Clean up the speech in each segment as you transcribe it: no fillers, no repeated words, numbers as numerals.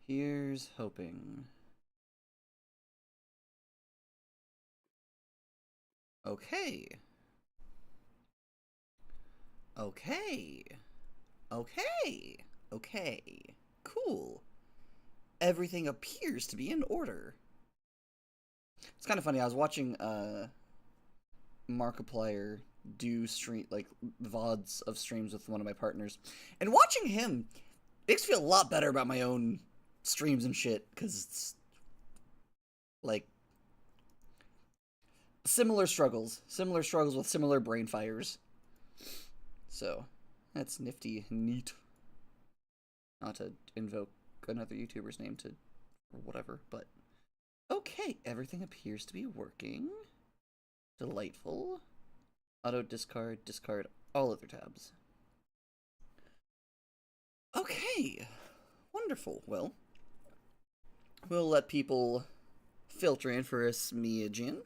Here's hoping. Okay. Okay. Okay. Okay. Cool. Everything appears to be in order. It's kind of funny. I was watching Markiplier do stream like VODs of streams with one of my partners, and watching him makes me feel a lot better about my own streams and shit because it's like similar struggles with similar brain fires. So that's nifty, neat. Not to invoke another YouTuber's name to or whatever, but okay, everything appears to be working. Delightful. Auto discard, discard all other tabs. Okay, wonderful. Well, we'll let people filter in for a smidgen.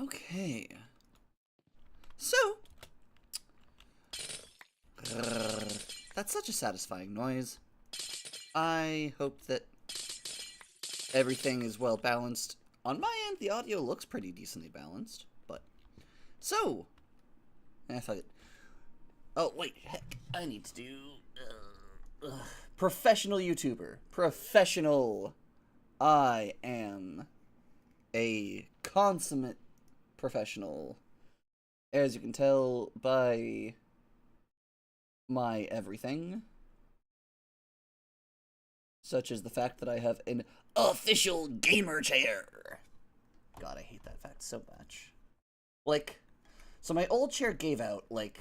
Okay. So, that's such a satisfying noise. I hope that everything is well balanced. On my end, the audio looks pretty decently balanced, but... So! I thought... Oh, wait, heck, I need to do... Professional YouTuber. Professional. I am a consummate professional. As you can tell by my everything. Such as the fact that I have an official gamer chair. God, I hate that fact so much. Like, so my old chair gave out, like,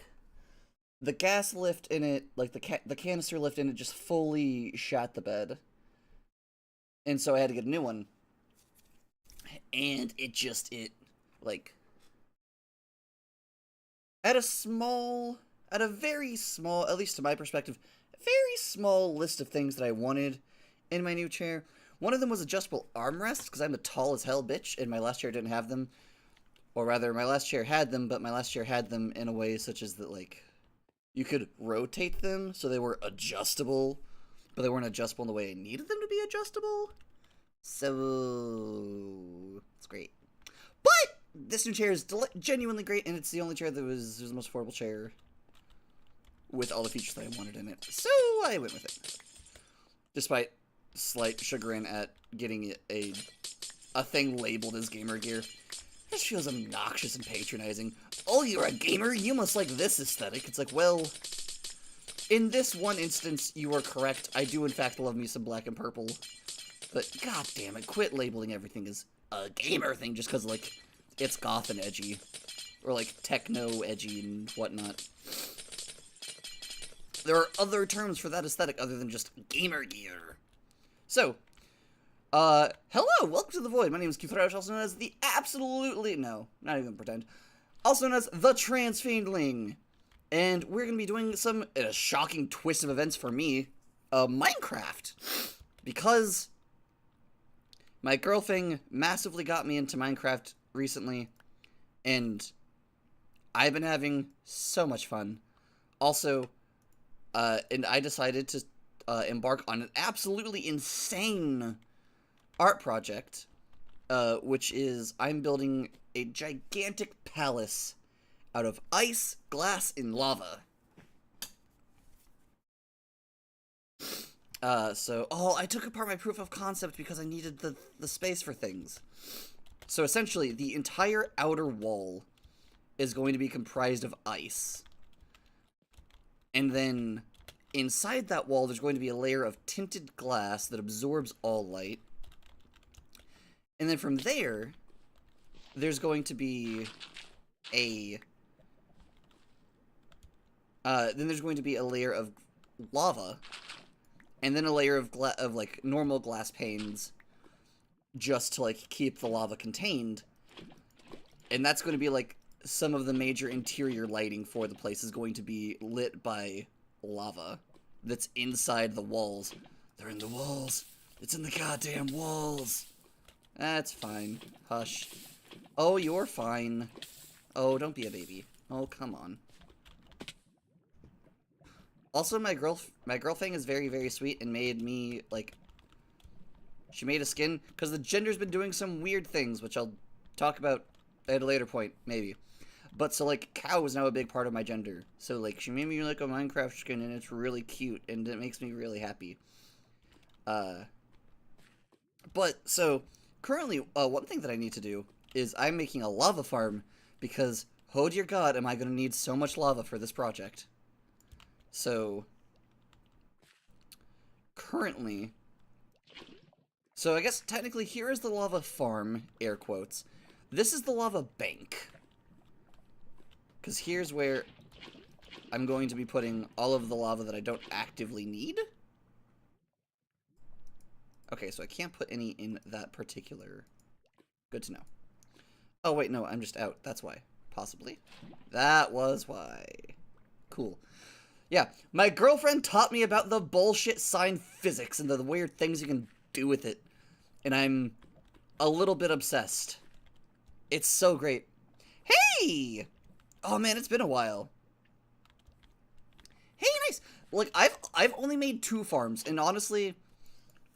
the gas lift in it, like, the canister lift in it just fully shot the bed. And so I had to get a new one. And like, at a very small, at least to my perspective, a very small list of things that I wanted in my new chair. One of them was adjustable armrests, because I'm a tall as hell bitch, and my last chair didn't have them. Or rather, my last chair had them, but my last chair had them in a way such as that, like, you could rotate them so they were adjustable, but they weren't adjustable in the way I needed them to be adjustable. So, it's great. But this new chair is genuinely great, and it's the only chair that was the most affordable chair with all the features that I wanted in it. So, I went with it. Despite slight chagrin at getting a thing labeled as gamer gear. This feels obnoxious and patronizing. Oh, you're a gamer? You must like this aesthetic. It's like, well, in this one instance, you are correct. I do, in fact, love me some black and purple. But, god damn it, quit labeling everything as a gamer thing just because, like, it's goth and edgy. Or, like, techno edgy and whatnot. There are other terms for that aesthetic other than just gamer gear. So, hello, welcome to The Void. My name is Keith, also known as the no, not even pretend. Also known as the Transfiendling. And we're going to be doing some, in a shocking twist of events for me, Minecraft. Because my girlfriend massively got me into Minecraft recently, and I've been having so much fun. Also, and I decided to embark on an absolutely insane art project, which is I'm building a gigantic palace out of ice, glass, and lava. I took apart my proof of concept because I needed the space for things. So essentially, the entire outer wall is going to be comprised of ice. And then inside that wall, there's going to be a layer of tinted glass that absorbs all light. And then from there, there's going to be a layer of lava, and then a layer of like normal glass panes, just to like keep the lava contained. And that's going to be like some of the major interior lighting for the place is going to be lit by lava that's inside the walls. They're in the walls. It's in the goddamn walls. That's fine. Hush. Oh, you're fine. Oh, don't be a baby. Oh, come on. Also, my girl thing is very, very sweet and made me, like, she made a skin, because the gender's been doing some weird things, which I'll talk about at a later point, maybe. But, so, like, cow is now a big part of my gender. So, like, she made me, like, a Minecraft skin, and it's really cute, and it makes me really happy. But, so, currently, one thing that I need to do is I'm making a lava farm, because, oh dear god, am I going to need so much lava for this project. So, currently, so I guess technically here is the lava farm, air quotes. This is the lava bank. Because here's where I'm going to be putting all of the lava that I don't actively need. Okay, so I can't put any in that particular... Good to know. Oh, wait, no, I'm just out. That's why. Possibly. That was why. Cool. Yeah, my girlfriend taught me about the bullshit sign physics and the weird things you can do with it. And I'm a little bit obsessed. It's so great. Hey! Oh man, it's been a while. Hey, nice! Like, I've only made 2 farms, and honestly,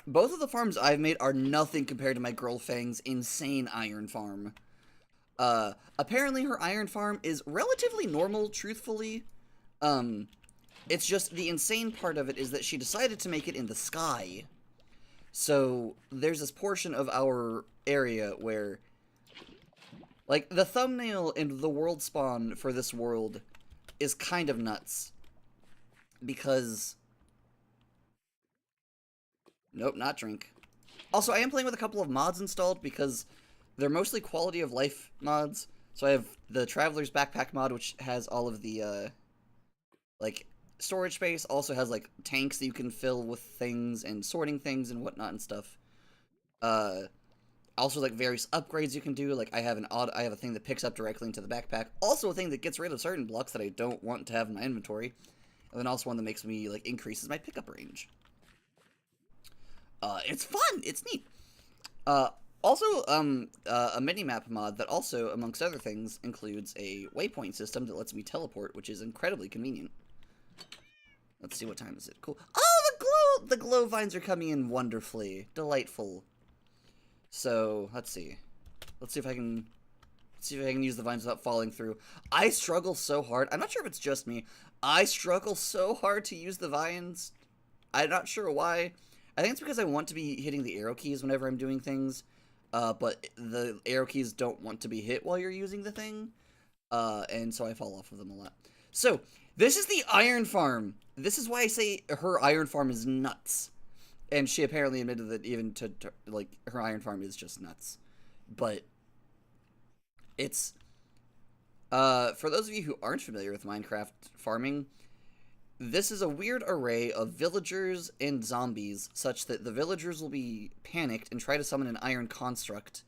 both of the farms I've made are nothing compared to my girlfriend's insane iron farm. Apparently her iron farm is relatively normal, truthfully. It's just the insane part of it is that she decided to make it in the sky. So, there's this portion of our area where, like, the thumbnail and the world spawn for this world is kind of nuts. Because... Nope, not drink. Also, I am playing with a couple of mods installed because they're mostly quality of life mods. So I have the Traveler's Backpack mod, which has all of the, like, storage space. Also has, like, tanks that you can fill with things and sorting things and whatnot and stuff. Also, like, various upgrades you can do. Like, I have a thing that picks up directly into the backpack. Also a thing that gets rid of certain blocks that I don't want to have in my inventory. And then also one that makes me, like, increases my pickup range. It's fun! It's neat! Also, a mini-map mod that also, amongst other things, includes a waypoint system that lets me teleport, which is incredibly convenient. Let's see, what time is it? Cool. Oh, the glow vines are coming in wonderfully. Delightful. So, let's see. Let's see if I can use the vines without falling through. I struggle so hard. I'm not sure if it's just me. I struggle so hard to use the vines. I'm not sure why. I think it's because I want to be hitting the arrow keys whenever I'm doing things. But the arrow keys don't want to be hit while you're using the thing. And so I fall off of them a lot. So, this is the iron farm. This is why I say her iron farm is nuts. And she apparently admitted that even to like, her iron farm is just nuts. But, it's, for those of you who aren't familiar with Minecraft farming, this is a weird array of villagers and zombies, such that the villagers will be panicked and try to summon an iron construct,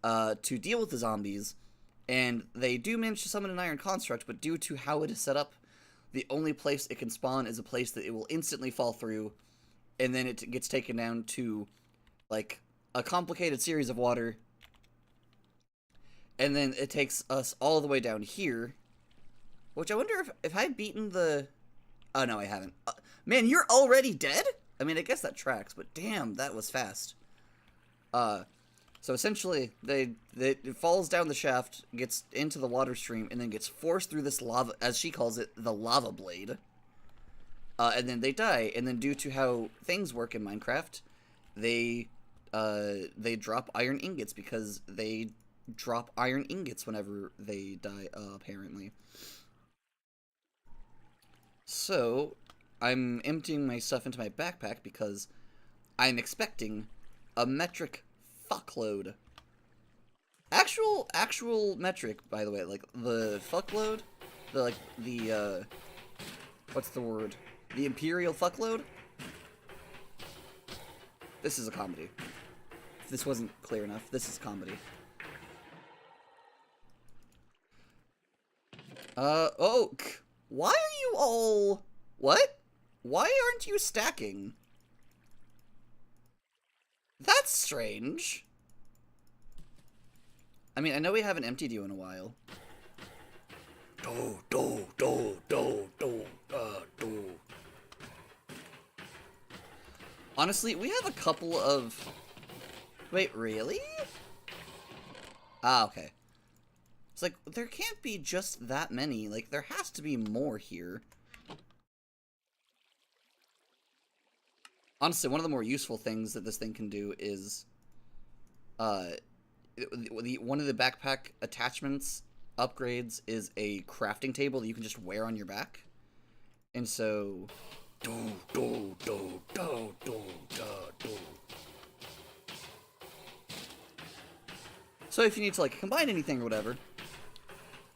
to deal with the zombies. And they do manage to summon an iron construct, but due to how it is set up, the only place it can spawn is a place that it will instantly fall through, and then it gets taken down to, like, a complicated series of water, and then it takes us all the way down here, which I wonder if I've beaten the... Oh, no, I haven't. Man, you're already dead? I mean, I guess that tracks, but damn, that was fast. So essentially, it falls down the shaft, gets into the water stream, and then gets forced through this lava, as she calls it, the lava blade. And then they die, and then due to how things work in Minecraft, they drop iron ingots, because they drop iron ingots whenever they die, apparently. So, I'm emptying my stuff into my backpack because I'm expecting a metric fuckload. Actual metric, by the way, like, the fuckload? What's the word? The imperial fuckload? This is a comedy. If this wasn't clear enough, this is comedy. Why are you all... What? Why aren't you stacking? That's strange. I mean, I know we haven't emptied you in a while. Honestly, we have a couple of... Wait, really? Ah, okay. It's like, there can't be just that many. Like, there has to be more here. Honestly, one of the more useful things that this thing can do is... one of the backpack attachments upgrades is a crafting table that you can just wear on your back. And so... So if you need to, like, combine anything or whatever.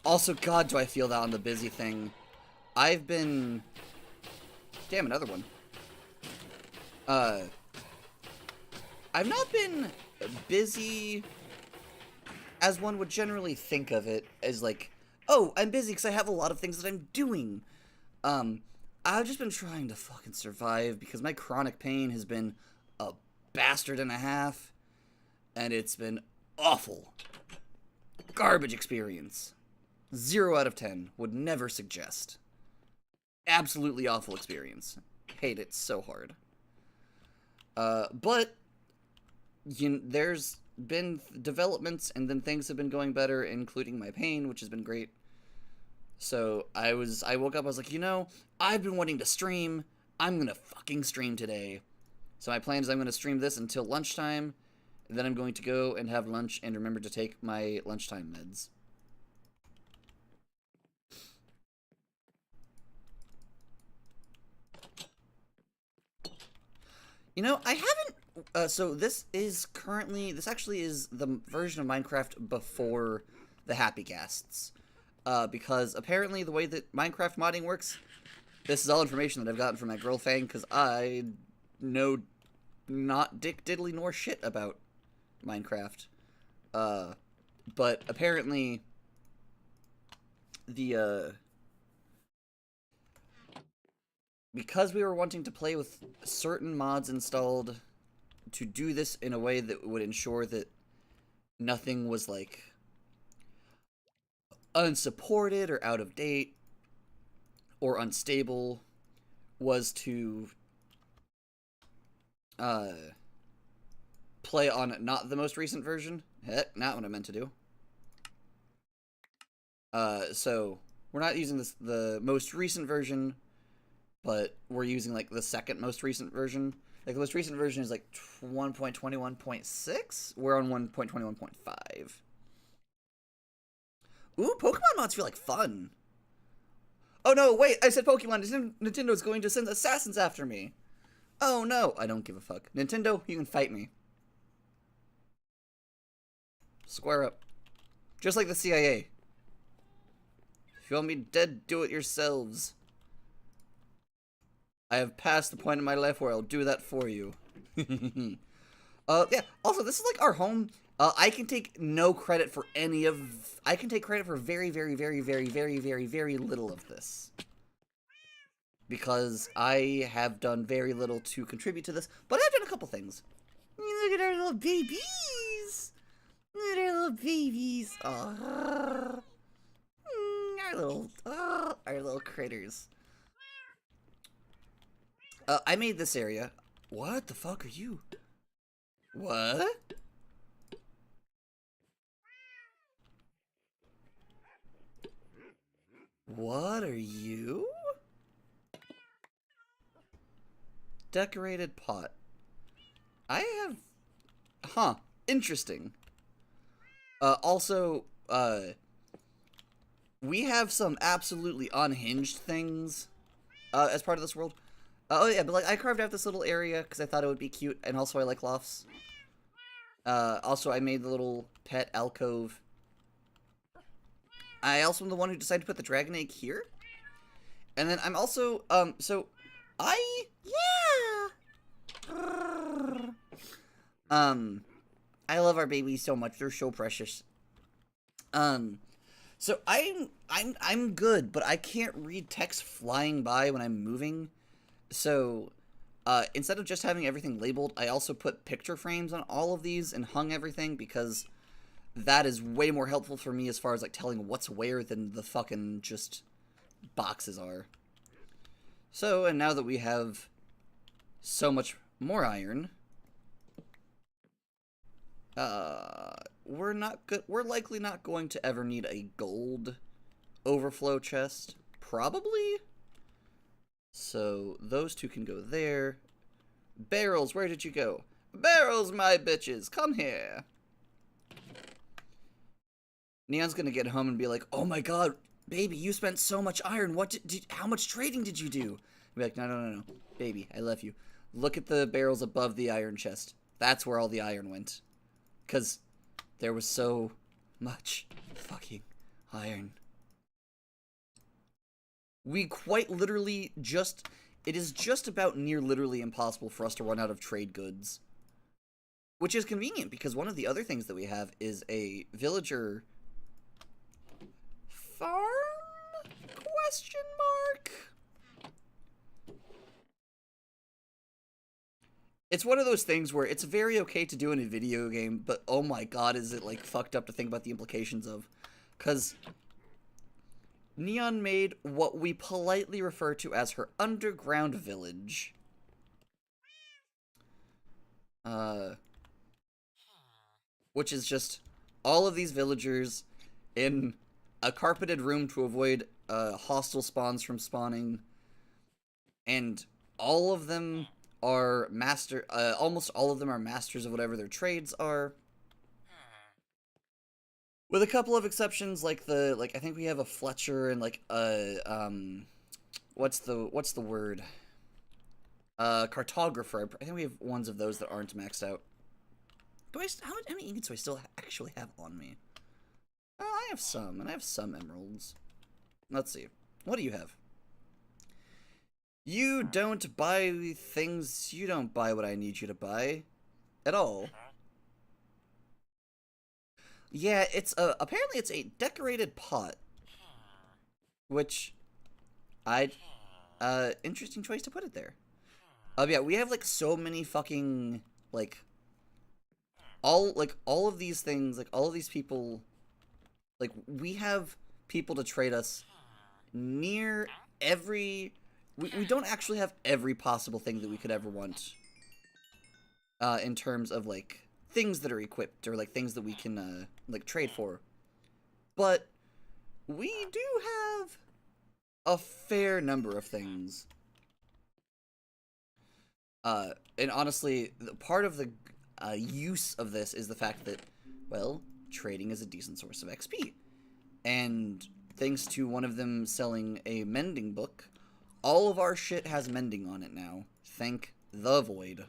Also, God, do I feel that on the busy thing. I've been... Damn, another one. I've not been busy as one would generally think of it, as like, oh, I'm busy because I have a lot of things that I'm doing. I've just been trying to fucking survive because my chronic pain has been a bastard and a half, and it's been awful. Garbage experience. 0 out of 10. Would never suggest. Absolutely awful experience. Hate it so hard. But there's been developments, and then things have been going better, including my pain, which has been great. So I woke up, I was like, you know, I've been wanting to stream. I'm gonna fucking stream today. So my plan is I'm gonna stream this until lunchtime, and then I'm going to go and have lunch and remember to take my lunchtime meds. You know, I haven't, so this actually is the version of Minecraft before the Happy Casts. Because apparently the way that Minecraft modding works, this is all information that I've gotten from my girl Fang, because I know not dick diddly nor shit about Minecraft. But apparently because we were wanting to play with certain mods installed to do this in a way that would ensure that nothing was, like, unsupported or out of date or unstable, was to play on not the most recent version. Heck, not what I meant to do. So we're not using the most recent version, but we're using, like, the second most recent version. Like, the most recent version is, like, 1.21.6? We're on 1.21.5. Ooh, Pokemon mods feel like fun. Oh no, wait, I said Pokemon. Nintendo's going to send assassins after me. Oh no, I don't give a fuck. Nintendo, you can fight me. Square up. Just like the CIA. If you want me dead, do it yourselves. I have passed the point in my life where I'll do that for you. Yeah, also, this is like our home. I can take no credit for any of... I can take credit for very, very, very, very, very, very, very little of this. Because I have done very little to contribute to this, but I've done a couple things. Look at our little babies! Look at our little babies! Oh. Our little critters. I made this area. What the fuck are you? What? What are you? Decorated pot. I have... Huh. Interesting. Also, we have some absolutely unhinged things, as part of this world. Oh yeah, but like, I carved out this little area because I thought it would be cute, and also I like lofts. Also, I made the little pet alcove. I also am the one who decided to put the dragon egg here. And then I'm also, I love our babies so much. They're so precious. So I'm good, but I can't read text flying by when I'm moving. So, instead of just having everything labeled, I also put picture frames on all of these and hung everything because that is way more helpful for me as far as, like, telling what's where than the fucking just boxes are. So, and now that we have so much more iron, we're likely not going to ever need a gold overflow chest. Probably. So, those two can go there. Barrels, where did you go? Barrels, my bitches, come here. Neon's gonna get home and be like, oh my god, baby, you spent so much iron. How much trading did you do? I'll be like, no. Baby, I love you. Look at the barrels above the iron chest. That's where all the iron went. Because there was so much fucking iron. We quite literally it is just about near literally impossible for us to run out of trade goods. Which is convenient, because one of the other things that we have is a villager farm? Question mark? It's one of those things where it's very okay to do in a video game, but oh my god, is it, like, fucked up to think about the implications of. Because Neon made what we politely refer to as her underground village. Which is just all of these villagers in a carpeted room to avoid hostile spawns from spawning. And all of them are almost all of them are masters of whatever their trades are. With a couple of exceptions, like I think we have a Fletcher and like what's the word? Cartographer. I think we have ones of those that aren't maxed out. How many ingots do I still actually have on me? I have some, and I have some emeralds. Let's see. What do you have? You don't buy things. You don't buy what I need you to buy. At all. Yeah, it's apparently it's a decorated pot. Which interesting choice to put it there. Yeah, we have like so many fucking all of these things, like all of these people, like we have people to trade us near every we don't actually have every possible thing that we could ever want in terms of like things that are equipped or like things that we can like trade for, but we do have a fair number of things. And honestly, part of the use of this is the fact that, well, trading is a decent source of XP. And thanks to one of them selling a mending book, all of our shit has mending on it now. Thank the void.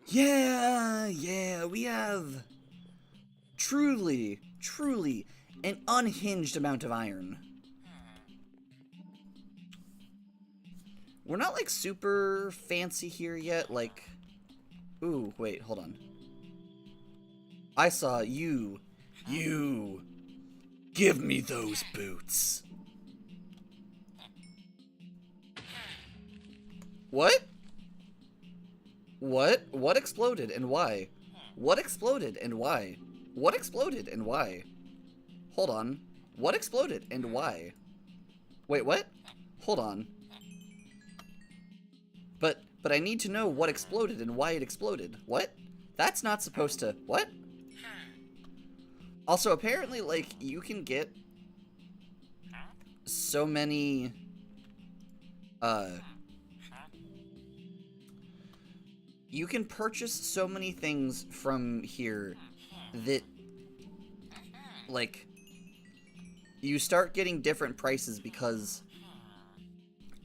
Yeah, we have truly an unhinged amount of iron. We're not like super fancy here yet, like, ooh, wait, hold on. I saw you, give me those boots. What? What exploded and why? What exploded and why? What exploded and why? Hold on. What exploded and why? Wait, what? Hold on. But I need to know what exploded and why it exploded. What? That's not supposed to... What? Also, apparently, like, you can get so many... You can purchase so many things from here that, like, you start getting different prices because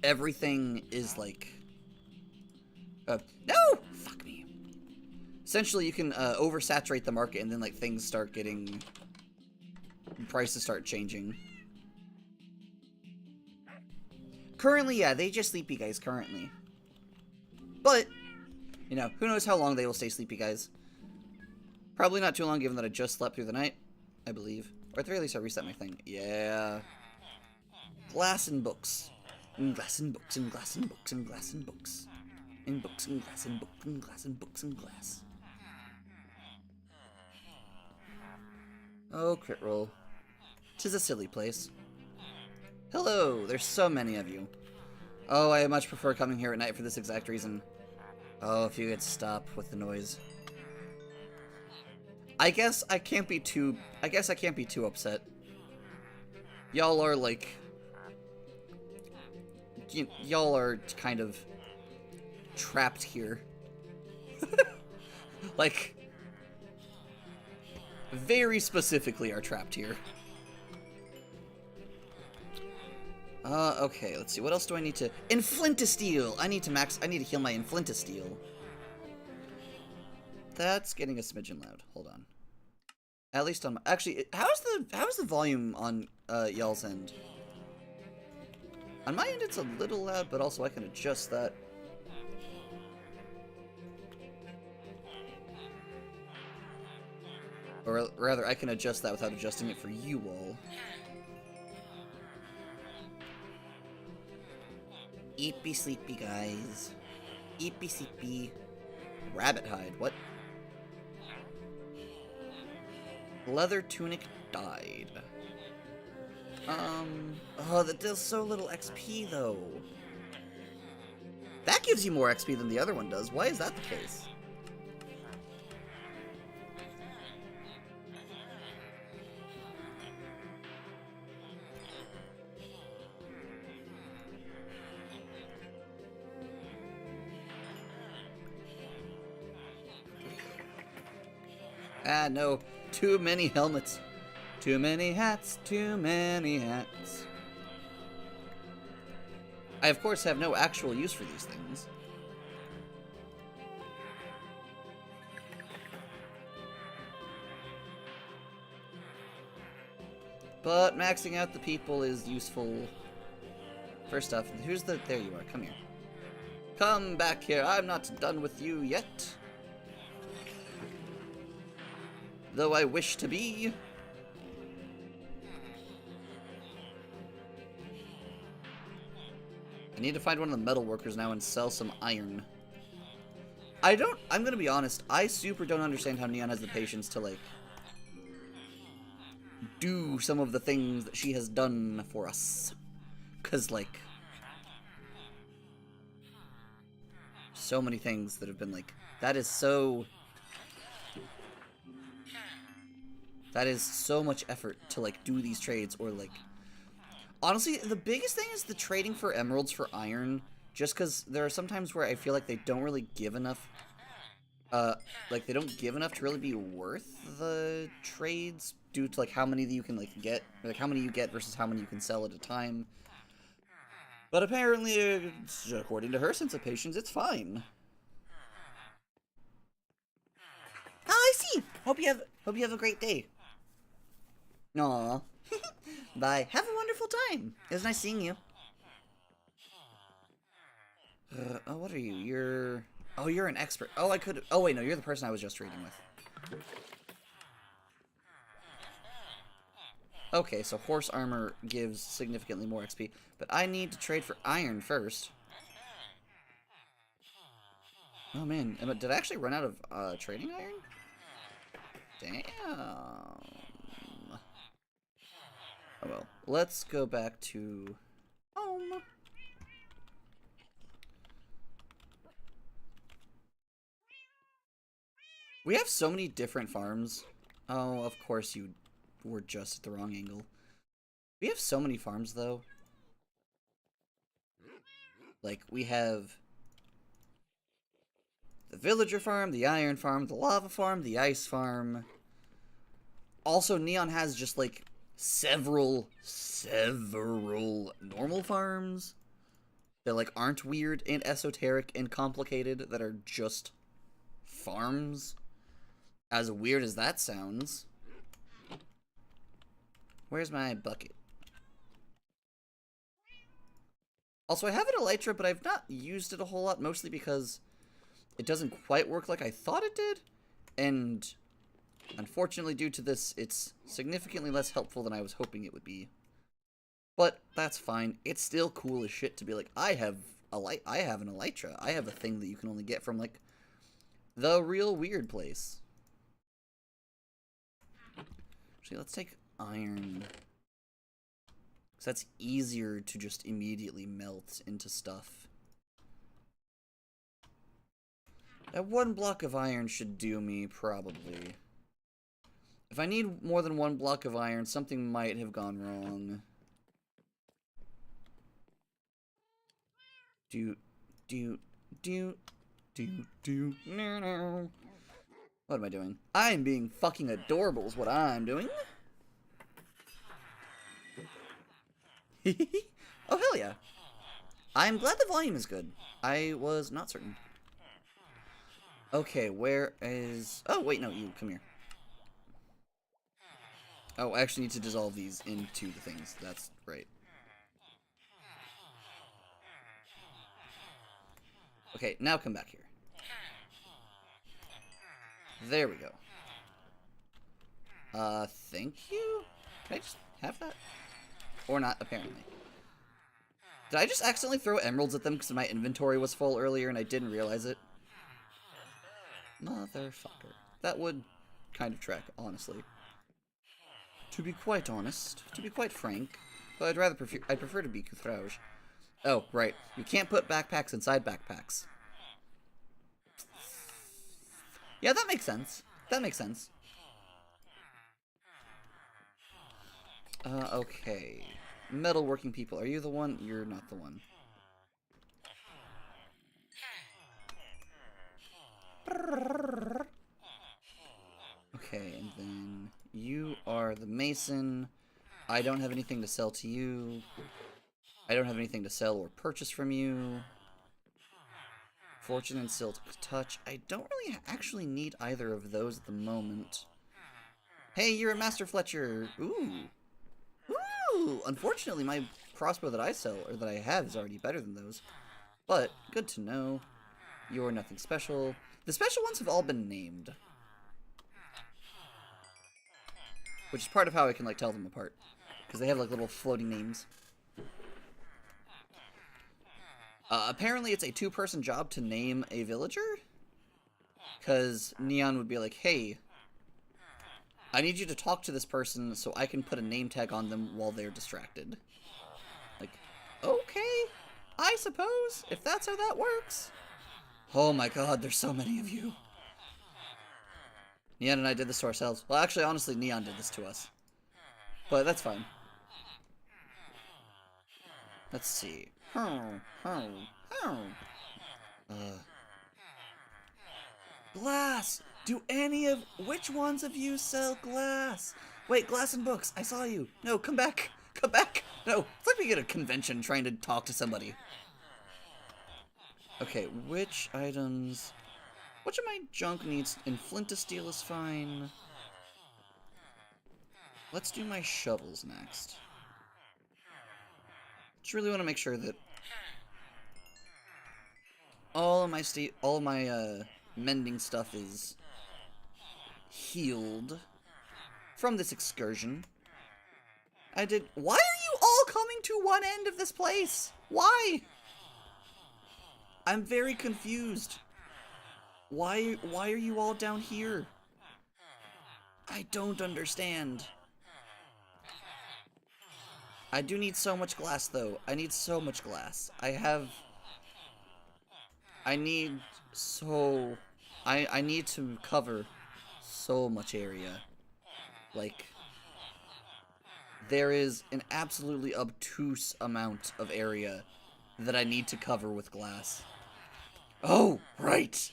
everything is, like... no! Fuck me. Essentially, you can oversaturate the market and then, like, things start getting... Prices start changing. Currently, yeah, they just sleepy guys currently. But... You know, who knows how long they will stay sleepy, guys. Probably not too long, given that I just slept through the night, I believe. Or at the very least, I reset my thing. Yeah. Glass and books. And glass and books and glass and books and glass and books. And books and glass and books and glass and books and glass. Oh, crit roll. 'Tis a silly place. Hello, there's so many of you. Oh, I much prefer coming here at night for this exact reason. Oh, if you could stop with the noise. I guess I can't be too upset. Y'all are like... Y'all are kind of trapped here. Like, very specifically are trapped here. Okay, let's see. What else do I need to... Inflintasteel! I need to heal my Inflintasteel. That's getting a smidgen loud. Hold on. At least on my... Actually, how's the volume on y'all's end? On my end, it's a little loud, but also I can adjust that. Or rather, I can adjust that without adjusting it for you all. Eepy sleepy, guys. Eepy sleepy. Rabbit hide, what? Leather tunic dyed. Oh, that does so little XP, though. That gives you more XP than the other one does. Why is that the case? Ah, no. Too many helmets. Too many hats. Too many hats. I, of course, have no actual use for these things. But maxing out the people is useful for stuff. Who's the... There you are. Come here. Come back here. I'm not done with you yet. Though I wish to be. I need to find one of the metal workers now and sell some iron. I'm gonna be honest, I super don't understand how Neon has the patience to, like, do some of the things that she has done for us. 'Cause, like, so many things that have been, like, that is so much effort to, like, do these trades, or, like... Honestly, the biggest thing is the trading for emeralds for iron, just because there are some times where I feel like they don't really give enough, like, they don't give enough to really be worth the trades, due to, like, how many that you can, like, get, like, how many you get versus how many you can sell at a time. But apparently, according to her sense of patience, it's fine. Oh, I see! Hope you have a great day. Aww. Bye. Have a wonderful time. It was nice seeing you. Oh, what are you? You're... Oh, you're an expert. Oh, I could... Oh, wait, no, you're the person I was just trading with. Okay, so horse armor gives significantly more XP. But I need to trade for iron first. Oh, man. Did I actually run out of trading iron? Damn. Oh well, let's go back to home. We have so many different farms. Oh, of course you were just at the wrong angle. We have so many farms, though. Like, we have the villager farm, the iron farm, the lava farm, the ice farm. Also, Neon has just, like, several normal farms that, like, aren't weird and esoteric and complicated, that are just farms. As weird as that sounds. Where's my bucket? Also, I have an elytra, but I've not used it a whole lot, mostly because it doesn't quite work like I thought it did, and unfortunately, due to this, it's significantly less helpful than I was hoping it would be. But that's fine. It's still cool as shit to be like, I have an elytra. I have a thing that you can only get from, like, the real weird place. Actually, let's take iron. Because that's easier to just immediately melt into stuff. That one block of iron should do me, probably. If I need more than one block of iron, something might have gone wrong. No. What am I doing? I'm being fucking adorable is what I'm doing. Oh, hell yeah. I'm glad the volume is good. I was not certain. Okay, where is... Oh, wait, no, you come here. Oh, I actually need to dissolve these into the things. That's right. Okay, now come back here. There we go. Thank you? Can I just have that? Or not, apparently. Did I just accidentally throw emeralds at them because my inventory was full earlier and I didn't realize it? Motherfucker. That would kind of track, honestly. To be quite honest, to be quite frank, but I'd prefer to be Cuthrouge. Oh, right. You can't put backpacks inside backpacks. Yeah, that makes sense. That makes sense. Okay. Metalworking people. Are you the one? You're not the one. Okay, and then you are the mason. I don't have anything to sell to you. I don't have anything to sell or purchase from you. Fortune and Silk Touch. I don't really actually need either of those at the moment. Hey, you're a Master Fletcher. Ooh. Ooh! Unfortunately, my crossbow that I sell, or that I have, is already better than those. But, good to know. You're nothing special. The special ones have all been named. Which is part of how I can, like, tell them apart. Because they have, like, little floating names. Apparently it's a two-person job to name a villager. Because Neon would be like, hey, I need you to talk to this person so I can put a name tag on them while they're distracted. Like, okay, I suppose, if that's how that works. Oh my god, there's so many of you. Neon and I did this to ourselves. Well, actually, honestly, Neon did this to us. But that's fine. Let's see. Glass! Which ones of you sell glass? Wait, glass and books, I saw you. No, come back. Come back. No, it's like we at a convention trying to talk to somebody. Okay, which items... Which of my junk needs... And flint to steel is fine. Let's do my shovels next. Just really want to make sure that all of my mending stuff is healed from this excursion. Why are you all coming to one end of this place? Why? I'm very confused. Why are you all down here? I don't understand. I do need so much glass, though. I need so much glass. I need to cover so much area. Like, there is an absolutely obtuse amount of area that I need to cover with glass. Oh, right!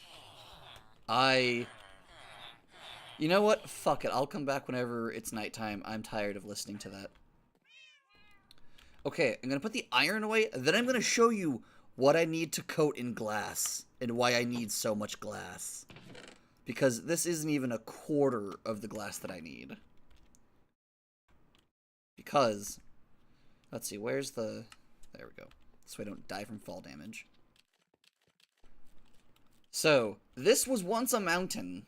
You know what? Fuck it. I'll come back whenever it's nighttime. I'm tired of listening to that. Okay, I'm gonna put the iron away, then I'm gonna show you what I need to coat in glass, and why I need so much glass. Because this isn't even a quarter of the glass that I need. Because, let's see, where's the... There we go. So I don't die from fall damage. So, this was once a mountain.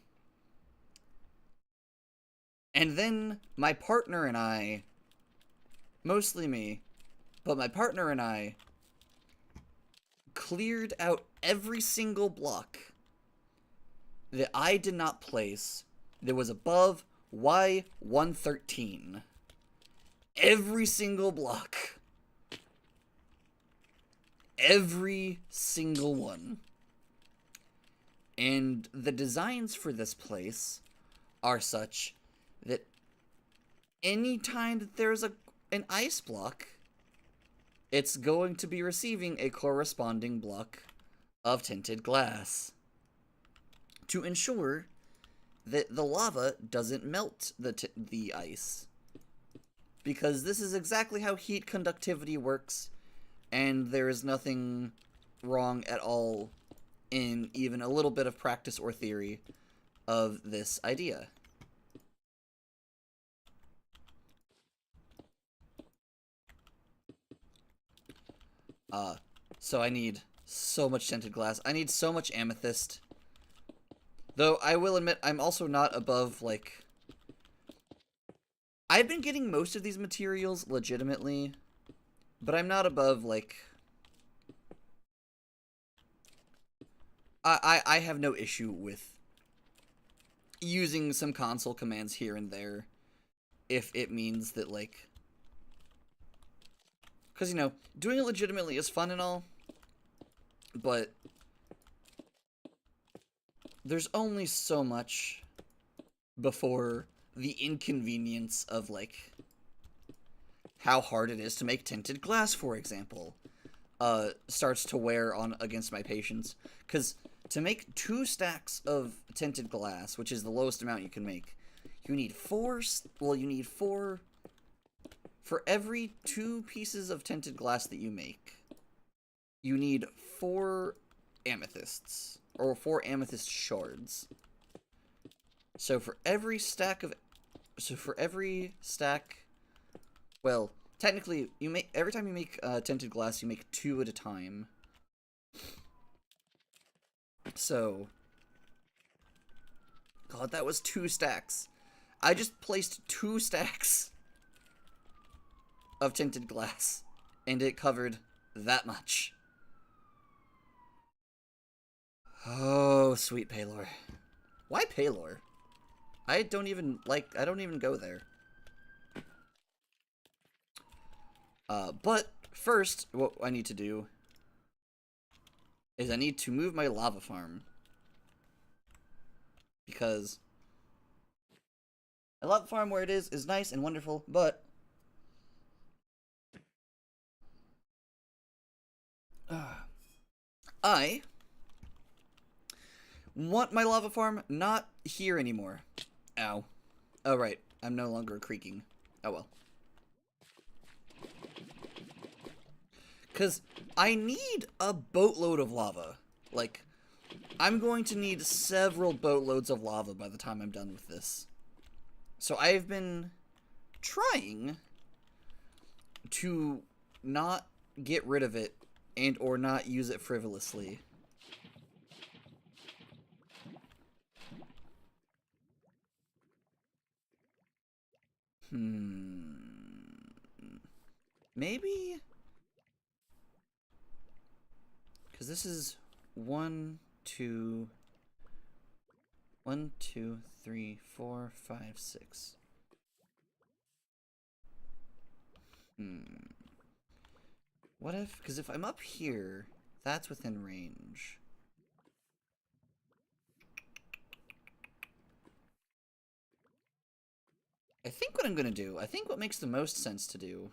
And then my partner and I, mostly me, But my partner and I cleared out every single block that I did not place that was above Y113. Every single block. Every single one. And the designs for this place are such that anytime that there's an ice block, it's going to be receiving a corresponding block of tinted glass to ensure that the lava doesn't melt the ice. Because this is exactly how heat conductivity works, and there is nothing wrong at all in even a little bit of practice or theory of this idea. So I need so much tinted glass. I need so much amethyst. Though, I will admit, I'm also not above, like... I've been getting most of these materials legitimately, but I'm not above, like... I have no issue with using some console commands here and there if it means that, like... Because, you know, doing it legitimately is fun and all, but there's only so much before the inconvenience of, like, how hard it is to make tinted glass, for example, starts to wear on against my patience. Because to make 2 stacks of tinted glass, which is the lowest amount you can make, you need 4, well, you need 4, for every 2 pieces of tinted glass that you make, you need 4 amethysts, or 4 amethyst shards. So for every stack, well, technically, every time you make tinted glass, you make 2 at a time. So, God, that was 2 stacks. I just placed 2 stacks of tinted glass, and it covered that much. Oh, sweet Paylor. Why Paylor? I don't even go there. But first, what I need to do is I need to move my lava farm. Because a lava farm where it is nice and wonderful, but I want my lava farm not here anymore. Ow. Oh, right. I'm no longer creaking. Oh, well. Because I need a boatload of lava. Like, I'm going to need several boatloads of lava by the time I'm done with this. So I've been trying to not get rid of it and or not use it frivolously. Maybe? Because this is 1, 2, 3, 4, 5, 6. What if, because if I'm up here, that's within range. I think what I'm going to do, I think what makes the most sense to do.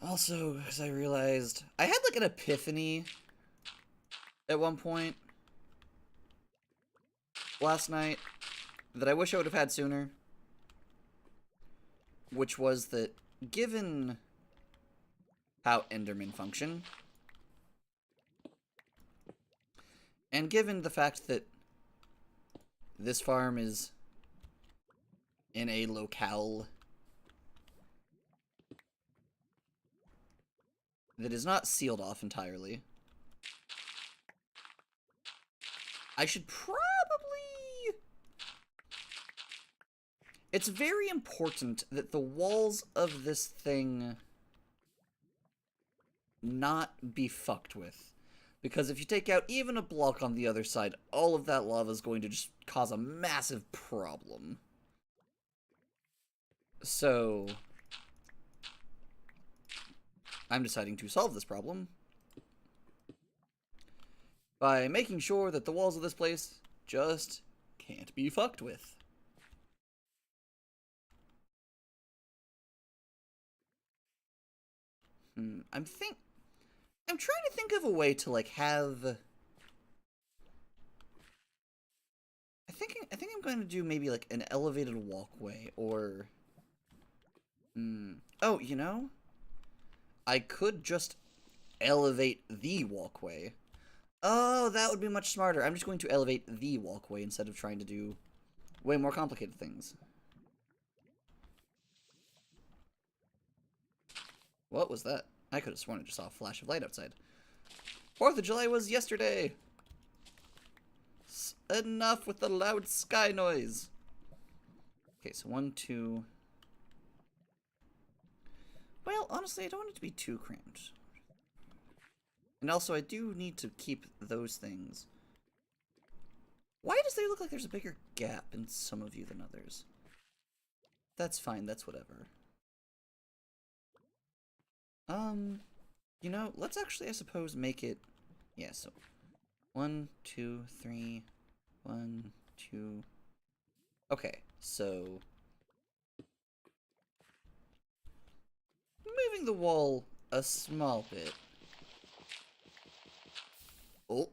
Also, as I realized, I had like an epiphany at one point last night that I wish I would have had sooner. Which was that, given how Endermen function, and given the fact that this farm is in a locale that is not sealed off entirely, I should probably... It's very important that the walls of this thing not be fucked with. Because if you take out even a block on the other side, all of that lava is going to just cause a massive problem. So, I'm deciding to solve this problem by making sure that the walls of this place just can't be fucked with. I'm trying to think of a way to like have. I think I'm going to do maybe like an elevated walkway or. Oh, you know, I could just elevate the walkway. Oh, that would be much smarter. I'm just going to elevate the walkway instead of trying to do way more complicated things. What was that? I could have sworn I just saw a flash of light outside. 4th of July was yesterday. Enough with the loud sky noise. Okay, so 1, 2. Well, honestly, I don't want it to be too cramped. And also, I do need to keep those things. Why does there look like there's a bigger gap in some of you than others? That's fine, that's whatever. You know, let's actually, I suppose, make it... Yeah, so... 1, 2, 3... 1, 2... Okay, so... moving the wall a small bit. Oh.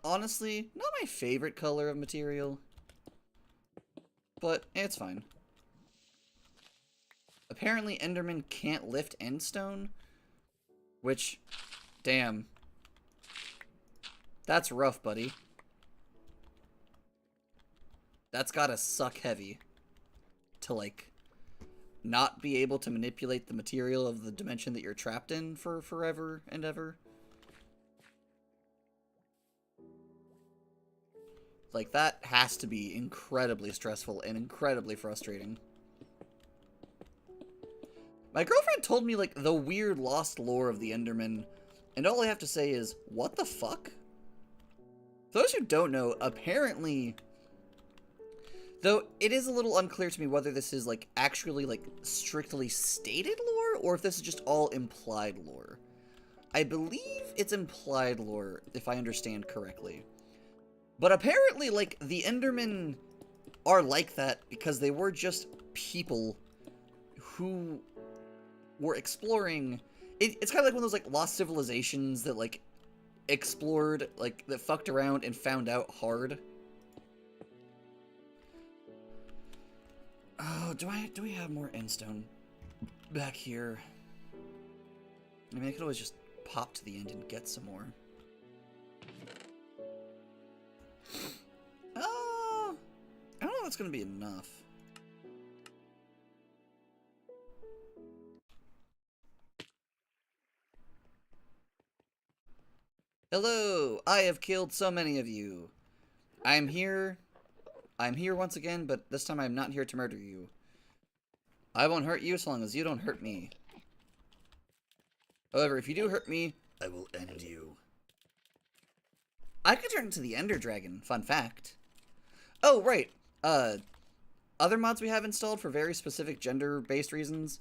Honestly, not my favorite color of material. But it's fine. Apparently Enderman can't lift endstone. Which, damn. That's rough, buddy. That's gotta suck heavy. To, like, not be able to manipulate the material of the dimension that you're trapped in for forever and ever. Like, that has to be incredibly stressful and incredibly frustrating. My girlfriend told me, like, the weird lost lore of the Enderman, and all I have to say is, what the fuck? For those who don't know, apparently... Though, it is a little unclear to me whether this is, like, actually, like, strictly stated lore, or if this is just all implied lore. I believe it's implied lore, if I understand correctly. But apparently, like, the Endermen are like that because they were just people who were exploring... It's kind of like one of those, like, lost civilizations that, like, explored, like, that fucked around and found out hard. Oh, do we have more endstone back here? I mean, I could always just pop to the end and get some more. I don't know if that's gonna be enough. Hello! I have killed so many of you. I'm here once again, but this time I'm not here to murder you. I won't hurt you as long as you don't hurt me. However, if you do hurt me, I will end you. I could turn into the Ender Dragon, fun fact. Oh, right. Other mods we have installed for very specific gender-based reasons.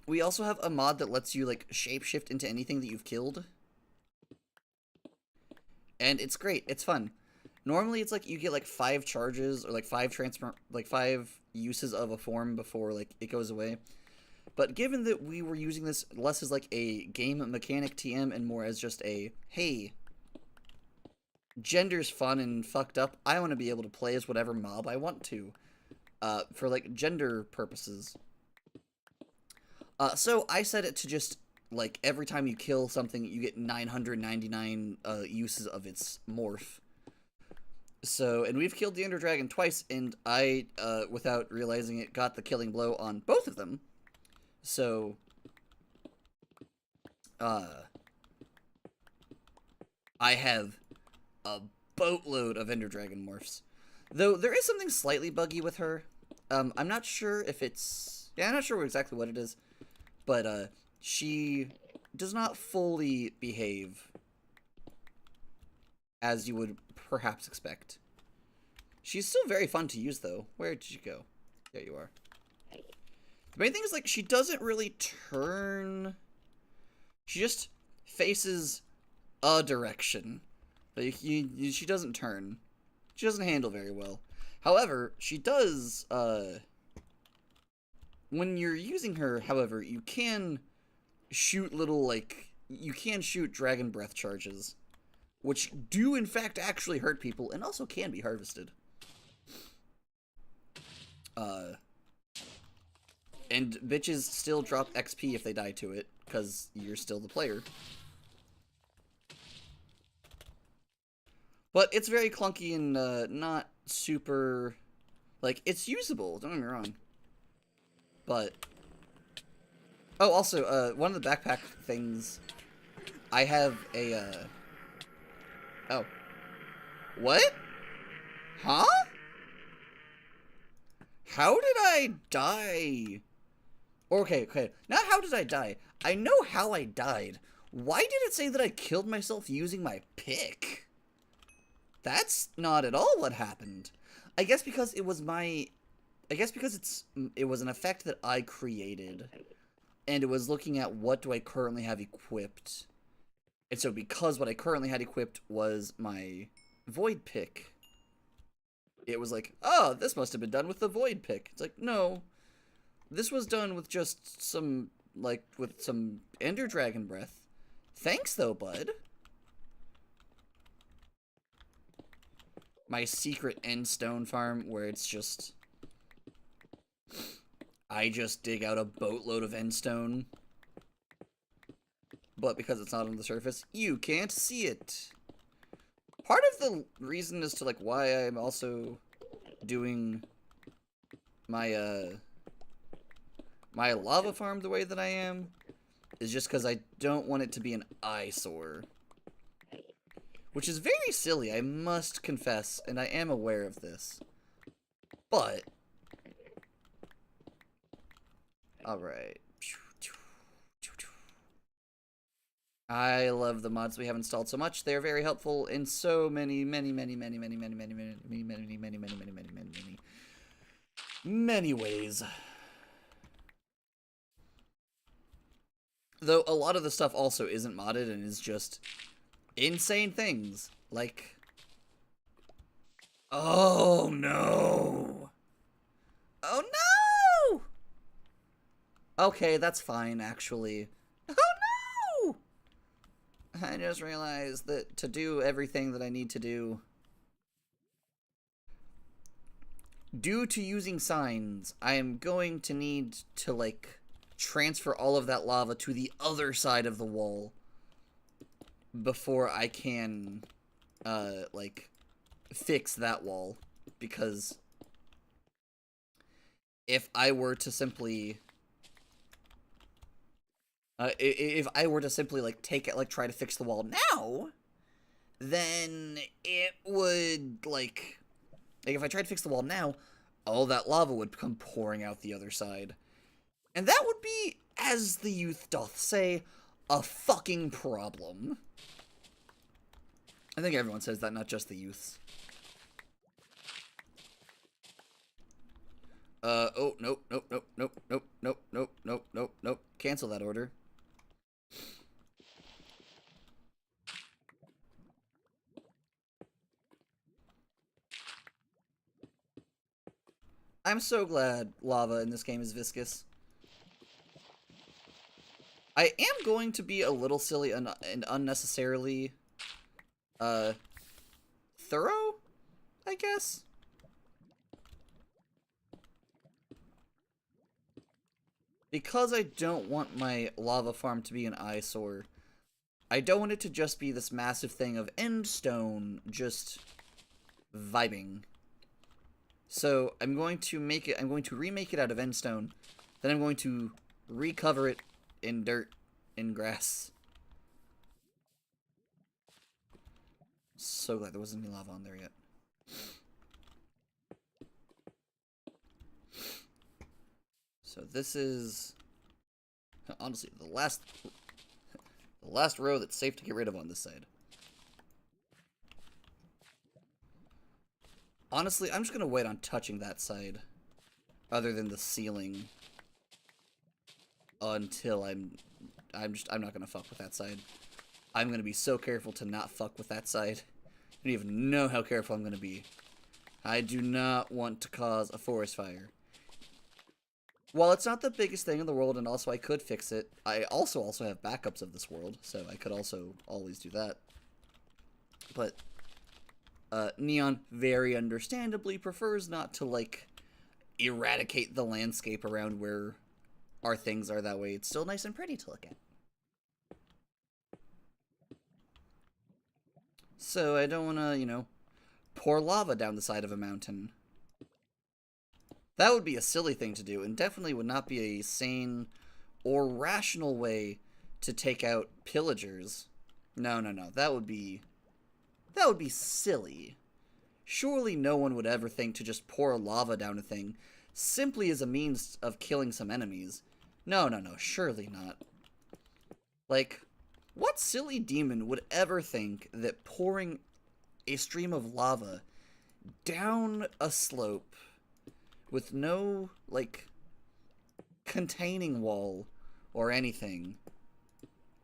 We also have a mod that lets you, like, shapeshift into anything that you've killed. And it's great. It's fun. Normally, it's like you get, like, 5 charges or, like, 5 uses of a form before, like, it goes away. But given that we were using this less as, like, a game mechanic TM and more as just a, hey, gender's fun and fucked up, I want to be able to play as whatever mob I want to, for, like, gender purposes. So I set it to just, like, every time you kill something, you get 999 uses of its morph. So, and we've killed the Ender Dragon twice, and I, without realizing it, got the killing blow on both of them. So, I have a boatload of Ender Dragon morphs. Though there is something slightly buggy with her. I'm not sure if it's... Yeah, I'm not sure exactly what it is. But, she does not fully behave as you would perhaps expect. She's still very fun to use, though. Where did you go? There you are. The main thing is, like, she doesn't really turn. She just faces a direction. Like, she doesn't turn. She doesn't handle very well. However, she does, when you're using her, however, you can shoot little, like, you can shoot dragon breath charges, which do, in fact, actually hurt people, and also can be harvested. And bitches still drop XP if they die to it, because you're still the player. But it's very clunky and not super... Like, it's usable, don't get me wrong. But... Oh, also, one of the backpack things... I have a, Oh. What? Huh? How did I die? Okay. Not how did I die. I know how I died. Why did it say that I killed myself using my pick? That's not at all what happened. I guess because it was my... I guess because it was an effect that I created. And it was looking at what do I currently have equipped. And so because what I currently had equipped was my void pick, it was like, oh, this must have been done with the void pick. It's like, no. This was done with just some, like, with some Ender Dragon breath. Thanks, though, bud. My secret end stone farm where it's just... I just dig out a boatload of end stone. But because it's not on the surface, you can't see it. Part of the reason as to, like, why I'm also doing my, my lava farm the way that I am is just because I don't want it to be an eyesore. Which is very silly, I must confess, and I am aware of this. But... Alright. I love the mods we have installed so much. They're very helpful in so many ways. Though a lot of the stuff also isn't modded and is just insane things. Like... Oh no! Oh no! Okay, that's fine, actually. Oh no! I just realized that to do everything that I need to do, due to using signs, I am going to need to, like, transfer all of that lava to the other side of the wall before I can, like, fix that wall. Because if I were to simply... if I were to simply, like, take it, like, try to fix the wall now, then it would, like, if I tried to fix the wall now, all that lava would come pouring out the other side. And that would be, as the youth doth say, a fucking problem. I think everyone says that, not just the youths. Oh, nope. Cancel that order. I'm so glad lava in this game is viscous. I am going to be a little silly and unnecessarily, thorough, I guess? Because I don't want my lava farm to be an eyesore, I don't want it to just be this massive thing of end stone just vibing. So I'm going to remake it out of end stone. Then I'm going to recover it in dirt, in grass. So glad there wasn't any lava on there yet. So this is honestly the last row that's safe to get rid of on this side. Honestly, I'm just gonna wait on touching that side, other than the ceiling, until I'm not gonna fuck with that side. I'm gonna be so careful to not fuck with that side. I don't even know how careful I'm gonna be. I do not want to cause a forest fire. While it's not the biggest thing in the world, and also I could fix it, I also have backups of this world, so I could also always do that. But Neon very understandably prefers not to, like, eradicate the landscape around where our things are. That way it's still nice and pretty to look at. So I don't want to, you know, pour lava down the side of a mountain. That would be a silly thing to do, and definitely would not be a sane or rational way to take out pillagers. No, no, no. That would be silly. Surely no one would ever think to just pour lava down a thing simply as a means of killing some enemies. No, no, no. Surely not. Like, what silly demon would ever think that pouring a stream of lava down a slope with no, like, containing wall or anything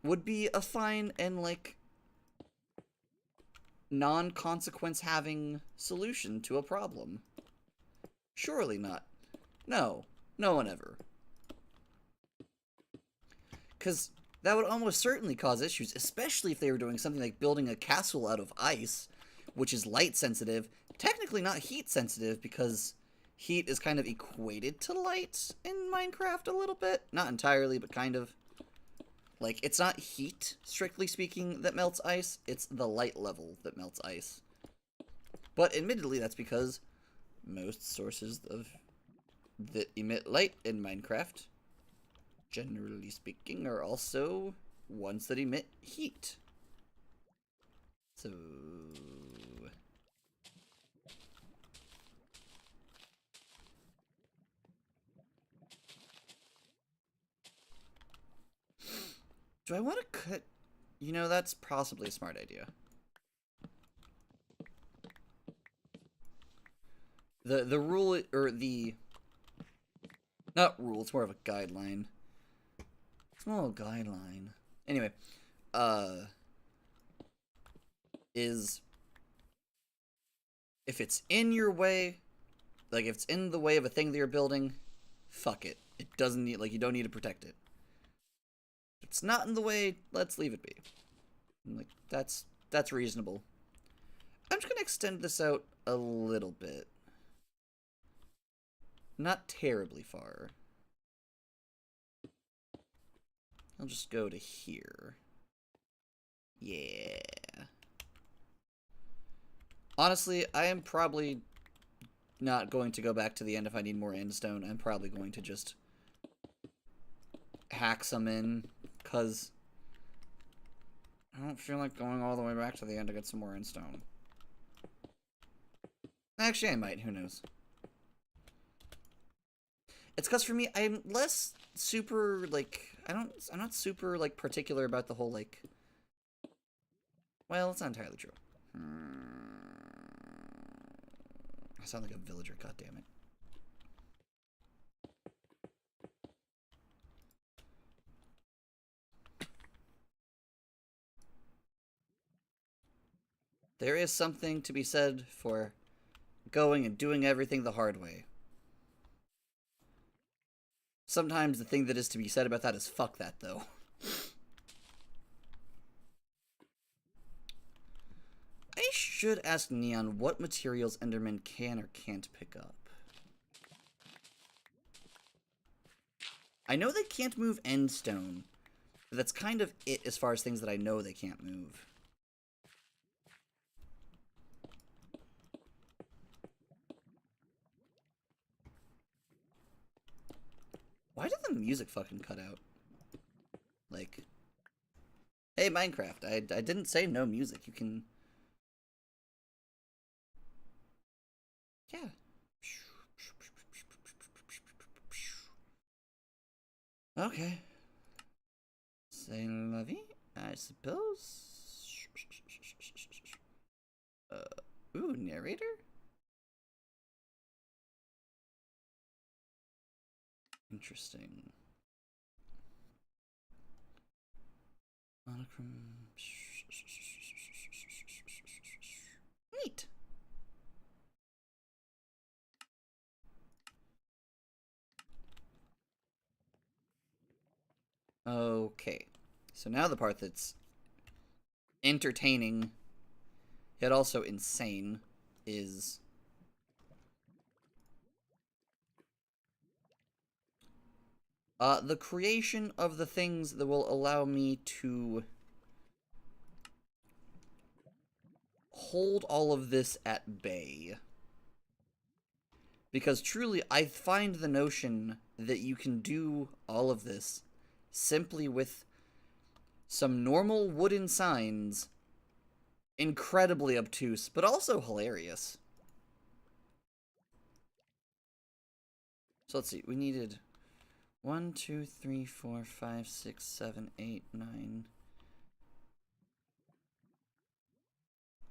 would be a fine and, like, non-consequence having solution to a problem? Surely not. No. No one ever. Because that would almost certainly cause issues, especially if they were doing something like building a castle out of ice, which is light sensitive, technically not heat sensitive, because heat is kind of equated to light in Minecraft a little bit. Not entirely, but kind of. Like, it's not heat, strictly speaking, that melts ice. It's the light level that melts ice. But admittedly, that's because most sources that emit light in Minecraft, generally speaking, are also ones that emit heat. So do I want to cut? You know, that's possibly a smart idea. The rule, or the, not rule, it's more of a guideline. Small guideline. Anyway, is if it's in your way, like if it's in the way of a thing that you're building, fuck it. It doesn't need, like, you don't need to protect it. If it's not in the way, let's leave it be. Like, that's reasonable. I'm just gonna extend this out a little bit. Not terribly far. I'll just go to here. Yeah. Honestly, I am probably not going to go back to the end if I need more endstone. I'm probably going to just hack some in, because I don't feel like going all the way back to the end to get some more endstone. Actually, I might. Who knows? It's because for me, I'm less super, like, I'm not super, like, particular about the whole, like, well, it's not entirely true. I sound like a villager, goddammit. There is something to be said for going and doing everything the hard way. Sometimes the thing that is to be said about that is fuck that, though. I should ask Neon what materials Endermen can or can't pick up. I know they can't move endstone, but that's kind of it as far as things that I know they can't move. Why did the music fucking cut out? Like, hey, Minecraft, I didn't say no music. You can... Yeah. Okay. C'est la vie, I suppose. Ooh, narrator? Interesting. Monochrome. Neat. Okay. So now the part that's entertaining, yet also insane, is the creation of the things that will allow me to hold all of this at bay. Because truly, I find the notion that you can do all of this simply with some normal wooden signs incredibly obtuse, but also hilarious. So let's see, we needed 1, 2, 3, 4, 5, 6, 7, 8, 9.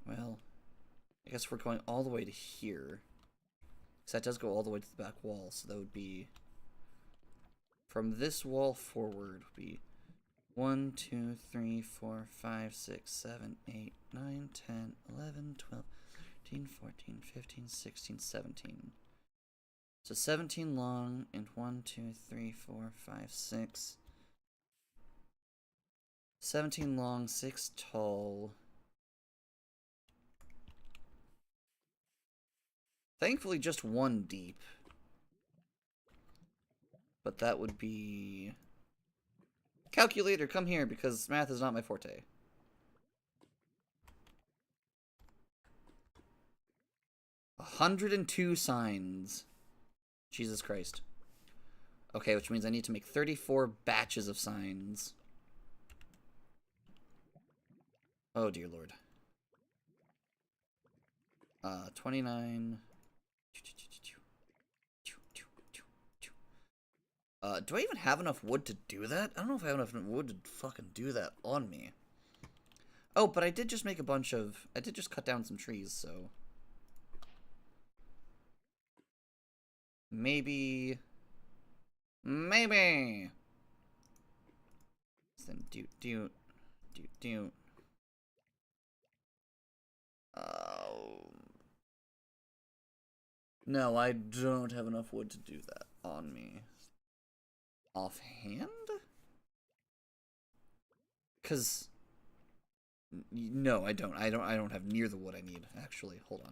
Well, I guess we're going all the way to here. Because that does go all the way to the back wall, so that would be... From this wall forward would be 1, 2, 3, 4, 5, 6, 7, 8, 9, 10, 11, 12, 13, 14, 15, 16, 17. So 17 long and 1, 2, 3, 4, 5, 6. 17 long, 6 tall. Thankfully, just 1 deep. But that would be... Calculator, come here, because math is not my forte. $102 signs. Jesus Christ. Okay, which means I need to make 34 batches of signs. Oh, dear Lord. 29... do I even have enough wood to do that? I don't know if I have enough wood to fucking do that on me. Oh, but I did just make a bunch of... I did just cut down some trees, so... Maybe... Maybe! Then do... No, I don't have enough wood to do that on me. Offhand? Because... No, I don't. I don't have near the wood I need, actually. Hold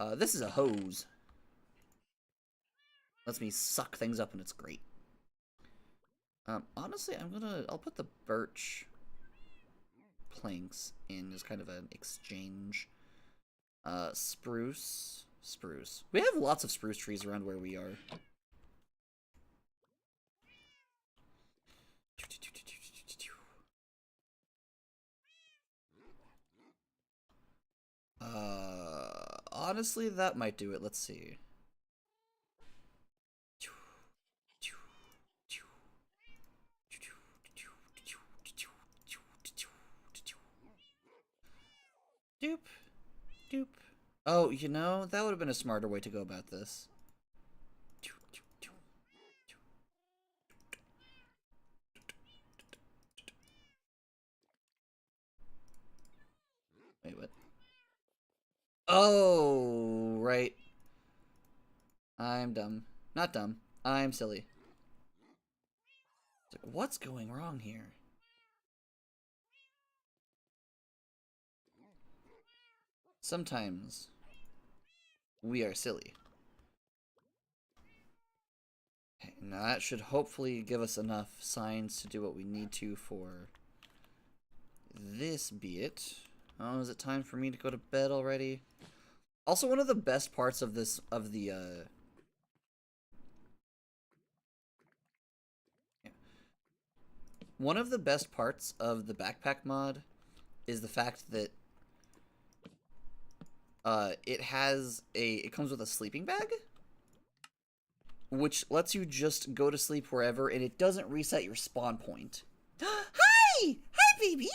on. This is a hose. Lets me suck things up and it's great. Honestly, I'll put the birch planks in as kind of an exchange. Spruce. We have lots of spruce trees around where we are. Honestly, that might do it. Let's see. Doop. Doop. Oh, you know, that would have been a smarter way to go about this. Wait, what? Oh, right. I'm dumb. Not dumb. I'm silly. It's like, what's going wrong here? Sometimes we are silly. Okay, now that should hopefully give us enough signs to do what we need to for this bit. Oh, is it time for me to go to bed already? Also, one of the best parts of this, of the One of the best parts of the backpack mod is the fact that it comes with a sleeping bag, which lets you just go to sleep wherever, and it doesn't reset your spawn point. Hi! Hi, baby!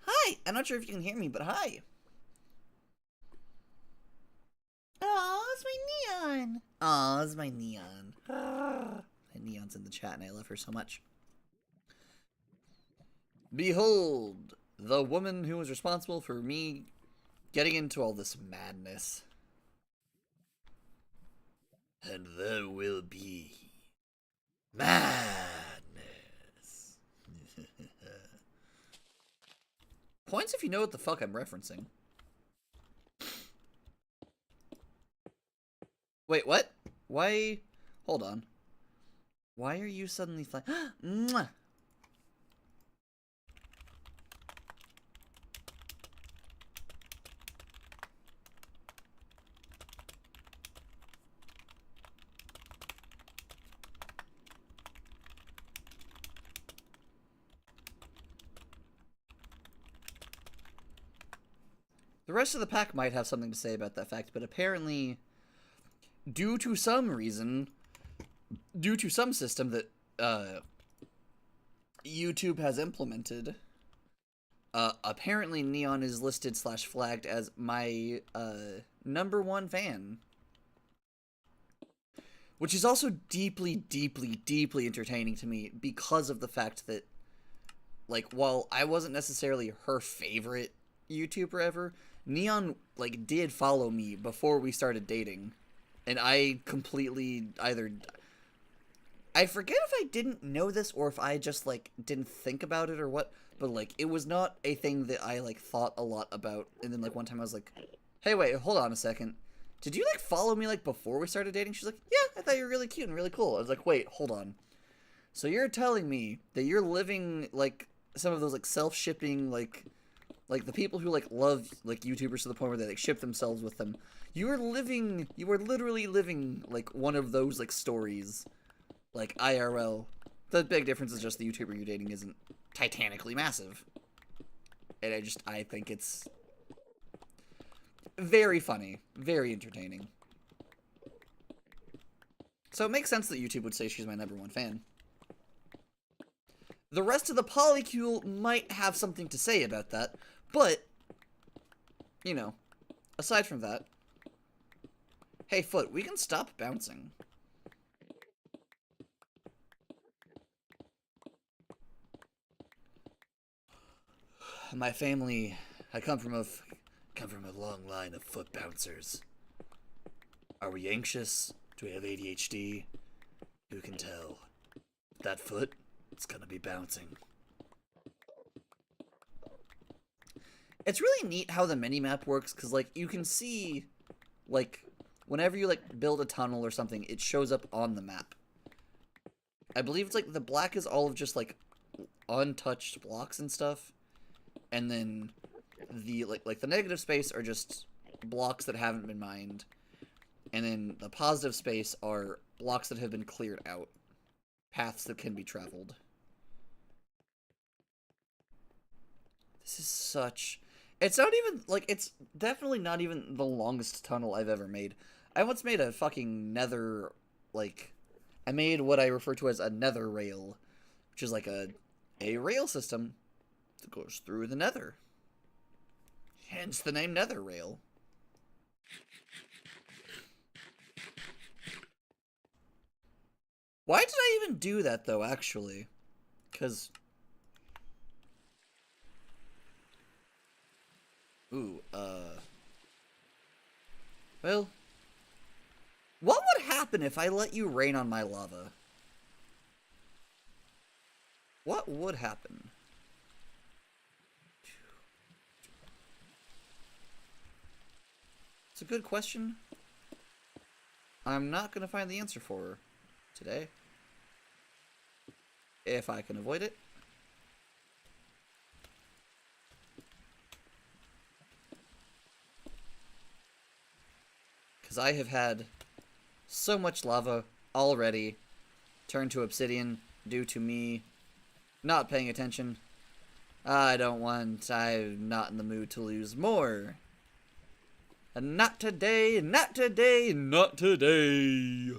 Hi! I'm not sure if you can hear me, but hi! Oh, it's my Neon! Oh, it's my Neon. My Neon's in the chat, and I love her so much. Behold, the woman who was responsible for me getting into all this madness. And there will be madness. Points if you know what the fuck I'm referencing. Wait, what? Why? Hold on. Why are you suddenly flying? Mwah! The rest of the pack might have something to say about that fact, but apparently, due to some reason, due to some system that YouTube has implemented, apparently Neon is listed / flagged as my #1 fan. Which is also deeply, deeply, deeply entertaining to me because of the fact that, like, while I wasn't necessarily her favorite YouTuber ever, Neon, like, did follow me before we started dating. And I completely I forget if I didn't know this or if I just, like, didn't think about it or what, but, like, it was not a thing that I, like, thought a lot about. And then, like, one time I was like, hey, wait, hold on a second. Did you, like, follow me, like, before we started dating? She's like, yeah, I thought you were really cute and really cool. I was like, wait, hold on. So you're telling me that you're living, like, some of those, like, self-shipping, like the people who, like, love, like, YouTubers to the point where they, like, ship themselves with them. You are literally living, like, one of those, like, stories. Like, IRL. The big difference is just the YouTuber you're dating isn't titanically massive. And I think it's very funny. Very entertaining. So it makes sense that YouTube would say she's my #1 fan. The rest of the polycule might have something to say about that, but, you know, aside from that, hey, Foot, we can stop bouncing. My family, I come from a long line of foot bouncers. Are we anxious? Do we have ADHD? Who can tell? That foot, it's gonna be bouncing. It's really neat how the minimap works, because, like, you can see, like, whenever you, like, build a tunnel or something, it shows up on the map. I believe it's, like, the black is all of just, like, untouched blocks and stuff. And then the, like the negative space are just blocks that haven't been mined. And then the positive space are blocks that have been cleared out. Paths that can be traveled. This is such... It's not even, like, it's definitely not even the longest tunnel I've ever made. I once made a fucking nether, like... I made what I refer to as a nether rail. Which is like a rail system that goes through the nether. Hence the name Nether Rail. Why did I even do that, though, actually? Because... Ooh, well... What would happen if I let you rain on my lava? What would happen? It's a good question. I'm not going to find the answer for her today. If I can avoid it. Because I have had so much lava already turned to obsidian due to me not paying attention. I'm not in the mood to lose more. Not today, not today, not today.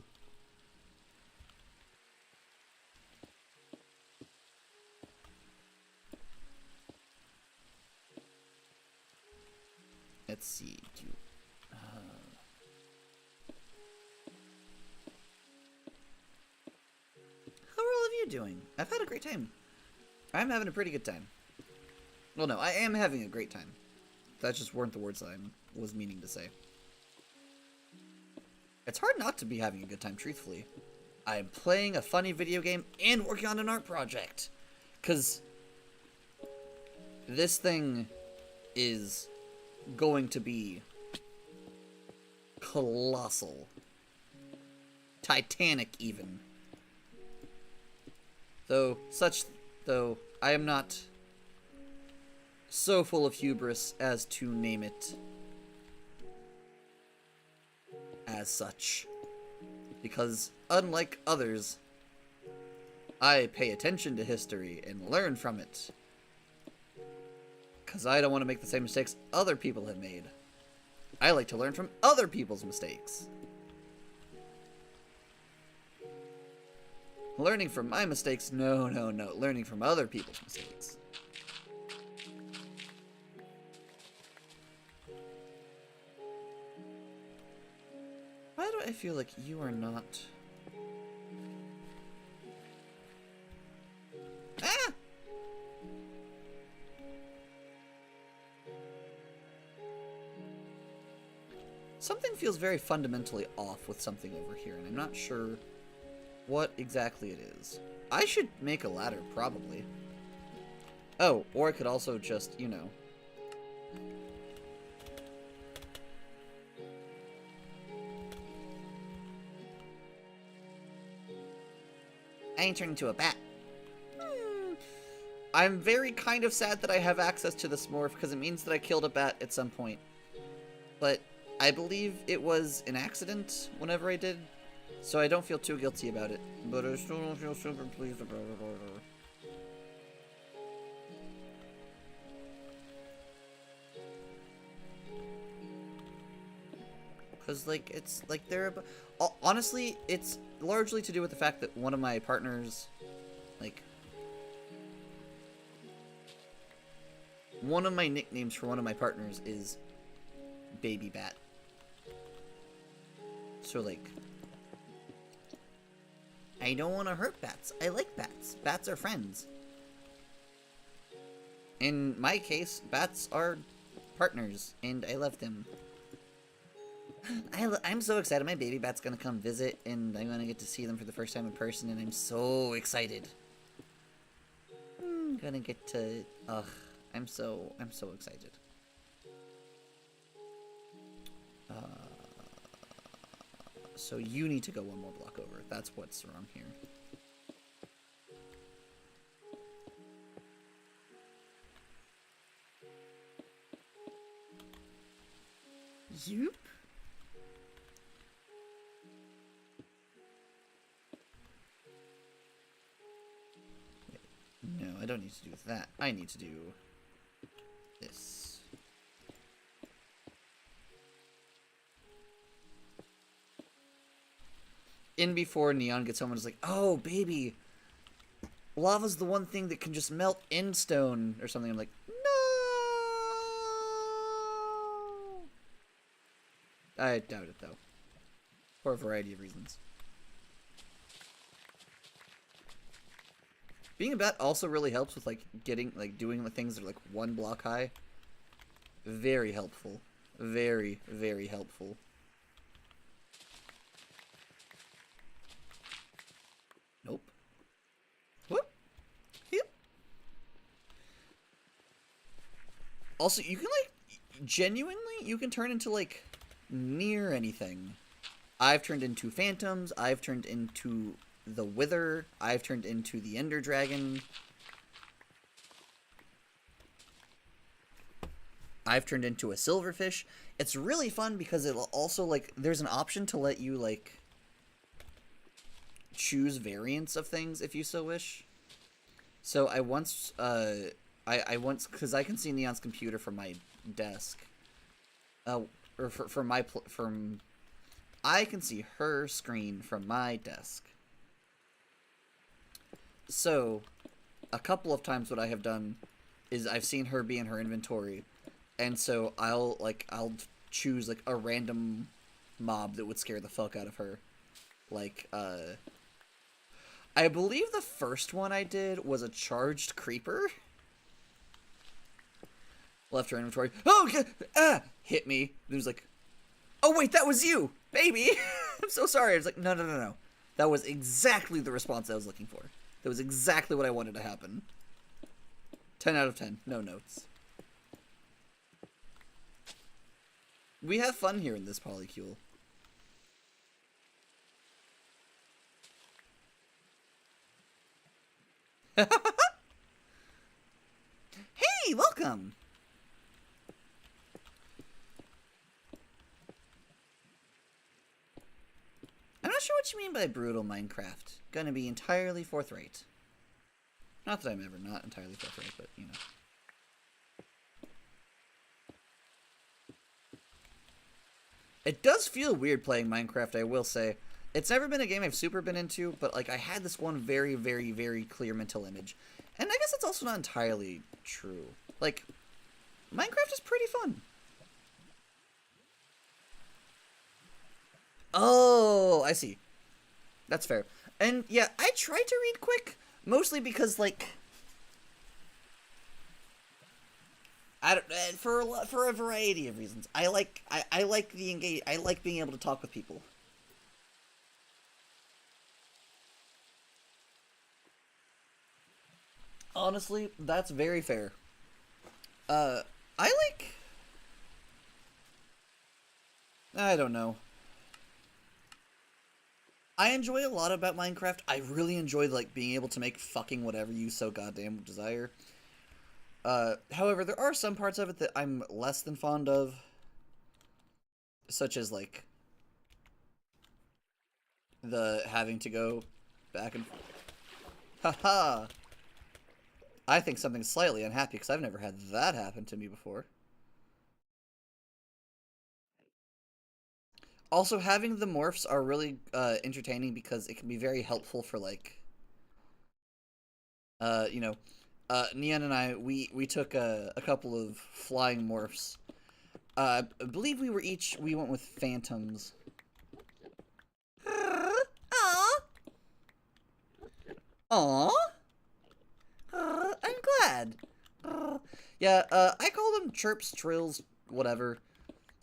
Let's see. How are all of you doing? I've had a great time. I'm having a pretty good time. Well, no, I am having a great time. That just weren't the words that I was meaning to say. It's hard not to be having a good time, truthfully. I'm playing a funny video game and working on an art project. Because this thing is going to be colossal. Titanic, even. Though I am not so full of hubris as to name it as such. Because, unlike others, I pay attention to history and learn from it. Because I don't want to make the same mistakes other people have made. I like to learn from other people's mistakes. Learning from my mistakes? No. Learning from other people's mistakes. Why do I feel like you are not... Ah! Something feels very fundamentally off with something over here, and I'm not sure what exactly it is. I should make a ladder, probably. Oh, or I could also just, you know... I ain't turned into a bat. I'm very kind of sad that I have access to this morph, because it means that I killed a bat at some point. But I believe it was an accident whenever I did, so I don't feel too guilty about it. But I still don't feel super pleased about it either. Because, like, it's, like, honestly, it's largely to do with the fact that one of my partners, like, one of my nicknames for one of my partners is Baby Bat. So, like, I don't want to hurt bats. I like bats. Bats are friends. In my case, bats are partners, and I love them. I'm so excited. My baby bat's gonna come visit, and I'm gonna get to see them for the first time in person, and I'm so excited. I'm gonna get to... Ugh. I'm so excited. So you need to go one more block over. That's what's wrong here. Yoop. No, I don't need to do that. I need to do this. In before Neon gets home and is like, oh, baby, lava's the one thing that can just melt in stone or something. I'm like, no! I doubt it, though. For a variety of reasons. Being a bat also really helps with, like, doing the things that are, like, one block high. Very helpful. Very, very helpful. Nope. Whoop. Yep. Also, you can, like, genuinely, you can turn into, like, near anything. I've turned into phantoms. I've turned into the Wither. I've turned into the Ender Dragon. I've turned into a silverfish. It's really fun because it'll also, like, there's an option to let you, like, choose variants of things if you so wish. So I once, I once, because I can see Neon's computer from my desk. Or from my, I can see her screen from my desk. So, a couple of times what I have done is I've seen her be in her inventory, and so I'll choose, like, a random mob that would scare the fuck out of her. Like, I believe the first one I did was a charged creeper. Left her inventory. Oh, hit me. It was like, oh wait, that was you, baby. I'm so sorry. I was like, no. That was exactly the response I was looking for. That was exactly what I wanted to happen. 10 out of 10. No notes. We have fun here in this polycule. Hey, welcome. I'm not sure what you mean by brutal Minecraft. Gonna be entirely forthright. Not that I'm ever not entirely forthright, but, you know. It does feel weird playing Minecraft, I will say. It's never been a game I've super been into, but, like, I had this one very, very, very clear mental image. And I guess it's also not entirely true. Like, Minecraft is pretty fun. Oh, I see. That's fair. And, yeah, I try to read quick, mostly because, like, I don't, for a variety of reasons. I like being able to talk with people. Honestly, that's very fair. I don't know. I enjoy a lot about Minecraft. I really enjoy, like, being able to make fucking whatever you so goddamn desire. However, there are some parts of it that I'm less than fond of. Such as, like, the having to go back and... Haha! I think something's slightly unhappy because I've never had that happen to me before. Also, having the morphs are really entertaining because it can be very helpful for, like, you know, Neon and I, we took a couple of flying morphs. I believe we went with phantoms. Aww. Aww. I'm glad. Yeah, I call them chirps, trills, whatever.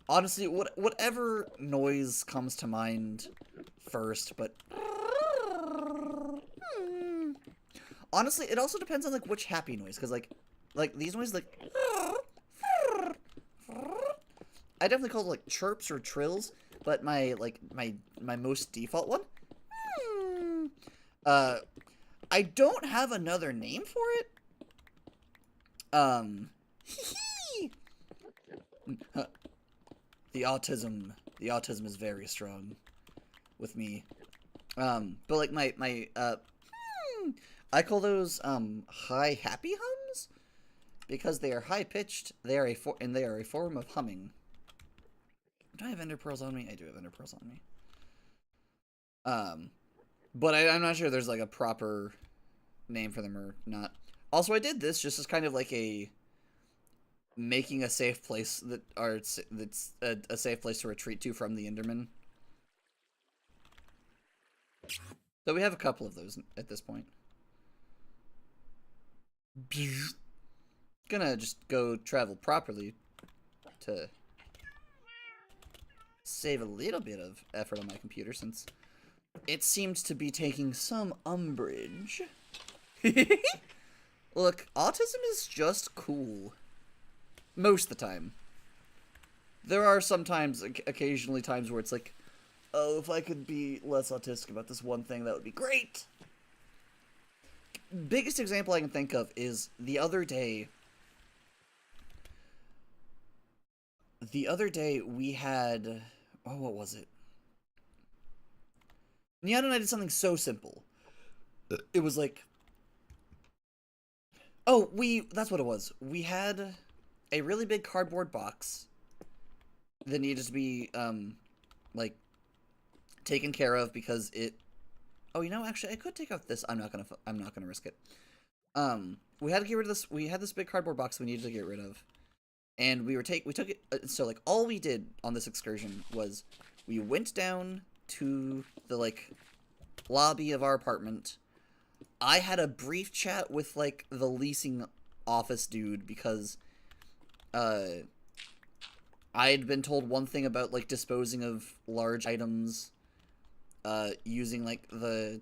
Honestly, whatever noise comes to mind first, but... Honestly, it also depends on, like, which happy noise, because, like, these noises, like... I definitely call it, like, chirps or trills, but my most default one... I don't have another name for it. The autism is very strong with me. But like I call those high happy hums because they are high pitched. They are a form of humming. Do I have ender pearls on me? I do have ender pearls on me. But I'm not sure there's like a proper name for them or not. Also, I did this just as kind of like a making a safe place that's a safe place to retreat to from the Enderman. So we have a couple of those at this point. Gonna just go travel properly to save a little bit of effort on my computer since it seems to be taking some umbrage. Look, autism is just cool. Most of the time. There are sometimes, occasionally times where it's like, oh, if I could be less autistic about this one thing, that would be great. Biggest example I can think of is the other day we had, oh, what was it? Neon and I did something so simple. It was like, oh, that's what it was. We had a really big cardboard box that needed to be, like, taken care of because it, oh, actually, I could take out this. I'm not gonna risk it. We had to get rid of this. We had this big cardboard box we needed to get rid of. And we took it, so, like, all we did on this excursion was we went down to the, like, lobby of our apartment. I had a brief chat with, like, the leasing office dude because, I had been told one thing about, like, disposing of large items, using, like, the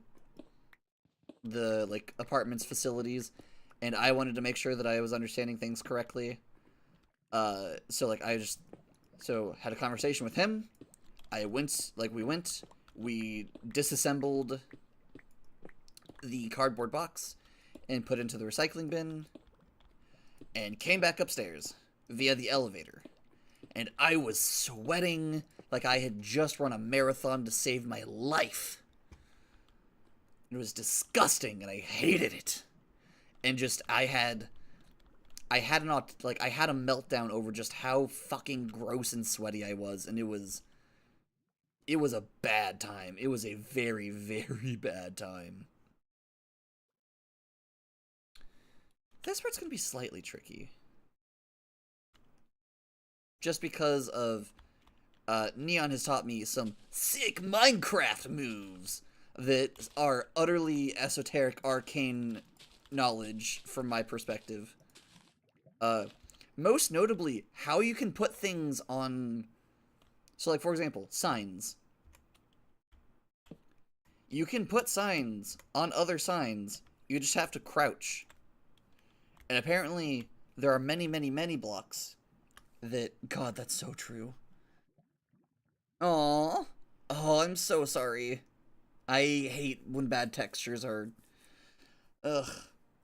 like, apartment's facilities, and I wanted to make sure that I was understanding things correctly. So, like, so, had a conversation with him. We disassembled the cardboard box and put it into the recycling bin and came back upstairs via the elevator. And I was sweating like I had just run a marathon to save my life. It was disgusting and I hated it. And just, I had a meltdown over just how fucking gross and sweaty I was, and it was a bad time. It was a very, very bad time. This part's gonna be slightly tricky. Just because of, Neon has taught me some sick Minecraft moves that are utterly esoteric, arcane knowledge from my perspective. Most notably, how you can put things on... So, like, for example, signs. You can put signs on other signs. You just have to crouch. And apparently, there are many, many, many blocks that... God, that's so true. Aww. Oh, I'm so sorry. I hate when bad textures are... Ugh.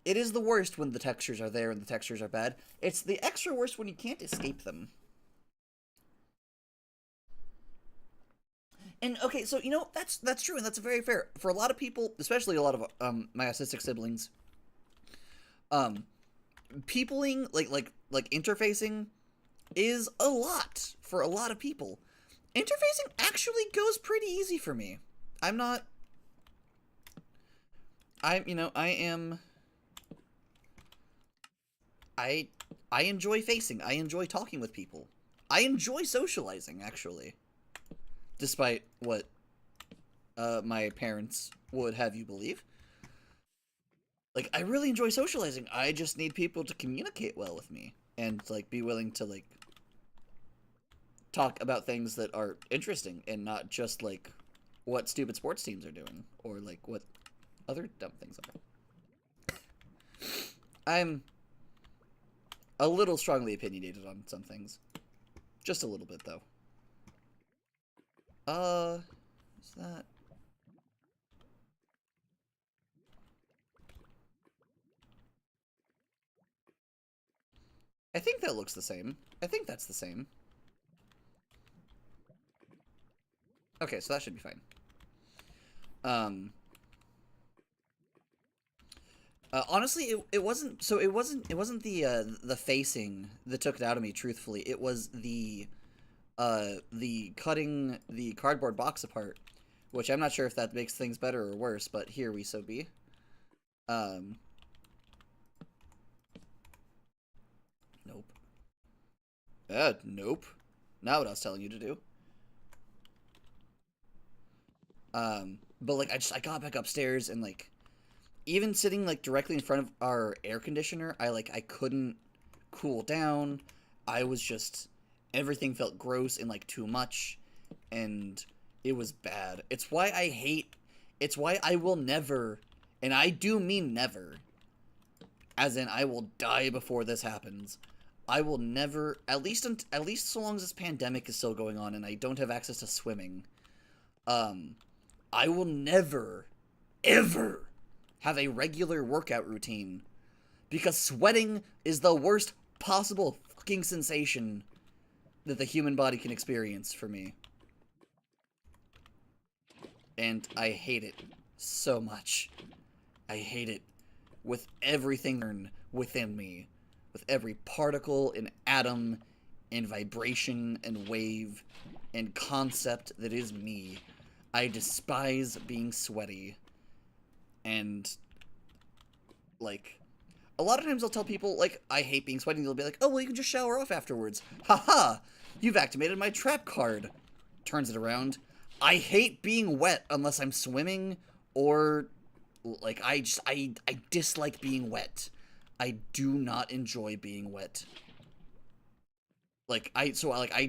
It is the worst when the textures are there and the textures are bad. It's the extra worst when you can't escape them. And, okay, so, that's true, and that's very fair. For a lot of people, especially a lot of, my autistic siblings, peopling, like, interfacing is a lot for a lot of people. Interfacing actually goes pretty easy for me. I enjoy facing. I enjoy talking with people. I enjoy socializing, actually. Despite what, my parents would have you believe. Like, I really enjoy socializing. I just need people to communicate well with me. And, like, be willing to, like, talk about things that are interesting and not just, like, what stupid sports teams are doing. Or, like, what other dumb things are. I'm a little strongly opinionated on some things. Just a little bit, though. Is that... I think that looks the same. I think that's the same. Okay, so that should be fine. Honestly, it wasn't the facing that took it out of me, truthfully. It was the cutting the cardboard box apart, which I'm not sure if that makes things better or worse, but here we so be. Nope. Nope. Not what I was telling you to do. But, like, I got back upstairs and, like, even sitting, like, directly in front of our air conditioner, I couldn't cool down. I was just, everything felt gross and, like, too much, and it was bad. It's why I will never, and I do mean never, as in I will die before this happens. I will never, at least so long as this pandemic is still going on and I don't have access to swimming, I will never, ever have a regular workout routine, because sweating is the worst possible fucking sensation that the human body can experience for me. and I hate it so much. I hate it with everything within me, with every particle and atom and vibration and wave and concept that is me. I despise being sweaty. And, like, a lot of times I'll tell people, like, I hate being sweaty, and they'll be like, oh, well, you can just shower off afterwards. Haha! You've activated my trap card. Turns it around. I hate being wet unless I'm swimming, or, like, I dislike being wet. I do not enjoy being wet. Like, I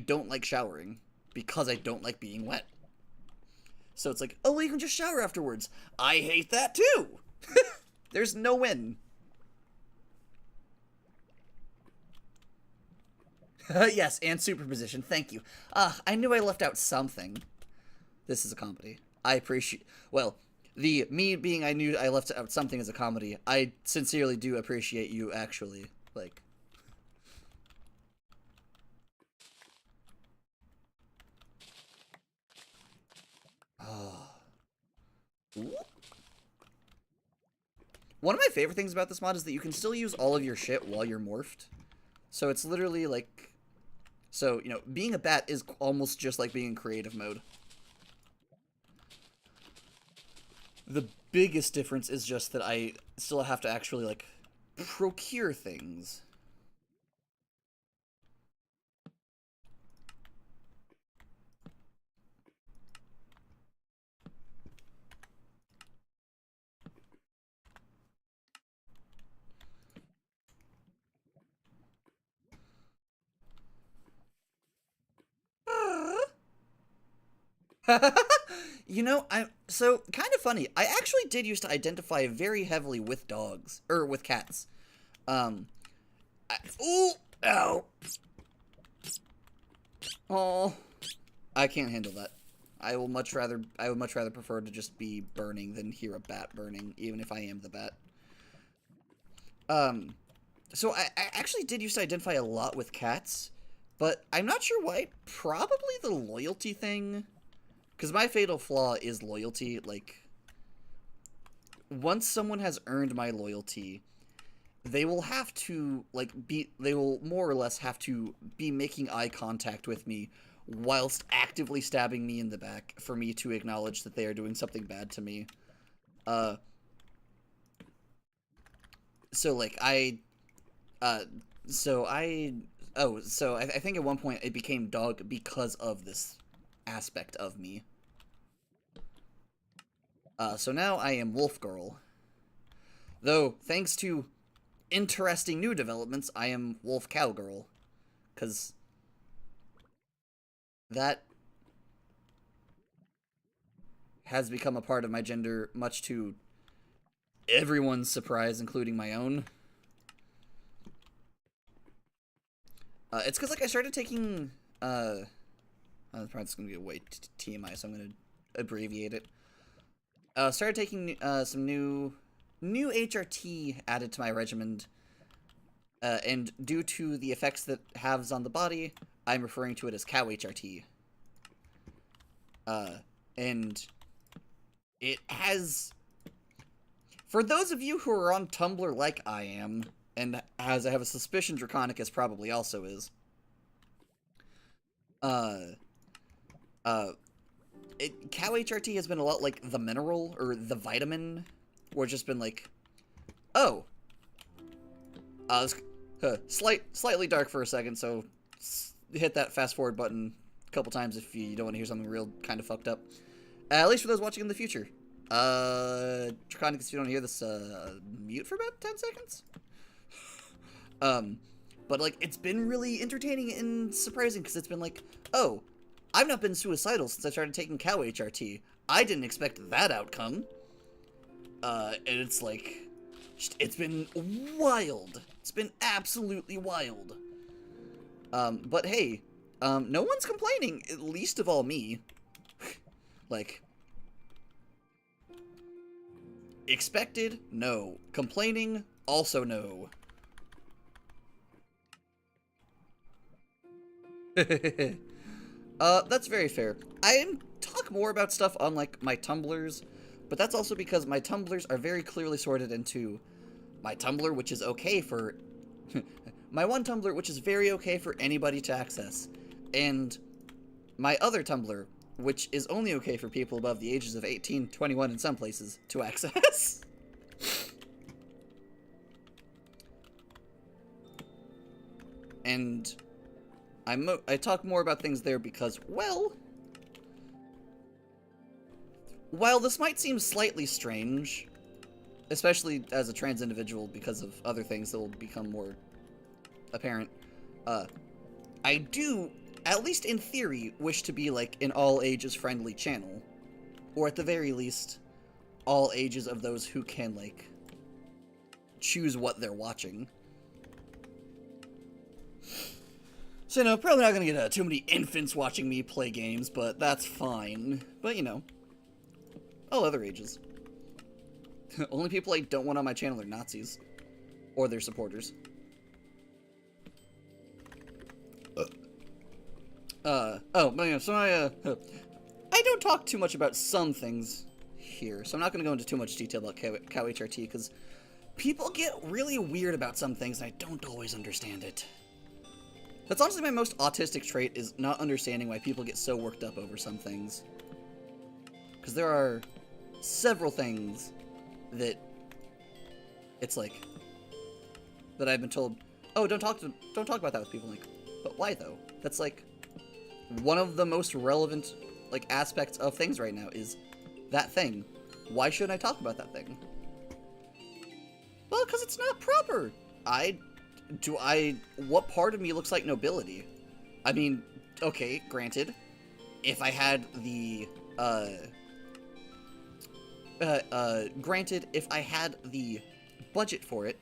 don't like showering because I don't like being wet. So it's like, oh, well, you can just shower afterwards. I hate that too. There's no win. Yes, and superposition. Thank you. I knew I left out something. This is a comedy. I appreciate... Well, the me being I knew I left out something as a comedy, I sincerely do appreciate you actually, like... One of my favorite things about this mod is that you can still use all of your shit while you're morphed. So it's literally like... So, you know, being a bat is almost just like being in creative mode. The biggest difference is just that I still have to actually, like, procure things. You know, so kind of funny. I actually did used to identify very heavily with dogs, or with cats. Ooh, ow. Oh, I can't handle that. I would much rather prefer to just be burning than hear a bat burning, even if I am the bat. So I actually did used to identify a lot with cats, but I'm not sure why. Probably the loyalty thing. Because my fatal flaw is loyalty. Like, once someone has earned my loyalty, they will have to, like, they will more or less have to be making eye contact with me whilst actively stabbing me in the back for me to acknowledge that they are doing something bad to me. So, like, so I think at one point it became dog because of this aspect of me. So now I am Wolf Girl. Though, thanks to interesting new developments, I am Wolf Cowgirl. Because that has become a part of my gender, much to everyone's surprise, including my own. It's because, like, I started taking, probably going to be a way TMI, so I'm going to abbreviate it. Started taking some new HRT added to my regimen, and due to the effects that it has on the body, I'm referring to it as cow HRT. And it has, for those of you who are on Tumblr like I am, and as I have a suspicion Draconicus probably also is, cow HRT has been a lot like the mineral, or the vitamin, where it's just been like, oh, slightly dark for a second, so hit that fast forward button a couple times if you don't want to hear something real kind of fucked up. At least for those watching in the future. Draconicus, if you don't hear this, mute for about 10 seconds. But, like, it's been really entertaining and surprising, because it's been like, oh, I've not been suicidal since I started taking cow HRT. I didn't expect that outcome. And it's like, it's been wild. It's been absolutely wild. But hey, no one's complaining, at least of all me. Like, expected? No. Complaining? Also no. That's very fair. I talk talk more about stuff on, like, my Tumblrs, but that's also because my Tumblrs are very clearly sorted into my Tumblr, which is okay for... my one Tumblr, which is very okay for anybody to access, and my other Tumblr, which is only okay for people above the ages of 18, 21 in some places to access. And I talk more about things there because, well, while this might seem slightly strange, especially as a trans individual because of other things that will become more apparent, I do, at least in theory, wish to be, like, an all-ages-friendly channel. Or at the very least, all ages of those who can, like, choose what they're watching. So, you know, probably not gonna get too many infants watching me play games, but that's fine. But, you know, all other ages. Only people I don't want on my channel are Nazis. Or their supporters. But yeah, so I don't talk too much about some things here, so I'm not gonna go into too much detail about cow HRT, because people get really weird about some things, and I don't always understand it. That's honestly my most autistic trait, is not understanding why people get so worked up over some things. Because there are several things that it's like that I've been told, oh, don't talk about that with people. Like, but why though? That's like one of the most relevant like aspects of things right now is that thing. Why shouldn't I talk about that thing? Well, because it's not proper. What part of me looks like nobility? I mean, okay, granted, if I had the, if I had the budget for it,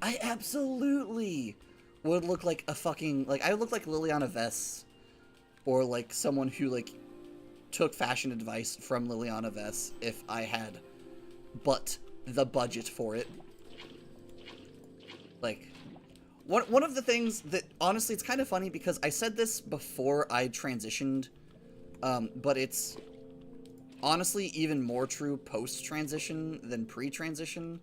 I absolutely would look like a fucking, like, I would look like Liliana Vess, or like someone who, like, took fashion advice from Liliana Vess if I had but the budget for it. Like, one of the things that, honestly, it's kind of funny because I said this before I transitioned, but it's honestly even more true post-transition than pre-transition.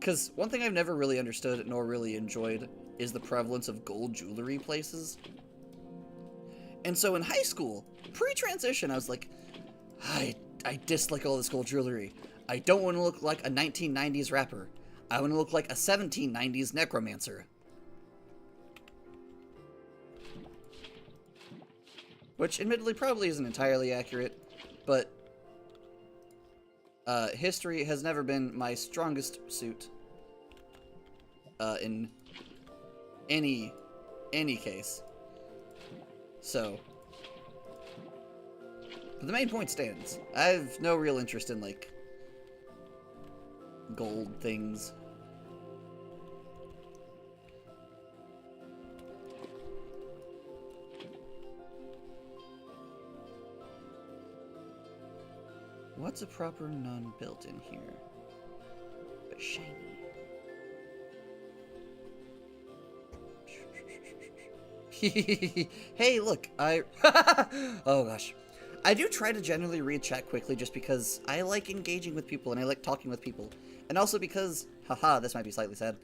Because one thing I've never really understood nor really enjoyed is the prevalence of gold jewelry places. And so in high school, pre-transition, I was like, I dislike all this gold jewelry. I don't want to look like a 1990s rapper. I want to look like a 1790s necromancer. Which, admittedly, probably isn't entirely accurate, but history has never been my strongest suit in any case. So, but the main point stands. I have no real interest in, like, gold things. What's a proper nun built in here? But shiny. Hey, look, oh gosh. I do try to generally read chat quickly just because I like engaging with people and I like talking with people. And also because, haha, this might be slightly sad,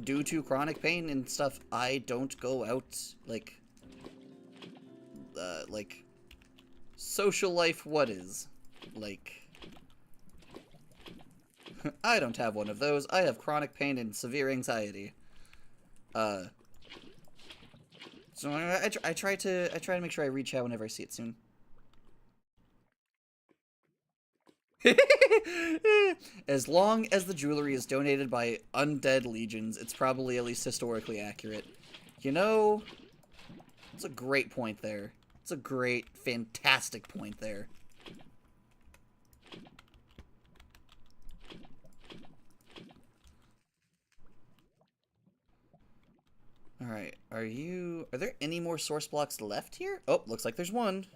due to chronic pain and stuff, I don't go out, like, social life what is? Like, I don't have one of those. I have chronic pain and severe anxiety. So I try to make sure I read chat whenever I see it soon. As long as the jewelry is donated by undead legions, it's probably at least historically accurate. You know, it's a great point there. It's a great, fantastic point there. Alright, are there any more source blocks left here? Oh, looks like there's one.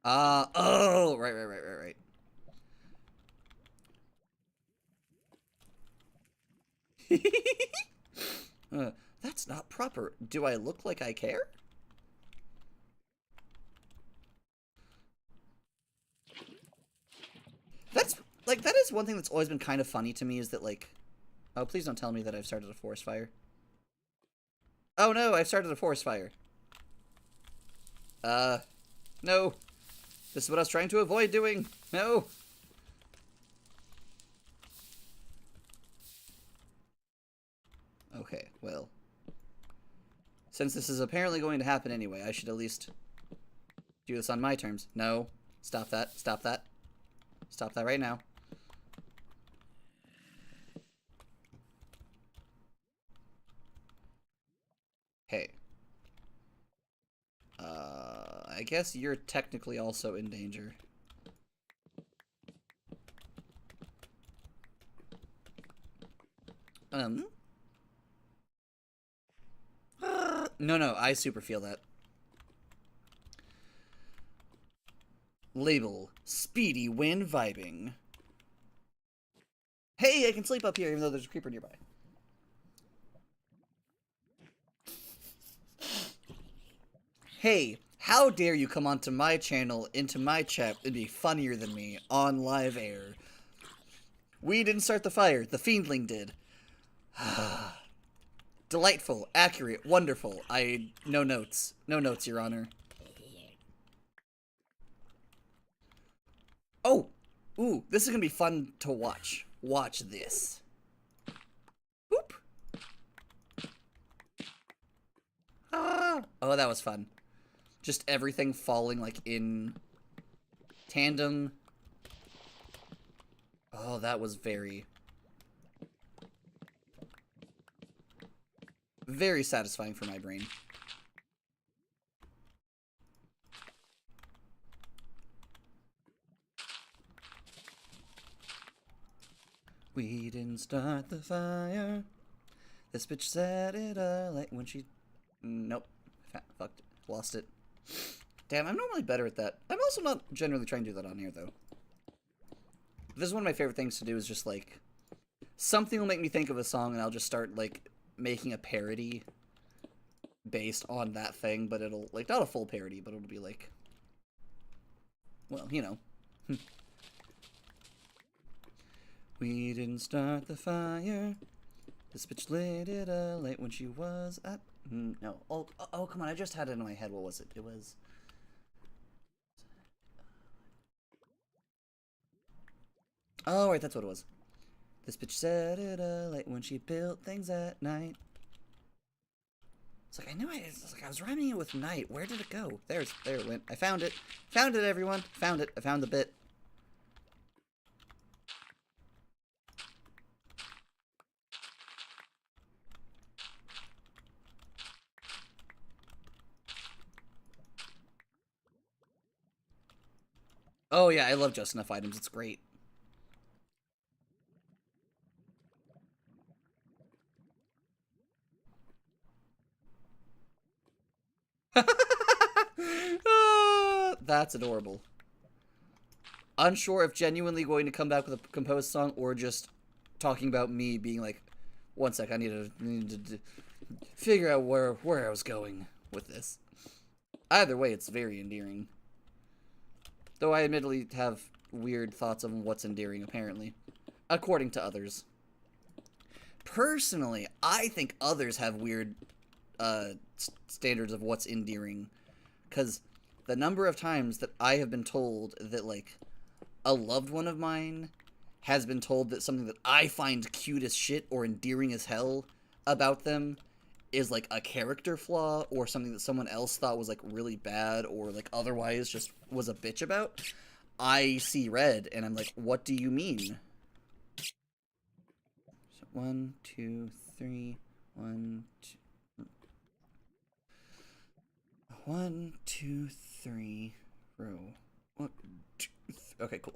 Oh, right. That's not proper. Do I look like I care? That's, like, that is one thing that's always been kind of funny to me is that, like... Oh, please don't tell me that I've started a forest fire. Oh no, I've started a forest fire. No. This is what I was trying to avoid doing. No. Okay, well. Since this is apparently going to happen anyway, I should at least do this on my terms. No. Stop that. Stop that. Stop that right now. Hey. I guess you're technically also in danger. No, I super feel that. Label, Speedy Wind Vibing. Hey, I can sleep up here even though there's a creeper nearby. Hey, how dare you come onto my channel, into my chat, and be funnier than me on live air. We didn't start the fire, the fiendling did. Delightful, accurate, wonderful. No notes. No notes, Your Honor. Oh! Ooh, this is gonna be fun to watch. Watch this. Whoop! Ah! Oh, that was fun. Just everything falling, like, in tandem. Oh, that was very satisfying for my brain. We didn't start the fire. This bitch set it alight when she... Nope. Fucked it. Lost it. Damn, I'm normally better at that. I'm also not generally trying to do that on here, though. This is one of my favorite things to do, is just, like... Something will make me think of a song, and I'll just start, like, making a parody based on that thing, but it'll, like, not a full parody, but it'll be, like... Well, you know. We didn't start the fire. This bitch lit it late when she was at... No. Oh, come on. I just had it in my head. What was it? It was... Oh, right. That's what it was. This bitch set it late when she built things at night. It's like, I knew I was rhyming it with night. Where did it go? There it went. I found it. Found it, everyone. Found it. I found the bit. Oh, yeah, I love Just Enough Items. It's great. That's adorable. Unsure if genuinely going to come back with a composed song or just talking about me being like, one sec, I need to figure out where I was going with this. Either way, it's very endearing. Though I admittedly have weird thoughts on what's endearing, apparently. According to others. Personally, I think others have weird standards of what's endearing. Because the number of times that I have been told that, like, a loved one of mine has been told that something that I find cute as shit or endearing as hell about them is, like, a character flaw or something that someone else thought was, like, really bad or, like, otherwise just was a bitch about, I see red and I'm like, what do you mean? So 1, 2, 3, 1, 2... 1, 2, 3, row. 1, 2, 3. Okay, cool.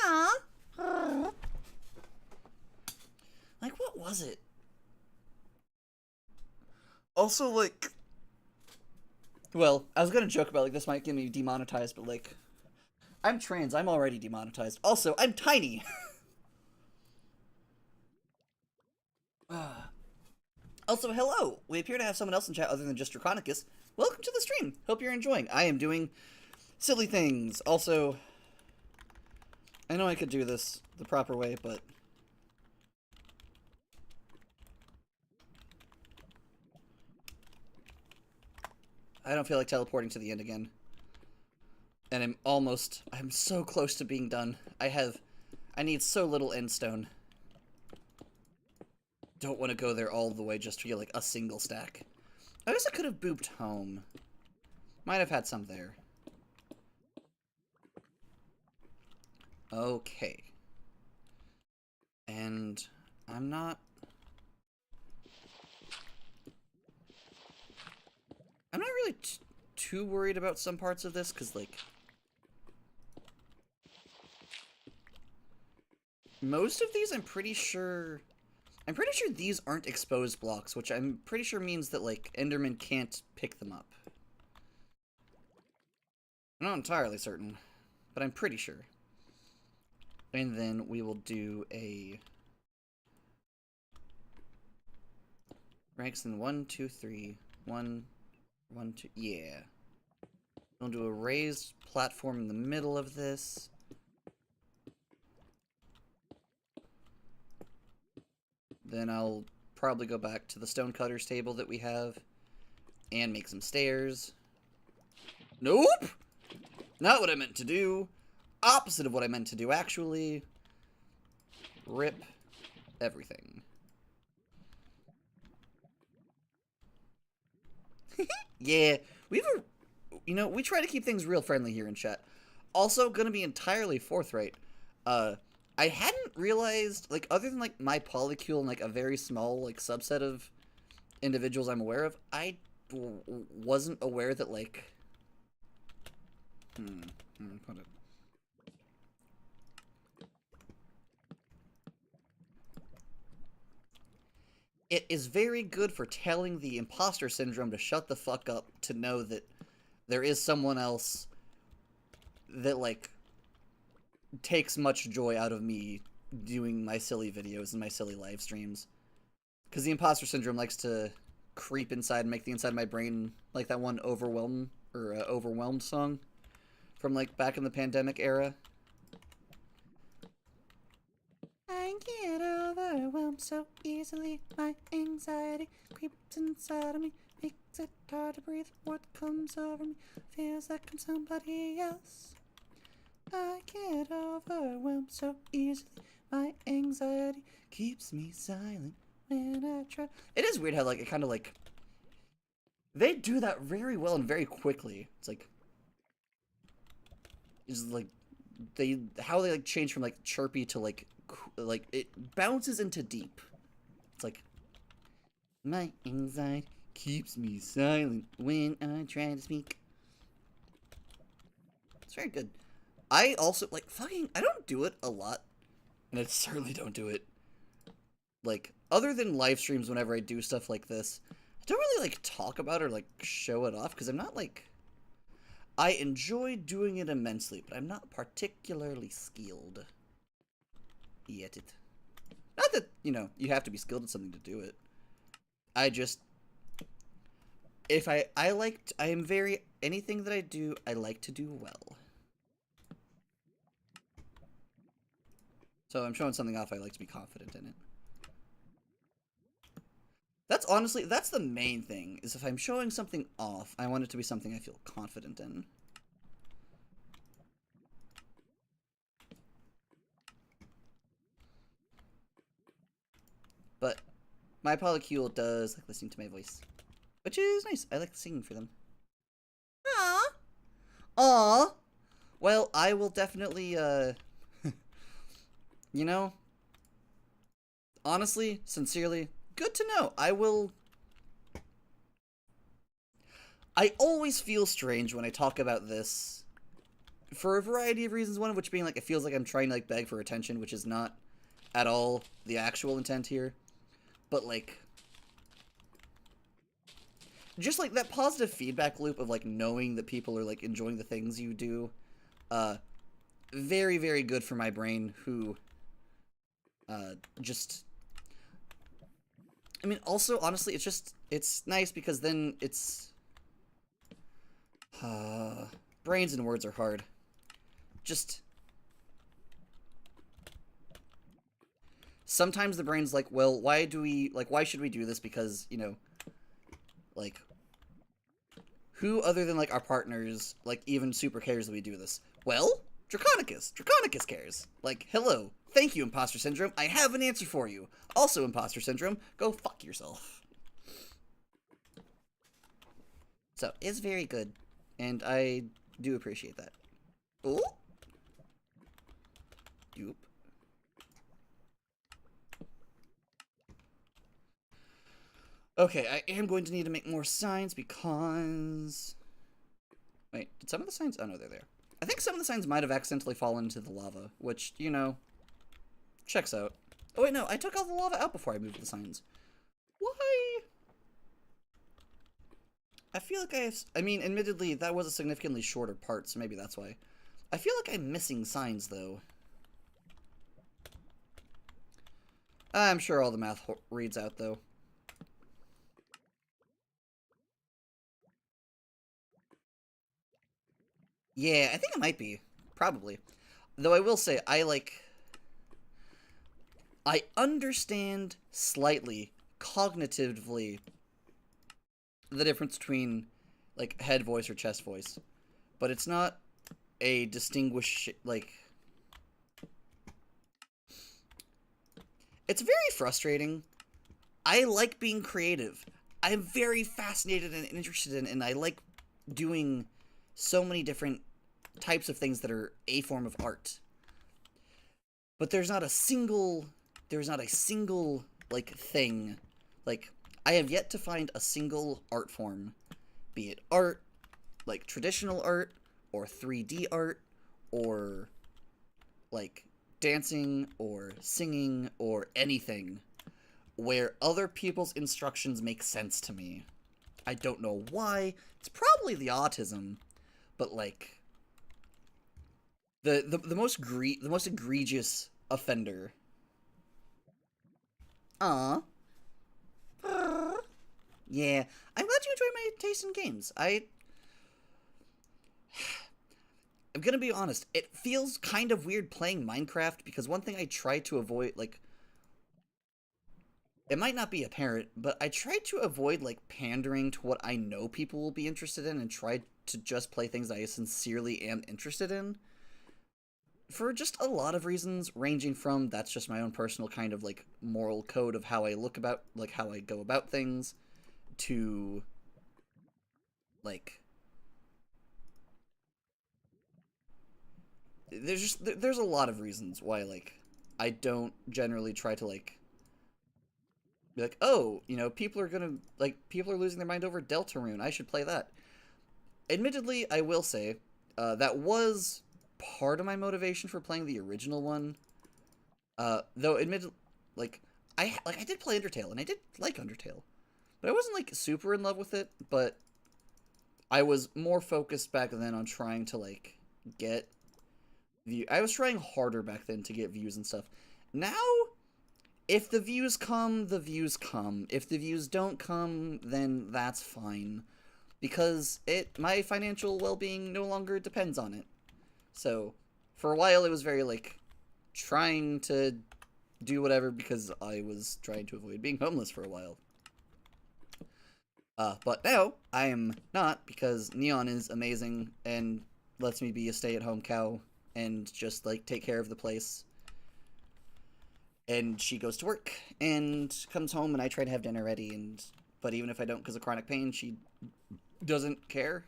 Aww. Like, what was it? Also, like... Well, I was gonna joke about, like, this might get me demonetized, but, like... I'm trans. I'm already demonetized. Also, I'm tiny. Also, hello. We appear to have someone else in chat other than just Draconicus. Welcome to the stream. Hope you're enjoying. I am doing silly things. Also, I know I could do this the proper way, but I don't feel like teleporting to the end again. And I'm so close to being done. I need so little end stone. Don't want to go there all the way just to get, like, a single stack. I guess I could have booped home. Might have had some there. Okay. And I'm not really too worried about some parts of this, because, like, most of these I'm pretty sure these aren't exposed blocks, which I'm pretty sure means that, like, Enderman can't pick them up. I'm not entirely certain, but I'm pretty sure. And then we will do a ranks in 1, 2, 3, 1, 1, 2, yeah. We'll do a raised platform in the middle of this. Then I'll probably go back to the stonecutters table that we have and make some stairs. Nope! Not what I meant to do. Opposite of what I meant to do, actually. Rip everything. Yeah, we try to keep things real friendly here in chat. Also, gonna be entirely forthright. I hadn't realized, like, other than, like, my polycule and, like, a very small, like, subset of individuals I'm aware of, I wasn't aware that, like, put it. It is very good for telling the imposter syndrome to shut the fuck up, to know that there is someone else that, like, takes much joy out of me doing my silly videos and my silly live streams. Because the imposter syndrome likes to creep inside and make the inside of my brain like that one Overwhelmed song from, like, back in the pandemic era. I get overwhelmed so easily. My anxiety creeps inside of me, makes it hard to breathe. What comes over me feels like I'm somebody else. I get overwhelmed so easily. My anxiety keeps me silent when I try. It is weird how, like, it kind of, like, they do that very well and very quickly. It's like, how they, like, change from, like, chirpy to, like, it bounces into deep. It's like, my anxiety keeps me silent when I try to speak. It's very good. I also, like, I don't do it a lot, and I certainly don't do it, like, other than live streams whenever I do stuff like this. I don't really, like, talk about it or, like, show it off, because I'm not, like, I enjoy doing it immensely, but I'm not particularly skilled yet. Not that, you know, you have to be skilled at something to do it. I just, anything that I do, I like to do well. So I'm showing something off, I like to be confident in it. That's the main thing, is if I'm showing something off, I want it to be something I feel confident in. But my polycule does like listening to my voice, which is nice. I like singing for them. Aww. Aww. Well, I will definitely, you know, honestly, sincerely, good to know. I always feel strange when I talk about this, for a variety of reasons, one of which being, like, it feels like I'm trying to, like, beg for attention, which is not at all the actual intent here. But, like, just, like, that positive feedback loop of, like, knowing that people are, like, enjoying the things you do, very, very good for my brain, who just... I mean, also, honestly, it's nice because then it's... brains and words are hard. Just... Sometimes the brain's like, well, why should we do this? Because, you know, like, who other than, like, our partners, like, even super cares that we do this? Well, Draconicus. Draconicus cares. Like, hello. Thank you, Imposter Syndrome. I have an answer for you. Also, Imposter Syndrome, go fuck yourself. So, it's very good. And I do appreciate that. Oh? Yoop. Okay, I am going to need to make more signs because... Wait, did some of the signs... Oh, no, they're there. I think some of the signs might have accidentally fallen into the lava, which, you know, checks out. Oh, wait, no, I took all the lava out before I moved the signs. Why? I feel like I mean, admittedly, that was a significantly shorter part, so maybe that's why. I feel like I'm missing signs, though. I'm sure all the math reads out, though. Yeah, I think it might be. Probably. Though I will say, I understand slightly, cognitively, the difference between, like, head voice or chest voice. But it's not a distinguish, like... It's very frustrating. I like being creative. I'm very fascinated and interested in, and I like doing so many different types of things that are a form of art. But there's not a single, like, thing. Like, I have yet to find a single art form, be it art, like traditional art, or 3D art, or, like, dancing, or singing, or anything, where other people's instructions make sense to me. I don't know why. It's probably the autism, but, like, the most egregious offender. Aw. Yeah, I'm glad you enjoy my taste in games. I'm gonna be honest, it feels kind of weird playing Minecraft because one thing I try to avoid, like, it might not be apparent, but I try to avoid, like, pandering to what I know people will be interested in and try to just play things I sincerely am interested in. For just a lot of reasons, ranging from that's just my own personal kind of, like, moral code of how I look about, like, how I go about things, to, like, there's a lot of reasons why, like, I don't generally try to, like, be like, oh, you know, people are losing their mind over Deltarune, I should play that. Admittedly, I will say, that was part of my motivation for playing the original one. Though, admittedly, like, I did play Undertale, and I did like Undertale. But I wasn't, like, super in love with it, but I was more focused back then on trying to, like, get I was trying harder back then to get views and stuff. Now, if the views come, the views come. If the views don't come, then that's fine. Because my financial well-being no longer depends on it. So, for a while it was very, like, trying to do whatever because I was trying to avoid being homeless for a while. But now, I am not, because Neon is amazing and lets me be a stay-at-home cow and just, like, take care of the place. And she goes to work and comes home and I try to have dinner ready, but even if I don't because of chronic pain, she doesn't care.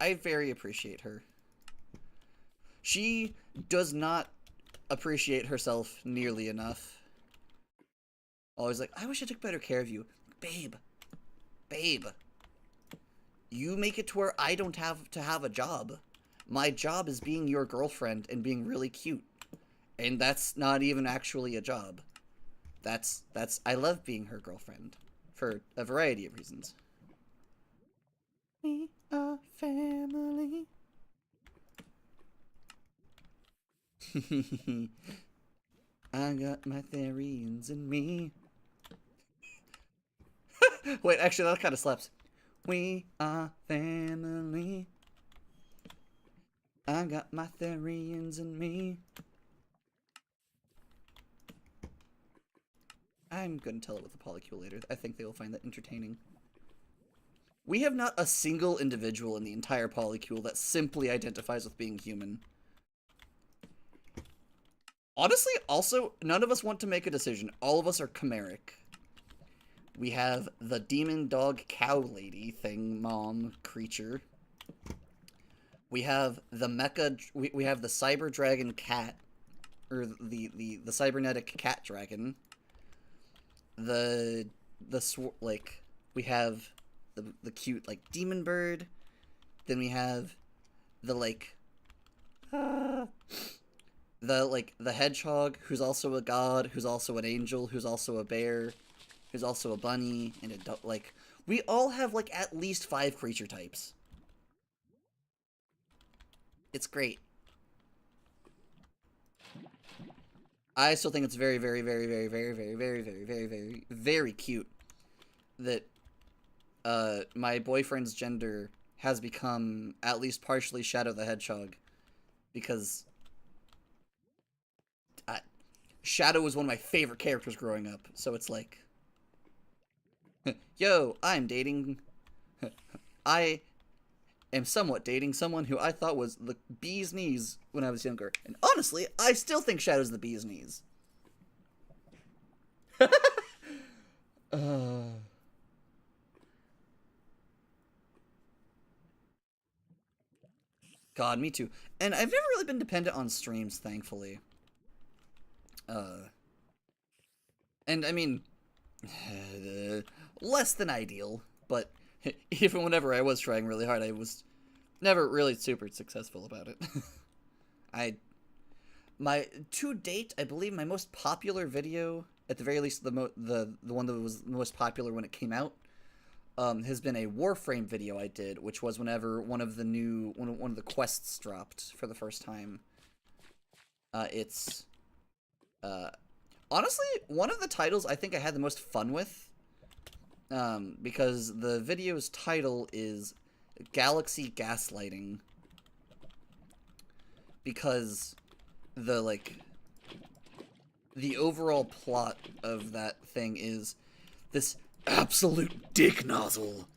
I very appreciate her. She does not appreciate herself nearly enough. Always like, I wish I took better care of you. Babe. You make it to where I don't have to have a job. My job is being your girlfriend and being really cute. And that's not even actually a job. I love being her girlfriend. For a variety of reasons. We are family. I got my Therians in me. Wait, actually, that kind of slaps. We are family. I got my Therians in me. I'm gonna tell it with the polycule later. I think they will find that entertaining. We have not a single individual in the entire polycule that simply identifies with being human. Honestly, also, none of us want to make a decision. All of us are chimeric. We have the demon dog cow lady thing mom creature. We have the mecha. We have the cyber dragon cat, or the cybernetic cat dragon. Like we have the cute like demon bird. Then we have the like the hedgehog, who's also a god, who's also an angel, who's also a bear, who's also a bunny, and a like we all have like at least 5 creature types. It's great. I still think it's very, very, very, very, very, very, very, very, very, very, very cute that my boyfriend's gender has become at least partially Shadow the Hedgehog, because Shadow was one of my favorite characters growing up, so it's like, yo, I am somewhat dating someone who I thought was the bee's knees when I was younger. And honestly, I still think Shadow's the bee's knees. God, me too. And I've never really been dependent on streams, thankfully. And I mean, less than ideal, but even whenever I was trying really hard, I was never really super successful about it. To date, I believe my most popular video, at the very least the one that was the most popular when it came out, has been a Warframe video I did, which was whenever one of the quests dropped for the first time. It's honestly one of the titles I think I had the most fun with, because the video's title is Galaxy Gaslighting, because the overall plot of that thing is this absolute dick nozzle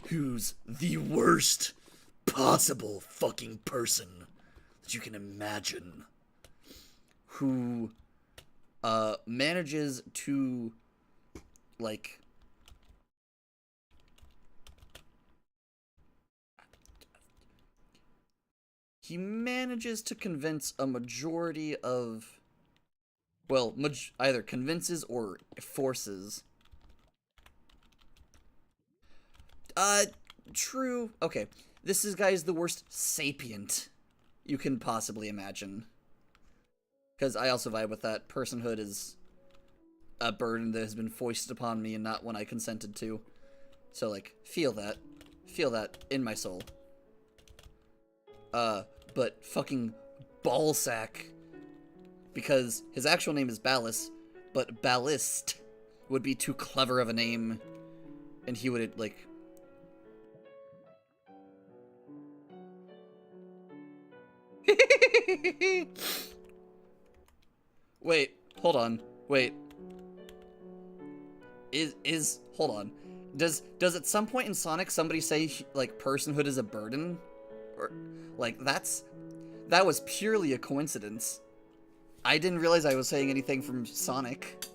who's the worst possible fucking person that you can imagine, who manages to like he manages to convince a majority of, well, either convinces or forces. True. Okay. This guy's the worst sapient you can possibly imagine. Because I also vibe with that. Personhood is a burden that has been foisted upon me and not one I consented to. So, like, feel that. Feel that in my soul. But fucking ballsack. Because his actual name is Ballas, but Ballist would be too clever of a name. And he would, like... Wait, hold on. Wait. Hold on. Does at some point in Sonic somebody say, like, personhood is a burden? Or, like, that was purely a coincidence. I didn't realize I was saying anything from Sonic.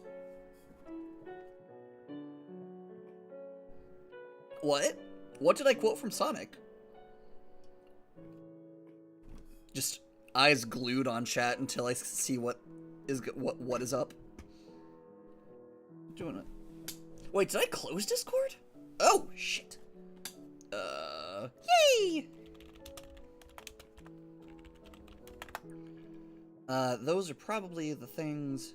What? What did I quote from Sonic? Just eyes glued on chat until I see what is up. Doing it. Wait, did I close Discord? Oh shit. Yay! Those are probably the things.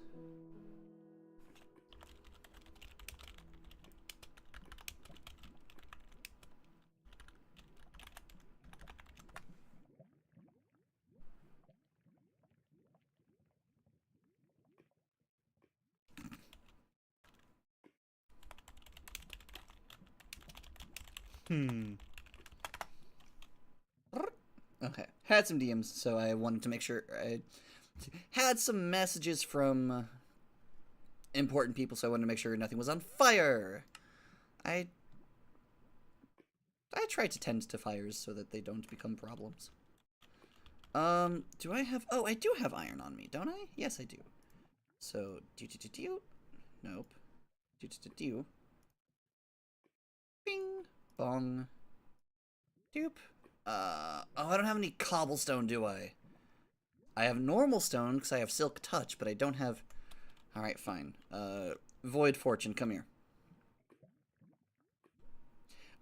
Okay. Had some DMs, so I wanted to make sure I had some messages from important people, so I wanted to make sure nothing was on fire. I try to tend to fires so that they don't become problems. Do I have... Oh, I do have iron on me, don't I? Yes, I do. So, do. Nope. Do. Bing. Bong. Doop. Oh, I don't have any cobblestone, do I? I have normal stone because I have silk touch, but I don't have... Alright, fine. Void Fortune, come here.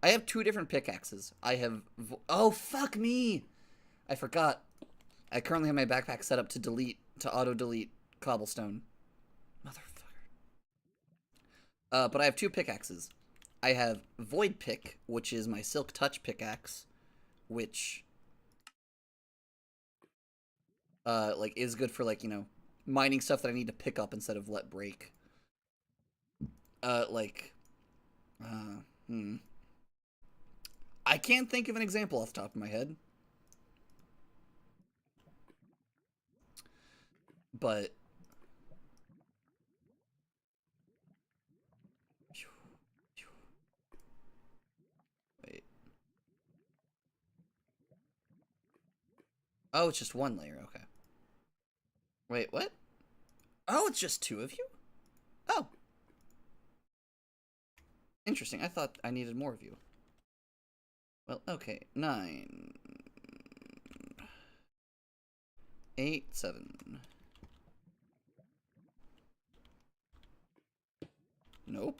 I have 2 different pickaxes. I have... Oh, fuck me! I forgot. I currently have my backpack set up to auto-delete cobblestone. Motherfucker. But I have 2 pickaxes. I have Void Pick, which is my Silk Touch pickaxe, which, like, is good for, like, you know, mining stuff that I need to pick up instead of let break. I can't think of an example off the top of my head. But... Wait. Oh, it's just 1 layer, okay. Wait, what? Oh, it's just 2 of you? Oh. Interesting, I thought I needed more of you. Well, okay, 9... 8, 7... Nope.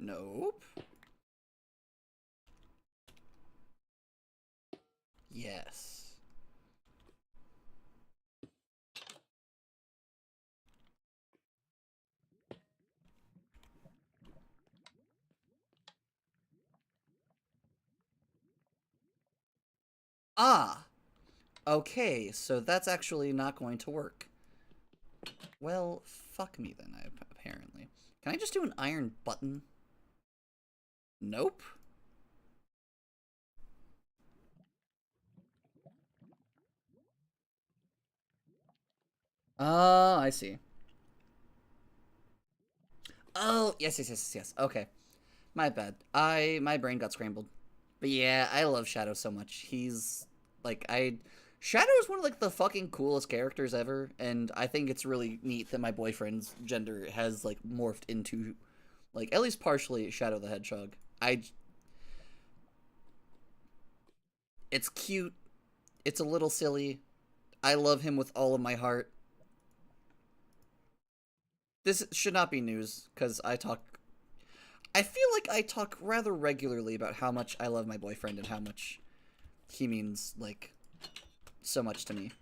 Nope. Yes. Ah! Okay, so that's actually not going to work. Well, fuck me then, apparently. Can I just do an iron button? Nope. Oh, I see. Oh, yes. Okay. My bad. My brain got scrambled. But yeah, I love Shadow so much. He's, like, Shadow is one of, like, the fucking coolest characters ever, and I think it's really neat that my boyfriend's gender has, like, morphed into, like, at least partially Shadow the Hedgehog. It's cute. It's a little silly. I love him with all of my heart. This should not be news, because I feel like I talk rather regularly about how much I love my boyfriend and how much he means, like, so much to me.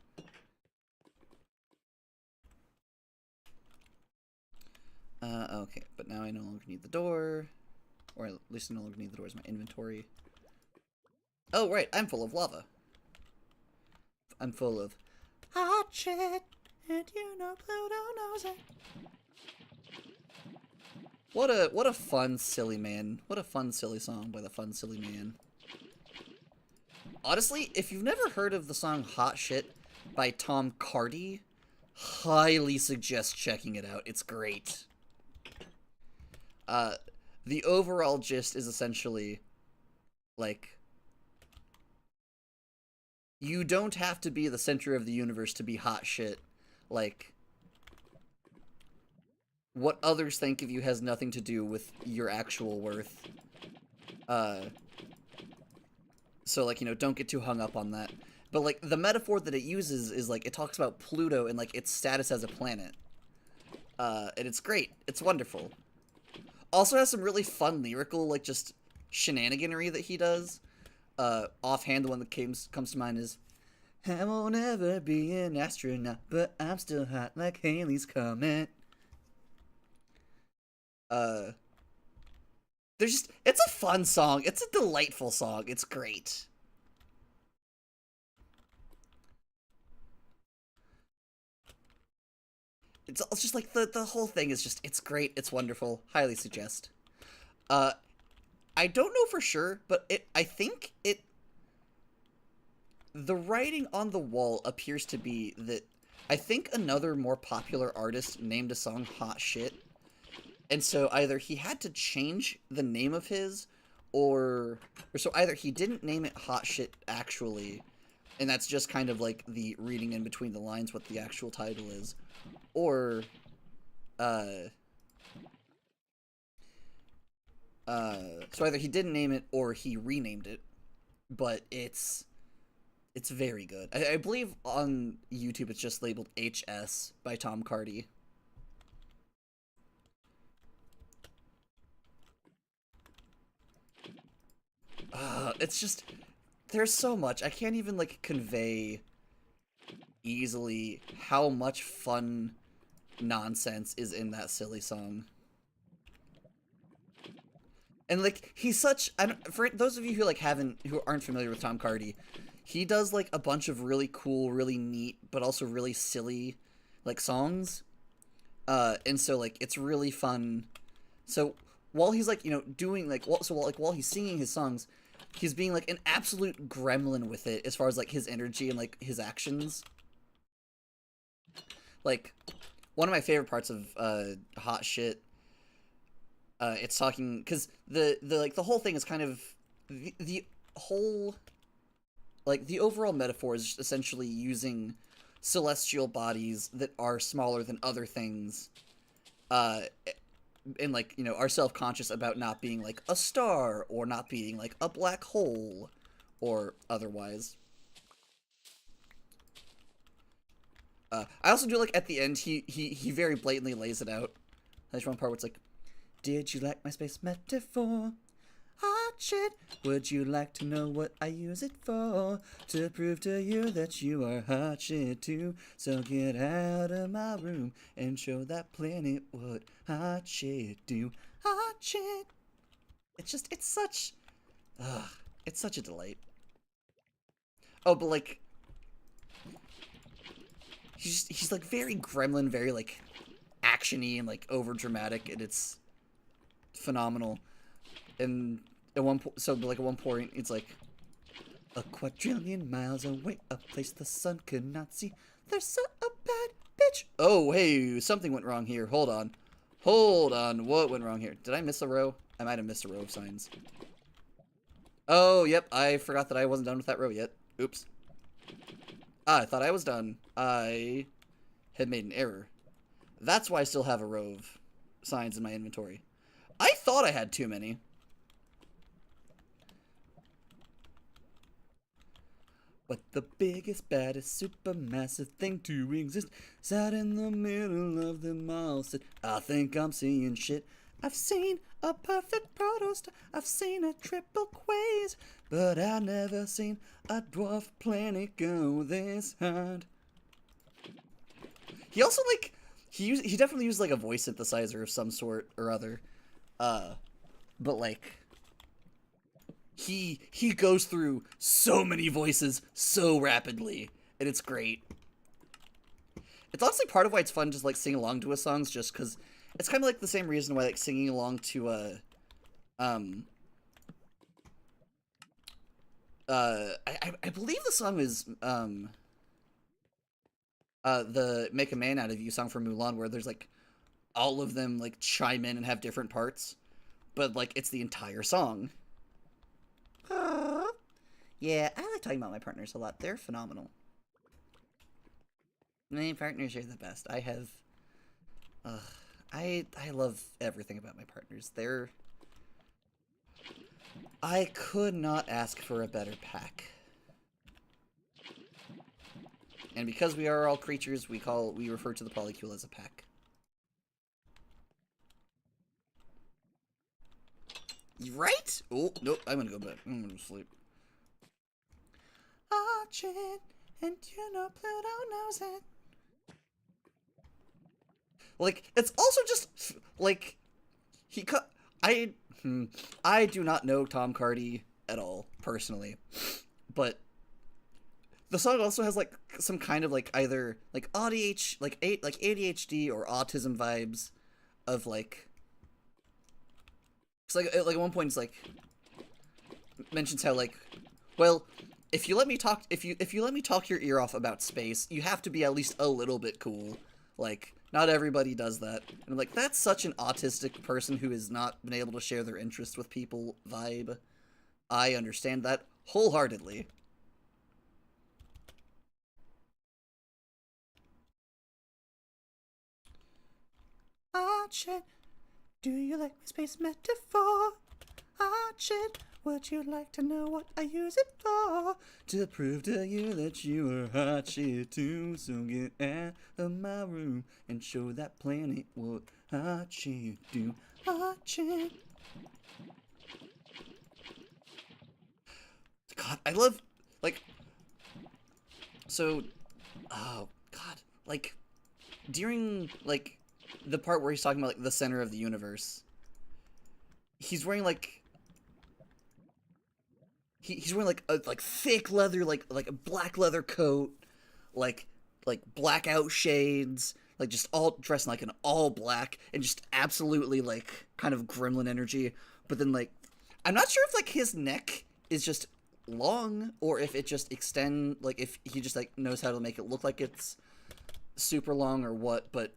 Okay, but now I no longer need the door. Or at least I no longer need the door as my inventory. Oh, right, I'm full of lava. I'm full of hot shit, and you know Pluto knows it. What a fun, silly man. What a fun, silly song by the Fun Silly Man. Honestly, if you've never heard of the song Hot Shit by Tom Cardy, highly suggest checking it out. It's great. The overall gist is essentially, like, you don't have to be the center of the universe to be hot shit. Like, what others think of you has nothing to do with your actual worth. So, like, you know, don't get too hung up on that. But, like, the metaphor that it uses is, like, it talks about Pluto and, like, its status as a planet. And it's great. It's wonderful. Also has some really fun lyrical, like, just shenaniganery that he does. Offhand, the one that comes to mind is, I won't ever be an astronaut, but I'm still hot like Halley's Comet. It's a fun song. It's a delightful song. It's great. it's just like the whole thing is just it's great, it's wonderful, highly suggest. Uh, I don't know for sure, but I think the writing on the wall appears to be that I think another more popular artist named a song Hot Shit. And so either he had to change the name of his or so either he didn't name it Hot Shit actually, and that's just kind of like the reading in between the lines what the actual title is, or uh so either he didn't name it or he renamed it, but it's very good. I believe on YouTube it's just labeled HS by Tom Cardy. It's just there's so much I can't even like convey easily how much fun nonsense is in that silly song. And like he's such I don't, for those of you who like haven't who aren't familiar with Tom Cardy, he does like a bunch of really cool, really neat, but also really silly like songs. And so like it's really fun. So while he's like, doing like while he's singing his songs, he's being like an absolute gremlin with it as far as like his energy and like his actions. Like one of my favorite parts of Hot Shit, it's talking because the like the whole thing is kind of the whole like the overall metaphor is essentially using celestial bodies that are smaller than other things, uh and like are self-conscious about not being like a star or not being like a black hole or otherwise. I also do like at the end he very blatantly lays it out. There's one part where it's like, did you like my space metaphor? Hot shit. Would you like to know what I use it for? To prove to you that you are hot shit too. So get out of my room and show that planet what hot shit do. Hot shit. It's such, ugh, it's such a delight. Oh, but like, he's like very gremlin, very like actiony and like over dramatic, and it's phenomenal. And at one point, it's like a quadrillion miles away, a place the sun could not see. There's a bad bitch. Oh, hey, something went wrong here. Hold on. What went wrong here? Did I miss a row? I might have missed a row of signs. Oh, yep. I forgot that I wasn't done with that row yet. Oops. I thought I was done. I had made an error. That's why I still have a row of signs in my inventory. I thought I had too many. But the biggest, baddest, supermassive thing to exist sat in the middle of them all. Said, I think I'm seeing shit. I've seen a perfect protostar. I've seen a triple quaze. But I've never seen a dwarf planet go this hard. He also, like, he definitely used, like, a voice synthesizer of some sort or other. But, like, he goes through so many voices so rapidly, and it's great. It's honestly part of why it's fun just like sing along to his songs, just because it's kind of like the same reason why like singing along to I believe the song is the Make a Man Out of You song from Mulan, where there's like all of them like chime in and have different parts, but like it's the entire song. Yeah, I like talking about my partners a lot. They're phenomenal. My partners are the best. I have, I love everything about my partners. I could not ask for a better pack. And because we are all creatures, we refer to the polycule as a pack. Right? Oh, nope, I'm gonna go back. I'm gonna sleep. Watch it, and you know Pluto knows it. Like, it's also just, like, I do not know Tom Cardy at all, personally. But The song also has like some kind of like either like ADHD or autism vibes of like it's like at one point it's like mentions how like, well, if you let me talk if you let me talk your ear off about space, you have to be at least a little bit cool. Like, not everybody does that. And I'm like, that's such an autistic person who has not been able to share their interests with people vibe. I understand that wholeheartedly. Archie, do you like my space metaphor? Archie, would you like to know what I use it for? To prove to you that you are hot shit too. So get out of my room and show that planet what hot shit do. Hot shit. God, I love, like, so, oh, God, like, during, like, the part where he's talking about, like, the center of the universe, he's wearing, like, he's wearing, like, a, like, thick leather, like, a black leather coat, like, blackout shades, like, just all dressed in, like, an all black, and just absolutely, like, kind of gremlin energy, but then, like, I'm not sure if, like, his neck is just long, or if it just like, if he just, like, knows how to make it look like it's super long or what, but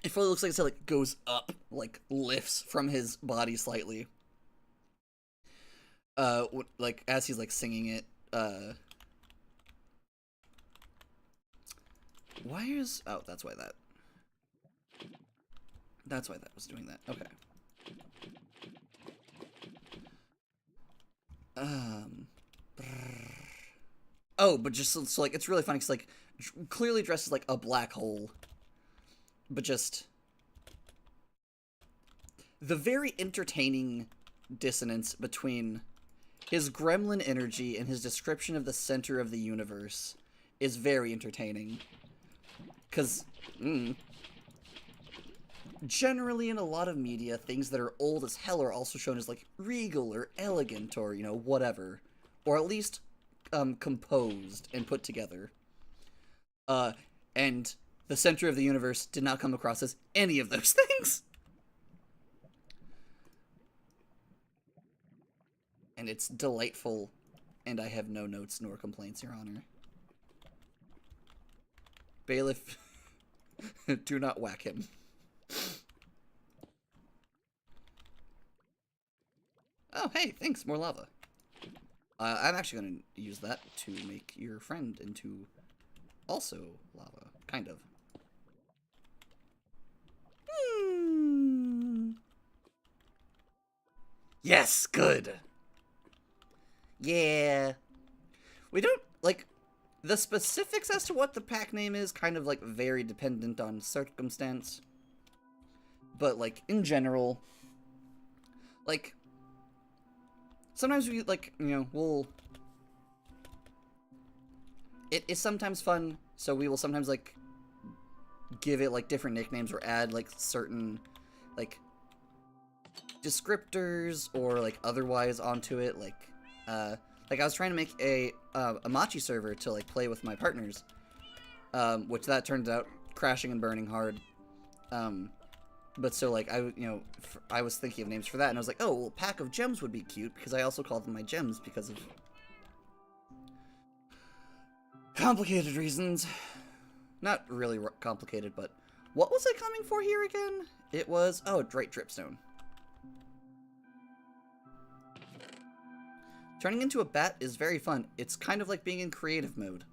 it really looks like it, like, goes up, like, lifts from his body slightly. Like, as he's, like, singing it, why is, oh, that's why that was doing that, okay. Oh, but just so like, it's really funny because, like, clearly dressed as, like, a black hole, but just the very entertaining dissonance between his gremlin energy and his description of the center of the universe is very entertaining. Because, generally in a lot of media, things that are old as hell are also shown as, like, regal or elegant or, you know, whatever. Or at least, composed and put together. And the center of the universe did not come across as any of those things. And it's delightful, and I have no notes nor complaints, Your Honor. Bailiff, do not whack him. Oh, hey, thanks, more lava. I'm actually going to use that to make your friend into also lava, kind of. Yes, good. Yeah. We don't, like, the specifics as to what the pack name is kind of, like, very dependent on circumstance. But, like, in general, like, sometimes we, like, you know, we'll... It is sometimes fun, so we will sometimes, like, give it, like, different nicknames or add, like, certain, like, descriptors or, like, otherwise onto it. Like, I was trying to make a Machi server to, like, play with my partners, which that turned out crashing and burning hard. But so, like, I was thinking of names for that, and I was like, oh, well, Pack of Gems would be cute, because I also call them my gems because of complicated reasons. Not really complicated, but what was I coming for here again? It was, oh, Drake Dripstone. Turning into a bat is very fun. It's kind of like being in creative mode.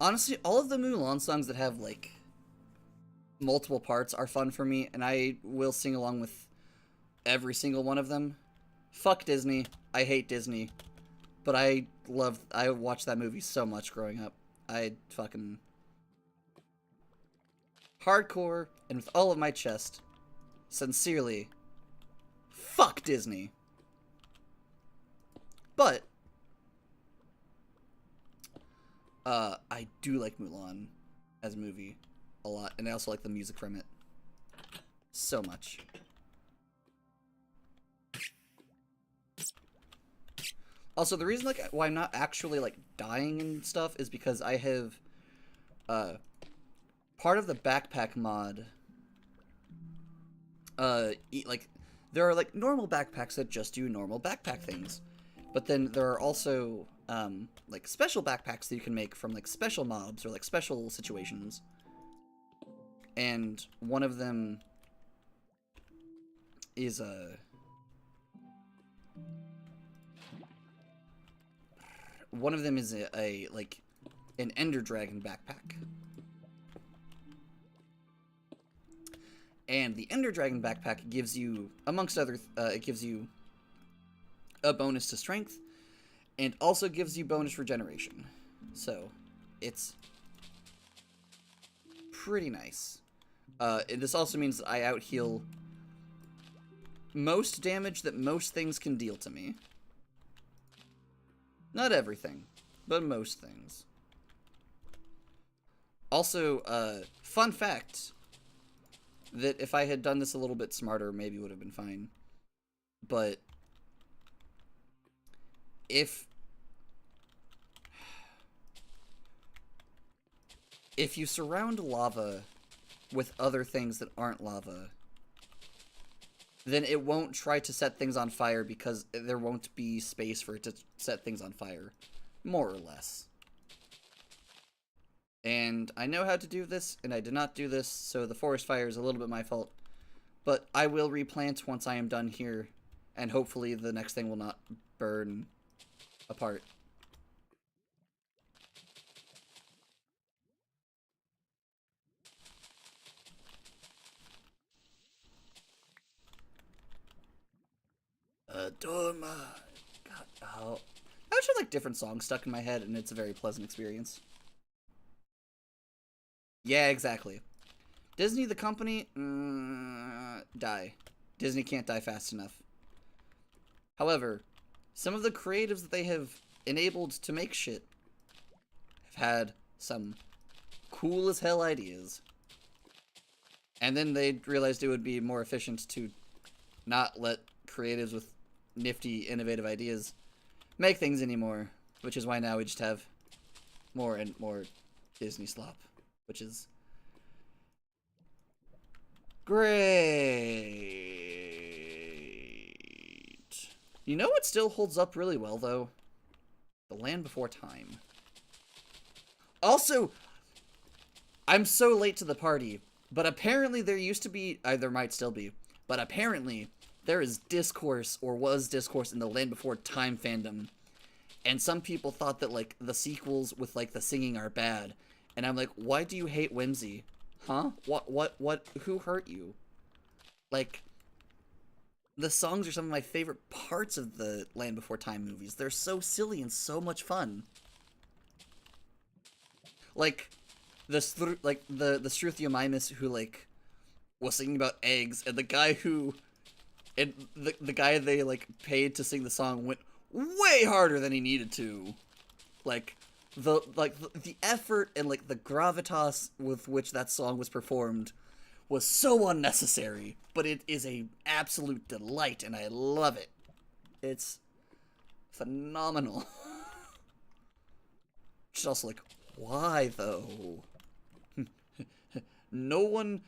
Honestly, all of the Mulan songs that have, like, multiple parts are fun for me, and I will sing along with every single one of them. Fuck Disney. I hate Disney. But I watched that movie so much growing up. I fucking... hardcore, and with all of my chest, sincerely, fuck Disney. But, I do like Mulan. as a movie a lot, and I also like the music from it so much. Also, the reason like why I'm not actually like dying and stuff is because I have part of the backpack mod. Like there are like normal backpacks that just do normal backpack things, but then there are also like special backpacks that you can make from like special mobs or like special situations. And one of them is a like an Ender Dragon backpack. And the Ender Dragon backpack gives you, amongst other, it gives you a bonus to strength, and also gives you bonus regeneration. So, it's pretty nice. This also means that I out-heal most damage that most things can deal to me. Not everything, but most things. Also, fun fact, that if I had done this a little bit smarter, maybe would have been fine. But if you surround lava with other things that aren't lava, then it won't try to set things on fire because there won't be space for it to set things on fire, more or less. And I know how to do this, and I did not do this, so the forest fire is a little bit my fault. But I will replant once I am done here, and hopefully the next thing will not burn apart. Dorma. God, oh. I just have like different songs stuck in my head, and it's a very pleasant experience. Yeah, exactly. Disney, the company, die. Disney can't die fast enough. However, some of the creatives that they have enabled to make shit have had some cool as hell ideas. And then they realized it would be more efficient to not let creatives with nifty, innovative ideas make things anymore. Which is why now we just have more and more Disney slop. Which is great. You know what still holds up really well, though? The Land Before Time. Also, I'm so late to the party, but apparently there used to be, there might still be, but apparently there is discourse, or was discourse, in the Land Before Time fandom. And some people thought that, like, the sequels with, like, the singing are bad. And I'm like, why do you hate Whimsy? Huh? What, who hurt you? Like, the songs are some of my favorite parts of the Land Before Time movies. They're so silly and so much fun. Like, the Struthiomimus who, like, was singing about eggs, and the guy who, and the guy they, like, paid to sing the song went way harder than he needed to. Like, the effort and, like, the gravitas with which that song was performed was so unnecessary, but it is a absolute delight, and I love it. It's phenomenal. Just also like, why though? No one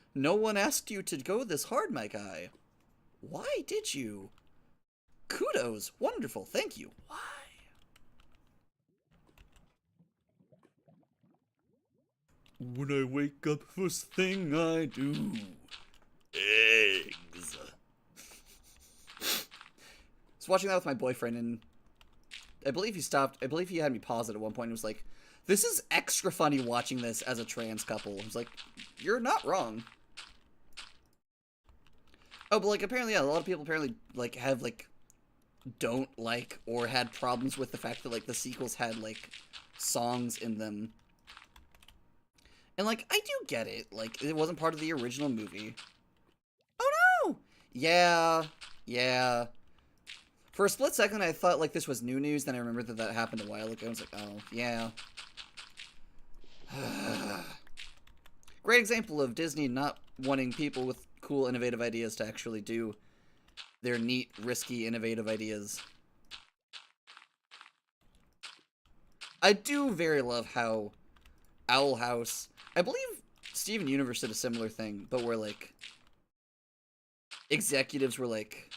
asked you to go this hard, my guy. Why did you? Kudos, wonderful, thank you. Why? When I wake up, first thing I do, eggs. I was watching that with my boyfriend, and I believe he had me pause it at one point and was like, this is extra funny watching this as a trans couple. I was like, you're not wrong. Oh, but, like, apparently, yeah, a lot of people apparently, like, have, like, don't like or had problems with the fact that, like, the sequels had, like, songs in them. And, like, I do get it. Like, it wasn't part of the original movie. Oh, no! Yeah. Yeah. For a split second, I thought, like, this was new news. Then I remembered that happened a while ago. I was like, oh, yeah. great example of Disney not wanting people with cool, innovative ideas to actually do their neat, risky, innovative ideas. I do very love how Owl House, I believe Steven Universe did a similar thing, but where, like, executives were like,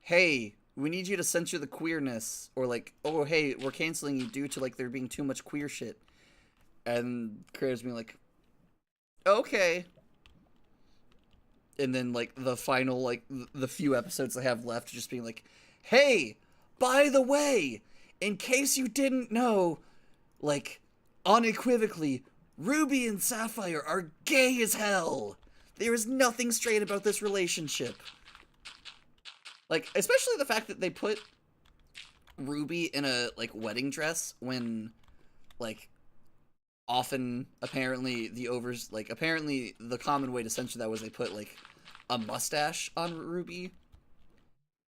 hey, we need you to censor the queerness, or like, oh, hey, we're canceling you due to, like, there being too much queer shit. And creators being like, okay. And then, like, the final, like, the few episodes they have left just being like, hey, by the way, in case you didn't know, like, unequivocally, Ruby and Sapphire are gay as hell. There is nothing straight about this relationship. Like, especially the fact that they put Ruby in a, like, wedding dress when, like, often, apparently, apparently the common way to censor that was they put, like, a mustache on Ruby.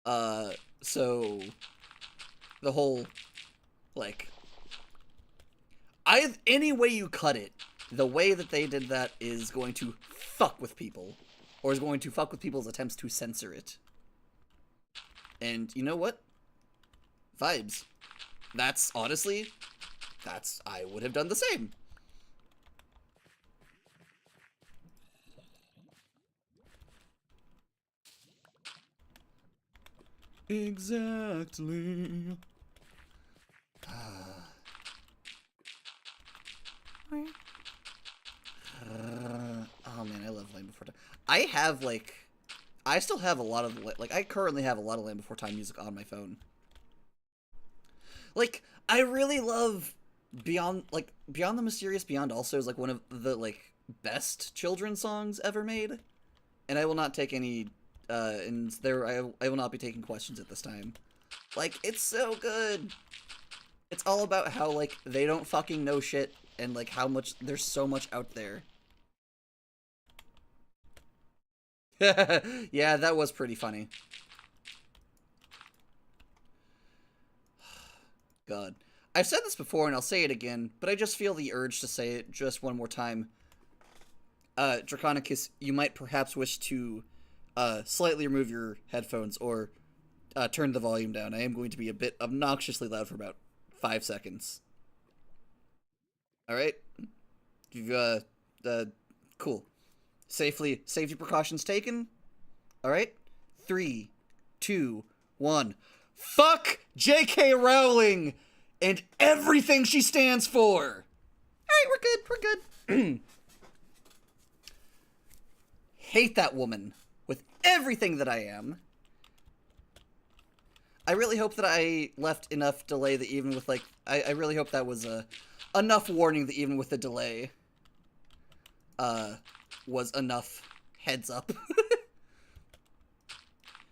So, the whole, like, any way you cut it, the way that they did that is going to fuck with people. Or is going to fuck with people's attempts to censor it. And you know what? Vibes. That's, honestly, I would have done the same. Exactly. Oh man, I love Land Before Time. I still have a lot of, like, I currently have a lot of Land Before Time music on my phone. Like, I really love Beyond the Mysterious Beyond also is, like, one of the, like, best children's songs ever made. And I will not take any, I will not be taking questions at this time. Like, it's so good. It's all about how, like, they don't fucking know shit, and, like, how much, there's so much out there. Yeah, that was pretty funny. God. I've said this before, and I'll say it again, but I just feel the urge to say it just one more time. Draconicus, you might perhaps wish to, slightly remove your headphones, or, turn the volume down. I am going to be a bit obnoxiously loud for about 5 seconds. Alright? You've, cool. Safety precautions taken? Alright? 3, 2, 1. Fuck J.K. Rowling and everything she stands for! Alright, we're good. Hate that woman with everything that I am. I really hope that I left enough delay that even with, like, I really hope that was, enough warning that even with the delay, was enough heads up.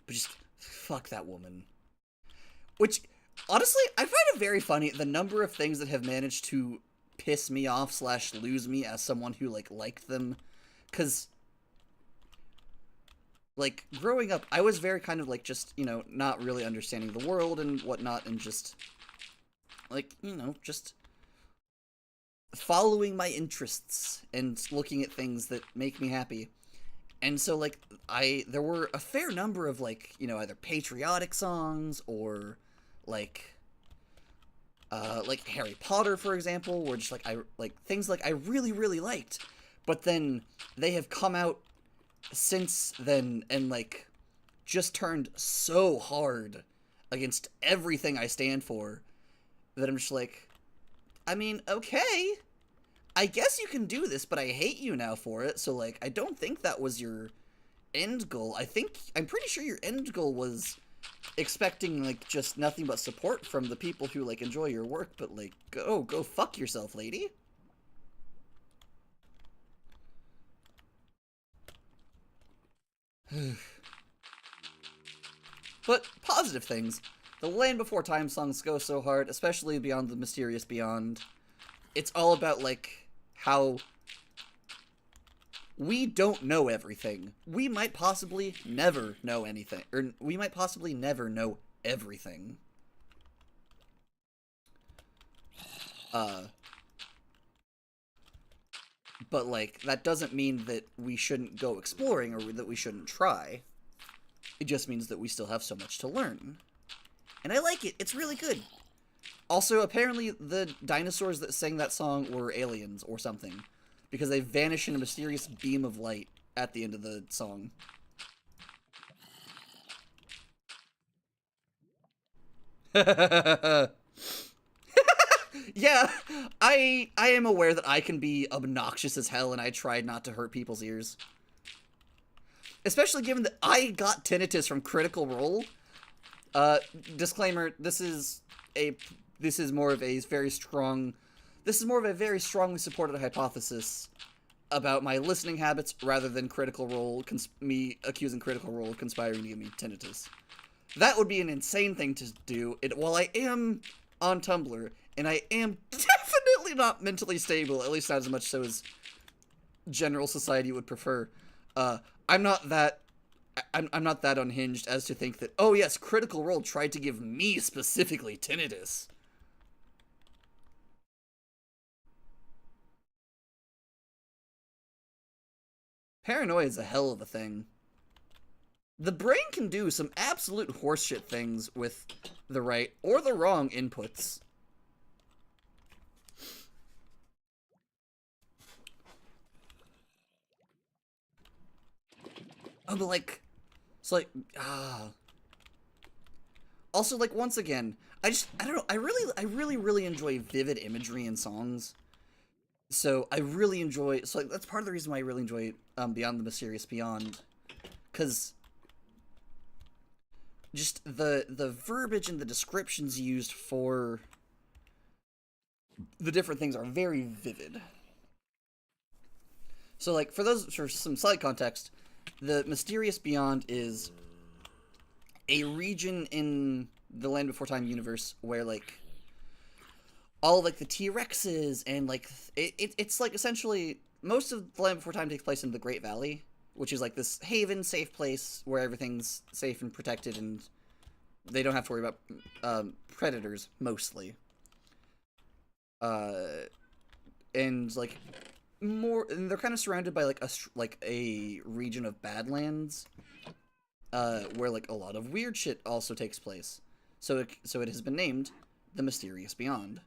But just, fuck that woman. Which, honestly, I find it very funny, the number of things that have managed to piss me off / lose me as someone who, like, liked them. Because, like, growing up, I was very kind of, like, just, you know, not really understanding the world and whatnot, and just, like, you know, just following my interests and looking at things that make me happy. And so, like, there were a fair number of, like, you know, either patriotic songs or, like Harry Potter, for example, where just, like, things, like, I really, really liked. But then they have come out since then and, like, just turned so hard against everything I stand for that I'm just like, I mean, okay, I guess you can do this, but I hate you now for it, so, like, I don't think that was your end goal. I'm pretty sure your end goal was expecting, like, just nothing but support from the people who, like, enjoy your work, but, like, go fuck yourself, lady. But positive things. The Land Before Time songs go so hard, especially Beyond the Mysterious Beyond. It's all about, like, how we don't know everything. We might possibly never know anything. Or we might possibly never know everything. But, like, that doesn't mean that we shouldn't go exploring or that we shouldn't try. It just means that we still have so much to learn. And I like it. It's really good. Also, apparently the dinosaurs that sang that song were aliens or something, because they vanish in a mysterious beam of light at the end of the song. Yeah, I am aware that I can be obnoxious as hell, and I tried not to hurt people's ears. Especially given that I got tinnitus from Critical Role. Disclaimer, this is more of a very strongly supported hypothesis about my listening habits rather than Critical Role, me accusing Critical Role of conspiring to give me tinnitus. That would be an insane thing to do. While I am on Tumblr, and I am definitely not mentally stable, at least not as much so as general society would prefer, I'm not that unhinged as to think that, oh yes, Critical Role tried to give me specifically tinnitus. Paranoia is a hell of a thing. The brain can do some absolute horseshit things with the right or the wrong inputs. Oh, but like, it's like, also, like, once again, I don't know, I really enjoy vivid imagery in songs. So I really enjoy, so like, that's part of the reason why I really enjoy Beyond the Mysterious Beyond, because just the verbiage and the descriptions used for the different things are very vivid. So, like, for some slight context, the Mysterious Beyond is a region in the Land Before Time universe where, like, all, like, the T-Rexes and, like, it's like, essentially, most of the Land Before Time takes place in the Great Valley, which is, like, this haven, safe place where everything's safe and protected and they don't have to worry about predators, mostly. And, like, and they're kind of surrounded by, like a region of Badlands, where, like, a lot of weird shit also takes place. So it has been named the Mysterious Beyond.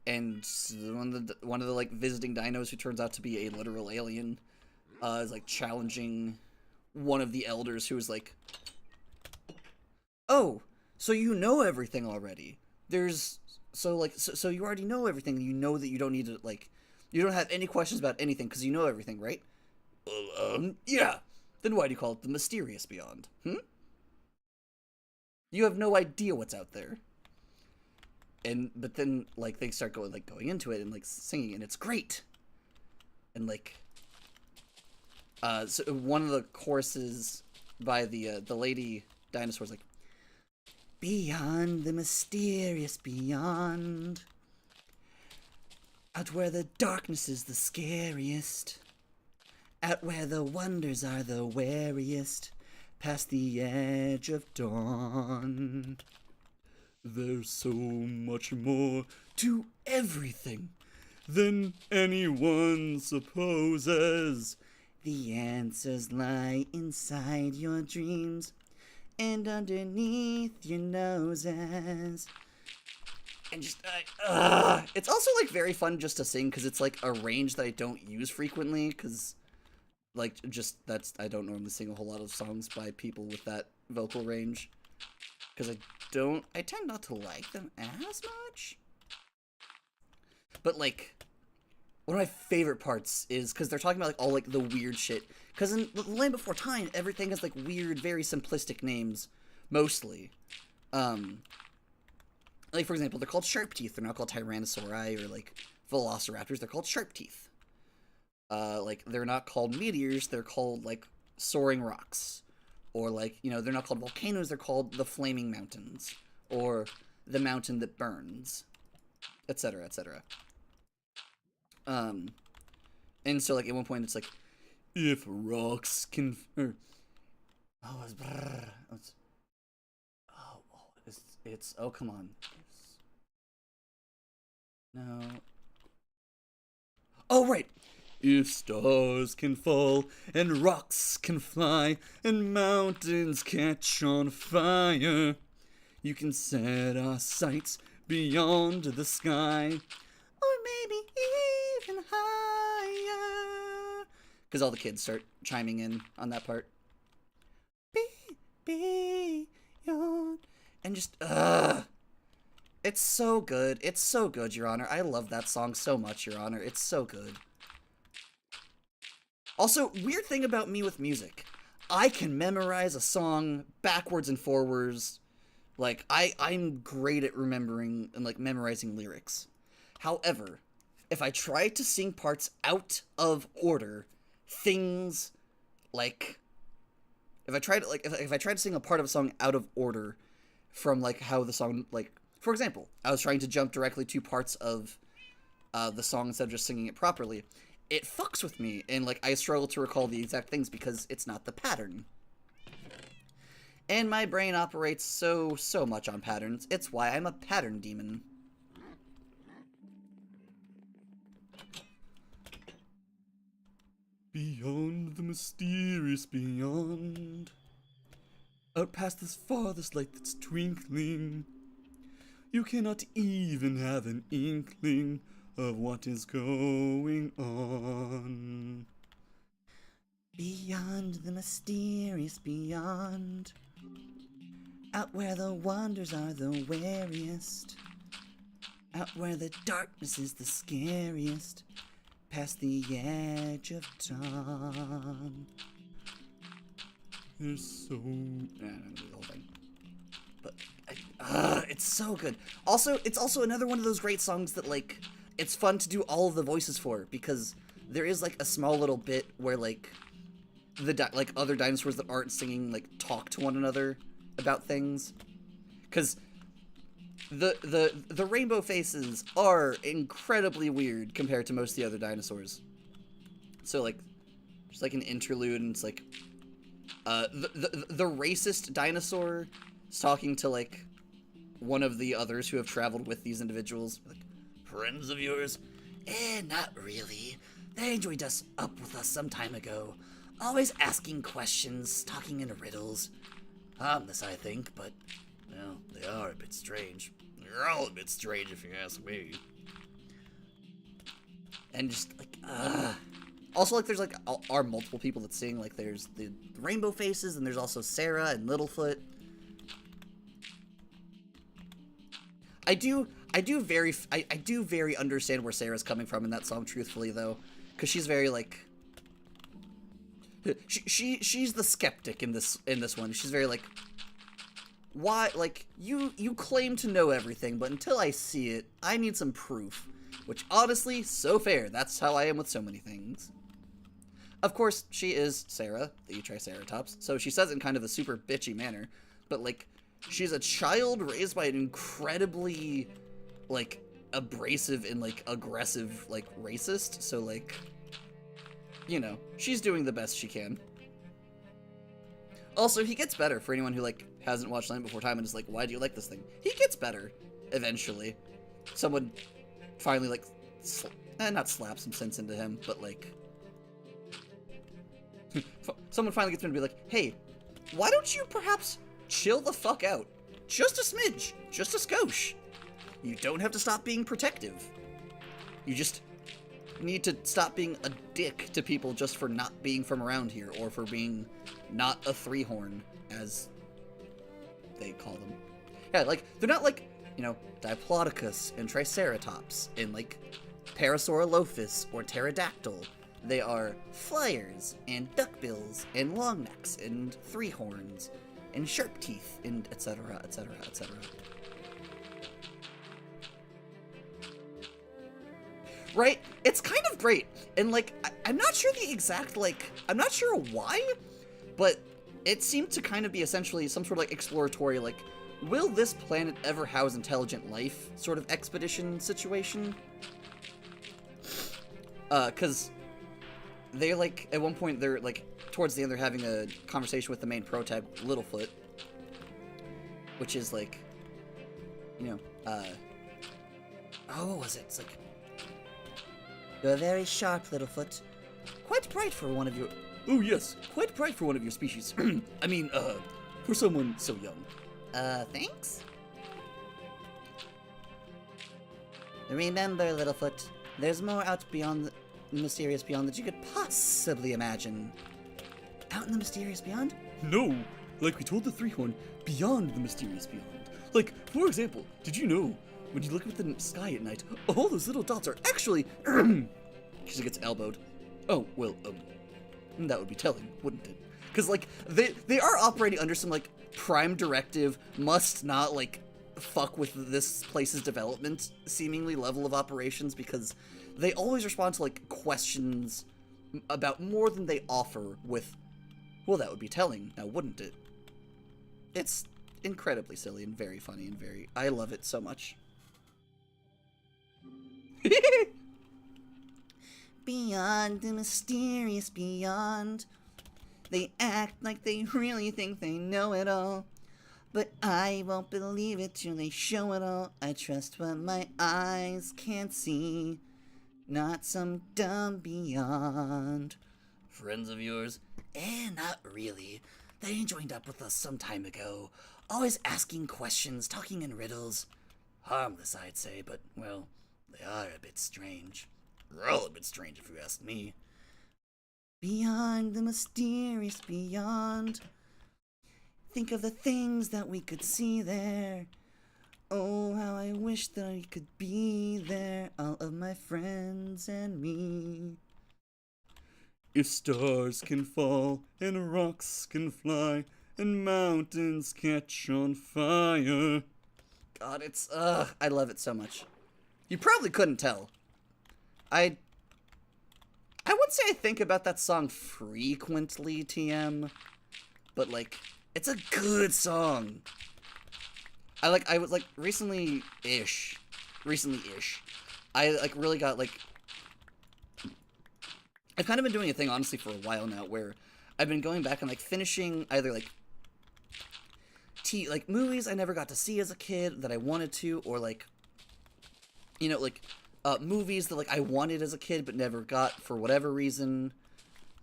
And one of the like visiting dinos who turns out to be a literal alien, is like challenging one of the elders who is like, "Oh, so you know everything already? So you already know everything. You know that you don't need to like, you don't have any questions about anything because you know everything, right? Yeah. Then why do you call it the Mysterious Beyond? You have no idea what's out there." But then like they start going into it and like singing, and it's great. And like, so one of the choruses by the lady dinosaur is like, "Beyond the mysterious beyond, out where the darkness is the scariest, out where the wonders are the wariest, past the edge of dawn. There's so much more to everything than anyone supposes. The answers lie inside your dreams and underneath your noses." And just, it's also, like, very fun just to sing, because it's, like, a range that I don't use frequently, because, like, just, I don't normally sing a whole lot of songs by people with that vocal range, because I tend not to like them as much. But, like, one of my favorite parts is, because they're talking about, like, all, like, the weird shit, because in the Land Before Time, everything has, like, weird, very simplistic names, mostly. Like, for example, they're called sharp teeth. They're not called tyrannosauri or, like, velociraptors. They're called sharp teeth. Like, they're not called meteors. They're called, like, soaring rocks. Or, like, you know, they're not called volcanoes. They're called the flaming mountains. Or the mountain that burns. Etc., etc. And so, like, at one point, it's like, if rocks can... oh, it's... oh, come on. No. Oh, right. If stars can fall, and rocks can fly, and mountains catch on fire, you can set our sights beyond the sky, or maybe even higher. Because all the kids start chiming in on that part. Beyond. And just, it's so good. It's so good, Your Honor. I love that song so much, Your Honor. It's so good. Also, weird thing about me with music. I can memorize a song backwards and forwards. Like, I'm great at remembering and, like, memorizing lyrics. However, if I try to sing parts out of order, things, like... If I try to sing a part of a song out of order from, like, how the song, like... For example, I was trying to jump directly to parts of the song instead of just singing it properly. It fucks with me, and, like, I struggle to recall the exact things because it's not the pattern. And my brain operates so much on patterns. It's why I'm a pattern demon. Beyond the mysterious beyond, out past this farthest light that's twinkling, you cannot even have an inkling of what is going on. Beyond the mysterious beyond, out where the wonders are the wariest, out where the darkness is the scariest, past the edge of dawn. There's so... I don't know the whole thing. But, it's so good. Also, it's also another one of those great songs that, like, it's fun to do all of the voices for, because there is, like, a small little bit where, like, the other dinosaurs that aren't singing, like, talk to one another about things. Because the rainbow faces are incredibly weird compared to most of the other dinosaurs. So, like, just like an interlude, and it's like, the racist dinosaur is talking to, like, one of the others who have traveled with these individuals. Like, friends of yours? Not really. They joined us up with us some time ago. Always asking questions, talking in riddles. Harmless, I think, but, well, they are a bit strange. They're all a bit strange, if you ask me. And just, like, Also, like, there's, like, are multiple people that sing. Like, there's the Rainbow Faces, and there's also Sarah and Littlefoot. I do very understand where Sarah's coming from in that song, truthfully, though. Because she's very, like... She's the skeptic in this one. She's very, like... Why, like, you claim to know everything, but until I see it, I need some proof. Which, honestly, so fair. That's how I am with so many things. Of course, she is Sarah, the Triceratops, so she says it in kind of a super bitchy manner, but, like, she's a child raised by an incredibly, like, abrasive and, like, aggressive, like, racist, so, like, you know, she's doing the best she can. Also, he gets better for anyone who, like, hasn't watched Land Before Time and is like, why do you like this thing? He gets better, eventually. Someone finally, like, not slap some sense into him, but, like... someone finally gets him to be like, hey, why don't you perhaps chill the fuck out? Just a smidge. Just a skosh. You don't have to stop being protective. You just need to stop being a dick to people just for not being from around here, or for being not a three-horn, as they call them. Yeah, like, they're not like, you know, Diplodocus and Triceratops and, like, Parasaurolophus or Pterodactyl. They are flyers and duckbills and longnecks and three-horns and sharp teeth and etc., etc., etc. Right? It's kind of great. And, like, I'm not sure the exact, like, I'm not sure why, but it seemed to kind of be essentially some sort of, like, exploratory, like, will this planet ever house intelligent life sort of expedition situation? 'Cause they, like, at one point, they're, like, towards the end, they're having a conversation with the main protagonist, Littlefoot, which is, like, you know, oh, what was it? It's like, You're very sharp, Littlefoot. Quite bright for one of your... Oh, yes, quite bright for one of your species. I mean, for someone so young. Thanks? Remember, Littlefoot, there's more out beyond the mysterious beyond that you could possibly imagine. Out in the mysterious beyond? No, like we told the 3-1, beyond the mysterious beyond. Like, for example, did you know, when you look up at the sky at night, all those little dots are actually... She gets elbowed. Oh, well, that would be telling, wouldn't it? Because, like, they are operating under some, like, prime directive, must not, like, fuck with this place's development, seemingly level of operations, because they always respond to, like, questions about more than they offer with, well, that would be telling, now wouldn't it? It's incredibly silly and very funny and very... I love it so much. Beyond the mysterious beyond. They act like they really think they know it all. But I won't believe it till they show it all. I trust what my eyes can't see. Not some dumb beyond. Friends of yours? Not really. They joined up with us some time ago. Always asking questions, talking in riddles. Harmless, I'd say, but, well, they are a bit strange. They're all a bit strange if you ask me. Beyond the mysterious beyond. Think of the things that we could see there. Oh, how I wish that I could be there, all of my friends and me. If stars can fall, and rocks can fly, and mountains catch on fire. God, it's, I love it so much. You probably couldn't tell. I wouldn't say I think about that song frequently, TM, but, like, it's a good song. I was, like, recently-ish, I, like, really got, like, I've kind of been doing a thing, honestly, for a while now, where I've been going back and, like, finishing either, like, movies I never got to see as a kid that I wanted to, or, like, you know, like, movies that, like, I wanted as a kid but never got for whatever reason,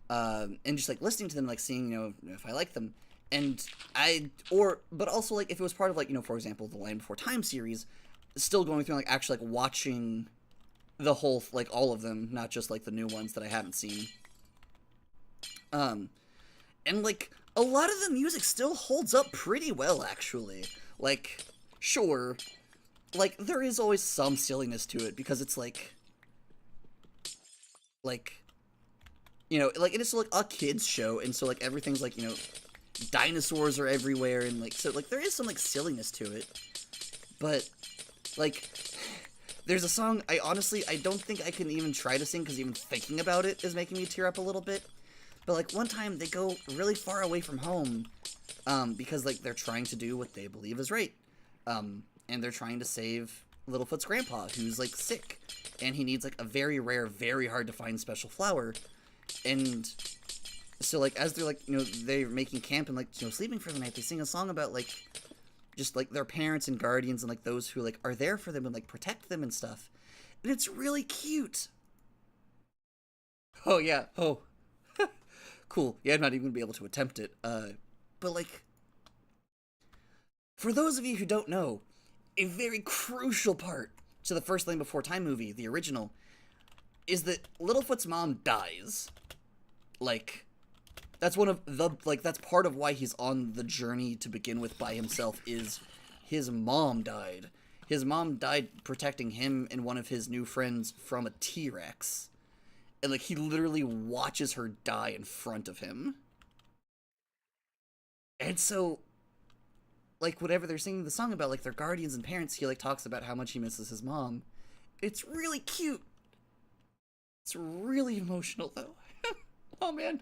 and just, like, listening to them, like, seeing, you know, if I like them, and but also, like, if it was part of, like, you know, for example, the Land Before Time series, still going through, like, actually, like, watching the whole, like, all of them, not just, like, the new ones that I haven't seen, and, like, a lot of the music still holds up pretty well, actually, like, sure, like, there is always some silliness to it, because it's, like, you know, like, it is, like, a kid's show, and so, like, everything's, like, you know, dinosaurs are everywhere, and, like, so, like, there is some, like, silliness to it, but, like, there's a song, I don't think I can even try to sing, because even thinking about it is making me tear up a little bit, but, like, one time, they go really far away from home, because, like, they're trying to do what they believe is right, and they're trying to save Littlefoot's grandpa, who's, like, sick, and he needs, like, a very rare, very hard-to-find special flower, and so, like, as they're, like, you know, they're making camp and, like, you know, sleeping for the night, they sing a song about, like, just, like, their parents and guardians and, like, those who, like, are there for them and, like, protect them and stuff, and it's really cute. Oh, yeah, oh. Cool, yeah, I'm not even gonna be able to attempt it, but, like, for those of you who don't know, a very crucial part to the first Land Before Time movie, the original, is that Littlefoot's mom dies. Like, that's one of the, like, that's part of why he's on the journey to begin with by himself, is his mom died. His mom died protecting him and one of his new friends from a T-Rex. And, like, he literally watches her die in front of him. And so, like, whenever they're singing the song about, like, their guardians and parents, he, like, talks about how much he misses his mom. It's really cute. It's really emotional, though. Oh, man.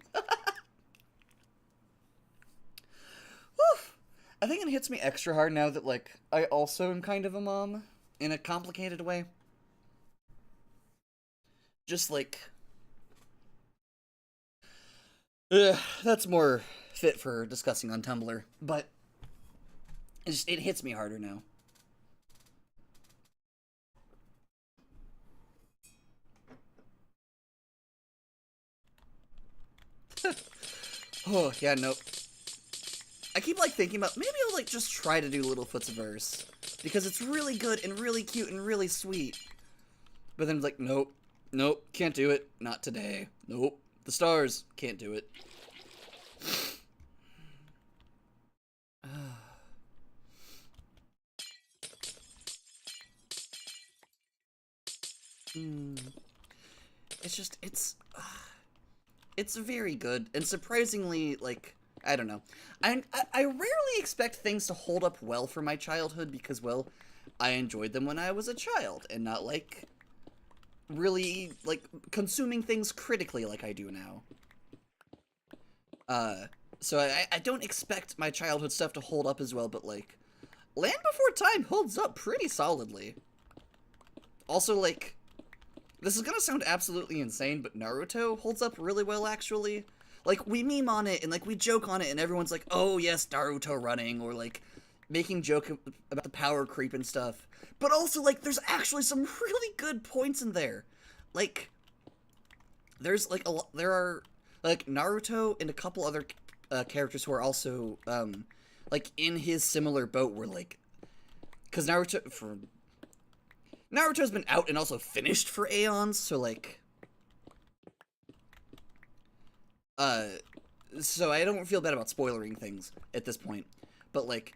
Woof. I think it hits me extra hard now that, like, I also am kind of a mom in a complicated way. Just, like, that's more fit for discussing on Tumblr, but it hits me harder now. Oh, yeah, nope. I keep, like, thinking about, maybe I'll, like, just try to do Littlefoot's verse. Because it's really good and really cute and really sweet. But then it's like, nope. Nope, can't do it. Not today. Nope. The stars. Can't do it. It's just, it's very good, and surprisingly, like, I don't know. I rarely expect things to hold up well for my childhood because, well, I enjoyed them when I was a child, and not, like, really, like, consuming things critically like I do now. So I don't expect my childhood stuff to hold up as well, but, like, Land Before Time holds up pretty solidly. Also, like, this is gonna sound absolutely insane, but Naruto holds up really well, actually. Like, we meme on it, and, like, we joke on it, and everyone's like, oh, yes, Naruto running, or, like, making joke about the power creep and stuff. But also, like, there's actually some really good points in there. Like, there's, like, there are, like, Naruto and a couple other characters who are also, like, in his similar boat where, like, because Naruto's been out and also finished for aeons, so, like, so I don't feel bad about spoilering things at this point, but, like,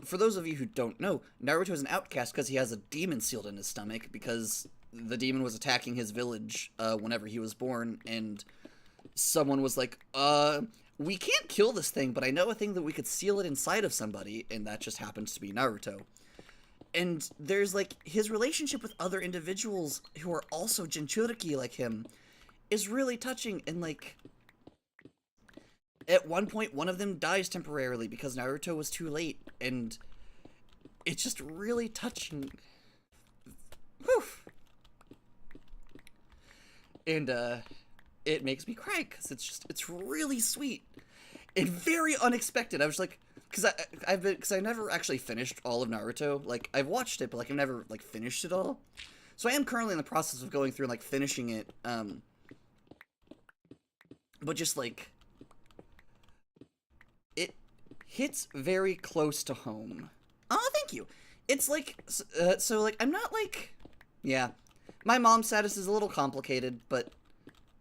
for those of you who don't know, Naruto is an outcast because he has a demon sealed in his stomach because the demon was attacking his village, whenever he was born, and someone was like, we can't kill this thing, but I know a thing that we could seal it inside of somebody, and that just happens to be Naruto. And there's, like, his relationship with other individuals who are also Jinchuriki like him is really touching, and, like, at one point, one of them dies temporarily because Naruto was too late, and it's just really touching. Whew. And, it makes me cry, because it's really sweet, and very unexpected. I was like, because I never actually finished all of Naruto. Like, I've watched it, but, like, I've never, like, finished it all. So I am currently in the process of going through and, like, finishing it, but just, like, it hits very close to home. Oh, thank you. It's, like, so, like, I'm not, like, yeah. My mom's status is a little complicated, but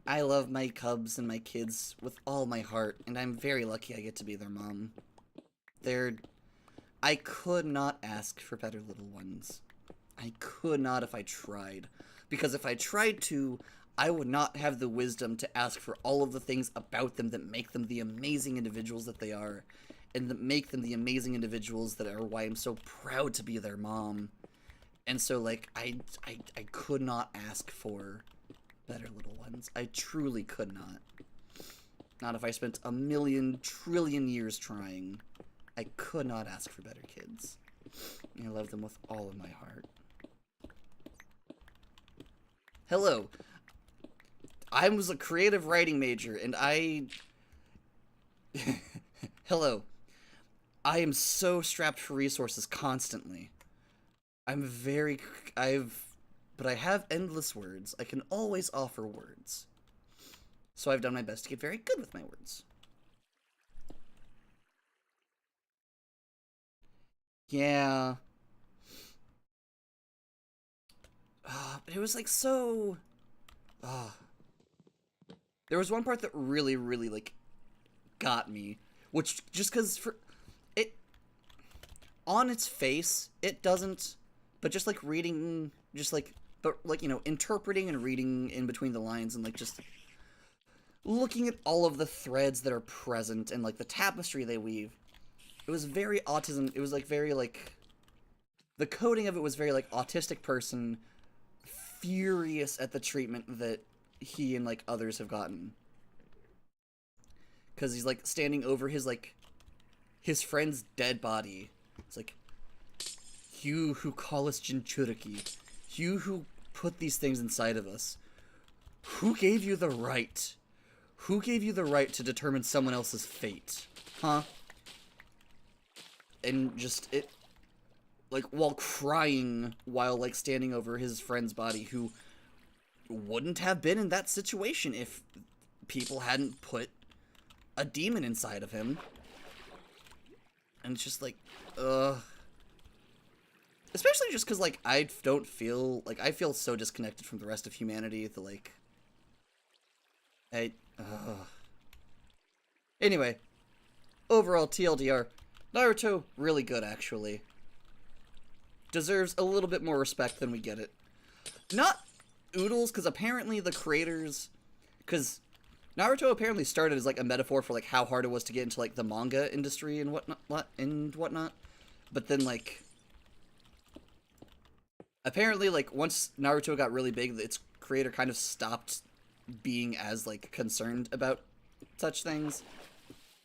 I love my cubs and my kids with all my heart, and I'm very lucky I get to be their mom. I could not ask for better little ones. I could not if I tried. Because if I tried to, I would not have the wisdom to ask for all of the things about them that make them the amazing individuals that they are. And that make them the amazing individuals that are why I'm so proud to be their mom. And so, like, I could not ask for better little ones. I truly could not. Not if I spent a million trillion years trying. I could not ask for better kids. I love them with all of my heart. Hello. I was a creative writing major, and Hello. I am so strapped for resources constantly. But I have endless words. I can always offer words. So I've done my best to get very good with my words. Yeah. But it was like so... There was one part that really, really, like, got me. Which, just because for... It... On its face, it doesn't... But just, like, reading... Just, like... But, like, you know, interpreting and reading in between the lines and, like, just... Looking at all of the threads that are present and, like, the tapestry they weave. It was very autism... It was, like, very, like... The coding of it was very, like, autistic person... Furious at the treatment that he and, like, others have gotten. Because he's, like, standing over his, like... His friend's dead body. It's like... You who call us Jinchuriki. You who put these things inside of us. Who gave you the right? Who gave you the right to determine someone else's fate? Huh? And just, it... Like, while crying, while, like, standing over his friend's body, who wouldn't have been in that situation if people hadn't put a demon inside of him. And it's just like, ugh. Especially just because, like, I don't feel, like, I feel so disconnected from the rest of humanity that, like, Anyway, overall, TLDR, Naruto, really good, actually. Deserves a little bit more respect than we get it. Not oodles, because apparently the creators, because Naruto apparently started as, like, a metaphor for, like, how hard it was to get into, like, the manga industry and whatnot, but then, like, apparently, like, once Naruto got really big, its creator kind of stopped being as, like, concerned about such things.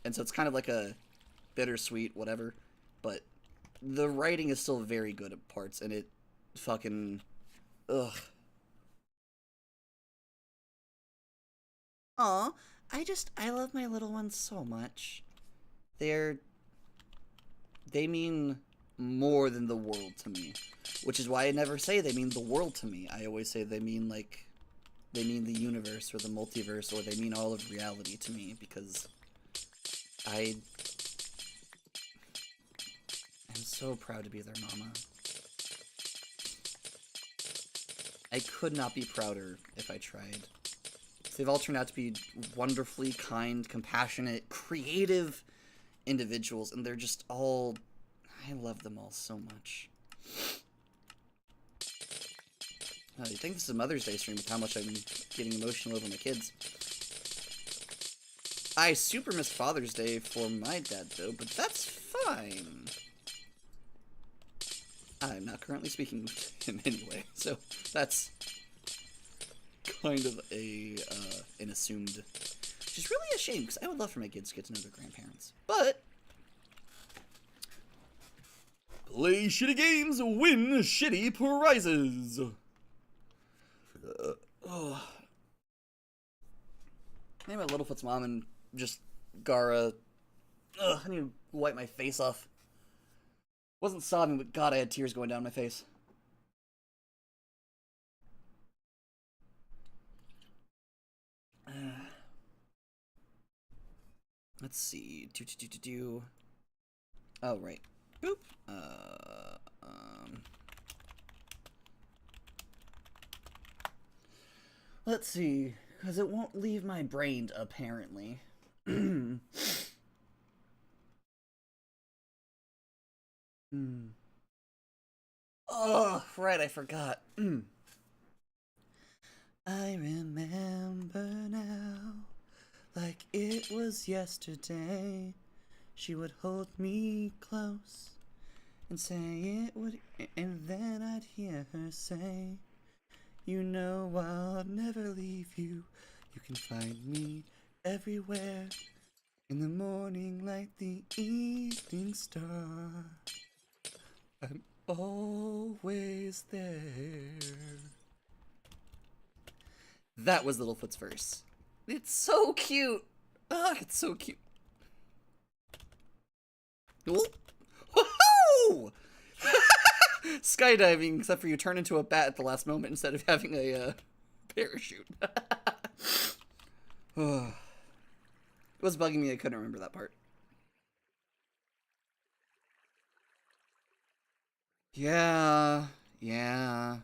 And so it's kind of like a bittersweet whatever. But the writing is still very good at parts, and it fucking... Ugh. Aw, I love my little ones so much. They mean more than the world to me. Which is why I never say they mean the world to me. I always say they mean, like, they mean the universe or the multiverse, or they mean all of reality to me, because I'm so proud to be their mama. I could not be prouder if I tried. They've all turned out to be wonderfully kind, compassionate, creative individuals, and they're just all... I love them all so much. You'd think this is a Mother's Day stream with how much I'm getting emotional over my kids. I super missed Father's Day for my dad, though, but that's fine. I'm not currently speaking with him anyway, so that's kind of an assumed... Which is really a shame, because I would love for my kids to get to know their grandparents. But... play shitty games, win shitty prizes! Maybe my Littlefoot's mom and just Gara... I need to wipe my face off. Wasn't sobbing, but God, I had tears going down my face. Let's see. Oh, right. Boop. Let's see. Because it won't leave my brain, apparently. Oh, right, I forgot. I remember now, like it was yesterday. She would hold me close and say it would, and then I'd hear her say, you know I'll never leave you. You can find me everywhere. In the morning, like the evening star. I'm always there. That was Littlefoot's verse. It's so cute. Oh, it's so cute. Woohoo! Skydiving, except for you turn into a bat at the last moment instead of having a parachute. It was bugging me, I couldn't remember that part. Yeah. Yeah.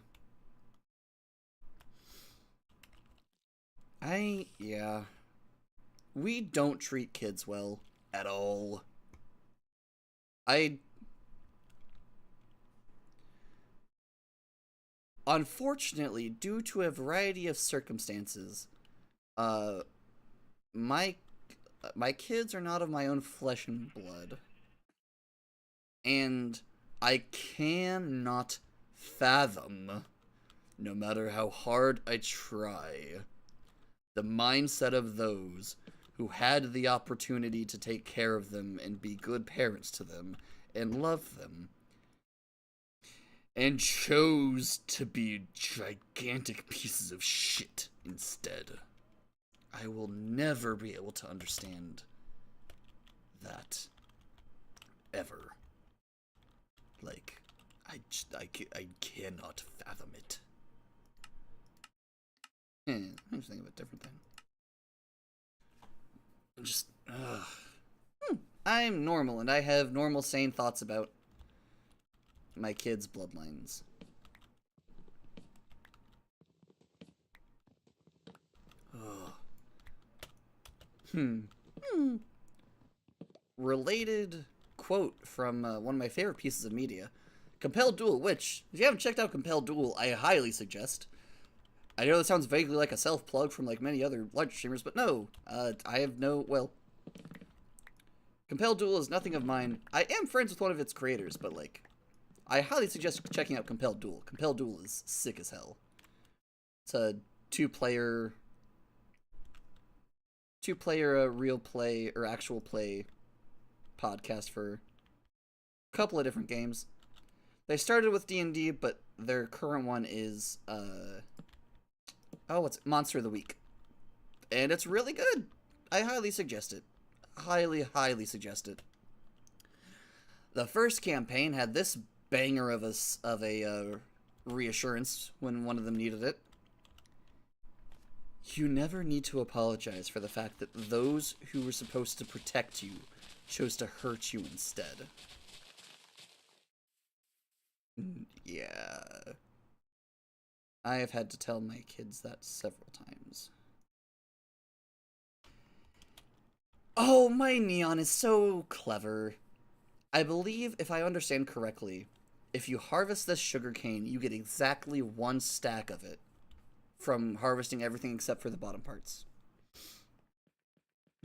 We don't treat kids well at all. Unfortunately, due to a variety of circumstances, my kids are not of my own flesh and blood. And I cannot fathom, no matter how hard I try, the mindset of those who had the opportunity to take care of them and be good parents to them and love them, and chose to be gigantic pieces of shit instead. I will never be able to understand that. Ever. Like, I cannot fathom it. I'm just thinking of a different thing. Just I'm normal, and I have normal, sane thoughts about my kids' bloodlines. Related quote from one of my favorite pieces of media. Compelled Duel, which, if you haven't checked out Compelled Duel, I highly suggest. I know it sounds vaguely like a self-plug from like many other large streamers, but no. I have no, well... Compelled Duel is nothing of mine. I am friends with one of its creators, but like... I highly suggest checking out Compelled Duel. Compelled Duel is sick as hell. It's a two-player real play or actual play podcast for a couple of different games. They started with D&D, but their current one is what's Monster of the Week. And it's really good. I highly suggest it. Highly suggest it. The first campaign had this banger of a reassurance when one of them needed it. You never need to apologize for the fact that those who were supposed to protect you chose to hurt you instead. Yeah. I have had to tell my kids that several times. Oh, my Neon is so clever. I believe, if I understand correctly, if you harvest this sugarcane, you get exactly 1 stack of it from harvesting everything except for the bottom parts.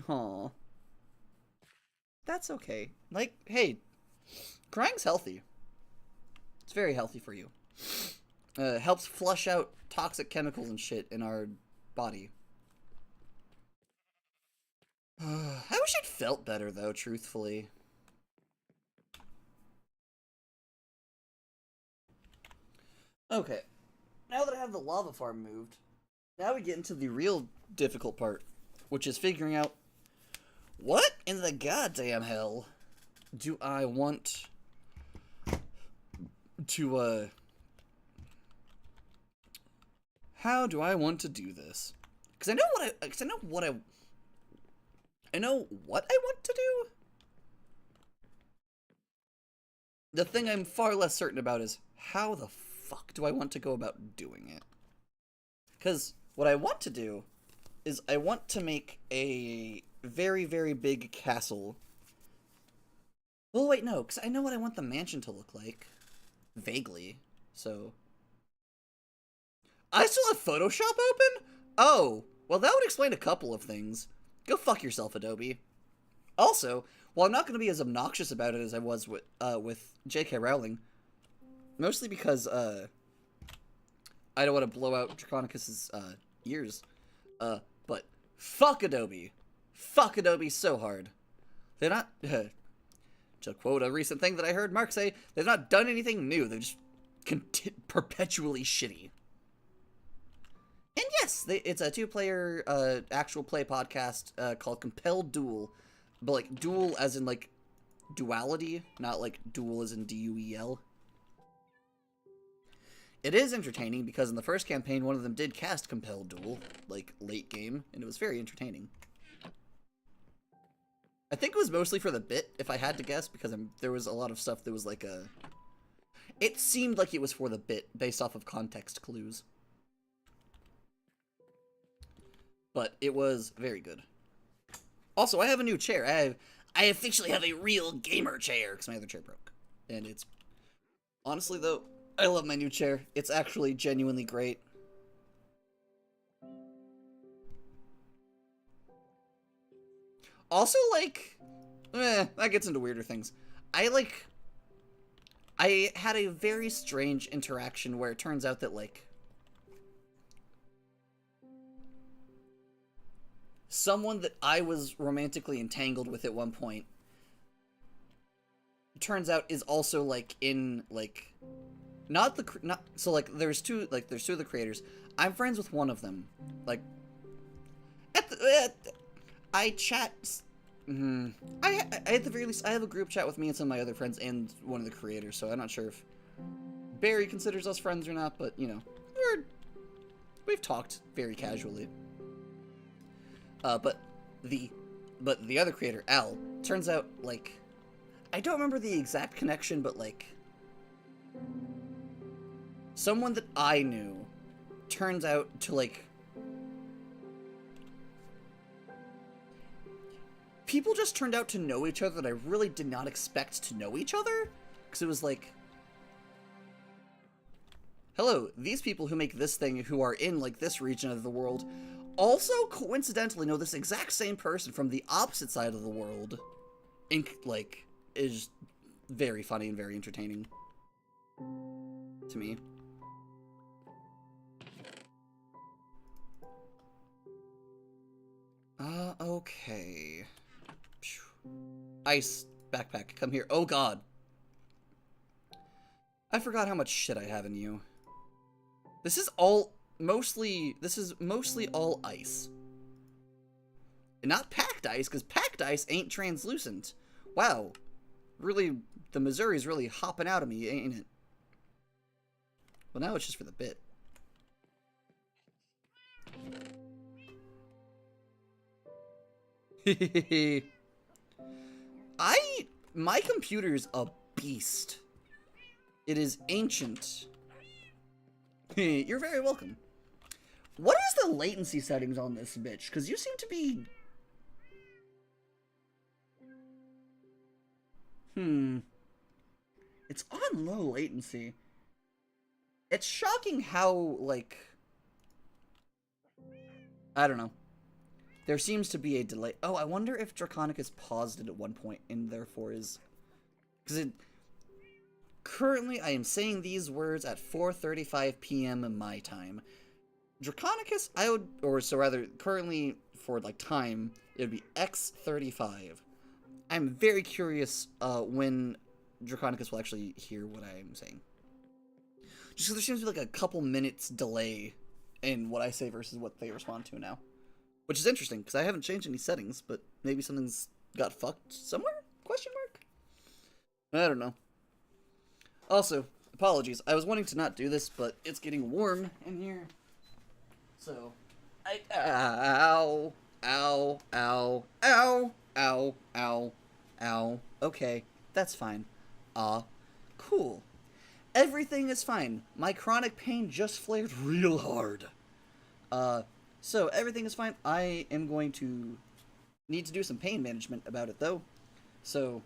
Aw. That's okay. Like, hey, crying's healthy. It's very healthy for you. Helps flush out toxic chemicals and shit in our body. I wish it felt better, though, truthfully. Okay. Now that I have the lava farm moved, now we get into the real difficult part, which is figuring out what in the goddamn hell do I want to, how do I want to do this? Because I know what I know what I want to do. The thing I'm far less certain about is how the fuck do I want to go about doing it? Because what I want to do is I want to make a very, very big castle. Well, wait, no, because I know what I want the mansion to look like. Vaguely. So... I still have Photoshop open? Oh, well that would explain a couple of things. Go fuck yourself, Adobe. Also, while I'm not going to be as obnoxious about it as I was with J.K. Rowling, mostly because, I don't want to blow out Draconicus's, ears, but fuck Adobe. Fuck Adobe so hard. They're not, to quote a recent thing that I heard Mark say, they've not done anything new, they're just perpetually shitty. And yes, it's a 2-player, actual play podcast, called Compelled Duel, but, like, duel as in, like, duality, not, like, duel as in D-U-E-L. It is entertaining, because in the first campaign, one of them did cast Compelled Duel, like, late game, and it was very entertaining. I think it was mostly for the bit, if I had to guess, because there was a lot of stuff that was, like, it seemed like it was for the bit, based off of context clues. But it was very good. Also, I have a new chair. I officially have a real gamer chair, because my other chair broke. And it's... Honestly, though, I love my new chair. It's actually genuinely great. Also, like... that gets into weirder things. I had a very strange interaction where it turns out that, like... someone that I was romantically entangled with at one point, turns out is also, like, in, like, so, like, there's two of the creators. I'm friends with one of them. Like, I chat, I at the very least, I have a group chat with me and some of my other friends and one of the creators, so I'm not sure if Barry considers us friends or not, but, you know, we've talked very casually. But the but the other creator, Al, turns out, like, I don't remember the exact connection, but, like, someone that I knew turns out to, like, people just turned out to know each other that I really did not expect to know each other, because it was like, hello, these people who make this thing who are in, like, this region of the world also coincidentally know this exact same person from the opposite side of the world. Like, is very funny and very entertaining to me. Okay. Ice backpack, come here. Oh god. I forgot how much shit I have in you. This is mostly all ice. And not packed ice, because packed ice ain't translucent. Wow. Really, the Missouri's really hopping out of me, ain't it? Well, now it's just for the bit. My computer's a beast. It is ancient. You're very welcome. What is the latency settings on this bitch? Because you seem to be... It's on low latency. It's shocking how, like... I don't know. There seems to be a delay. Oh, I wonder if Draconicus paused it at one point and therefore is... Because it... Currently, I am saying these words at 4:35 p.m. my time. Draconicus, I would... Or, so rather, currently, for, like, time, it would be X35. I'm very curious when Draconicus will actually hear what I'm saying. Just because there seems to be, like, a couple minutes delay in what I say versus what they respond to now. Which is interesting, because I haven't changed any settings, but maybe something's got fucked somewhere? Question mark? I don't know. Also, apologies. I was wanting to not do this, but it's getting warm in here. So, ow, ow, ow, ow, ow, ow, ow. Okay, that's fine. Cool. Everything is fine. My chronic pain just flared real hard. So everything is fine. I am going to need to do some pain management about it, though. So,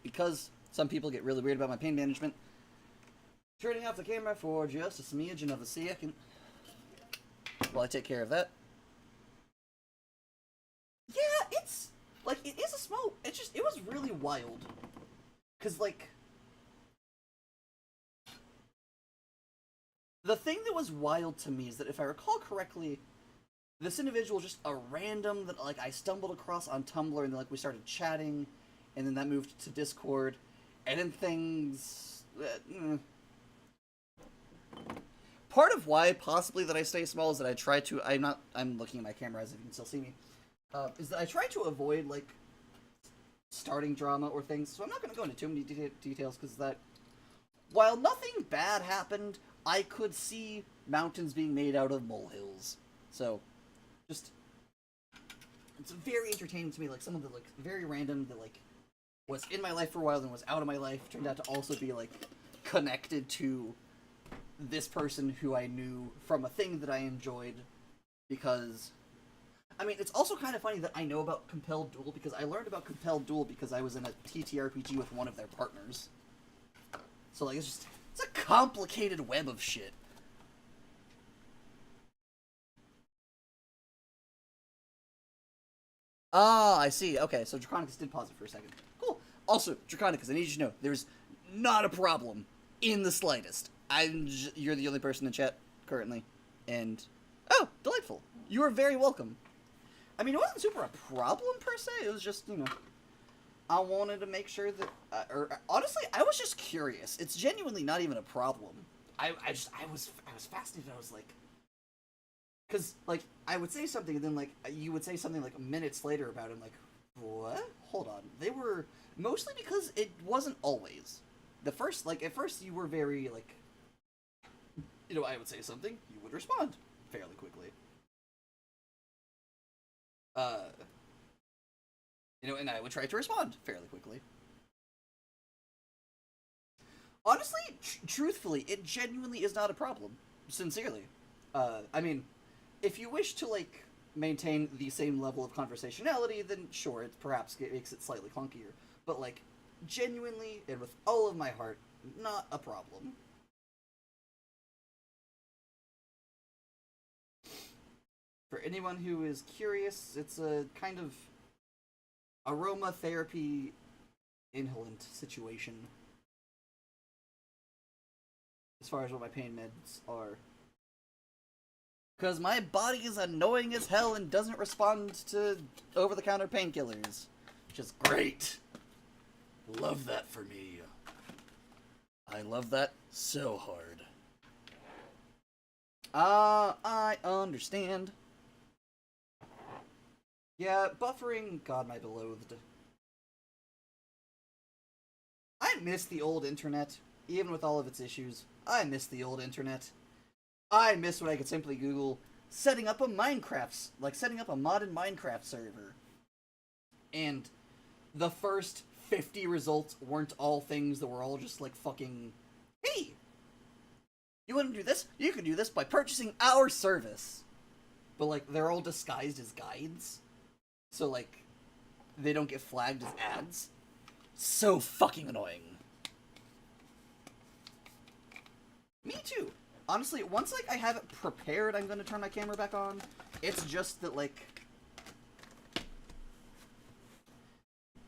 because some people get really weird about my pain management, turning off the camera for just a smidgen of a second while I take care of that. Yeah, it's, like, it is a small, it was really wild. Because, like, the thing that was wild to me is that if I recall correctly, this individual just a random that, like, I stumbled across on Tumblr, and then, like, we started chatting, and then that moved to Discord, and then things... Part of why, possibly, that I stay small is that I try to... I'm looking at my camera as if you can still see me. Is that I try to avoid, like, starting drama or things, so I'm not going to go into too many details, because that... While nothing bad happened, I could see mountains being made out of molehills. So, just... It's very entertaining to me, like, some of the, like, very random, that, like, was in my life for a while and was out of my life, turned out to also be, like, connected to this person who I knew from a thing that I enjoyed, because... I mean, it's also kind of funny that I know about Compelled Duel, because I learned about Compelled Duel because I was in a TTRPG with one of their partners. So, like, it's a complicated web of shit. Ah, I see. Okay, so Draconicus did pause it for a second. Cool. Also, Draconicus, I need you to know, there's not a problem in the slightest. You're the only person in chat currently. And, oh, delightful. You are very welcome. I mean, it wasn't super a problem, per se. It was just, you know, I wanted to make sure that, honestly, I was just curious. It's genuinely not even a problem. I was fascinated. I was like, because, like, I would say something, and then, like, you would say something, like, minutes later about it, and, like, what? Hold on. They were, mostly because it wasn't always. At first you were very, like, you know, I would say something, you would respond fairly quickly. Uh, and I would try to respond fairly quickly. Honestly, truthfully, it genuinely is not a problem. Sincerely. I mean, if you wish to, like, maintain the same level of conversationality, then sure, it perhaps makes it slightly clunkier. But, like, genuinely, and with all of my heart, not a problem. For anyone who is curious, it's a kind of aromatherapy inhalant situation. As far as what my pain meds are. Because my body is annoying as hell and doesn't respond to over-the-counter painkillers. Which is great. Love that for me. I love that so hard. I understand. Yeah, buffering, God, my beloved. I miss the old internet, even with all of its issues. I miss the old internet. I miss when I could simply Google setting up a Minecraft, like setting up a modded Minecraft server. And the first 50 results weren't all things that were all just like fucking, hey, you want to do this? You can do this by purchasing our service. But like, they're all disguised as guides. So like, they don't get flagged as ads. So fucking annoying. Me too. Honestly, once like I have it prepared, I'm gonna turn my camera back on. It's just that like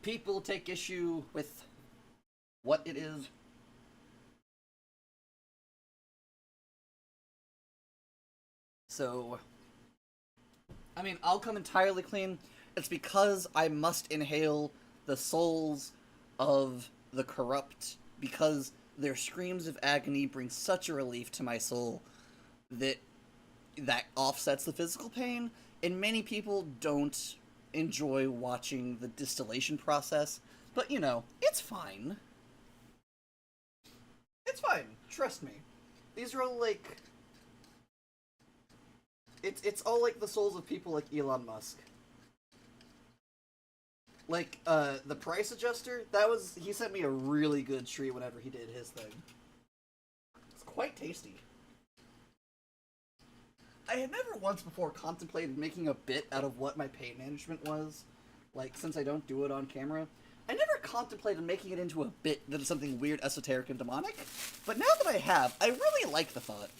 people take issue with what it is. So, I mean, I'll come entirely clean. It's because I must inhale the souls of the corrupt, because their screams of agony bring such a relief to my soul that offsets the physical pain, and many people don't enjoy watching the distillation process, but you know, it's fine. It's fine, trust me. These are all like... It's all like the souls of people like Elon Musk. Like, the price adjuster, he sent me a really good treat whenever he did his thing. It's quite tasty. I had never once before contemplated making a bit out of what my pain management was. Like, since I don't do it on camera. I never contemplated making it into a bit that is something weird, esoteric, and demonic. But now that I have, I really like the thought.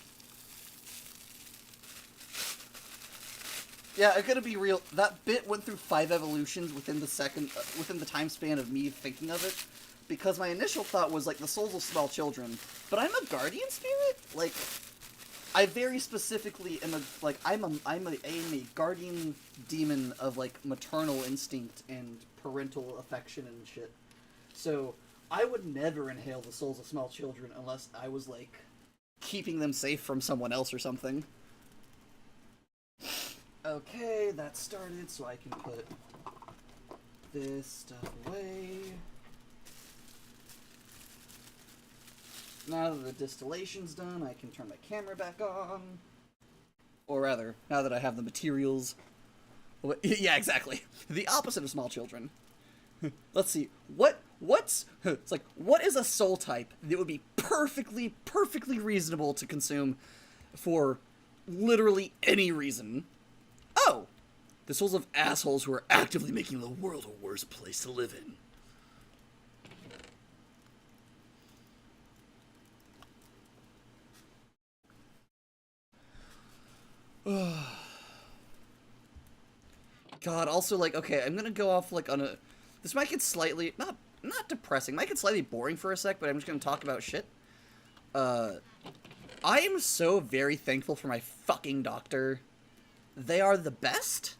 Yeah, I'm gonna be real. That bit went through 5 evolutions within the time span of me thinking of it, because my initial thought was like the souls of small children, but I'm a guardian spirit. Like, I very specifically am I'm a guardian demon of like maternal instinct and parental affection and shit. So I would never inhale the souls of small children unless I was like keeping them safe from someone else or something. Okay, that started, so I can put this stuff away. Now that the distillation's done, I can turn my camera back on. Or rather, now that I have the materials. Yeah, exactly. The opposite of small children. Let's see. It's like, what is a soul type that would be perfectly reasonable to consume for literally any reason? Oh! The souls of assholes who are actively making the world a worse place to live in. God, also, like, okay, I'm gonna go off, like, on a... This might get slightly... Not depressing. Might get slightly boring for a sec, but I'm just gonna talk about shit. I am so very thankful for my fucking doctor. They are the best.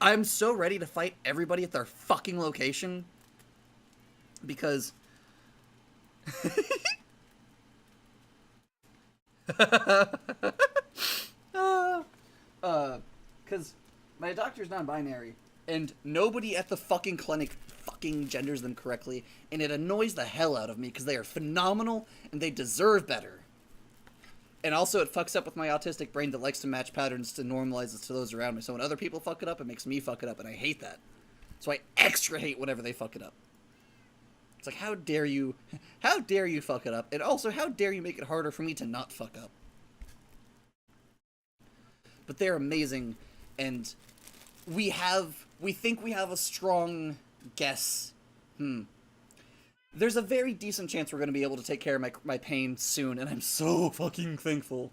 I'm so ready to fight everybody at their fucking location. Because... Because my doctor's non-binary, and nobody at the fucking clinic fucking genders them correctly, and it annoys the hell out of me because they are phenomenal and they deserve better. And also, it fucks up with my autistic brain that likes to match patterns to normalize it to those around me. So when other people fuck it up, it makes me fuck it up, and I hate that. So I extra hate whenever they fuck it up. It's like, how dare you fuck it up, and also, how dare you make it harder for me to not fuck up. But they're amazing, and we think we have a strong guess. There's a very decent chance we're going to be able to take care of my pain soon, and I'm so fucking thankful.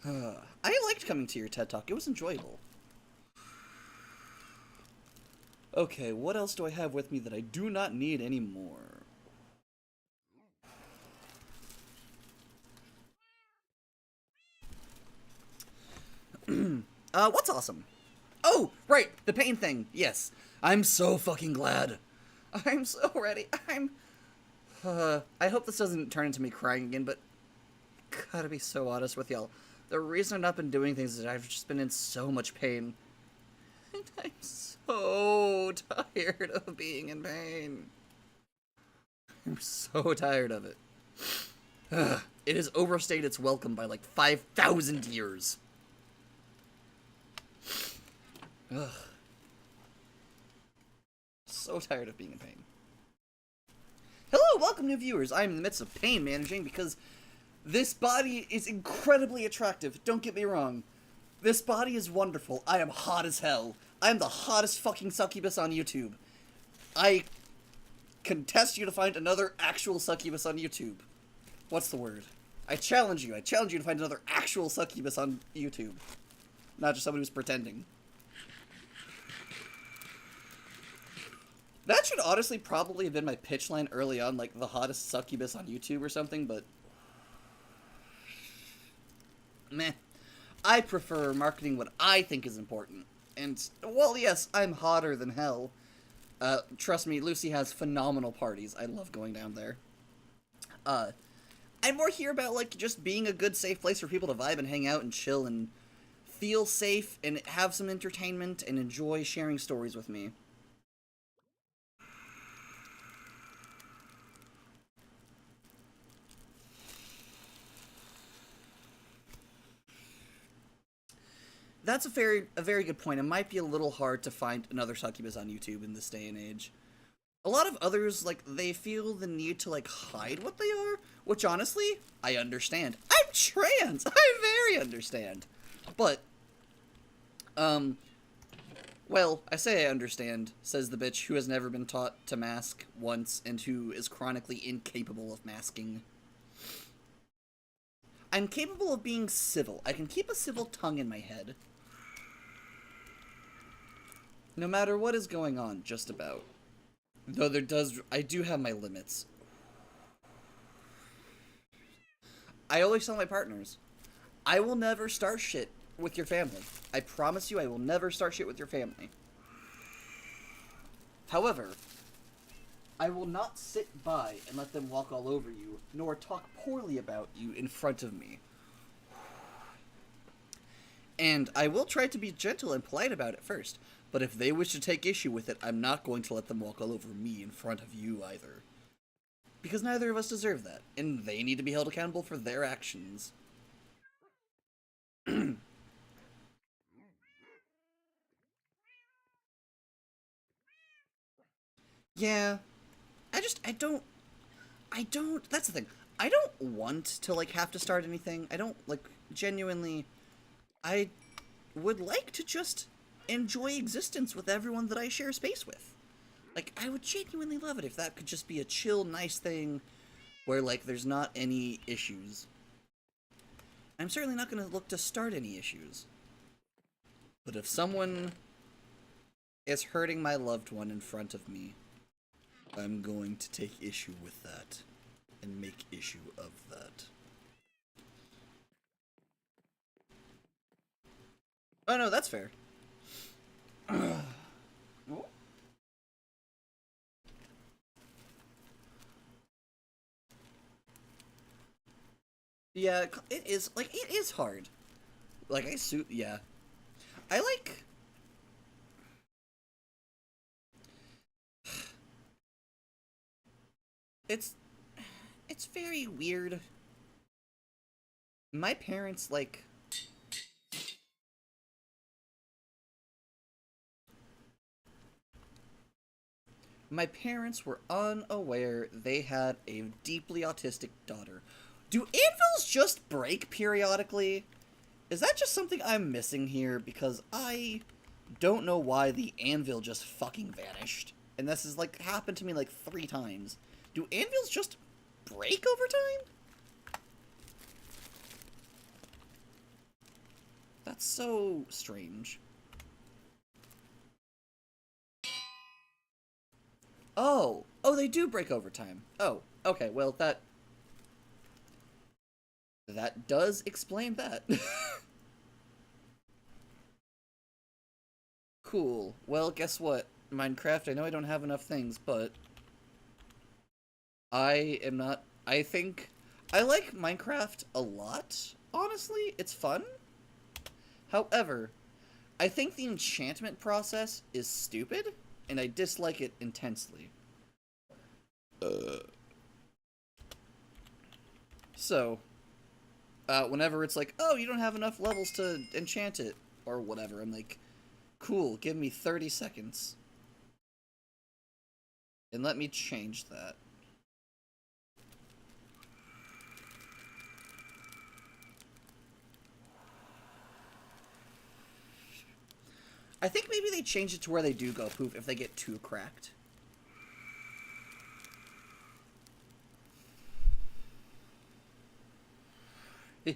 I liked coming to your TED Talk. It was enjoyable. Okay, what else do I have with me that I do not need anymore? What's awesome? Oh, right, the pain thing. Yes. I'm so fucking glad. I'm so ready. I hope this doesn't turn into me crying again, but gotta be so honest with y'all. The reason I've not been doing things is that I've just been in so much pain. And I'm so tired of being in pain. I'm so tired of it. It has overstayed its welcome by like 5,000 years. Ugh. So tired of being in pain. Hello, welcome new viewers. I'm in the midst of pain managing because this body is incredibly attractive. Don't get me wrong. This body is wonderful. I am hot as hell. I am the hottest fucking succubus on YouTube. I contest you to find another actual succubus on YouTube. What's the word? I challenge you. I challenge you to find another actual succubus on YouTube. Not just somebody who's pretending. That should honestly probably have been my pitch line early on, like the hottest succubus on YouTube or something, but meh. I prefer marketing what I think is important. And, well, yes, I'm hotter than hell. Trust me, Lucy has phenomenal parties. I love going down there. I'm more here about, like, just being a good, safe place for people to vibe and hang out and chill and feel safe and have some entertainment and enjoy sharing stories with me. That's a very good point. It might be a little hard to find another succubus on YouTube in this day and age. A lot of others, like, they feel the need to, like, hide what they are, which, honestly, I understand. I'm trans! I very understand. But, well, I say I understand, says the bitch who has never been taught to mask once and who is chronically incapable of masking. I'm capable of being civil. I can keep a civil tongue in my head. No matter what is going on, just about. Though I do have my limits. I always tell my partners, I will never start shit with your family. I promise you I will never start shit with your family. However, I will not sit by and let them walk all over you, nor talk poorly about you in front of me. And I will try to be gentle and polite about it first, but if they wish to take issue with it, I'm not going to let them walk all over me in front of you either. Because neither of us deserve that, and they need to be held accountable for their actions. Yeah, I don't, that's the thing. I don't want to, like, have to start anything. I don't, like, genuinely, I would like to just enjoy existence with everyone that I share space with. Like, I would genuinely love it if that could just be a chill, nice thing where, like, there's not any issues. I'm certainly not going to look to start any issues. But if someone is hurting my loved one in front of me, I'm going to take issue with that and make issue of that. Oh no, that's fair. Yeah, it is, like, it is hard. Like, yeah. I like... It's... It's very weird. My parents, like... My parents were unaware they had a deeply autistic daughter. Do anvils just break periodically? Is that just something I'm missing here? Because I don't know why the anvil just fucking vanished. And this has, like, happened to me, like, 3 times. Do anvils just break over time? That's so strange. Oh. Oh, they do break over time. Oh, okay, well, that does explain that. Cool. Well, guess what? Minecraft, I know I don't have enough things, but I am not... I think... I like Minecraft a lot, honestly. It's fun. However, I think the enchantment process is stupid, and I dislike it intensely. So, whenever it's like, oh, you don't have enough levels to enchant it, or whatever, I'm like, cool, give me 30 seconds. And let me change that. I think maybe they change it to where they do go poof if they get too cracked. I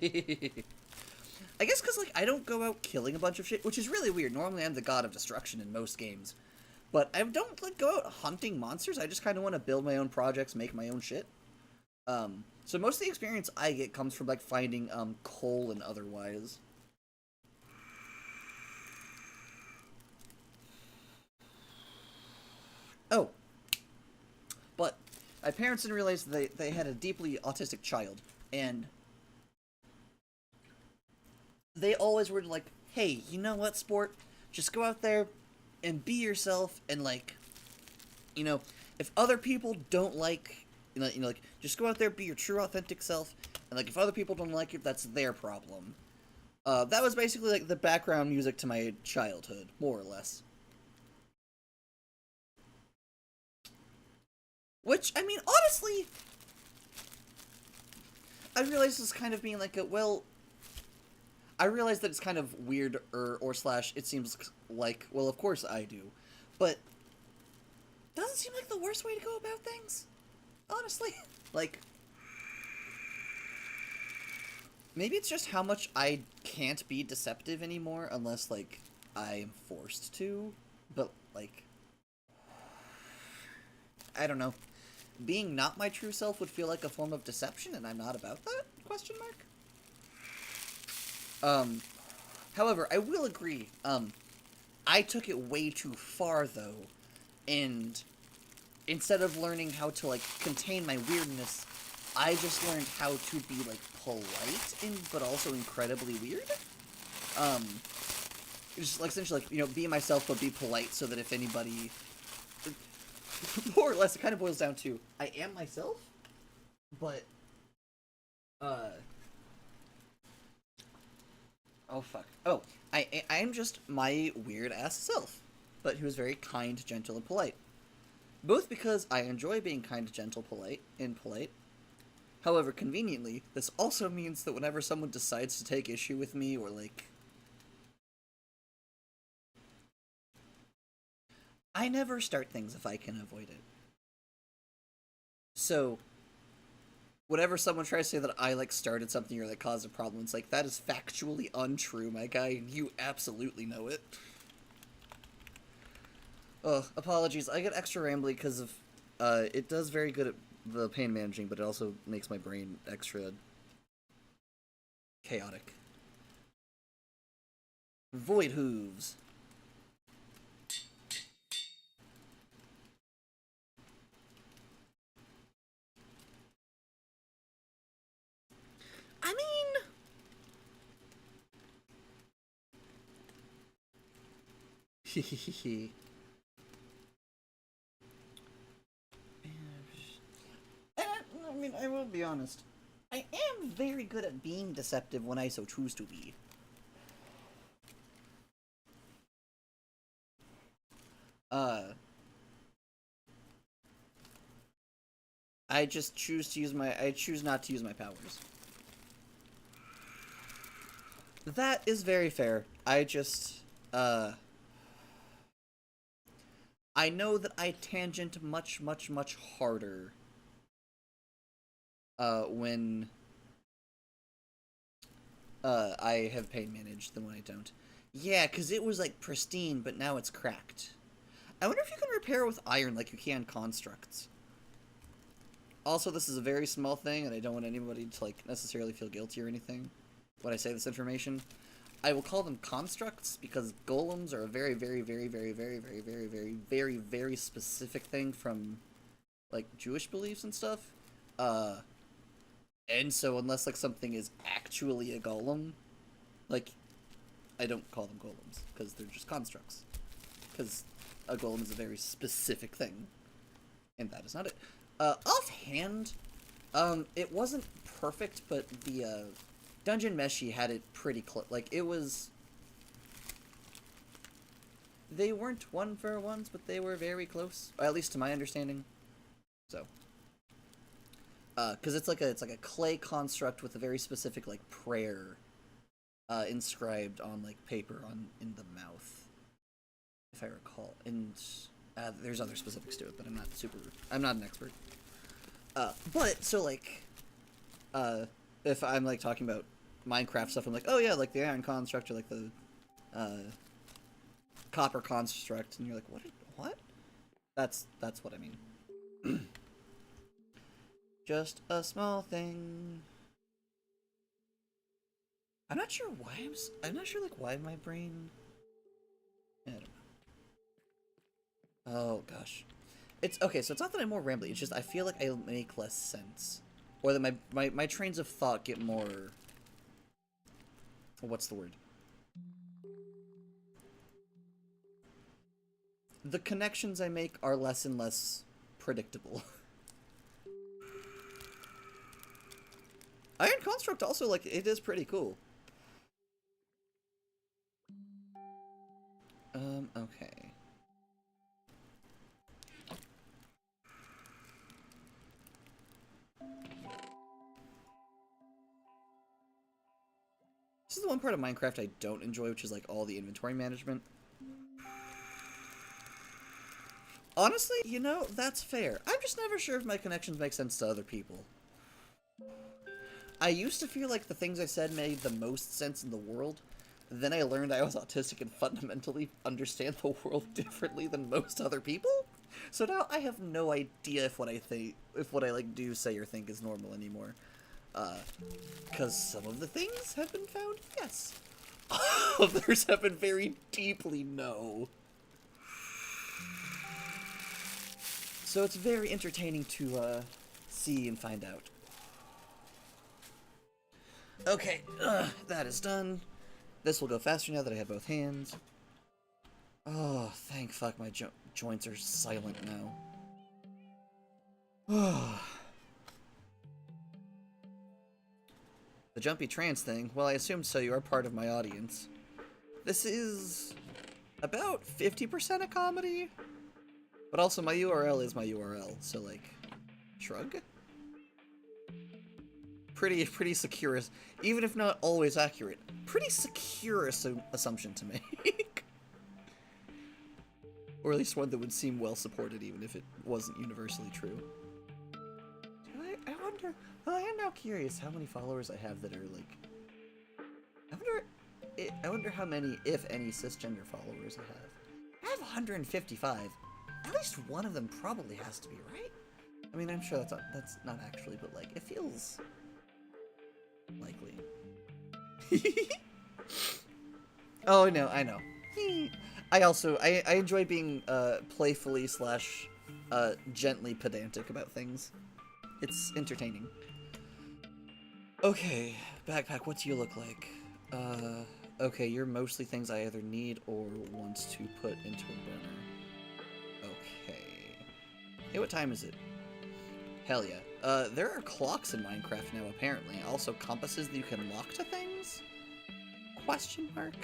guess because, like, I don't go out killing a bunch of shit, which is really weird. Normally I'm the god of destruction in most games. But I don't, like, go out hunting monsters. I just kind of want to build my own projects, make my own shit. So most of the experience I get comes from, like, finding, coal and otherwise. Oh. But my parents didn't realize they had a deeply autistic child. And they always were like, hey, you know what, sport? Just go out there and be yourself and, like, you know, if other people don't like, like, just go out there, be your true, authentic self, and, like, if other people don't like it, that's their problem. That was basically, like, the background music to my childhood, more or less. Which, I mean, honestly, I realize this is kind of being like a, well, I realize that it's kind of weird, or slash, it seems like, well, of course I do, but doesn't seem like the worst way to go about things, honestly. Like, maybe it's just how much I can't be deceptive anymore unless, like, I'm forced to, but, like, I don't know. Being not my true self would feel like a form of deception, and I'm not about that? Question mark? However, I will agree, I took it way too far, though, and instead of learning how to, like, contain my weirdness, I just learned how to be, like, polite, but also incredibly weird. Just, like, essentially, like, you know, be myself, but be polite, so that if anybody... More or less, it kind of boils down to, I am myself, but, oh, fuck. Oh, I'm just my weird-ass self, but who is very kind, gentle, and polite. Both because I enjoy being kind, gentle, polite. However, conveniently, this also means that whenever someone decides to take issue with me, or, like... I never start things if I can avoid it. So, whenever someone tries to say that I, like, started something or, like, caused a problem, it's like, that is factually untrue, my guy, and you absolutely know it. Ugh, apologies, I get extra rambly because of, it does very good at the pain managing, but it also makes my brain extra chaotic. Void hooves. I mean... Hehehe. I mean, I will be honest. I am very good at being deceptive when I so choose to be. I just choose to use my, I choose not to use my powers. That is very fair. I just, I know that I tangent much, much, much harder, when, I have pain managed than when I don't. Yeah, because it was, like, pristine, but now it's cracked. I wonder if you can repair with iron like you can constructs. Also, this is a very small thing, and I don't want anybody to, like, necessarily feel guilty or anything when I say this information. I will call them constructs because golems are a very, very, very, very, very, very, very, very, very, very specific thing from, like, Jewish beliefs and stuff. And so unless, like, something is actually a golem, like, I don't call them golems because they're just constructs. Because a golem is a very specific thing, and that is not it. Offhand, it wasn't perfect, but the, Dungeon Meshi had it pretty close. Like, it was... They weren't one-for-ones, but they were very close. At least to my understanding. So. Because it's like a clay construct with a very specific, like, prayer, inscribed on, like, paper in the mouth. If I recall. And, there's other specifics to it, but I'm not an expert. But, so, like, if I'm, like, talking about Minecraft stuff, I'm like, oh yeah, like the iron construct or like the, copper construct, and you're like, what? That's what I mean. Just a small thing. I'm not sure why I'm not sure, like, why my brain... I don't know. Oh, gosh. It's, okay, so it's not that I'm more rambly, it's just I feel like I make less sense. Or that my trains of thought get more... What's the word? The connections I make are less and less predictable. Iron Construct also, like, it is pretty cool. Okay. This is the one part of Minecraft I don't enjoy, which is, like, all the inventory management. Honestly, you know, that's fair. I'm just never sure if my connections make sense to other people. I used to feel like the things I said made the most sense in the world. Then I learned I was autistic and fundamentally understand the world differently than most other people. So now I have no idea if what I like do, say, or think is normal anymore. Because some of the things have been found, yes. Others have been very deeply no. So it's very entertaining to, see and find out. Okay, that is done. This will go faster now that I have both hands. Oh, thank fuck my joints are silent now. The jumpy trance thing, well, I assumed so. You are part of my audience. This is about 50% a comedy, but also my URL is my URL, so, like, shrug? Pretty secure, even if not always accurate, pretty secure assumption to make. Or at least one that would seem well supported even if it wasn't universally true. I wonder, well, I am now curious how many followers I have that are, like, I wonder how many, if any, cisgender followers I have. I have 155. At least one of them probably has to be, right? I mean, I'm sure that's not actually, but, like, it feels likely. Oh, no, I know. I enjoy being, playfully / gently pedantic about things. It's entertaining. Okay, backpack, what do you look like? Okay, you're mostly things I either need or want to put into a burner. Okay. Hey, what time is it? Hell yeah. There are clocks in Minecraft now, apparently. Also, compasses that you can lock to things? Question mark?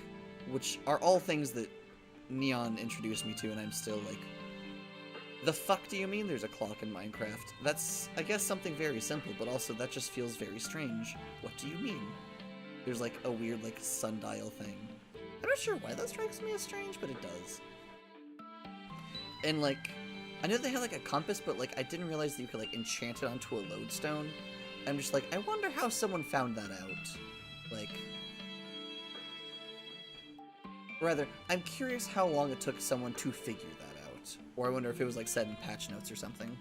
Which are all things that Neon introduced me to, and I'm still like, the fuck do you mean there's a clock in Minecraft? That's, I guess, something very simple, but also that just feels very strange. What do you mean? There's like a weird like sundial thing. I'm not sure why that strikes me as strange, but it does. And like, I know they had like a compass, but like I didn't realize that you could like enchant it onto a lodestone. I'm just like, I wonder how someone found that out. Like, rather, I'm curious how long it took someone to figure that out. Or I wonder if it was like said in patch notes or something.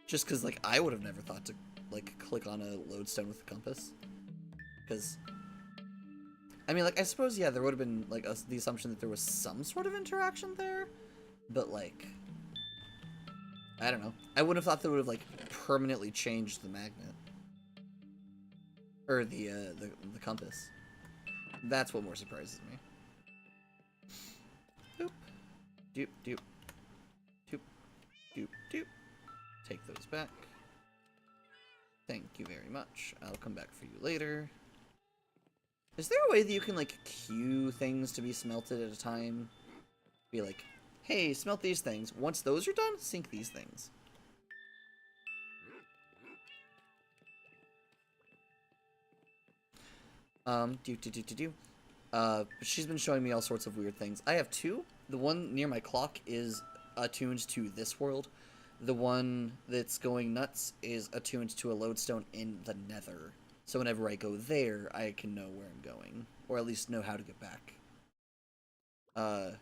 Just because like I would have never thought to like click on a lodestone with a compass. Because, I mean, like, I suppose, yeah, there would have been, like, the assumption that there was some sort of interaction there, but, like, I don't know. I wouldn't have thought that would have, like, permanently changed the magnet. Or the compass. That's what more surprises me. Doop. Doop, doop. Doop, doop, doop. Take those back. Thank you very much. I'll come back for you later. Is there a way that you can, like, queue things to be smelted at a time? Be like, hey, smelt these things. Once those are done, sink these things. She's been showing me all sorts of weird things. I have two. The one near my clock is attuned to this world. The one that's going nuts is attuned to a lodestone in the Nether. So whenever I go there, I can know where I'm going. Or at least know how to get back. Oh,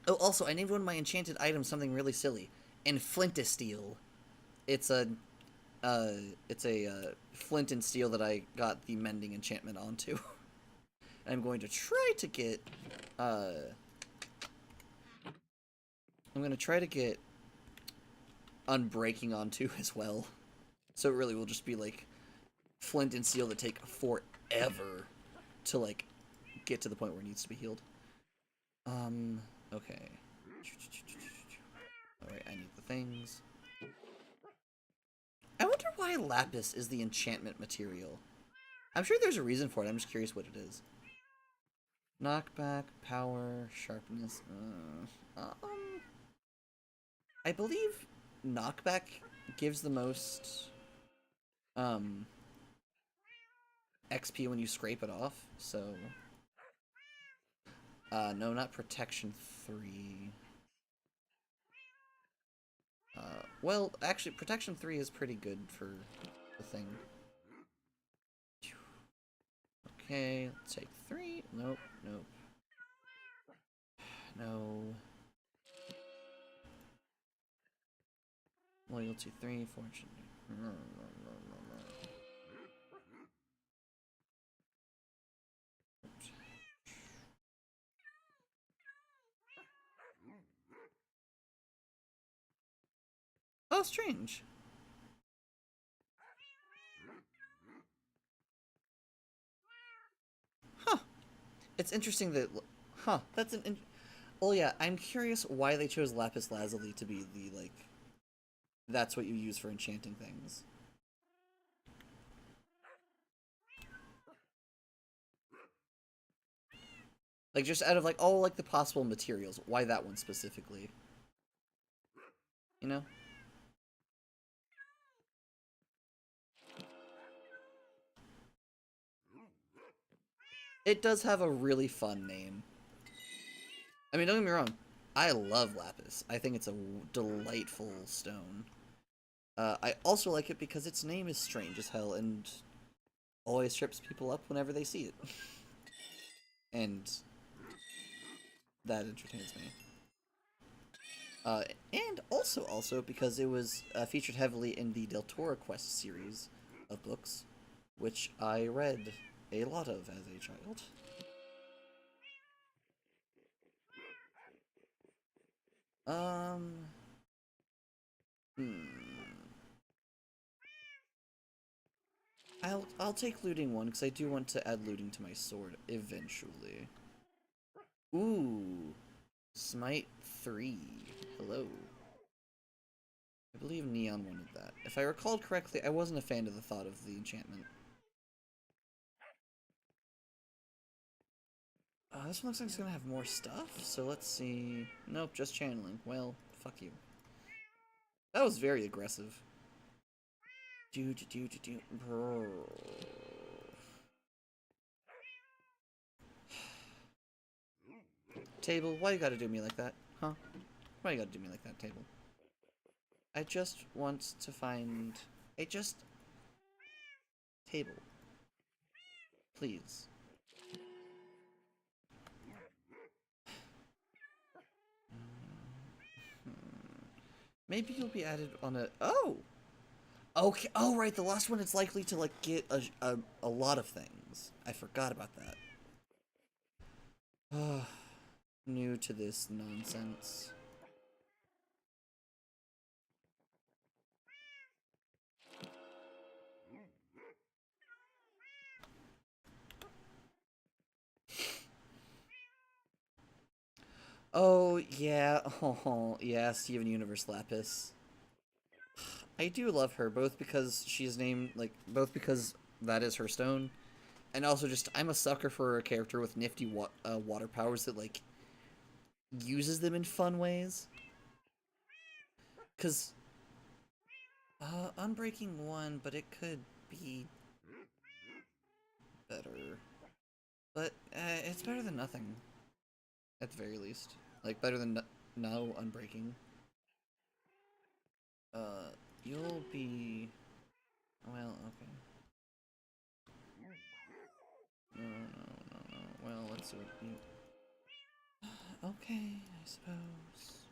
also, I named one of my enchanted items something really silly. And Flintisteel. It's a, flint and steel that I got the mending enchantment onto. I'm going to try to get, unbreaking onto as well. So it really will just be, like, flint and steel that take forever to, like, get to the point where it needs to be healed. Okay. Alright, I need the things. I wonder why lapis is the enchantment material. I'm sure there's a reason for it, I'm just curious what it is. Knockback, power, sharpness, I believe knockback gives the most, XP when you scrape it off, so... no, not protection 3. Well, actually, protection 3 is pretty good for the thing. Okay, let's take 3. Nope, nope. No. Loyalty 3, fortune. Oh, strange. Huh. It's interesting that... Huh, that's an... Well, yeah, I'm curious why they chose lapis lazuli to be the, like... That's what you use for enchanting things. Like, just out of, like, all, like, the possible materials, why that one specifically? You know? It does have a really fun name. I mean, don't get me wrong. I love lapis. I think it's a delightful stone. I also like it because its name is strange as hell and always trips people up whenever they see it. And that entertains me. And also because it was featured heavily in the Del Toro Quest series of books, which I read a lot of as a child. I'll take looting 1 because I do want to add looting to my sword eventually. Ooh, smite 3. Hello. I believe Neon wanted that. If I recalled correctly, I wasn't a fan of the thought of the enchantment. This one looks like it's gonna have more stuff, so let's see. Nope, just channeling. Well, fuck you. That was very aggressive. Brrr. Table, why you gotta do me like that? Huh? Why you gotta do me like that, table? I just want to find a table. Please. Maybe you'll be added on a... Oh! Okay, oh right, the last one is likely to, like, get a lot of things. I forgot about that. New to this nonsense. Oh, yeah. Oh, yeah, Steven Universe Lapis. I do love her, both because she's named, like, both because that is her stone, and also just, I'm a sucker for a character with nifty water powers that, like, uses them in fun ways. Because, Unbreaking 1, but it could be better. But, it's better than nothing. At the very least. Like, better than no Unbreaking. You'll be... Well, okay. No. Well, let's see what you... Okay, I suppose.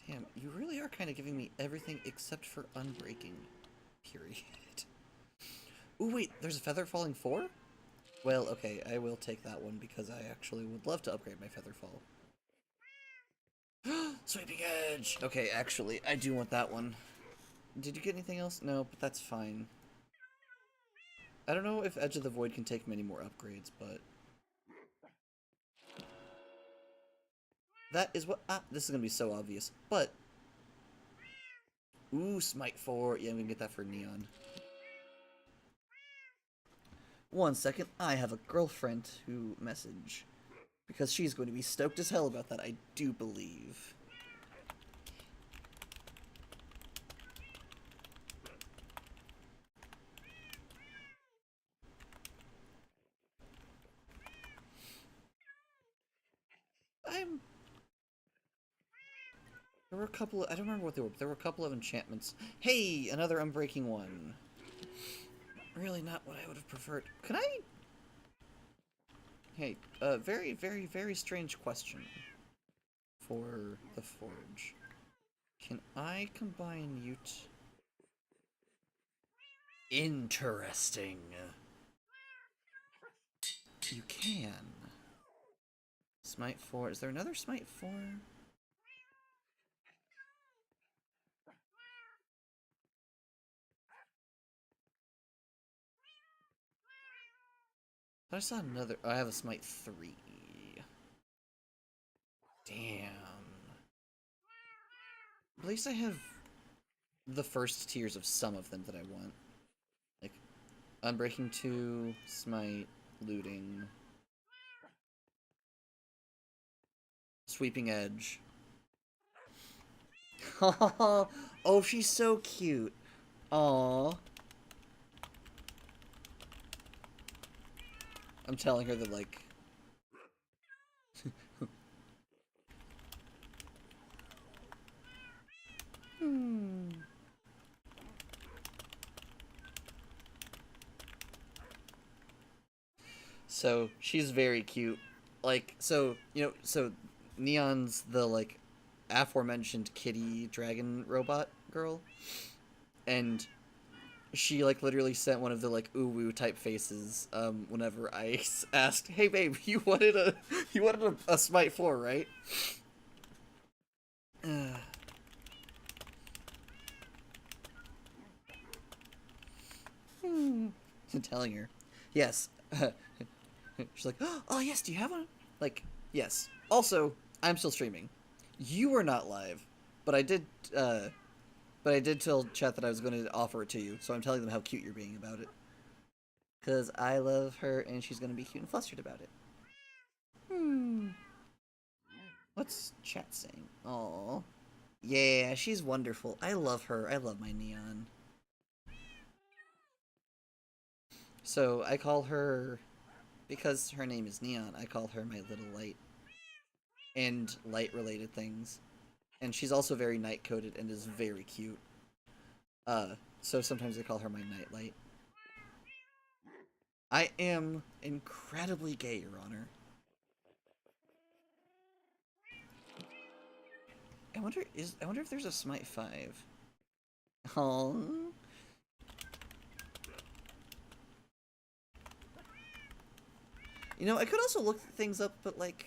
Damn, you really are kind of giving me everything except for Unbreaking. Period. Ooh, wait, there's a Feather Falling 4? Well, okay, I will take that one because I actually would love to upgrade my Feather Fall. Sweeping Edge! Okay, actually, I do want that one. Did you get anything else? No, but that's fine. I don't know if Edge of the Void can take many more upgrades, but... That is what... this is gonna be so obvious, but... Ooh, Smite 4. Yeah, I'm gonna get that for Neon. 1 second, I have a girlfriend who message. Because she's going to be stoked as hell about that, I do believe. There were a couple of, I don't remember what they were, but there were a couple of enchantments. Hey, another Unbreaking one. Really not what I would have preferred. Can I... Hey, very strange question for the Forge. Can I combine you Interesting. You can. Smite 4. Is there another Smite 4? I saw another. I have a Smite 3. Damn. At least I have the first tiers of some of them that I want. Like, Unbreaking 2, Smite, Looting, Sweeping Edge. Oh, she's so cute. Aww. I'm telling her that, like... So, she's very cute. Like, so, you know, so Neon's the, like, aforementioned kitty dragon robot girl. And she, like, literally sent one of the, like, ooh-woo type faces, whenever I asked, hey, babe, you wanted a Smite 4, right? telling her, yes. She's like, oh yes, do you have one? Like, yes. Also, I'm still streaming. You are not live, but I did. But I did tell chat that I was going to offer it to you, so I'm telling them how cute you're being about it. Cause I love her, and she's gonna be cute and flustered about it. What's chat saying? Oh, yeah, she's wonderful. I love her. I love my Neon. So I call her, because her name is Neon, I call her my little light. And light-related things. And she's also very night-coded and is very cute. So sometimes I call her my nightlight. I am incredibly gay, Your Honor. I wonder if there's a Smite 5. Oh. You know, I could also look things up, but like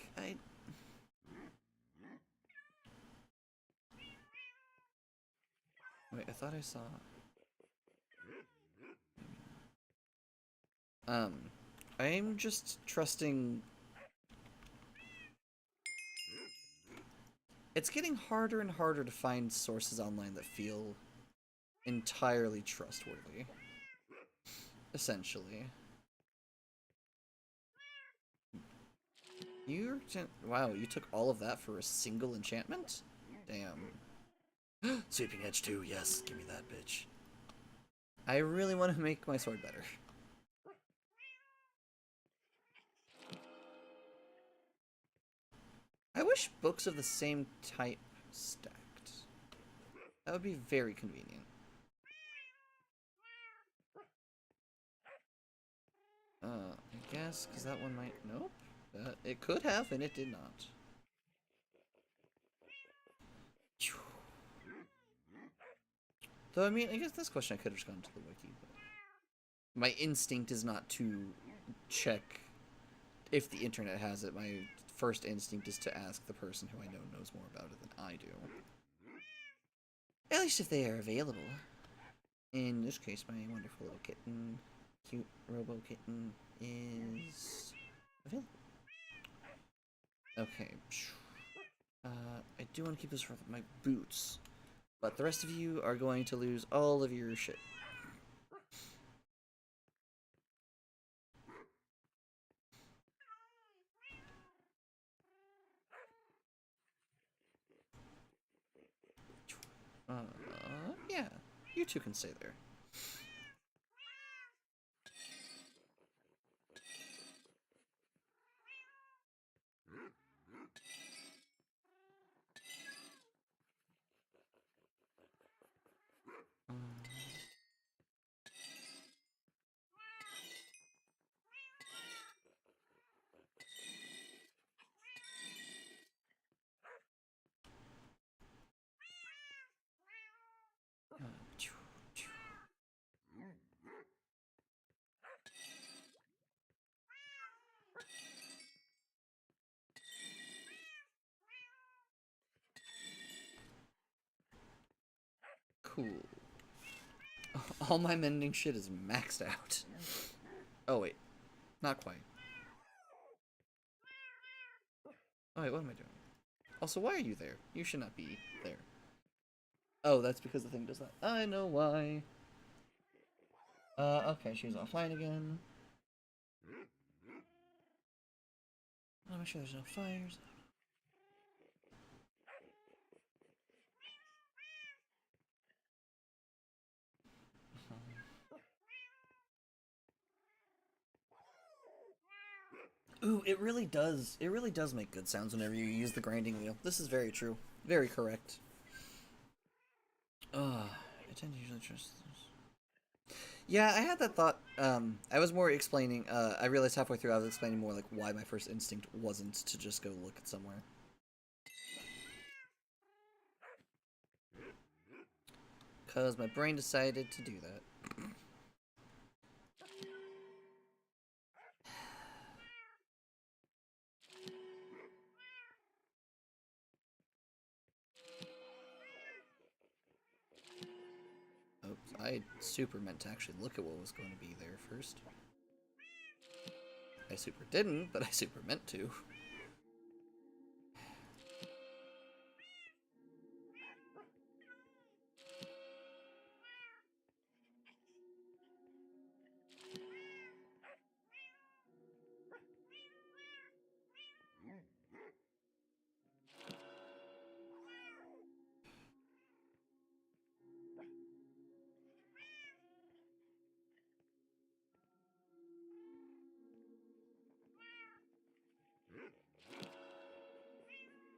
wait, I thought I saw I'm just trusting. It's getting harder and harder to find sources online that feel entirely trustworthy. Essentially. Wow, you took all of that for a single enchantment? Damn. Sweeping Edge 2, yes, give me that bitch. I really want to make my sword better. I wish books of the same type stacked. That would be very convenient. I guess, because that one might... Nope. It could have, and it did not. Though, I mean, I guess this question I could have just gone to the wiki, but... My instinct is not to check if the internet has it. My first instinct is to ask the person who I know knows more about it than I do. At least if they are available. In this case, my wonderful little kitten, cute robo kitten, is available. Okay. I do want to keep this for my boots, but the rest of you are going to lose all of your shit. Yeah, you two can stay there. Cool. All my mending shit is maxed out. Oh wait, not quite. Oh wait, what am I doing? Also, why are you there? You should not be there. Oh, that's because the thing does that. I know why. Okay, she's offline again. I'll make sure there's no fires. Ooh, it really does. It really does make good sounds whenever you use the grinding wheel. This is very true. Very correct. I tend to usually trust this. Yeah, I had that thought. I was more explaining. I realized halfway through I was explaining more like why my first instinct wasn't to just go look at somewhere. Because my brain decided to do that. Oops, I I super meant to actually look at what was going to be there first. I super didn't, but I super meant to.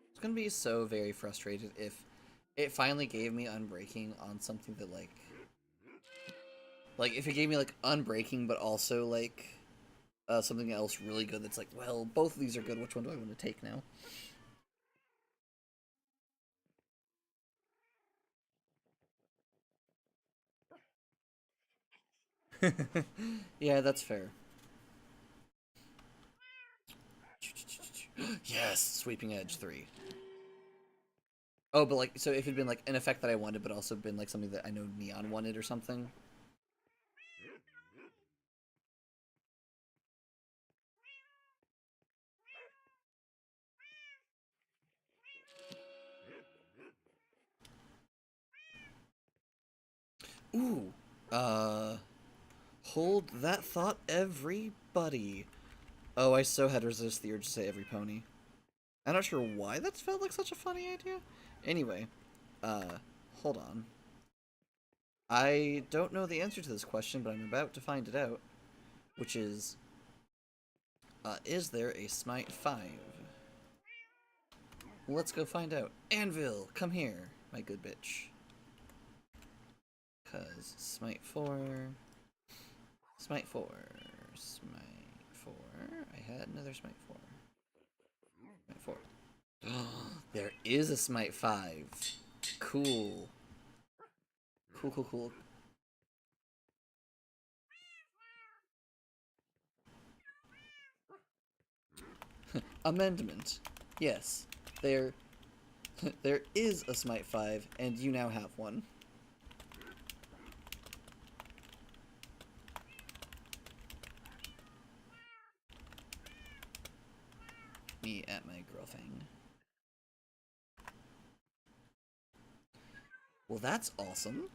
It's gonna be so very frustrated if it finally gave me Unbreaking on something that, like, if it gave me, like, Unbreaking, but also, like, something else really good that's like, well, both of these are good, which one do I want to take now? Yeah, that's fair. Yes! Sweeping Edge 3. Oh, but, like, so if it'd been, like, an effect that I wanted, but also been, like, something that I know Neon wanted or something. Ooh. Hold that thought, everybody. Oh, I so had to resist the urge to say every pony. I'm not sure why that felt like such a funny idea. Anyway, hold on. I don't know the answer to this question, but I'm about to find it out. Which is there a Smite 5? Let's go find out. Anvil, come here, my good bitch. Cause Smite 4... Smite 4... Smite 4... I had another Smite 4. Smite 4. There is a Smite 5. Cool. Cool, cool, cool. Amendment. Yes. There there is a Smite 5, and you now have one. Me at my girl thing. Well, that's awesome.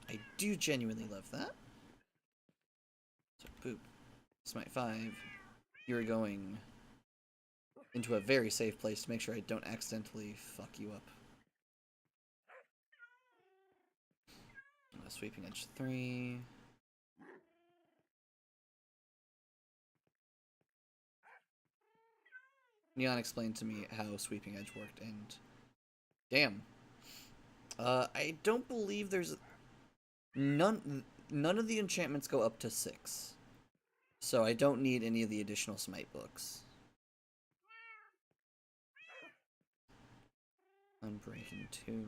I do genuinely love that. So, boop. Smite 5. You're going into a very safe place to make sure I don't accidentally fuck you up. Sweeping Edge 3. Neon explained to me how Sweeping Edge worked, and damn. I don't believe there's none of the enchantments go up to 6. So I don't need any of the additional Smite books. Unbreaking 2.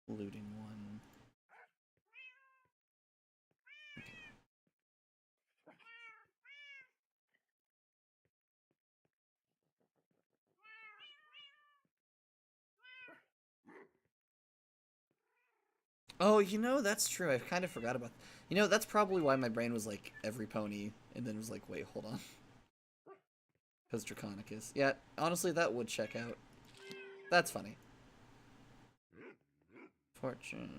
Looting 1. Oh, you know, that's true. I kind of forgot about... You know, that's probably why my brain was like, every pony, and then was like, wait, hold on. Because Draconicus. Yeah, honestly, that would check out. That's funny. Fortune...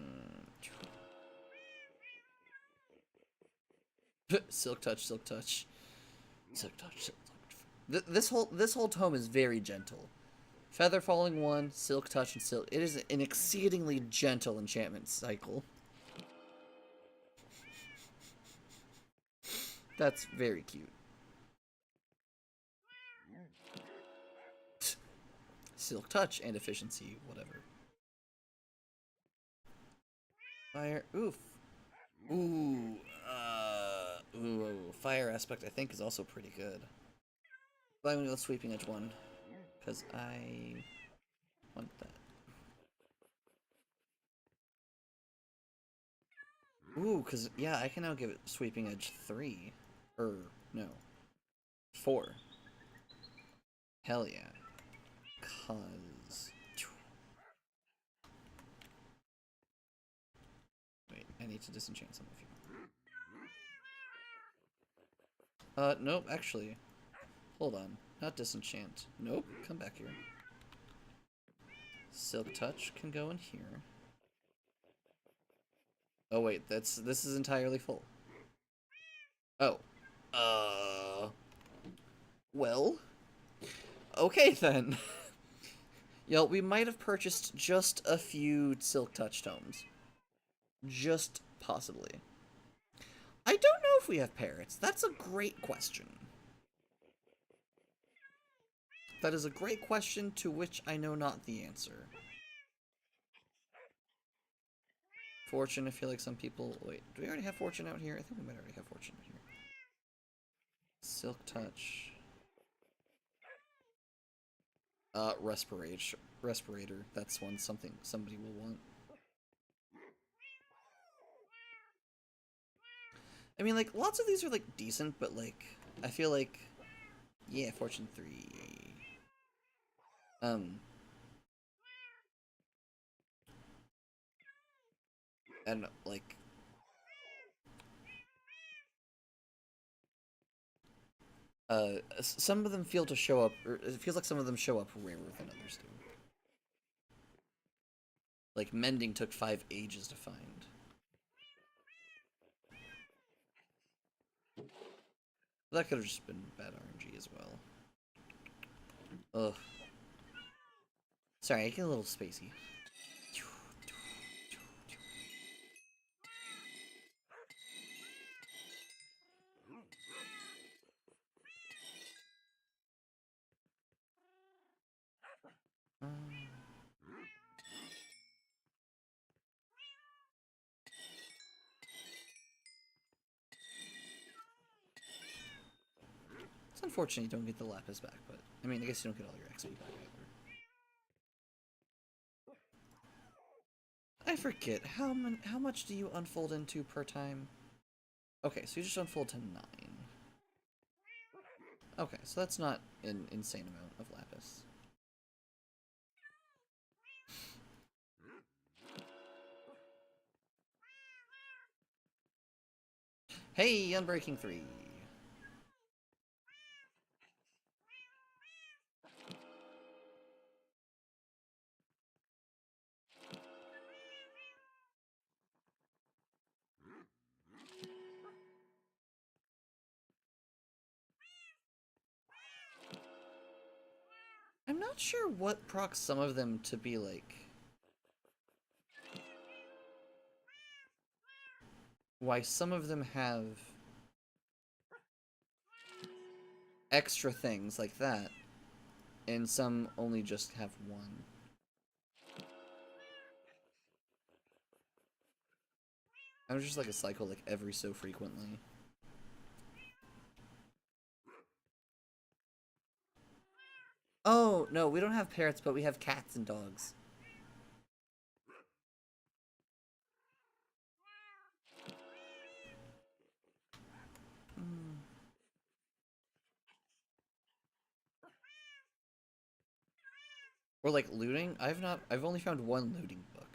Silk Touch, Silk Touch. Silk Touch, Silk Touch. This whole tome is very gentle. Feather Falling 1, Silk Touch, and Silk... It is an exceedingly gentle enchantment cycle. That's very cute. Silk Touch and Efficiency, whatever. Fire, oof. Ooh, Fire Aspect I think is also pretty good. But I'm gonna go Sweeping Edge 1, because I want that. Ooh, because, yeah, I can now give it Sweeping Edge 3. Or, no. 4. Hell yeah. Cause... I need to disenchant some of you. Nope, actually. Hold on. Not disenchant. Nope, come back here. Silk Touch can go in here. Oh wait, this is entirely full. Oh. Well. Okay then. Yo, we might have purchased just a few Silk Touch tomes. Just possibly. I don't know if we have parrots. That's a great question. That is a great question to which I know not the answer. Fortune, I feel like some people... Wait, do we already have Fortune out here? I think we might already have Fortune out here. Silk Touch. Respirator. That's one something somebody will want. I mean, like, lots of these are, like, decent, but, like, I feel like... Yeah, Fortune 3. I don't know, like... some of them feel to show up, or it feels like some of them show up rarer than others do. Like, Mending took 5 ages to find. That could have just been bad RNG as well. Ugh. Sorry, I get a little spacey. It's unfortunate you don't get the Lapis back, but I mean, I guess you don't get all your XP back either. I forget how much do you unfold into per time? Okay, so you just unfold to 9. Okay, so that's not an insane amount of Lapis. Hey, Unbreaking 3. I'm not sure what procs some of them to be like. Why some of them have extra things like that, and some only just have one. I'm just like a cycle like every so frequently. Oh, no, we don't have parrots, but we have cats and dogs. Or like looting? I've only found one looting book.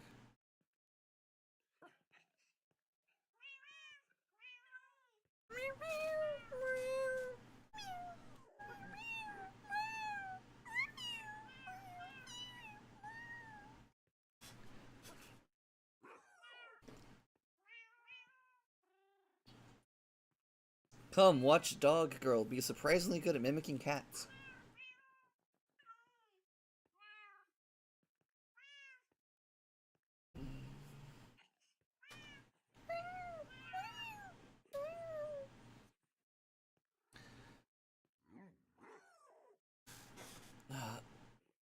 Come, watch Dog Girl be surprisingly good at mimicking cats.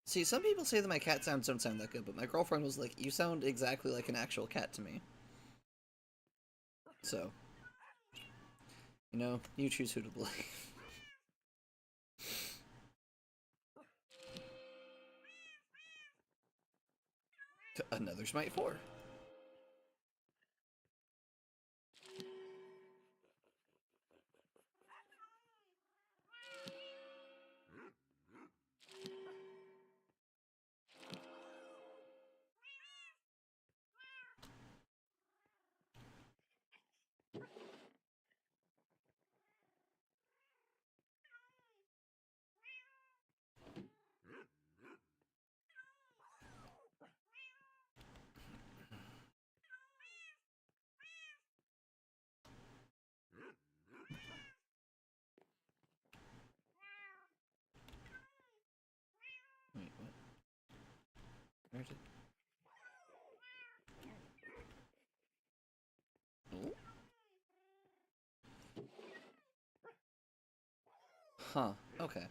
See, some people say that my cat sounds don't sound that good, but my girlfriend was like, you sound exactly like an actual cat to me. So, you know, you choose who to believe. Another Smite 4. Huh. Okay.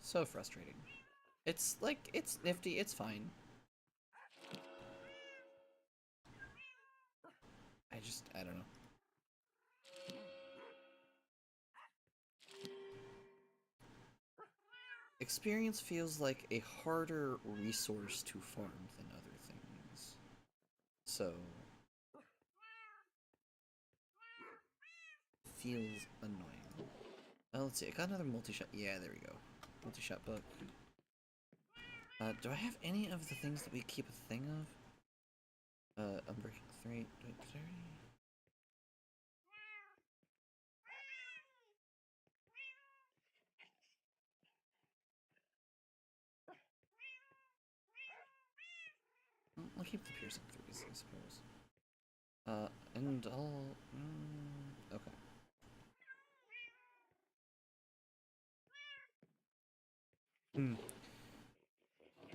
So frustrating. It's like, it's nifty, it's fine. I don't know. Experience feels like a harder resource to farm than other things. So, feels annoying. Oh, let's see, I got another multi-shot. Yeah, there we go. Multi-shot book. Do I have any of the things that we keep a thing of? Unbreaking 3. I'll keep the piercing 3s, I suppose. And I'll... okay.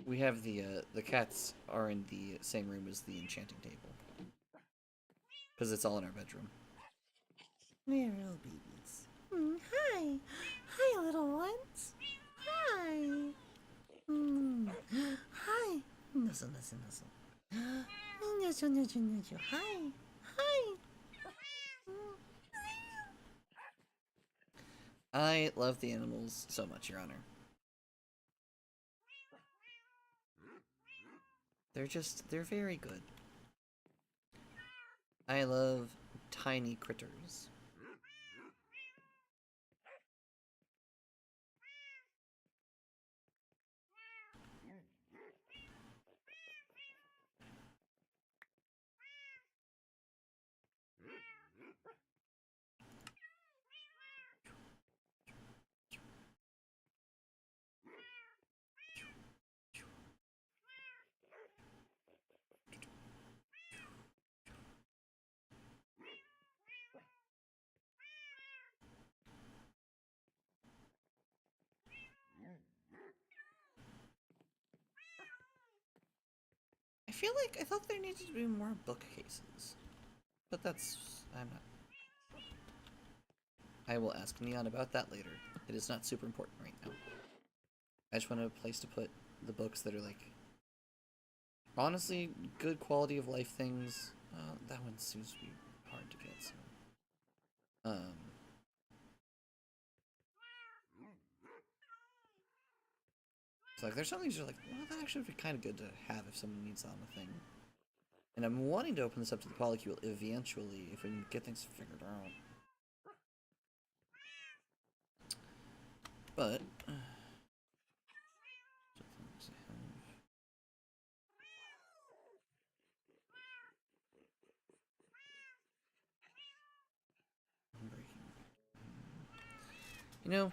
We have the cats are in the same room as the enchanting table. Because it's all in our bedroom. They're real babies. Hi. Hi, little ones. Hi. Hi. Nuzzle, nuzzle, nuzzle. Nuzzle, nuzzle, nuzzle. Hi. Hi. I love the animals so much, Your Honor. They're very good. I love tiny critters. I feel like I thought there needed to be more bookcases. But I'm not. I will ask Neon about that later. It is not super important right now. I just want a place to put the books that are like, honestly, good quality of life things. That one seems to be hard to get, so. It's like, there's some things you're like, well, that actually would be kind of good to have if someone needs that on a thing. And I'm wanting to open this up to the polycule eventually, if we can get things figured out. But... you know,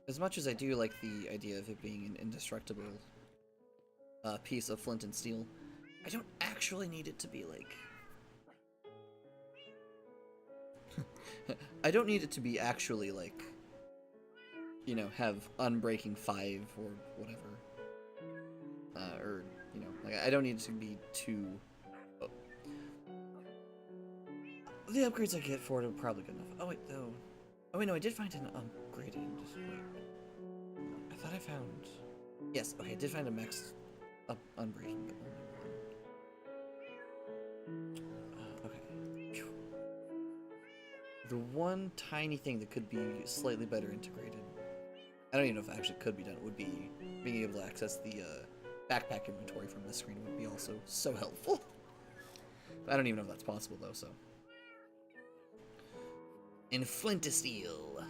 as much as I do like the idea of it being an indestructible piece of flint and steel, I don't actually need it to be like... I don't need it to be actually like, you know, have Unbreaking 5 or whatever. Or, you know, like, I don't need it to be too... Oh. The upgrades I get for it are probably good enough. Oh, wait, though. Oh, wait, no, I did find an upgrading. Just wait. I thought I found... Yes, okay, I did find a max Unbreaking, but only one. Okay. Phew. The one tiny thing that could be slightly better integrated, I don't even know if it actually could be done, would be being able to access the backpack inventory from this screen would be also so helpful. But I don't even know if that's possible, though, so. In Flint and Steel.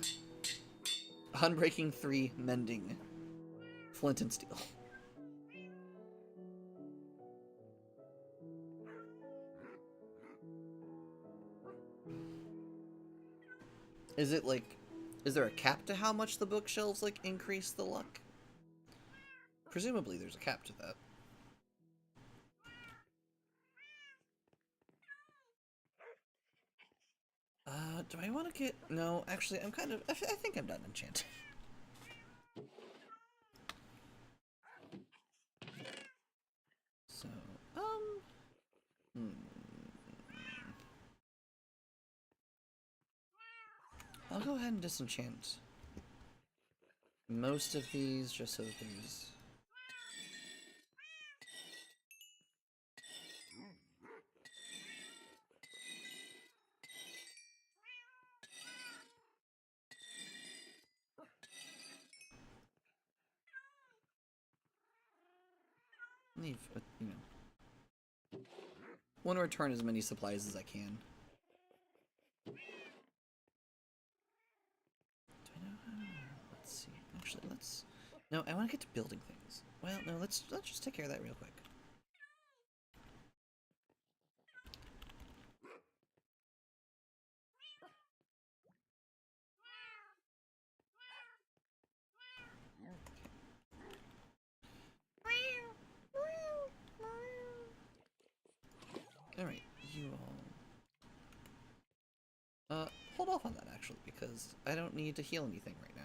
Unbreaking 3 Mending. Flint and Steel. Is it like... Is there a cap to how much the bookshelves, like, increase the luck? presumably there's a cap to that. Do I want to get... No, actually, I'm kind of... I think I'm done enchanting. So, I'll go ahead and disenchant most of these, just so that there's... Leave, you know... Want to return as many supplies as I can. Do I know how... Let's see. Actually, let's... No, I want to get to building things. Well, no, let's just take care of that real quick. Alright, you all... hold off on that, actually, because I don't need to heal anything right now.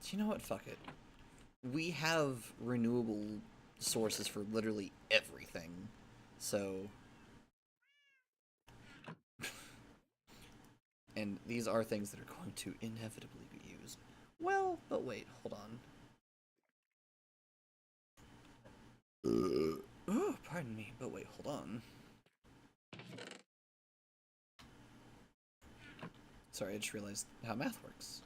Do you know what? Fuck it. We have renewable sources for literally everything, so... And these are things that are going to inevitably be used. Well, but wait, hold on. Oh, pardon me, but wait, hold on. Sorry, I just realized how math works.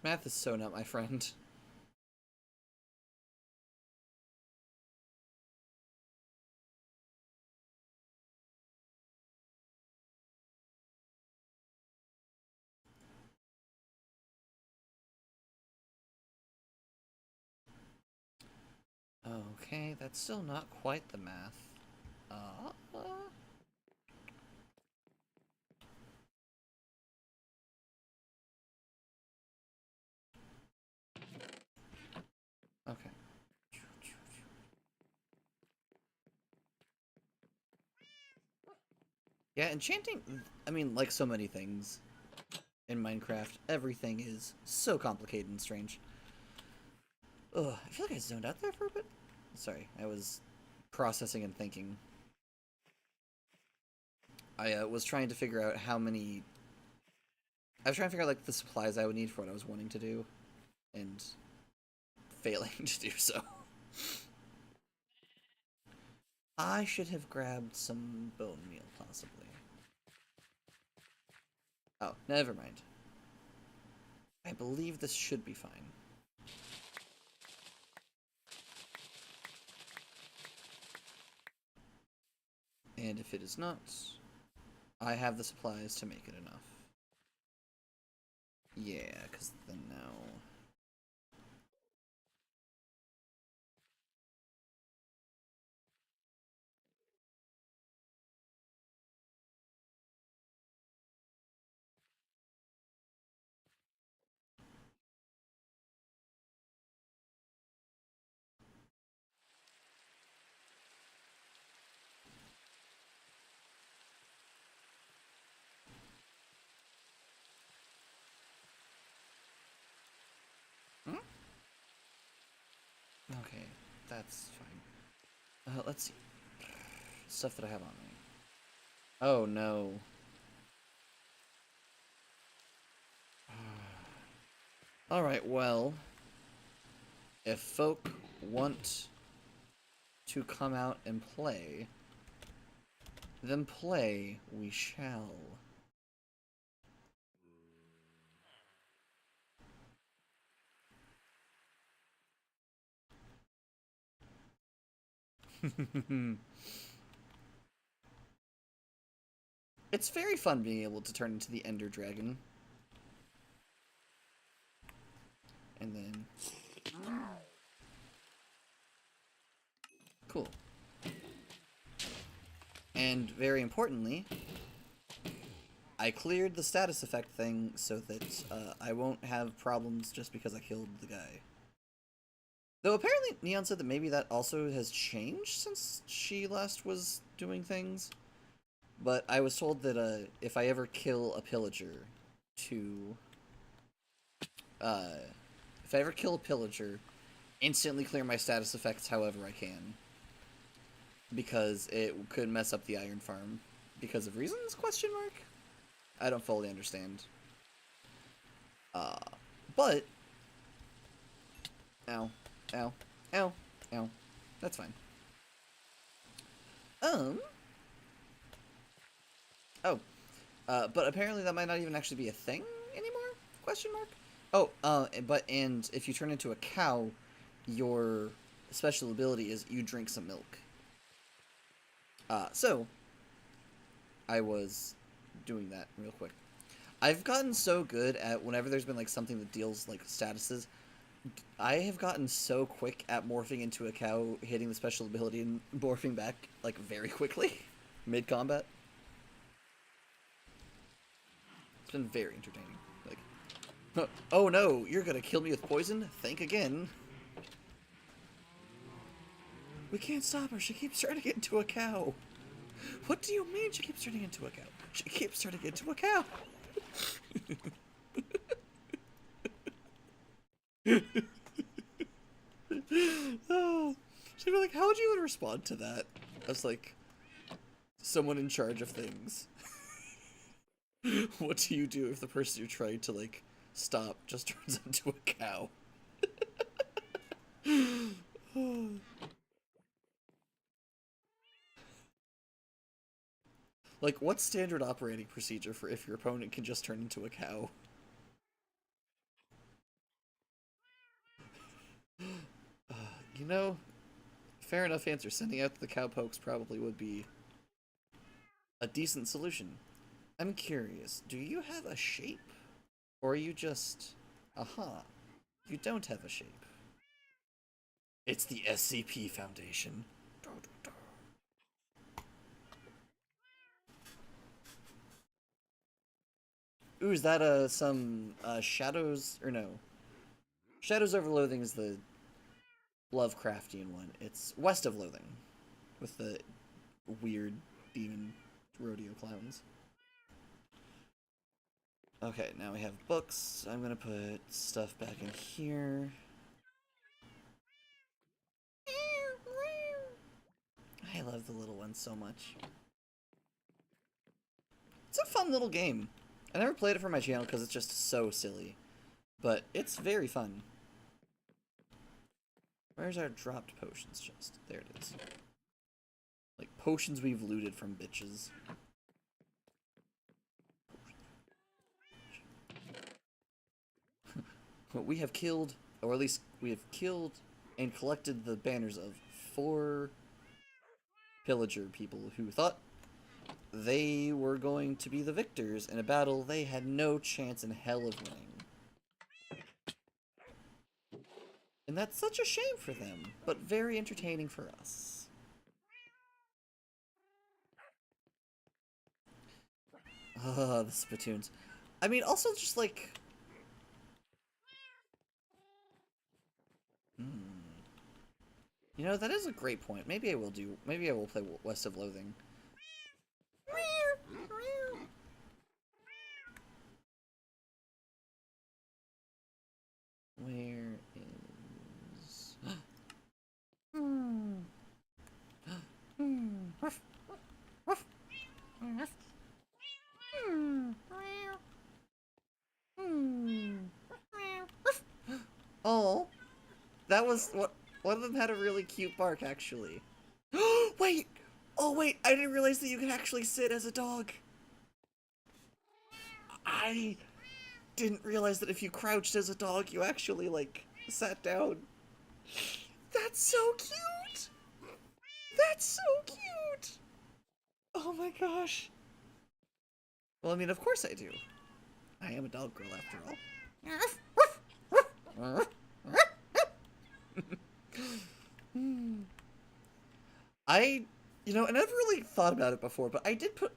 Math is so not my friend. Okay, that's still not quite the math. Okay. Yeah, enchanting, I mean, like so many things in Minecraft, everything is so complicated and strange. Ugh, I feel like I zoned out there for a bit. Sorry, I was processing and thinking. I was trying to figure out how many... I was trying to figure out, like, the supplies I would need for what I was wanting to do, and failing to do so. I should have grabbed some bone meal, possibly. Oh, never mind. I believe this should be fine. And if it is not, I have the supplies to make it enough. Yeah, because then now... Hmm? Okay, that's fine. Let's see. Stuff that I have on me. Oh, no. Alright, well... If folk want to come out and play, then play we shall. It's very fun being able to turn into the Ender Dragon. And then... Cool. And very importantly, I cleared the status effect thing so that I won't have problems just because I killed the guy. Though apparently Neon said that maybe that also has changed since she last was doing things. But I was told that if I ever kill a pillager to... if I ever kill a pillager, instantly clear my status effects however I can. Because it could mess up the iron farm. Because of reasons? Question mark? I don't fully understand. But... Ow. Ow. Ow. Ow. That's fine. Oh, but apparently that might not even actually be a thing anymore? Question mark? Oh, and if you turn into a cow, your special ability is you drink some milk. So, I was doing that real quick. I've gotten so good at whenever there's been, like, something that deals, like, statuses, I have gotten so quick at morphing into a cow, hitting the special ability, and morphing back, like, very quickly, mid-combat. It's been very entertaining. Like, oh no, you're gonna kill me with poison? Think again. We can't stop her, she keeps turning into a cow. What do you mean she keeps turning into a cow? She keeps turning into a cow. Oh, she'd be like, how would you even respond to that? As like, someone in charge of things. What do you do if the person you're trying to, like, stop just turns into a cow? Like, what's standard operating procedure for if your opponent can just turn into a cow? You know, fair enough answer. Sending out the cowpokes probably would be a decent solution. I'm curious, do you have a shape? Or are you just... Aha, you don't have a shape. It's the SCP Foundation. Ooh, is that some Shadows... or no. Shadows Over Loathing is the Lovecraftian one. It's West of Loathing. With the weird demon rodeo clowns. Okay, now we have books. I'm gonna put stuff back in here. I love the little ones so much. It's a fun little game. I never played it for my channel because it's just so silly. But it's very fun. Where's our dropped potions chest? There it is. Like, potions we've looted from bitches. We have killed, or at least we have killed and collected the banners of 4 pillager people who thought they were going to be the victors in a battle they had no chance in hell of winning. And that's such a shame for them, but very entertaining for us. The spittoons. I mean, also just like... You know, that is a great point. Maybe I will play West of Loathing. Where is... Oh, that was what. One of them had a really cute bark, actually. Wait! Oh, wait! I didn't realize that you can actually sit as a dog. I didn't realize that if you crouched as a dog, you actually, like, sat down. That's so cute! That's so cute! Oh my gosh. Well, I mean, of course I do. I am a dog girl after all. I never really thought about it before, but I did put...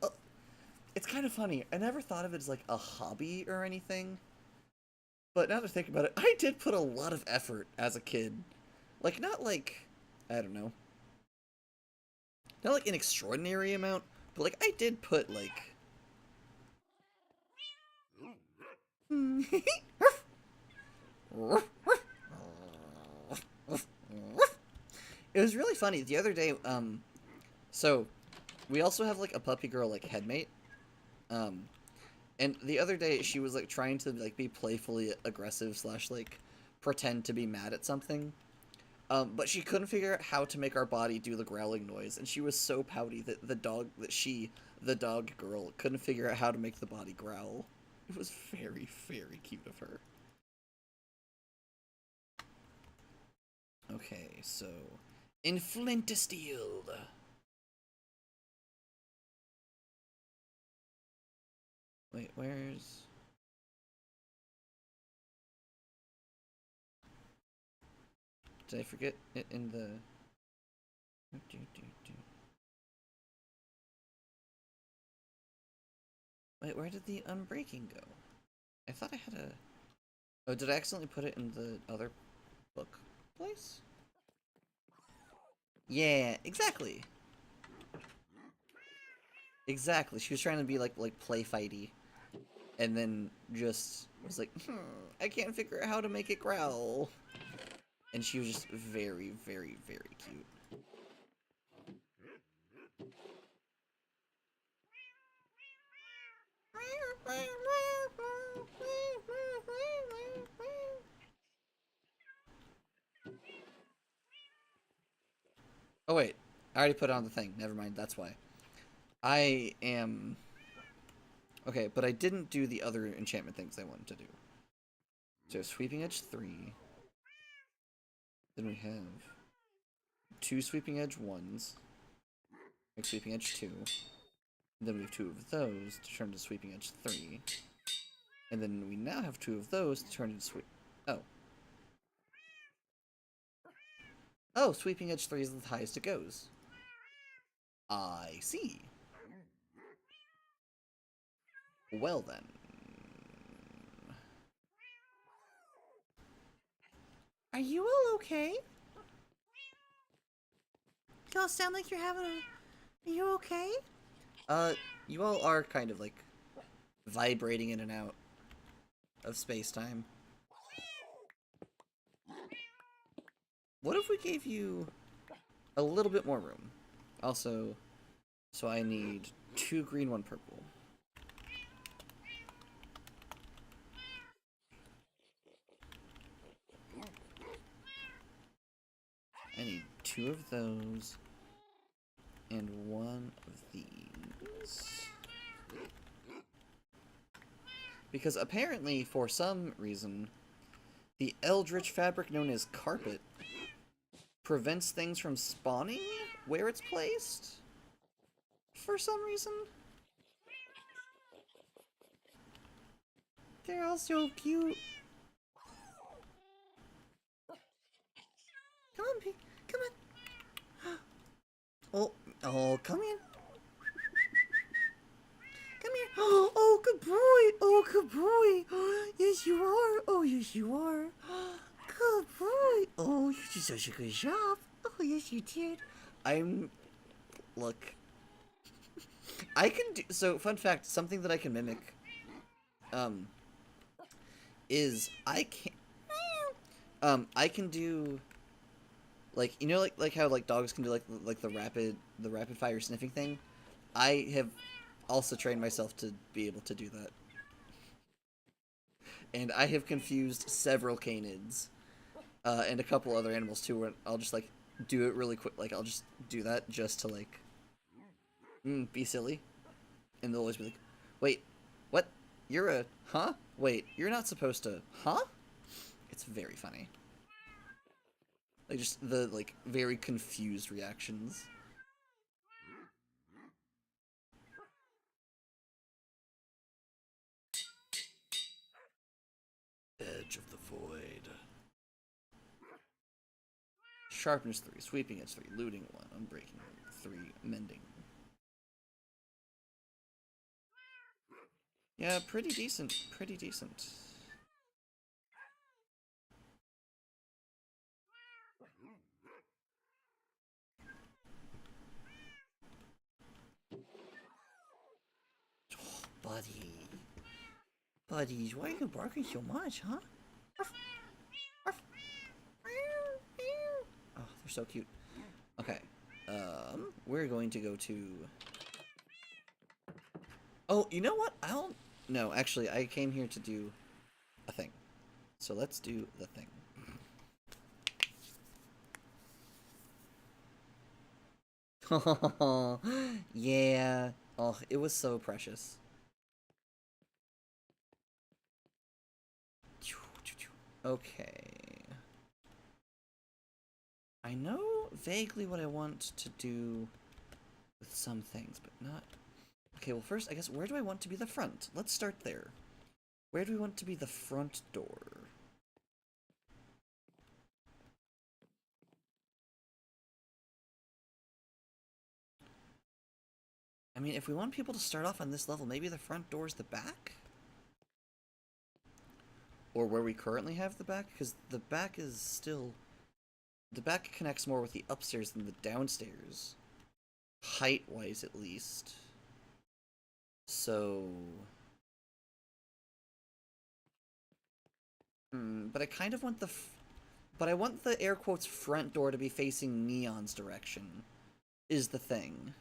it's kind of funny. I never thought of it as, like, a hobby or anything. But now that I think about it, I did put a lot of effort as a kid. Like, not like... I don't know. Not like an extraordinary amount, but, like, I did put, like... It was really funny. The other day, so, we also have, like, a puppy girl, like, headmate. And the other day, she was, like, trying to, like, be playfully aggressive / like, pretend to be mad at something. But she couldn't figure out how to make our body do the growling noise, and she was so pouty that the dog girl, couldn't figure out how to make the body growl. It was very, very cute of her. Okay, so... in Flint to Steel. Wait, where's... did I forget it in the... Wait, where did the unbreaking go? I thought I had a... oh, did I accidentally put it in the other book place? Yeah, exactly. Exactly. She was trying to be like play fighty, and then just was like, I can't figure out how to make it growl. And she was just very, very, very cute. Oh wait, I already put it on the thing. Never mind, that's why. I am... okay, but I didn't do the other enchantment things I wanted to do. So Sweeping Edge 3. Then we have 2 Sweeping Edge 1s. Like Sweeping Edge 2. And then we have 2 of those to turn to Sweeping Edge 3. And then we now have 2 of those to turn into oh. Oh, Sweeping Edge 3 is the highest it goes. I see. Well then. Are you all okay? You all sound like you're having a... are you okay? You all are kind of like vibrating in and out of space-time. What if we gave you a little bit more room? Also, so I need 2 green, 1 purple. I need 2 of those and 1 of these. Because apparently, for some reason, the eldritch fabric known as carpet prevents things from spawning where it's placed? For some reason? They're all so cute. Come on, Pig. Come on. Oh, come in. Come here. Oh, good boy. Oh, good boy. Yes, you are. Oh, yes, you are. Good boy. Oh, you did such a good job. Oh, yes, you did. Look. I can do... so, fun fact, something that I can mimic, is I can do... like, you know, like how like dogs can do like the rapid fire sniffing thing. I have also trained myself to be able to do that, and I have confused several canids, and a couple other animals too. Where I'll just like do it really quick. Like I'll just do that just to like be silly, and they'll always be like, "Wait, what? You're a huh? Wait, you're not supposed to huh?" It's very funny. Like, just the, like, very confused reactions. Touch of the Void. Sharpness 3, sweeping it's 3, looting 1, unbreaking 3, mending. Yeah, pretty decent, pretty decent. Oh, buddy. Buddies, why are you barking so much, huh? Oh, they're so cute. Okay. We're going to go to... Oh, you know what? No, actually, I came here to do a thing. So let's do the thing. Oh, yeah. Oh, it was so precious. Okay. I know vaguely what I want to do with some things, but not... Okay, well first, I guess, where do I want to be the front? Let's start there. Where do we want to be the front door? I mean, if we want people to start off on this level, maybe the front door's the back? Or where we currently have the back? Because the back is still... The back connects more with the upstairs than the downstairs. Height-wise, at least. So... but I kind of want the... But I want the air quotes front door to be facing Neon's direction. Is the thing.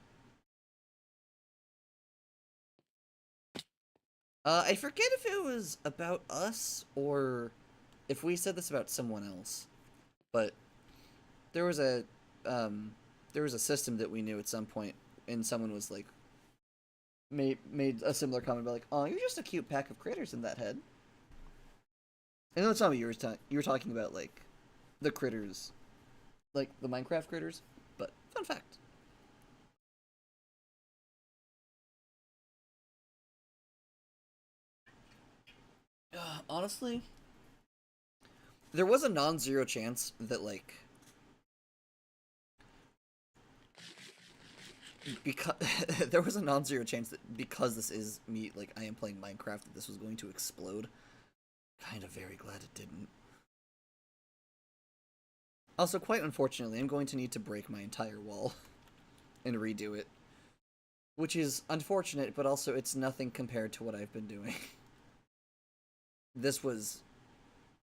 I forget if it was about us or if we said this about someone else, but there was a system that we knew at some point, and someone was like made a similar comment about like, "Oh, you're just a cute pack of critters in that head." I know it's not what you were talking about, like the critters, like the Minecraft critters, but fun fact. Honestly, there was a non-zero chance that, like, because there was a non-zero chance that because this is me, like, I am playing Minecraft, that this was going to explode. Kind of very glad it didn't. Also, quite unfortunately, I'm going to need to break my entire wall and redo it. Which is unfortunate, but also it's nothing compared to what I've been doing. This was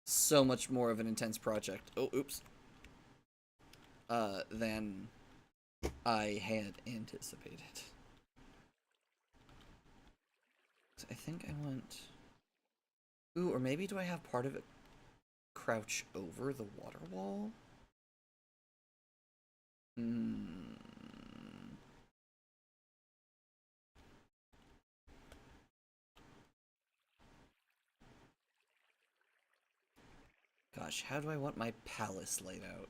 so much more of an intense project. Oh, oops. Than I had anticipated. So I think I want... Ooh, or maybe do I have part of it crouch over the water wall? Gosh, how do I want my palace laid out?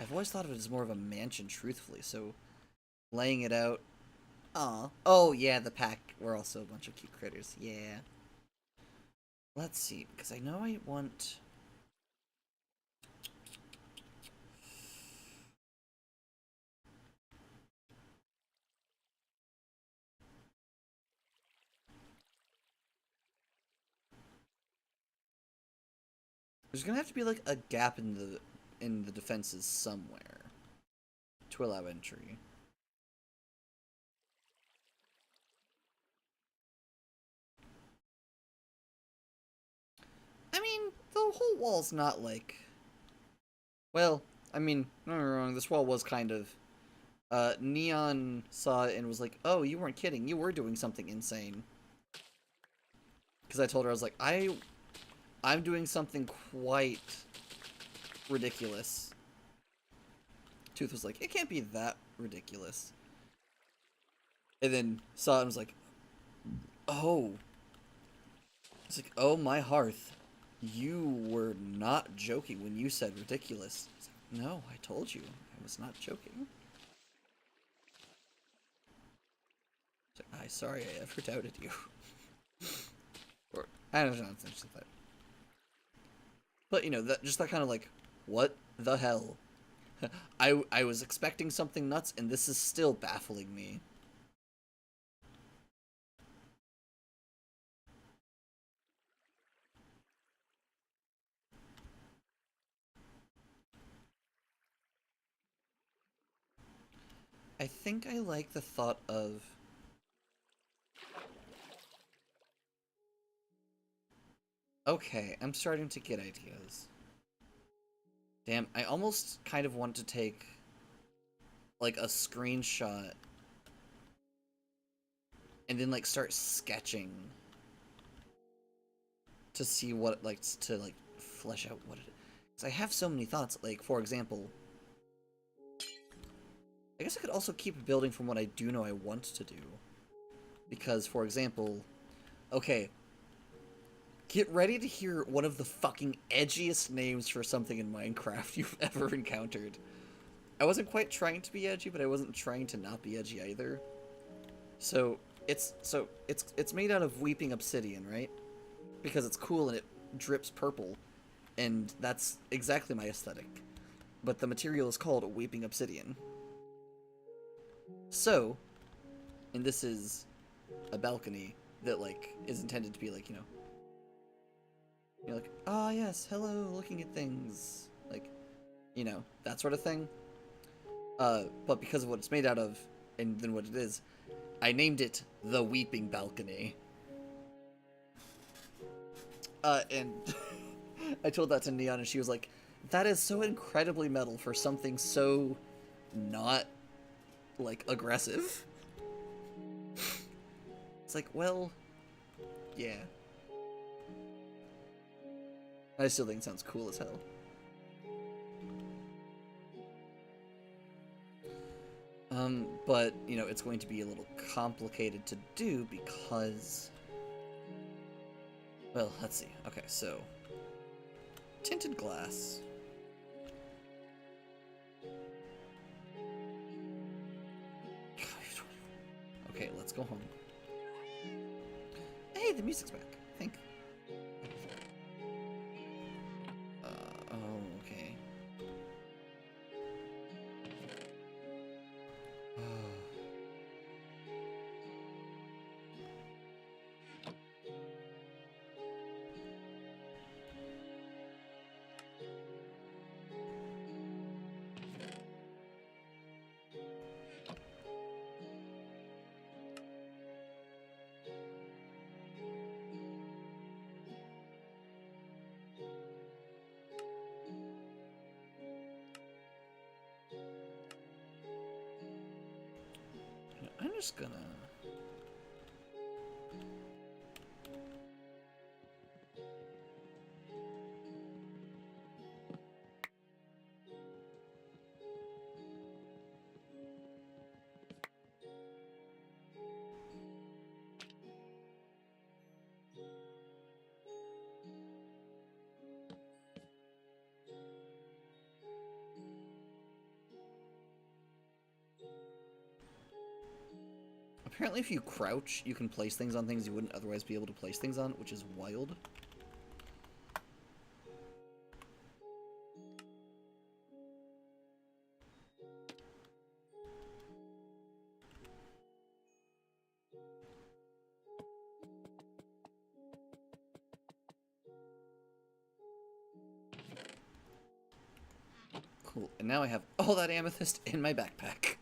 I've always thought of it as more of a mansion, truthfully, so laying it out... Aw. Oh, yeah, the pack. We're also a bunch of cute critters. Yeah. Let's see, because I know I want... There's gonna have to be, like, a gap in the defenses somewhere to allow entry. I mean, the whole wall's not like... Well, I mean, don't get me wrong, this wall was kind of... Neon saw it and was like, oh, you weren't kidding, you were doing something insane. Because I told her, I was like, I'm doing something quite ridiculous. Tooth was like, it can't be that ridiculous. And then saw it and was like, oh. It's like, oh my hearth. You were not joking when you said ridiculous. Like, no, I told you. I was not joking. It's like, I'm sorry I ever doubted you. Or, I don't know, it's interesting that. But, you know, that just that kind of like, what the hell? I was expecting something nuts, and this is still baffling me. I think I like the thought of... Okay, I'm starting to get ideas. Damn, I almost kind of want to take, like, a screenshot and then, like, start sketching to see what, like, to, like, flesh out what it is. Because I have so many thoughts. Like, for example, I guess I could also keep building from what I do know I want to do. Because, for example, okay, get ready to hear one of the fucking edgiest names for something in Minecraft you've ever encountered. I wasn't quite trying to be edgy, but I wasn't trying to not be edgy either. So it's made out of weeping obsidian, right? Because it's cool and it drips purple, and that's exactly my aesthetic. But the material is called weeping obsidian. So, and this is a balcony that like is intended to be like, you know, you're like, ah yes, hello, looking at things, like, you know, that sort of thing. But because of what it's made out of, and then what it is, I named it the Weeping Balcony. And I told that to Neon, and she was like, that is so incredibly metal for something so not, like, aggressive. It's like, well, yeah. I still think it sounds cool as hell. But, you know, it's going to be a little complicated to do because... Well, let's see. Okay, so... Tinted glass. Okay, let's go home. Hey, the music's back. Thank you. Oh, okay. I'm just gonna... Apparently if you crouch, you can place things on things you wouldn't otherwise be able to place things on, which is wild. Cool, and now I have all that amethyst in my backpack.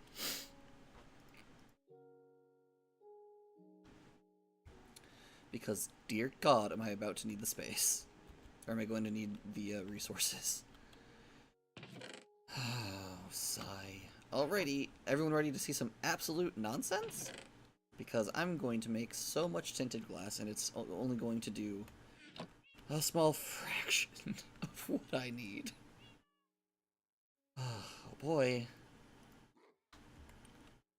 Because, dear God, am I about to need the space. Or am I going to need the resources? Oh, sigh. Alrighty, everyone ready to see some absolute nonsense? Because I'm going to make so much tinted glass, and it's only going to do a small fraction of what I need. Oh boy.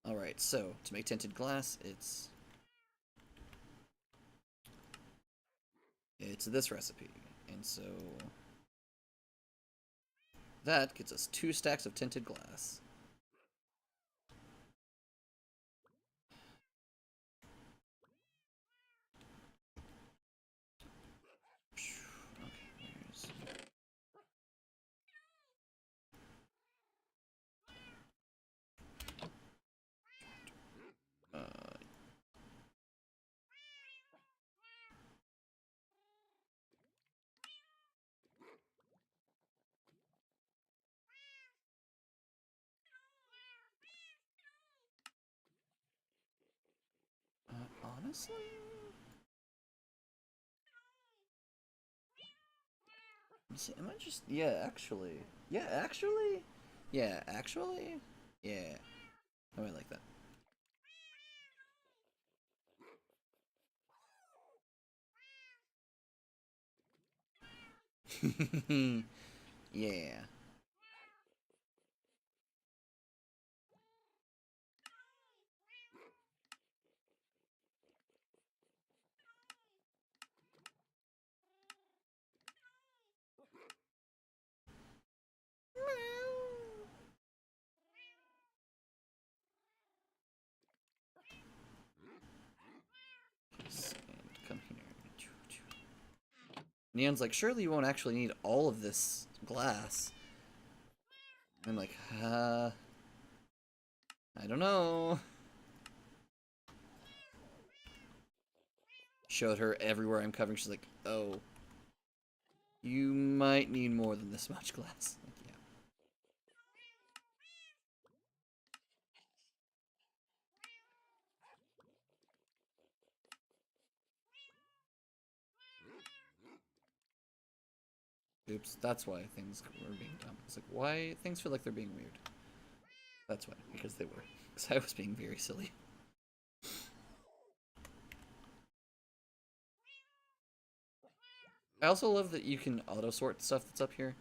Alright, so, to make tinted glass, it's this recipe. And so that gets us 2 stacks of tinted glass. honestly. Am I just? Yeah, actually. Yeah, actually. Yeah, actually. Yeah. I might like that. Yeah. And come here. Neon's like, surely you won't actually need all of this glass. I'm like, I don't know. Showed her everywhere I'm covering. She's like, oh, you might need more than this much glass. Like, yeah. Oops, that's why things were being dumb. It's like, why things feel like they're being weird. That's why, because they were. Because I was being very silly. I also love that you can auto sort stuff that's up here.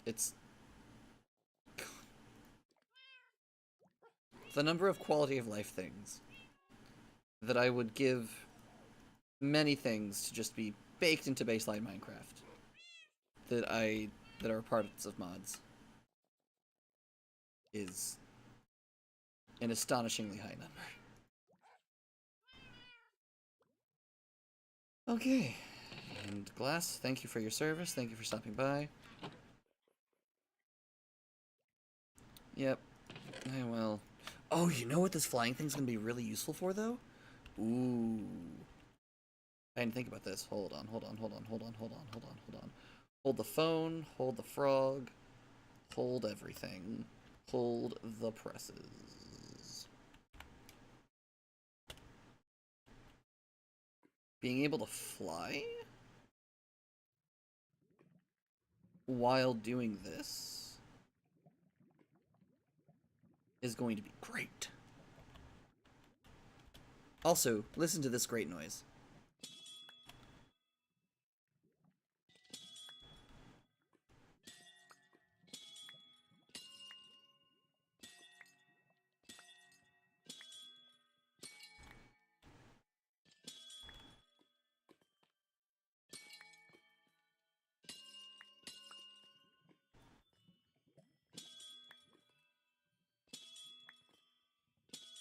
It's the number of quality of life things that I would give many things to just be baked into baseline Minecraft that are parts of mods is an astonishingly high number. Okay. And Glass, thank you for your service. Thank you for stopping by. Yep. Well. Oh, you know what this flying thing's gonna be really useful for, though? Ooh. I didn't think about this. Hold on, hold on, hold on, hold on, hold on, hold on, hold on. Hold the phone, hold the frog, hold everything. Hold the presses. Being able to fly? While doing this is going to be great. Also, listen to this great noise.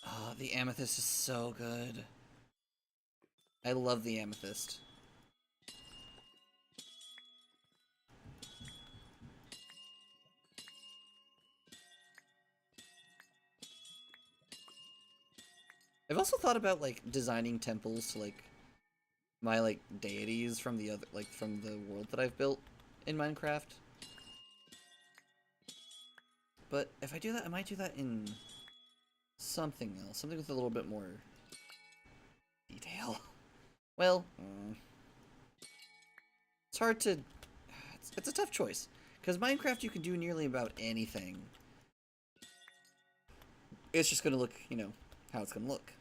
Oh, the amethyst is so good. I love the amethyst. I've also thought about like designing temples to like my like deities from the other like from the world that I've built in Minecraft. But if I do that, I might do that in something else, something with a little bit more detail. Well, it's hard to. It's a tough choice because Minecraft you can do nearly about anything. It's just gonna look, you know, how it's gonna look.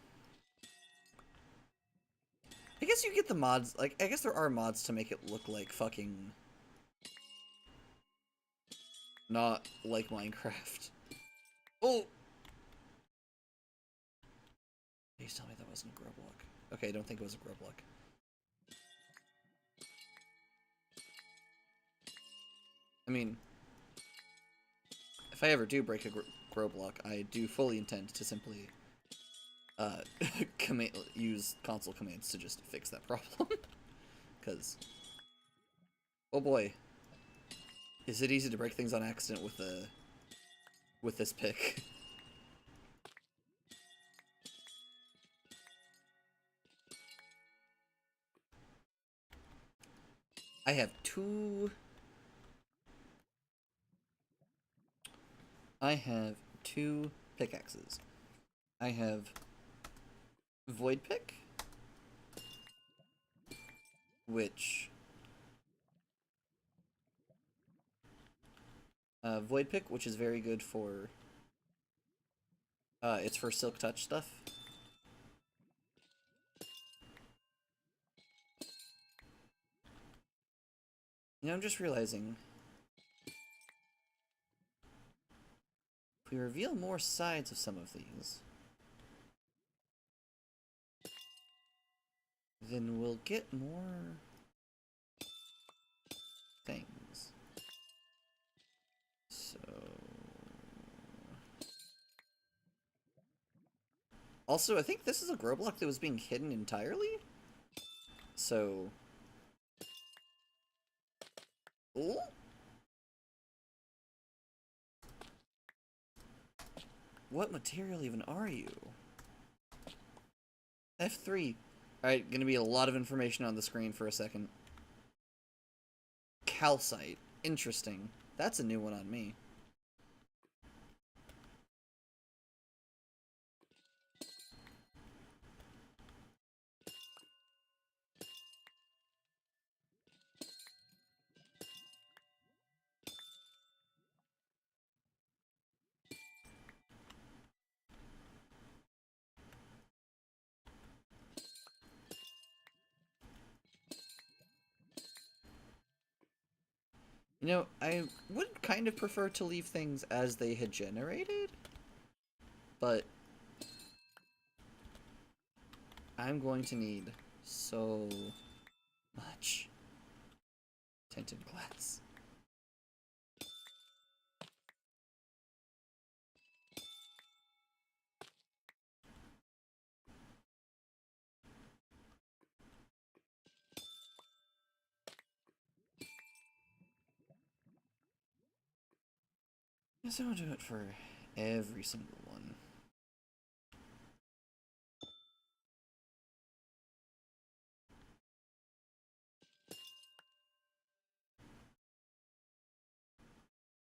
I guess you get the mods. Like, I guess there are mods to make it look like fucking. Not like Minecraft. Oh! Please tell me that wasn't a grow block. Okay, I don't think it was a grow block. I mean, if I ever do break a grow block, I do fully intend to simply use console commands to just fix that problem. Because, oh boy, is it easy to break things on accident with this pick. I have two pickaxes. I have Void Pick which Void Pick, which is very good for it's for Silk Touch stuff. You know, I'm just realizing if we reveal more sides of some of these, then we'll get more things. So also, I think this is a grow block that was being hidden entirely. So ooh. What material even are you? F3. Alright, gonna be a lot of information on the screen for a second. Calcite. Interesting. That's a new one on me. You know, I would kind of prefer to leave things as they had generated, but I'm going to need so much tinted glass. Guess I'll do it for every single one.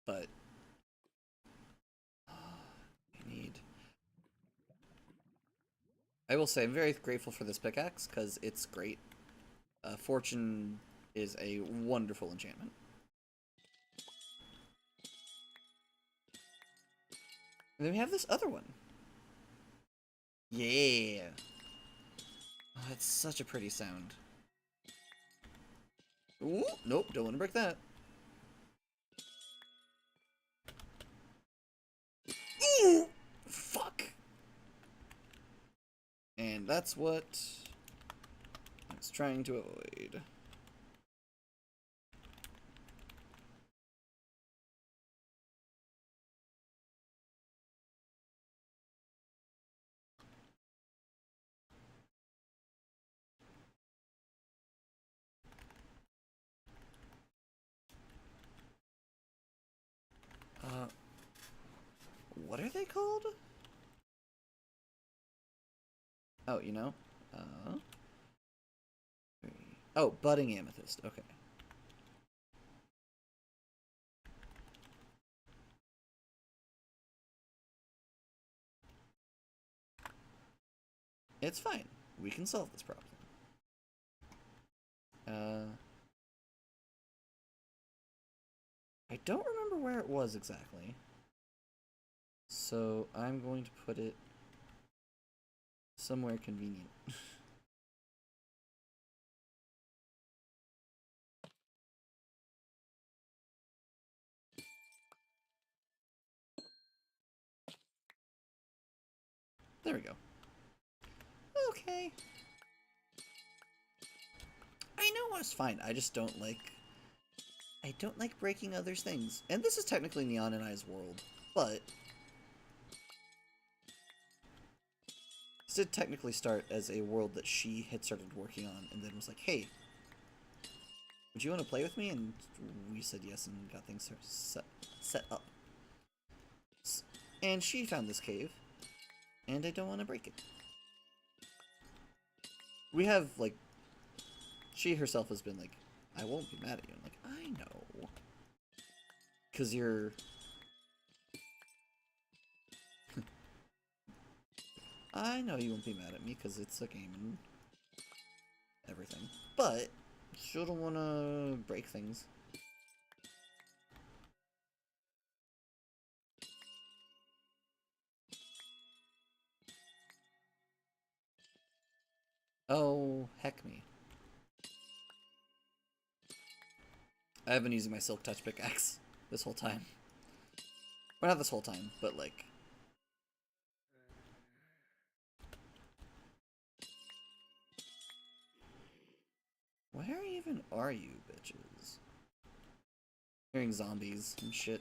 But I need. I will say I'm very grateful for this pickaxe because it's great. Fortune is a wonderful enchantment. And then we have this other one. Yeah. Oh, that's such a pretty sound. Ooh, nope, don't want to break that. Ooh, fuck. And that's what I was trying to avoid. What are they called? Oh, you know? Oh, budding amethyst. Okay. It's fine. We can solve this problem. I don't remember where it was exactly. So I'm going to put it somewhere convenient. There we go. Okay. I know it's fine. I just don't like... I don't like breaking others' things. And this is technically Neon and I's world, but... This did technically start as a world that she had started working on, and then was like, hey, would you want to play with me? And we said yes and got things set up. And she found this cave, and I don't want to break it. We have, like, she herself has been like, I won't be mad at you. I'm like, I know. Because you're... I know you won't be mad at me because it's a game and everything. But Still don't want to break things. Oh, heck me. I have been using my Silk Touch pickaxe this whole time. Well, not this whole time, but like... Where even are you, bitches? Hearing zombies and shit.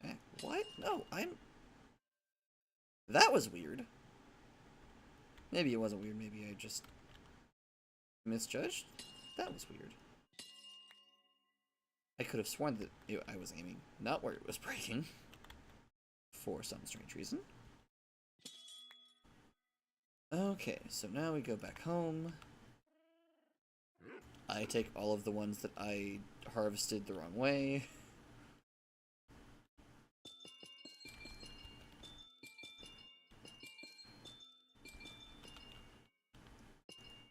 Eh, what? No, I'm... That was weird. Maybe it wasn't weird, maybe I just misjudged? That was weird. I could have sworn that I was aiming not where it was breaking. For some strange reason. Okay, so now we go back home. I take all of the ones that I harvested the wrong way.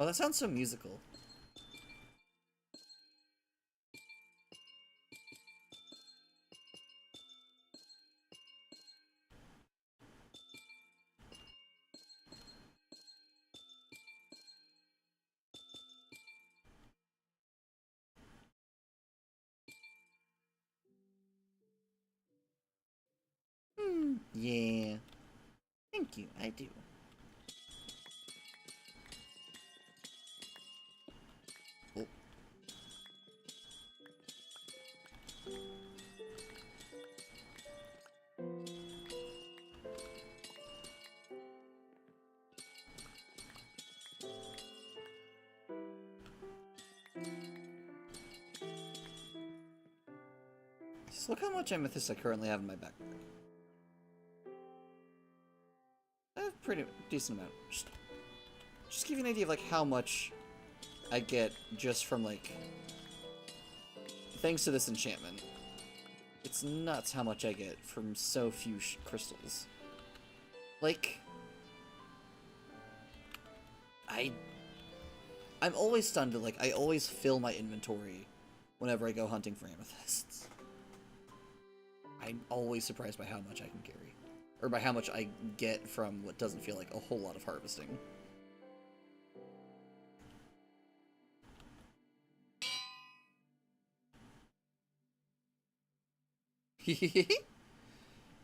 Oh, that sounds so musical. Yeah. Thank you, I do. Oh. Just look how much amethyst I currently have in my backpack. I have a pretty decent amount. Just give you an idea of like how much I get just from like thanks to this enchantment. It's nuts how much I get from so few crystals. Like I'm always stunned that like I always fill my inventory whenever I go hunting for amethysts. I'm always surprised by how much I can carry. Or by how much I get from what doesn't feel like a whole lot of harvesting.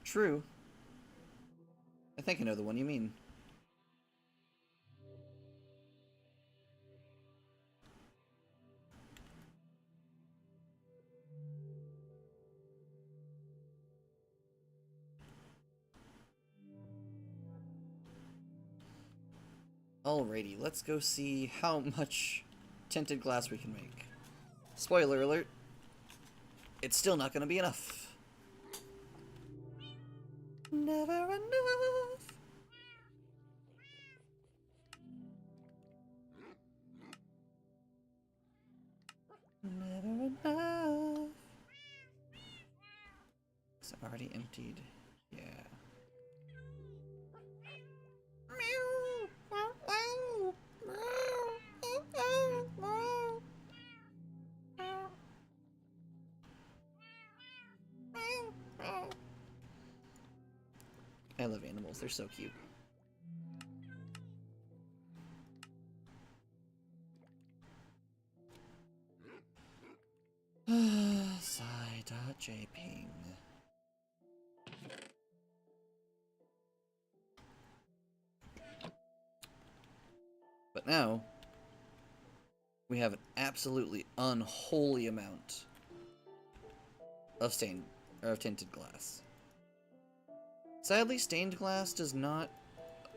True. I think I know the one you mean. Alrighty, let's go see how much tinted glass we can make. Spoiler alert, it's still not gonna be enough. Never enough. Never enough. Is it already emptied? Yeah. I love animals, they're so cute. Sigh.jping. But now, we have an absolutely unholy amount of tinted glass. Sadly, stained glass does not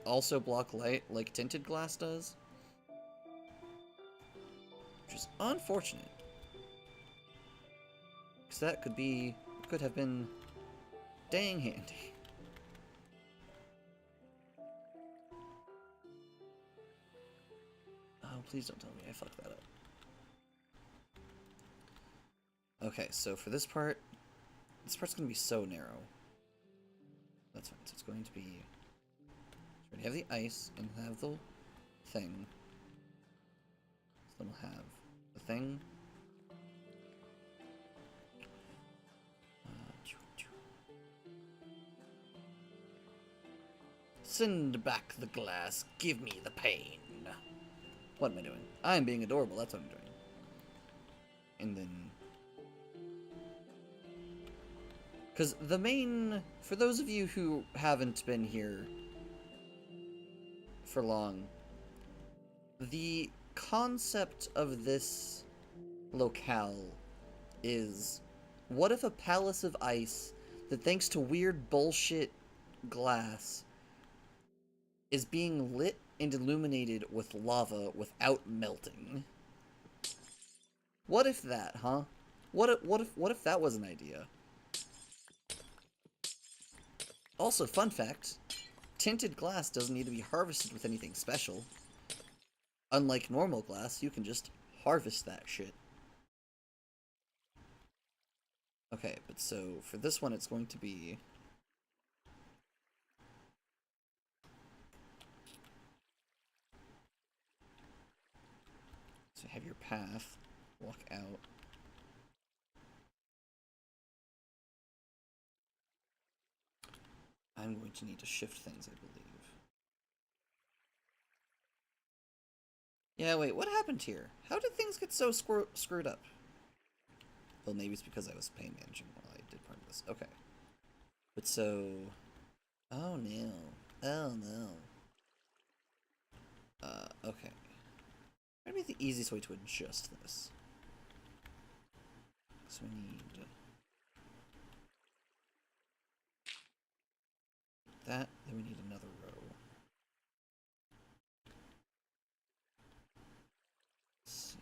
also block light like tinted glass does, which is unfortunate. Because that could have been dang handy. Oh, please don't tell me I fucked that up. Okay, so for this part's gonna be so narrow. That's fine, so it's going to be... So we have the ice and have the thing. So then we'll have thing. Send back the glass, give me the pain. What am I doing? I'm being adorable, that's what I'm doing. And then... because the main... for those of you who haven't been here for long, the concept of this locale is, what if a palace of ice that, thanks to weird bullshit glass, is being lit and illuminated with lava without melting? What if that, huh? What if that was an idea? Also, fun fact, tinted glass doesn't need to be harvested with anything special. Unlike normal glass, you can just harvest that shit. Okay, but so for this one it's going to be... so have your path, walk out. I'm going to need to shift things, I believe. Yeah, wait, what happened here? How did things get so screwed up? Well, maybe it's because I was pain managing while I did part of this. Okay. But so... oh no. Oh no. Okay. What would be the easiest way to adjust this? So we need... that, then we need another row. Let's see.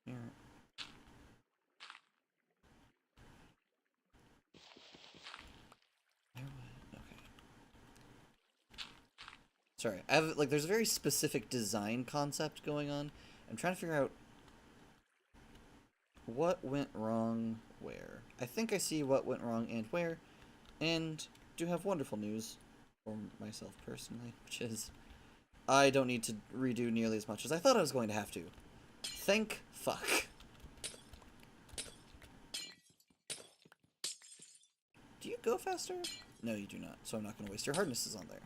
Here. Okay. Sorry, I have, like, there's a very specific design concept going on. I'm trying to figure out what went wrong where. I think I see what went wrong and where, and do have wonderful news for myself personally, which is I don't need to redo nearly as much as I thought I was going to have to. Thank fuck. Do you go faster? No, you do not, so I'm not going to waste your hardnesses on there.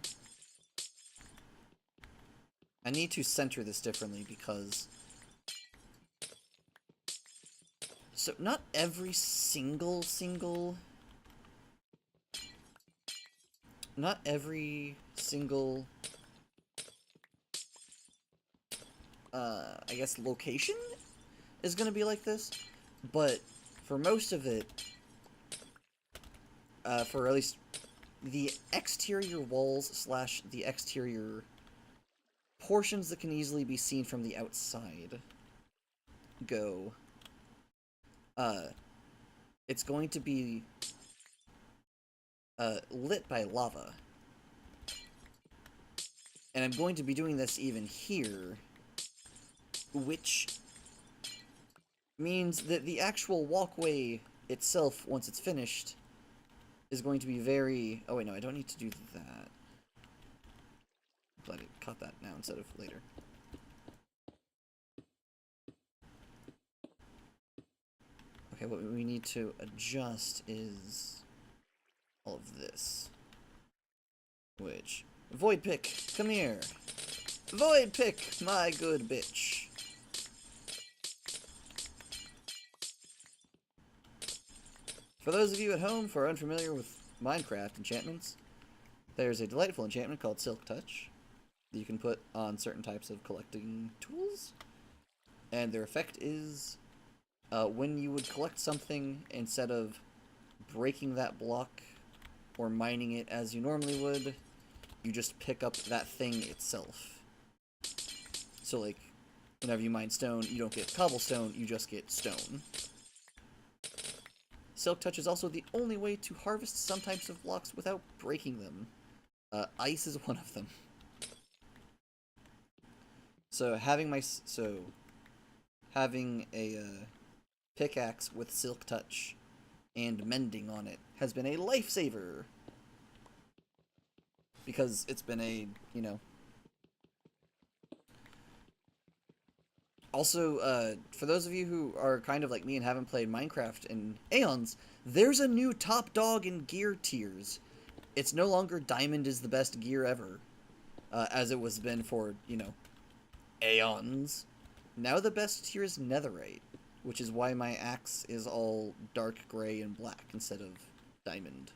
I need to center this differently because... so not every single... not every single... I guess location is going to be like this, but for most of it, for at least the exterior walls slash the exterior portions that can easily be seen from the outside go, it's going to be lit by lava. And I'm going to be doing this even here, which means that the actual walkway itself, once it's finished, is going to be very... oh wait, no, I don't need to do that. Glad I caught that now instead of later. Okay, what we need to adjust is all of this. Which... Void Pick, come here! Void Pick, my good bitch! For those of you at home who are unfamiliar with Minecraft enchantments, there's a delightful enchantment called Silk Touch that you can put on certain types of collecting tools. And their effect is, when you would collect something, instead of breaking that block or mining it as you normally would, you just pick up that thing itself. So, like, whenever you mine stone, you don't get cobblestone, you just get stone. Silk Touch is also the only way to harvest some types of blocks without breaking them. Ice is one of them. So having a pickaxe with Silk Touch and mending on it has been a lifesaver. Because it's been a, you know, Also, for those of you who are kind of like me and haven't played Minecraft in aeons, there's a new top dog in gear tiers. It's no longer diamond is the best gear ever, as it was been for, you know, aeons. Now the best tier is netherite, which is why my axe is all dark gray and black instead of diamond.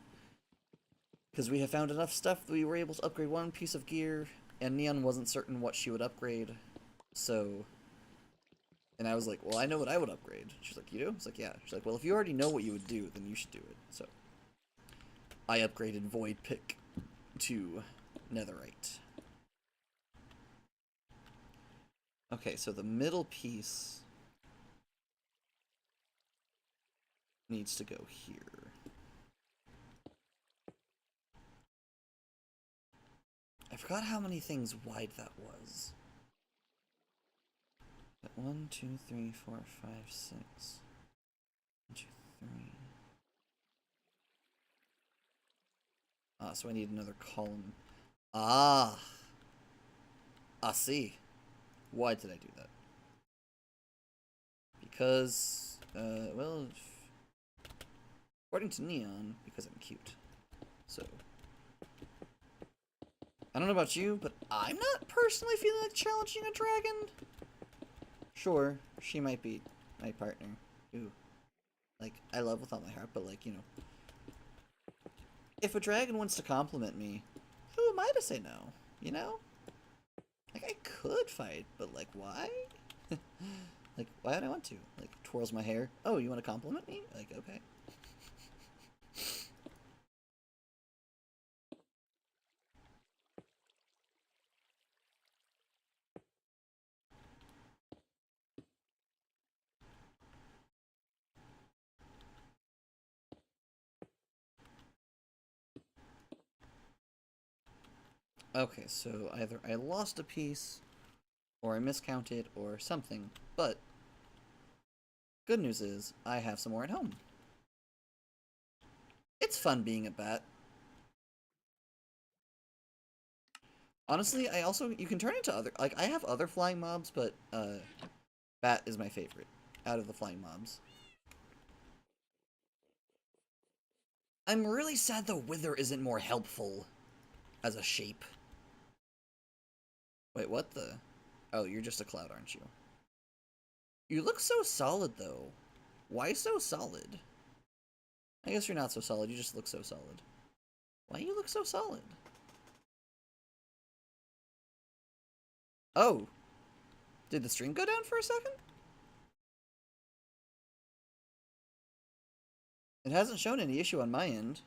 Because we have found enough stuff that we were able to upgrade one piece of gear, and Neon wasn't certain what she would upgrade, so... And I was like, well, I know what I would upgrade. She's like, you do? I was like, yeah. She's like, well, if you already know what you would do, then you should do it. So, I upgraded Void Pick to Netherite. Okay, so the middle piece needs to go here. I forgot how many things wide that was. 1, 2, 3, 4, 5, 6. 1, 2, 3. So I need another column. Ah! I see. Why did I do that? Because, well, according to Neon, because I'm cute. So, I don't know about you, but I'm not personally feeling like challenging a dragon. Sure, she might be my partner, who, like, I love with all my heart, but, like, you know. If a dragon wants to compliment me, who am I to say no, you know? Like, I could fight, but, like, why? Like, why would I want to? Like, twirls my hair. Oh, you want to compliment me? Like, okay. Okay, so either I lost a piece, or I miscounted, or something, but good news is I have some more at home. It's fun being a bat. Honestly, I also, you can turn into other, like, I have other flying mobs, but, bat is my favorite out of the flying mobs. I'm really sad the wither isn't more helpful as a shape. Wait, what the? Oh, you're just a cloud, aren't you? You look so solid, though. Why so solid? I guess you're not so solid, you just look so solid. Why do you look so solid? Oh. Did the stream go down for a second? It hasn't shown any issue on my end.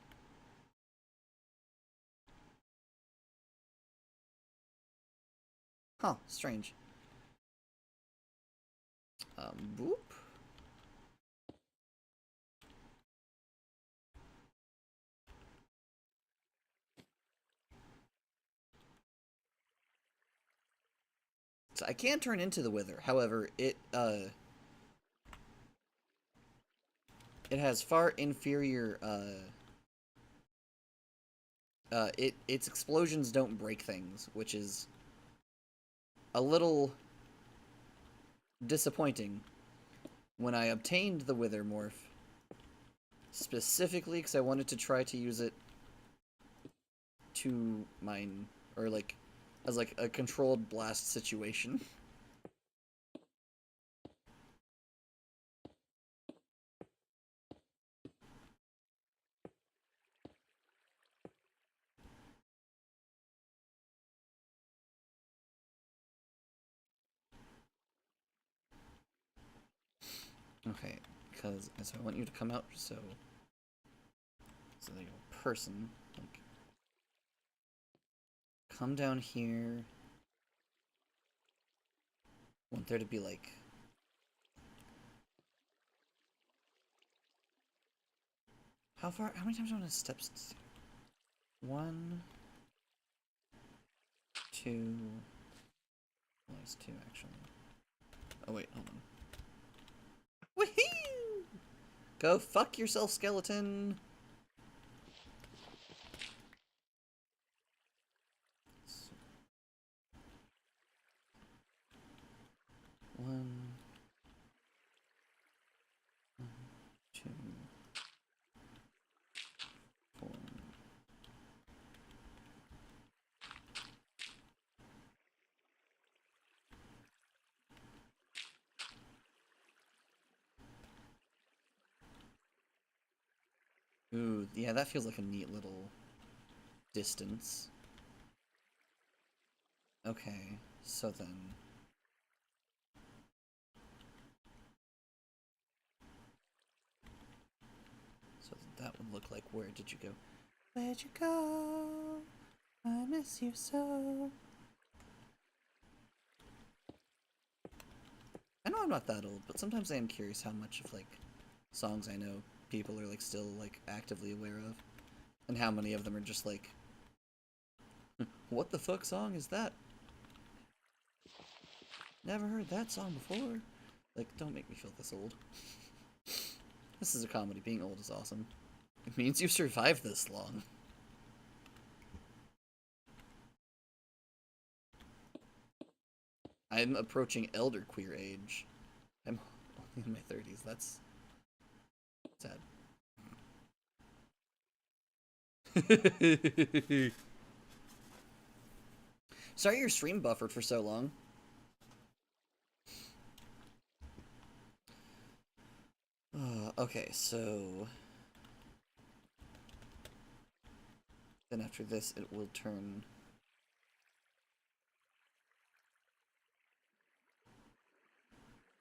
Huh, strange. Boop. So I can turn into the wither, however, it has far inferior, its explosions don't break things, which is a little disappointing when I obtained the wither morph. Specifically because I wanted to try to use it to mine, or like, as like a controlled blast situation. Okay, because so I want you to come out so there you go, person, like, come down here. Want there to be like, how many times do I want to steps? 1, 2, well, it's 2 actually. Oh wait, hold on. Woohoo! Go fuck yourself, skeleton! One, Ooh, yeah, that feels like a neat little distance. Okay, so then... So that would look like, where did you go? Where'd you go? I miss you so. I know I'm not that old, but sometimes I am curious how much of, like, songs I know people are, like, still, like, actively aware of. And how many of them are just like, what the fuck song is that? Never heard that song before. Like, don't make me feel this old. This is a comedy. Being old is awesome. It means you've survived this long. I'm approaching elder queer age. I'm only in my 30s. That's sad. Sorry your stream buffered for so long. Okay, so... Then after this, it will turn...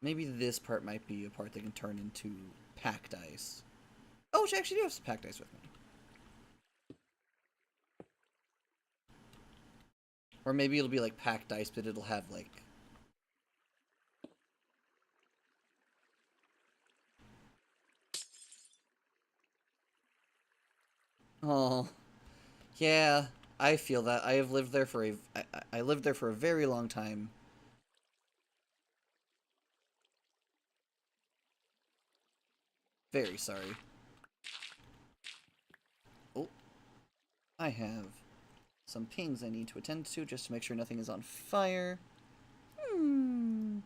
Maybe this part might be a part that can turn into packed ice. Oh, which I actually do have some packed ice with me. Or maybe it'll be like packed ice, but it'll have like... Oh, yeah, I feel that. I have lived there for I lived there for a very long time. Very sorry. Oh, I have some pings I need to attend to just to make sure nothing is on fire. Hmm.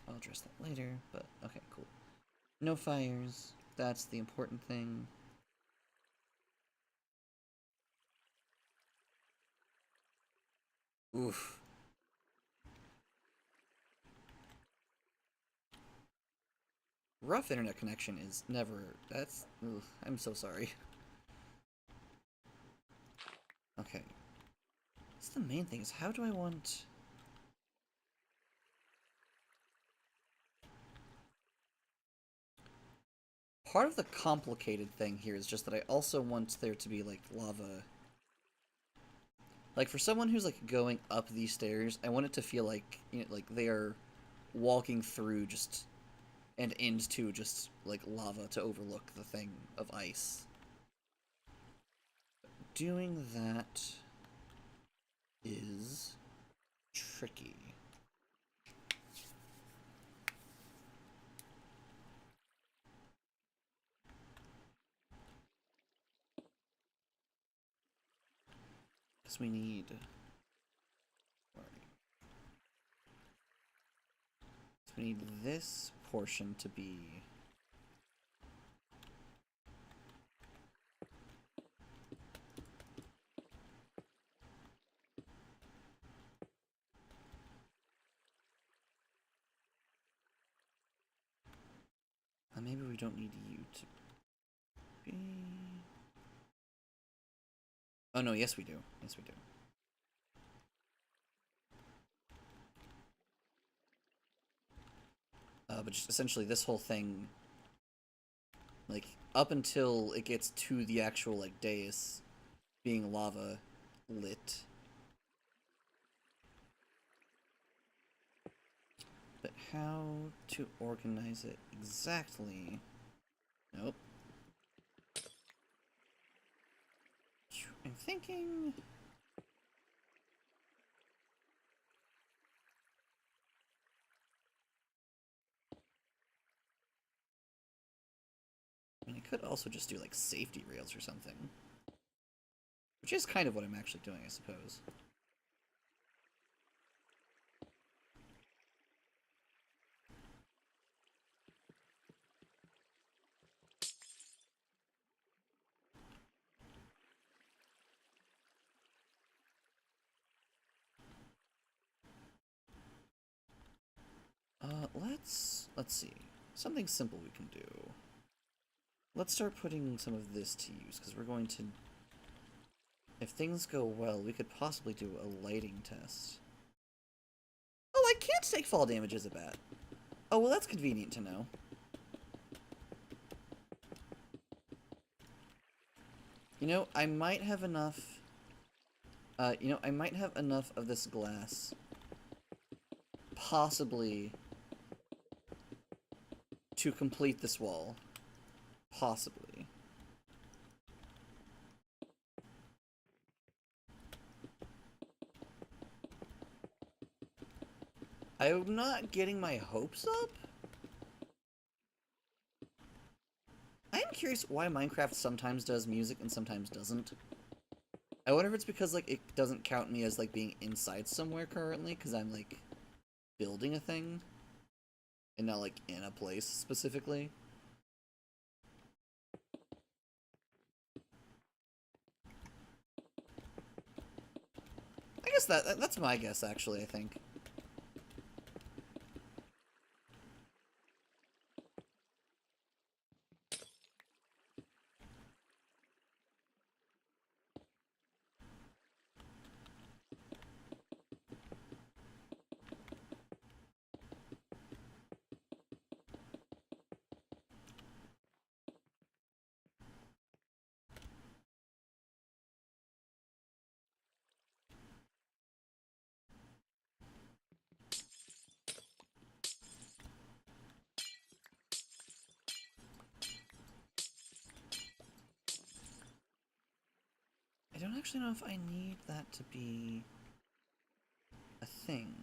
I'll address that later, but okay, cool. No fires. That's the important thing. Oof. Rough internet connection is never... That's... Ugh, I'm so sorry. Okay. That's the main thing, is how do I want... Part of the complicated thing here is just that I also want there to be, like, lava. Like, for someone who's, like, going up these stairs, I want it to feel like, you know, like, they are walking through just... and into just, like, lava to overlook the thing of ice. Doing that is tricky. Because we need... So we need this portion to be... maybe we don't need you to be... Oh no, yes we do. Yes we do. But just essentially this whole thing, like, up until it gets to the actual, like, dais being lava lit. But how to organize it exactly? Nope. I'm thinking... could also just do, like, safety rails or something. Which is kind of what I'm actually doing, I suppose. Let's see. Something simple we can do. Let's start putting some of this to use, because we're going to... If things go well, we could possibly do a lighting test. Oh, I can't take fall damage as a bat. Oh, well, that's convenient to know. You know, I might have enough... I might have enough of this glass. Possibly... to complete this wall. Possibly. I'm not getting my hopes up? I am curious why Minecraft sometimes does music and sometimes doesn't. I wonder if it's because, like, it doesn't count me as, like, being inside somewhere currently, because I'm, like, building a thing, and not, like, in a place specifically. I guess that's my guess, actually, I think. I don't actually know if I need that to be a thing.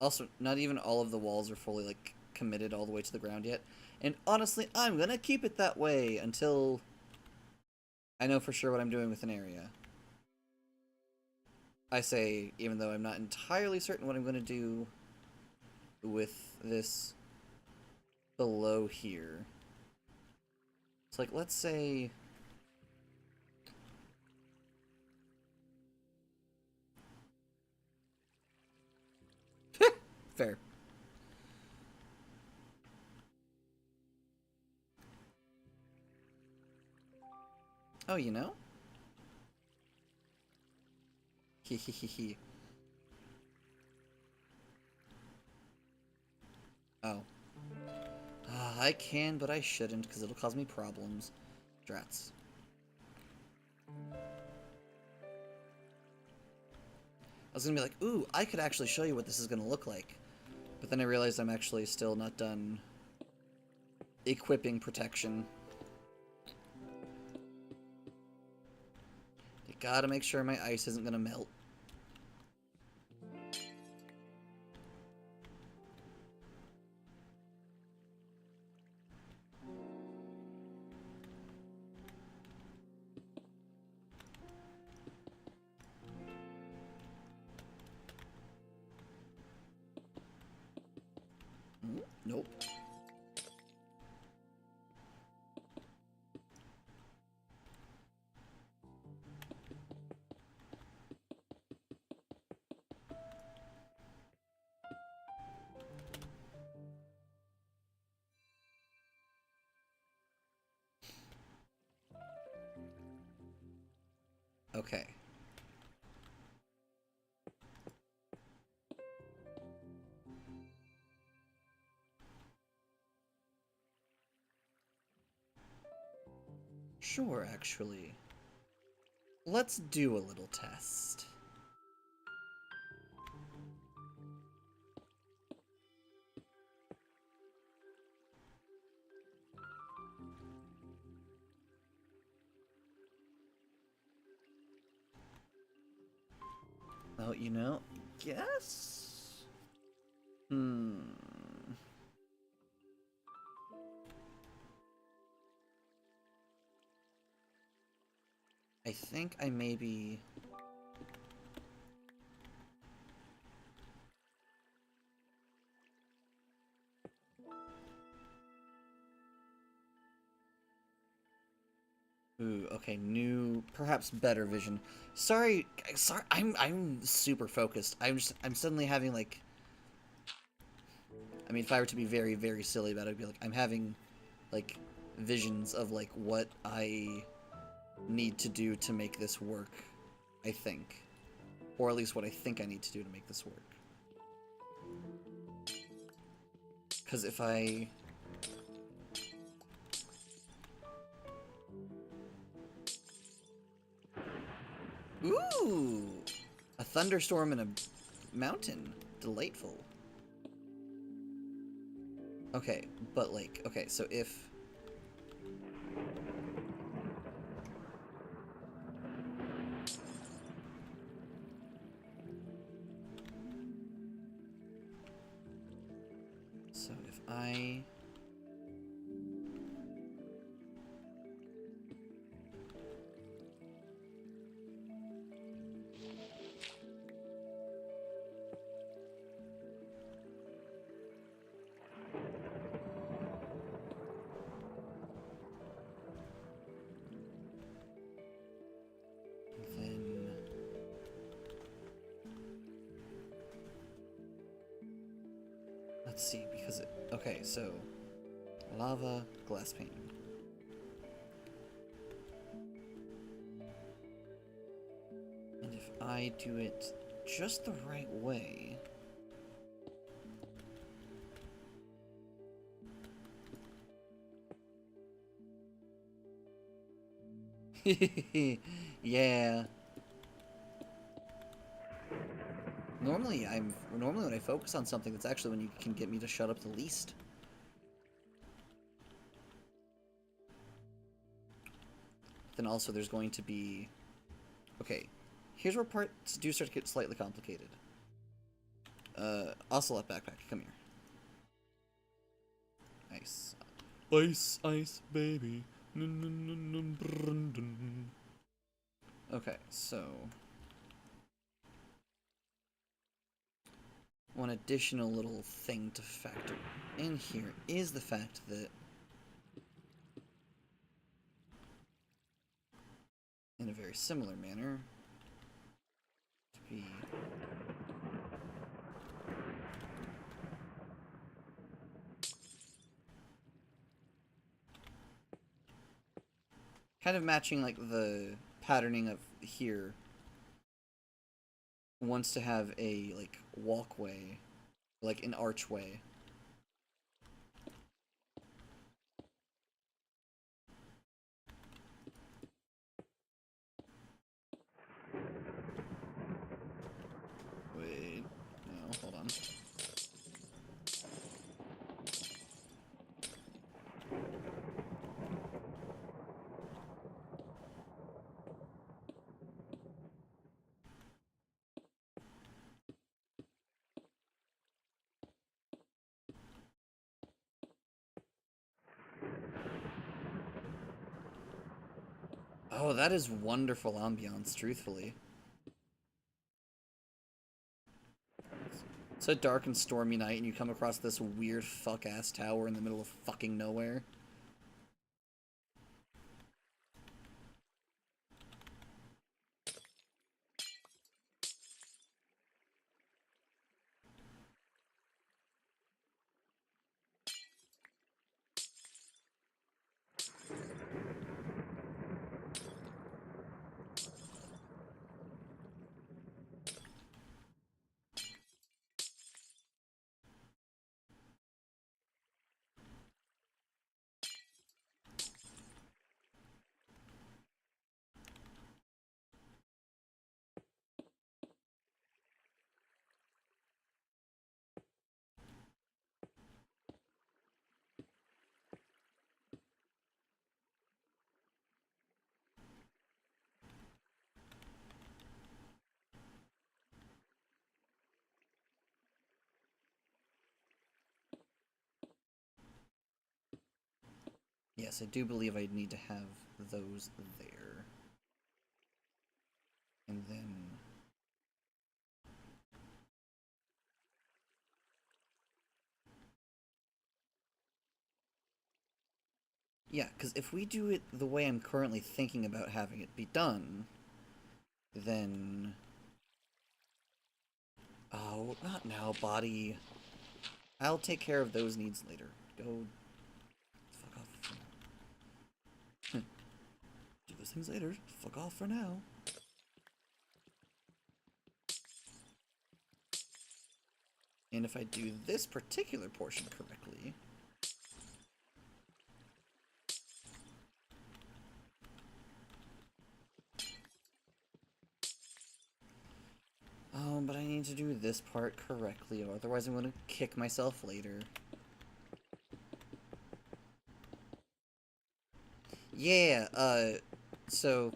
Also, not even all of the walls are fully, like, committed all the way to the ground yet. And honestly, I'm gonna keep it that way until I know for sure what I'm doing with an area. I say, even though I'm not entirely certain what I'm gonna do with this below here. It's like, let's say... Fair. Oh, you know? Hehehehe. Oh. I can, but I shouldn't, because it'll cause me problems. Drats. I was gonna be like, ooh, I could actually show you what this is gonna look like. But then I realized I'm actually still not done equipping protection. You gotta make sure my ice isn't gonna melt. Nope. Okay. Sure, actually. Let's do a little test. Oh, you know, guess? I think I maybe... Ooh, okay, new, perhaps better vision. Sorry, I'm super focused. I'm suddenly having, like... I mean, if I were to be very, very silly about it, I'd be like, I'm having, like, visions of, like, what I need to do to make this work, I think. Or at least what I think I need to do to make this work. Because if I... Ooh! A thunderstorm in a mountain. Delightful. Okay, but like, okay, so if... So if I... Then... Let's see, because it... Okay, so... Lava, glass pane. And if I do it just the right way... Yeah. Normally when I focus on something, that's actually when you can get me to shut up the least. Then also there's going to be... Okay, here's where parts do start to get slightly complicated. Ocelot backpack, come here. Nice. Ice, ice, baby. Okay, so... One additional little thing to factor in here is the fact that in a very similar manner to be kind of matching like the patterning of here wants to have a like walkway, like an archway. Wait, no, hold on. Oh, that is wonderful ambiance, truthfully. It's a dark and stormy night and you come across this weird fuck-ass tower in the middle of fucking nowhere. Yes, I do believe I need to have those there. And then... Yeah, because if we do it the way I'm currently thinking about having it be done, then... Oh, not now, body. I'll take care of those needs later. Go... Fuck off for now. Do those things later. Fuck off for now. And if I do this particular portion correctly... but I need to do this part correctly, or otherwise I'm going to kick myself later. Yeah, so...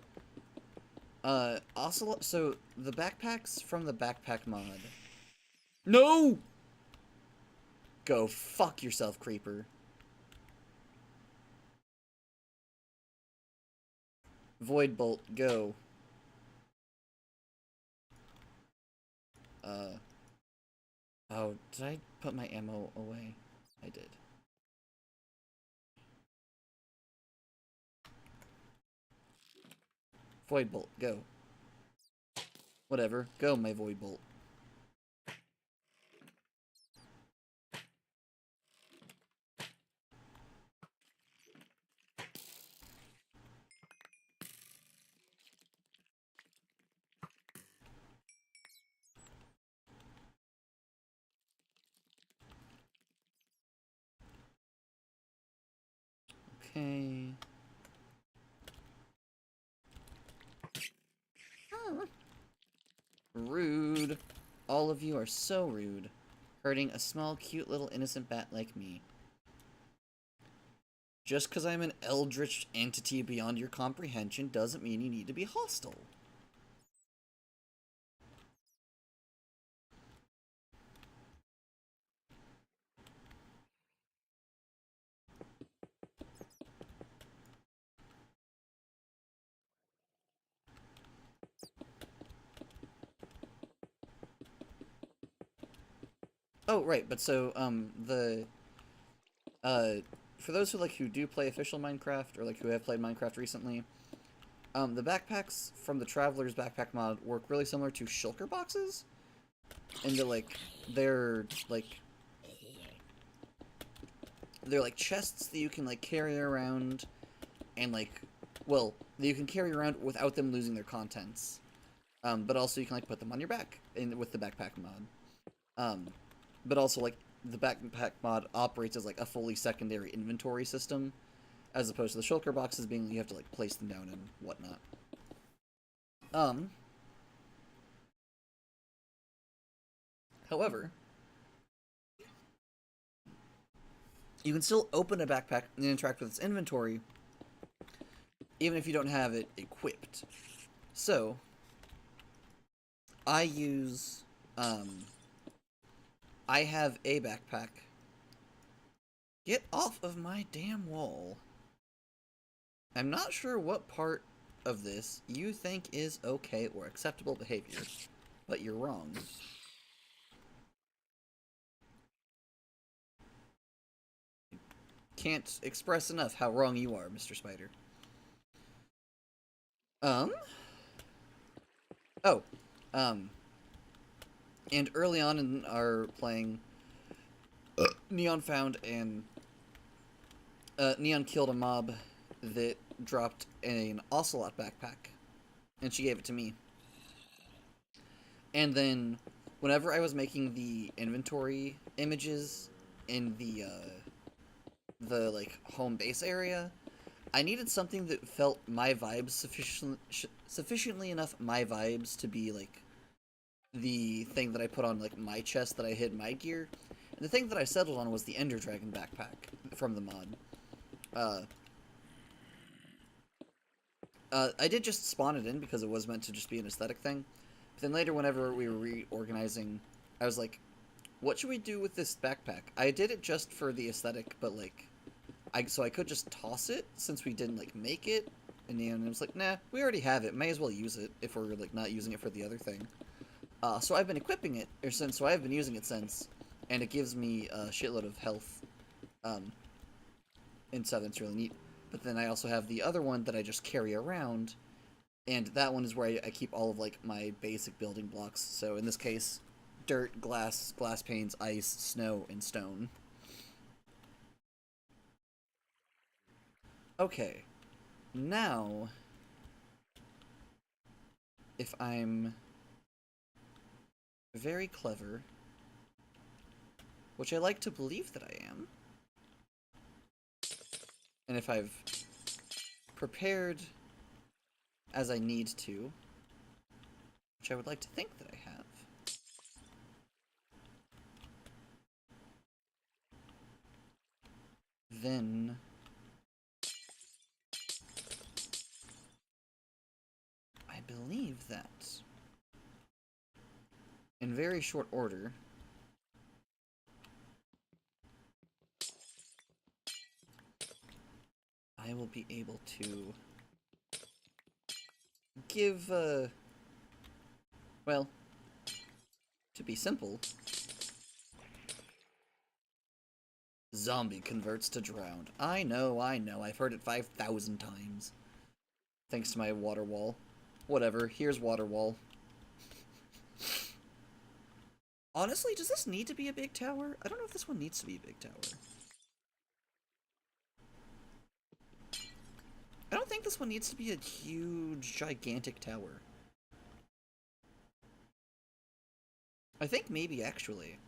Ocelot... So, the backpacks from the backpack mod... No! Go fuck yourself, creeper. Void Bolt, go. Oh, did I put my ammo away? I did. Void Bolt, go. Whatever, go, my Void Bolt. Okay. Rude. All of you are so rude. Hurting a small, cute little innocent bat like me. Just because I'm an eldritch entity beyond your comprehension doesn't mean you need to be hostile. Oh, right, but so, for those who do play official Minecraft, or, who have played Minecraft recently, the backpacks from the Traveler's Backpack mod work really similar to shulker boxes, and they're chests that you can, carry around, and, well, that you can carry around without them losing their contents. But also you can, put them on your back, with the backpack mod. But also, the backpack mod operates as, a fully secondary inventory system, as opposed to the shulker boxes being you have to, place them down and whatnot. However, you can still open a backpack and interact with its inventory, even if you don't have it equipped. So, I use, I have a backpack. Get off of my damn wall. I'm not sure what part of this you think is okay or acceptable behavior, but you're wrong. Can't express enough how wrong you are, Mr. Spider. Oh, and early on in our playing, Neon found and Neon killed a mob that dropped an Ocelot backpack, and she gave it to me. And then, whenever I was making the inventory images in the home base area, I needed something that felt my vibes sufficiently enough my vibes to be the thing that I put on my chest that I hid my gear. And the thing that I settled on was the Ender Dragon backpack from the mod. I did just spawn it in because it was meant to just be an aesthetic thing. But then later, whenever we were reorganizing, I was like, what should we do with this backpack? I did it just for the aesthetic, but so I could just toss it since we didn't make it. And I was like, nah, we already have it. May as well use it if we're like not using it for the other thing. So I've been equipping it, so I've been using it since, and it gives me a shitload of health, and stuff that's really neat. But then I also have the other one that I just carry around, and that one is where I keep all of like my basic building blocks. So in this case, dirt, glass panes, ice, snow, and stone. Okay, now if I'm very clever, which I like to believe that I am, and if I've prepared as I need to, which I would like to think that I have, then I believe that in very short order, I will be able to give, well, to be simple, zombie converts to drowned. I know, I've heard it 5,000 times. Thanks to my water wall. Whatever, here's water wall. Honestly, does this need to be a big tower? I don't know if this one needs to be a big tower. I don't think this one needs to be a huge, gigantic tower. I think maybe, actually.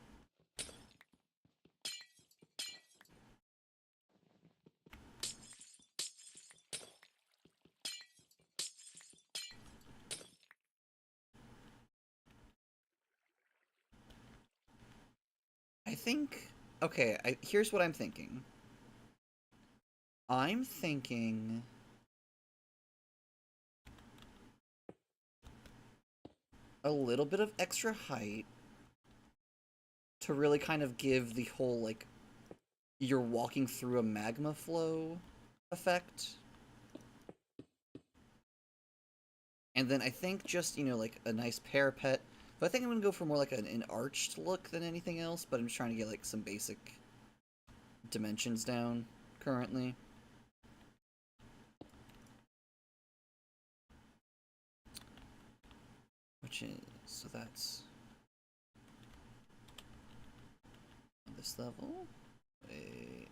I think... Okay, here's what I'm thinking. I'm thinking... a little bit of extra height to really kind of give the whole, like, you're walking through a magma flow effect. And then I think just, you know, like, a nice parapet. But I think I'm gonna go for more like an arched look than anything else, but I'm just trying to get, like, some basic dimensions down currently. Which is, so that's on this level. Wait.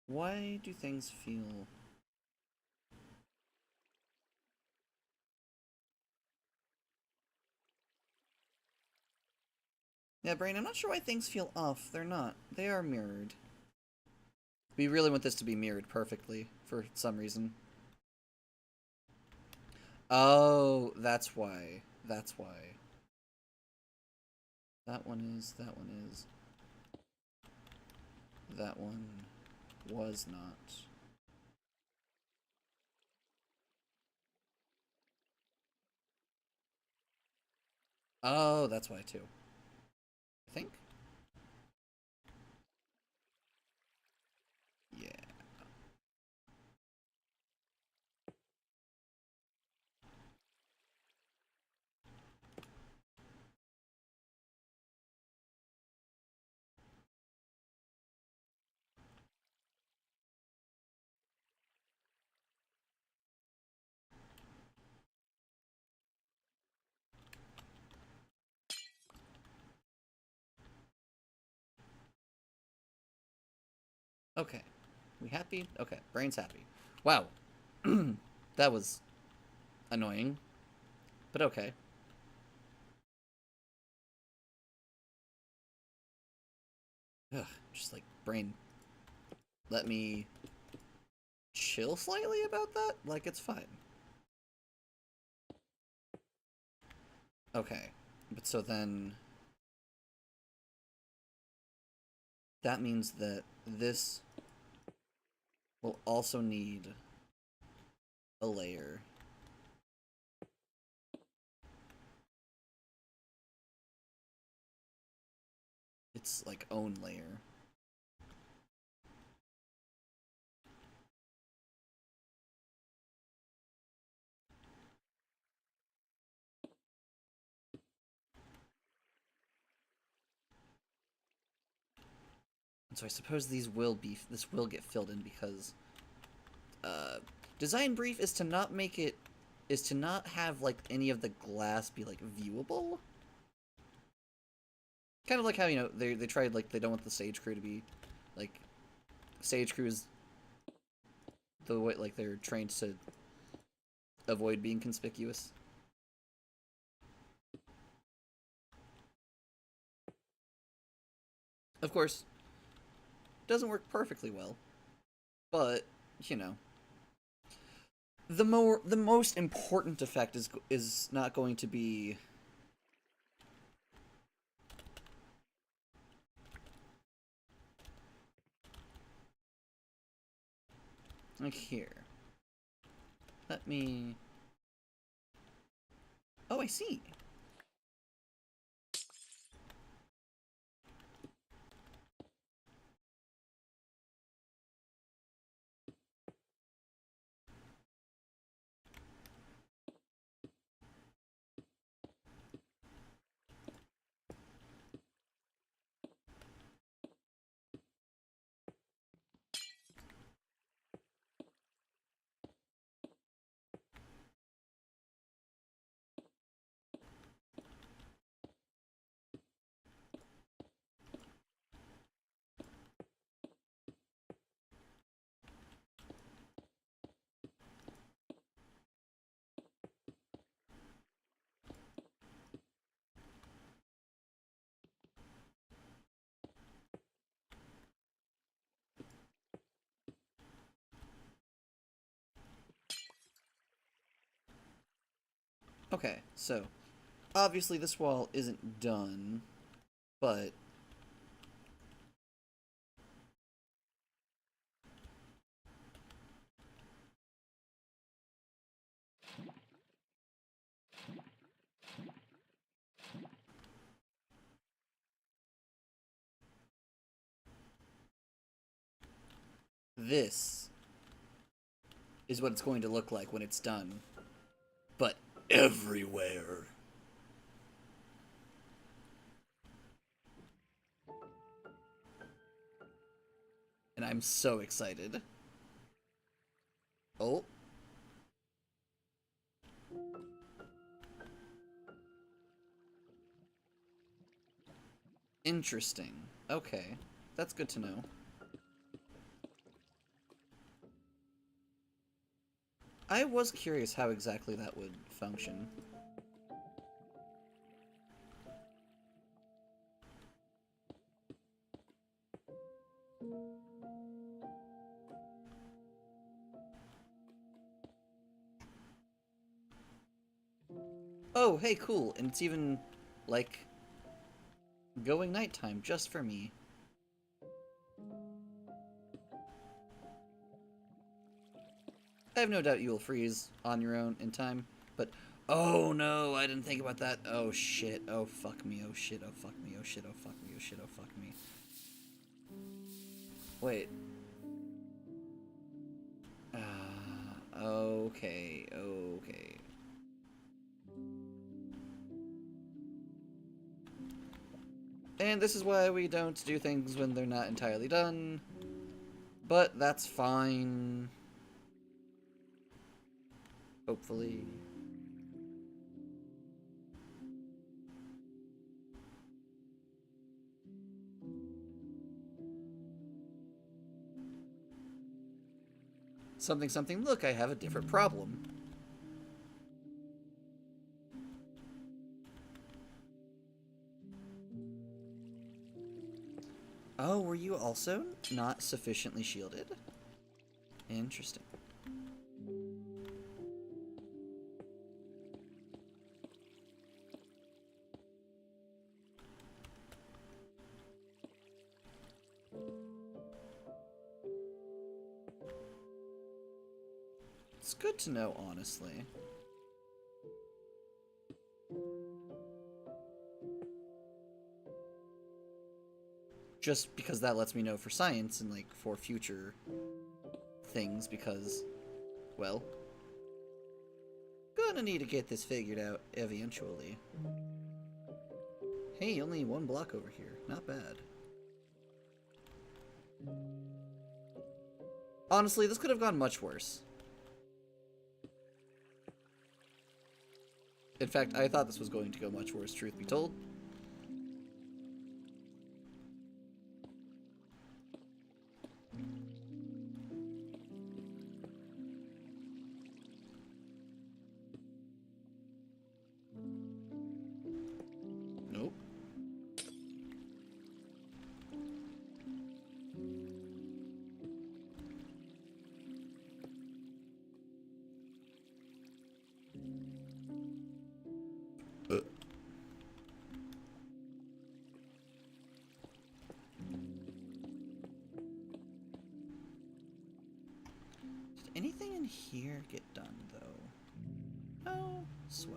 Why do things feel... Yeah, Brain, I'm not sure why things feel off. They're not. They are mirrored. We really want this to be mirrored perfectly, for some reason. Oh, that's why. That's why. That one is, that one is. That one was not. Oh, that's why too. I think? Yeah. Okay. We happy? Okay, Brain's happy. Wow. That was annoying. But okay. Ugh, just like, Brain, let me chill slightly about that? Like, it's fine. Okay. But so then... that means that this will also need a layer. its like own layer. And so I suppose this will get filled in because design brief is to not have like any of the glass be like viewable. Kind of like how, you know, they tried, like, they don't want the stage crew to be like, stage crews, the way like they're trained to avoid being conspicuous. Of course, doesn't work perfectly well, but you know, the most important effect is not going to be like here. Let me. Oh, I see. Okay, so obviously this wall isn't done, but this is what it's going to look like when it's done. But everywhere. And I'm so excited. Oh. Interesting. Okay. That's good to know. I was curious how exactly that would function. Oh, hey, cool. And it's even, like, going nighttime just for me. I have no doubt you will freeze on your own in time, but oh no, I didn't think about that. Oh shit, oh fuck me, oh shit, oh fuck me, oh shit, oh fuck me, oh shit, oh fuck me. Wait. Okay, okay. And this is why we don't do things when they're not entirely done. But that's fine. Hopefully. Something, something, look, I have a different problem. Oh, were you also not sufficiently shielded? Interesting. It's good to know, honestly. just because that lets me know for science and, like, for future things, because, well, gonna need to get this figured out eventually. Hey, only one block over here. Not bad. Honestly, this could have gone much worse. In fact, I thought this was going to go much worse, truth be told. Nope. Did anything in here get done, though? Oh, swell.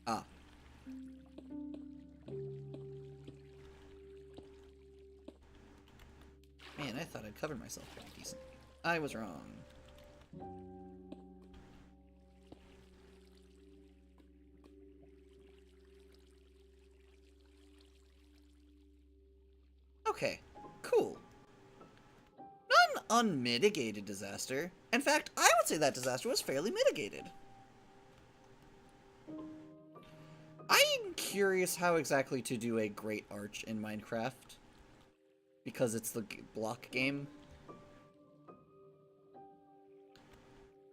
Ah. Man, I thought I'd covered myself pretty decent. I was wrong. Okay, cool. Not an unmitigated disaster. In fact, I would say that disaster was fairly mitigated. I'm curious how exactly to do a Great Arch in Minecraft. Because it's the block game.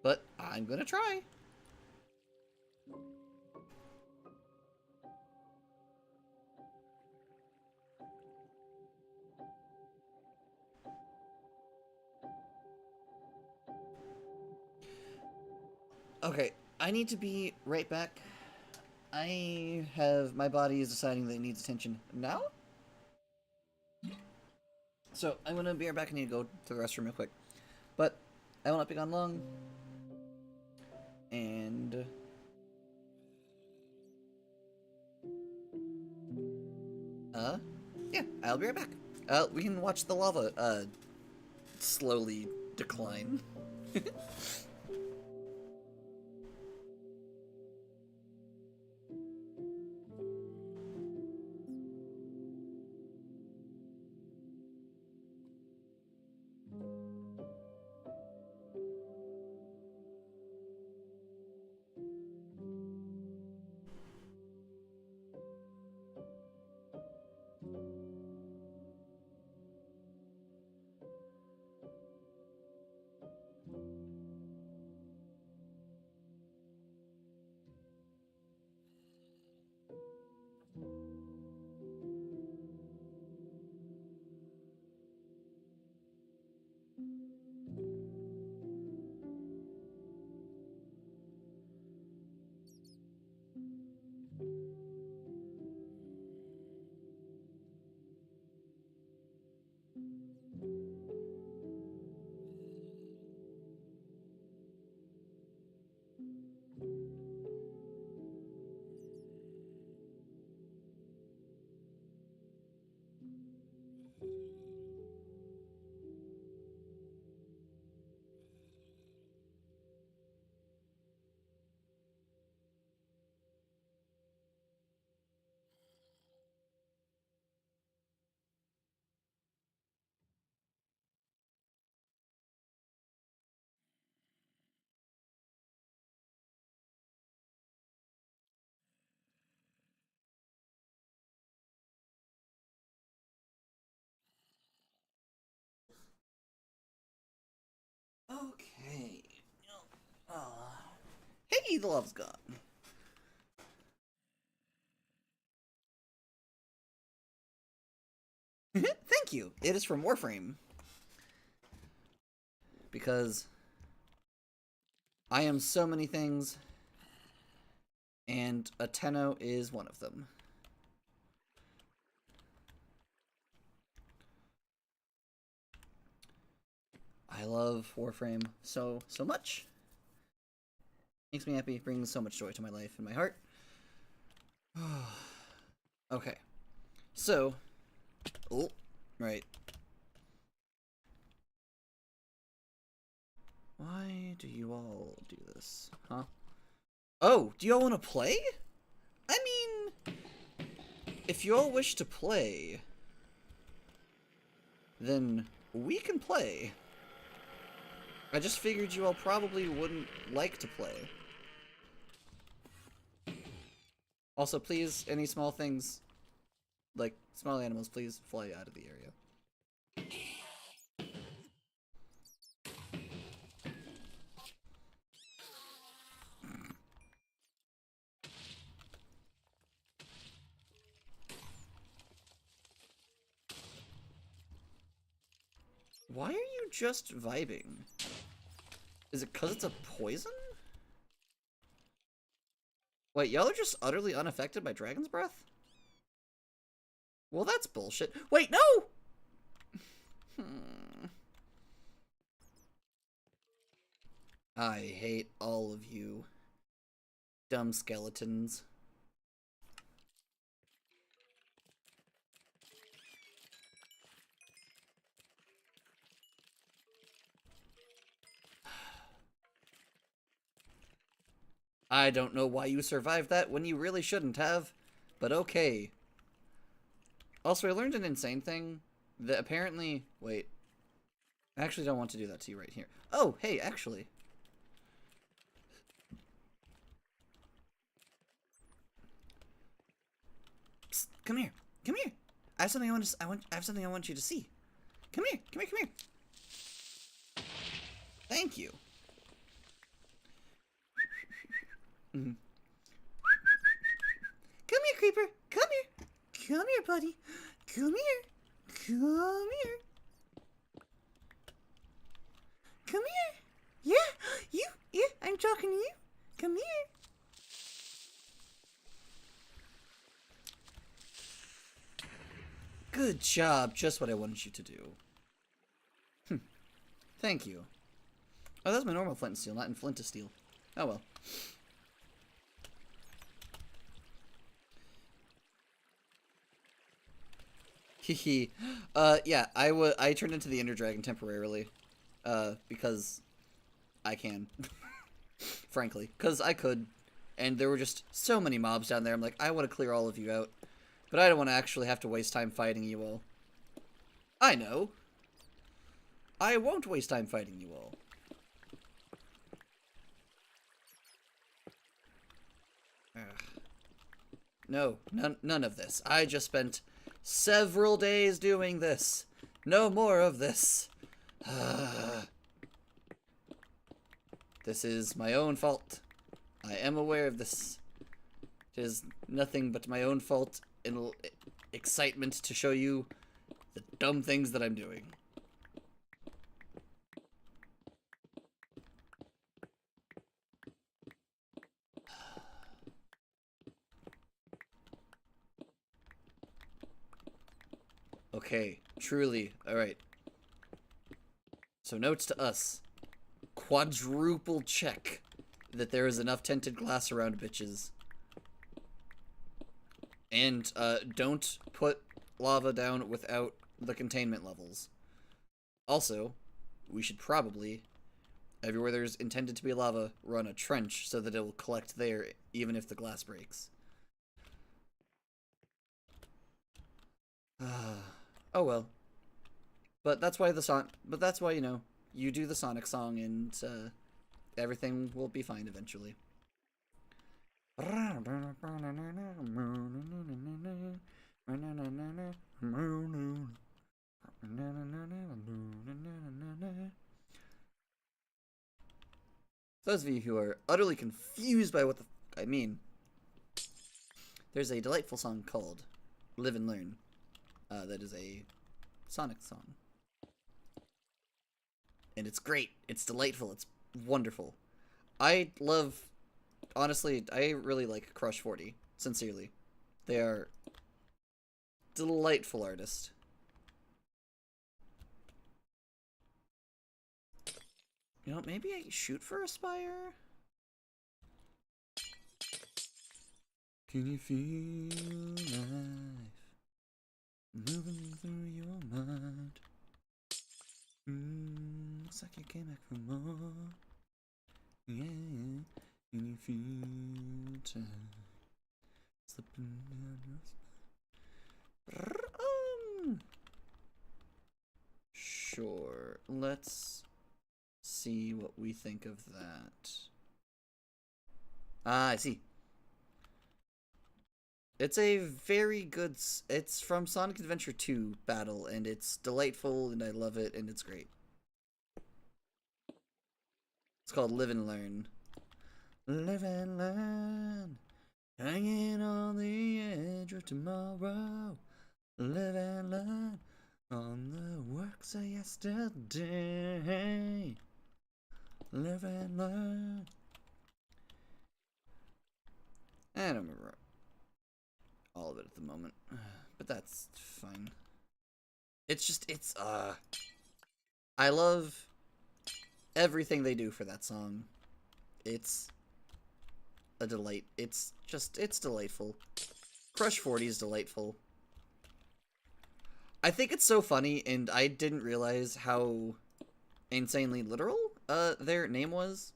But I'm gonna try. Okay, I need to be right back. My body is deciding that it needs attention now? So, I'm gonna be right back. I need to go to the restroom real quick. But, I will not be gone long. And... yeah, I'll be right back. We can watch the lava, slowly decline. Okay. Hey, the love's gone. Thank you. It is from Warframe. Because I am so many things, and a Tenno is one of them. I love Warframe so much. Makes me happy, brings so much joy to my life and my heart. Okay. So, oh, right. Why do you all do this? Huh? Oh, do you all want to play? I mean, if you all wish to play, then we can play. I just figured you all probably wouldn't like to play. Also, please, any small things, like small animals, please fly out of the area. Why are you just vibing? Is it because it's a poison? Wait, y'all are just utterly unaffected by dragon's breath? Well, that's bullshit. Wait, no! I hate all of you. Dumb skeletons. I don't know why you survived that when you really shouldn't have, but okay. Also, I learned an insane thing that apparently... Wait. I actually don't want to do that to you right here. Oh, hey, actually. Psst, come here. Come here. I have something I have something I want you to see. Come here. Come here. Come here. Thank you. Mm-hmm. Come here, creeper. Come here. Come here, buddy. Come here. Come here. Come here. Yeah, yeah, I'm talking to you. Come here. Good job. Just what I wanted you to do. Thank you. Oh, that's my normal flint and steel, not in flint to steel. Oh well. Hehe. Yeah, I turned into the Ender Dragon temporarily. Because I can. Frankly. Because I could. And there were just so many mobs down there. I'm like, I want to clear all of you out. But I don't want to actually have to waste time fighting you all. I know. I won't waste time fighting you all. Ugh. No, none of this. I just spent several days doing this. No more of this. This is my own fault. I am aware of this. It is nothing but my own fault and excitement to show you the dumb things that I'm doing. Okay, truly. Alright. So notes to us. Quadruple check that there is enough tinted glass around bitches. And, don't put lava down without the containment levels. Also, we should probably, everywhere there's intended to be lava, run a trench so that it will collect there even if the glass breaks. Oh well. But that's why you know, you do the Sonic song and everything will be fine eventually. Those of you who are utterly confused by what the I mean, there's a delightful song called Live and Learn. That is a Sonic song. And it's great. It's delightful. It's wonderful. Honestly, I really like Crush 40. Sincerely. They are delightful artists. You know, maybe I shoot for Aspire? Can you feel life moving through your mind? Looks like you came back for more. Yeah, can you feel time slipping down your spine? Sure, let's see what we think of that. Ah, I see. It's a very good... It's from Sonic Adventure 2 Battle, and it's delightful, and I love it, and it's great. It's called Live and Learn. Live and learn, hanging on the edge of tomorrow. Live and learn on the works of yesterday. Live and learn. I don't remember all of it at the moment, but that's fine. It's just, I love everything they do for that song. It's a delight. It's delightful. Crush 40 is delightful. I think it's so funny, and I didn't realize how insanely literal their name was.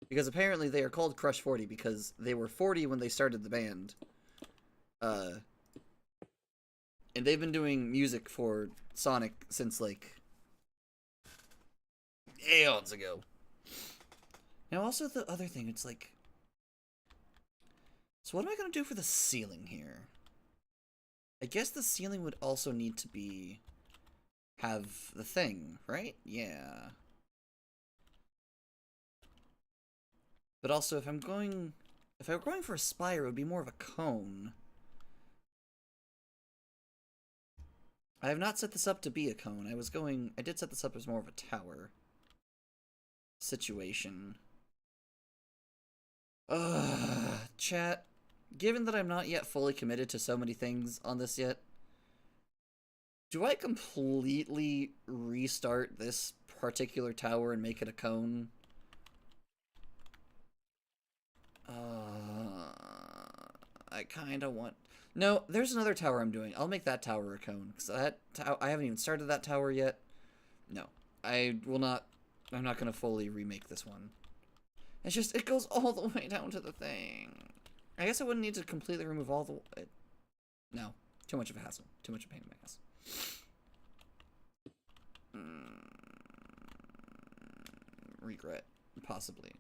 Because apparently they are called Crush 40 because they were 40 when they started the band. And they've been doing music for Sonic since, like, aeons ago. Now, also the other thing, it's like... So what am I going to do for the ceiling here? I guess the ceiling would also need to be... have the thing, right? Yeah. But also, if I were going for a spire, it would be more of a cone. I have not set this up to be a cone. I did set this up as more of a tower situation. Chat, given that I'm not yet fully committed to so many things on this yet, do I completely restart this particular tower and make it a cone? I kind of want... No, there's another tower I'm doing. I'll make that tower a cone, because I haven't even started that tower yet. No, I will not... I'm not going to fully remake this one. It's just, it goes all the way down to the thing. I guess I wouldn't need to completely remove all the... No, too much of a hassle. Too much of a pain in my ass. Regret, possibly.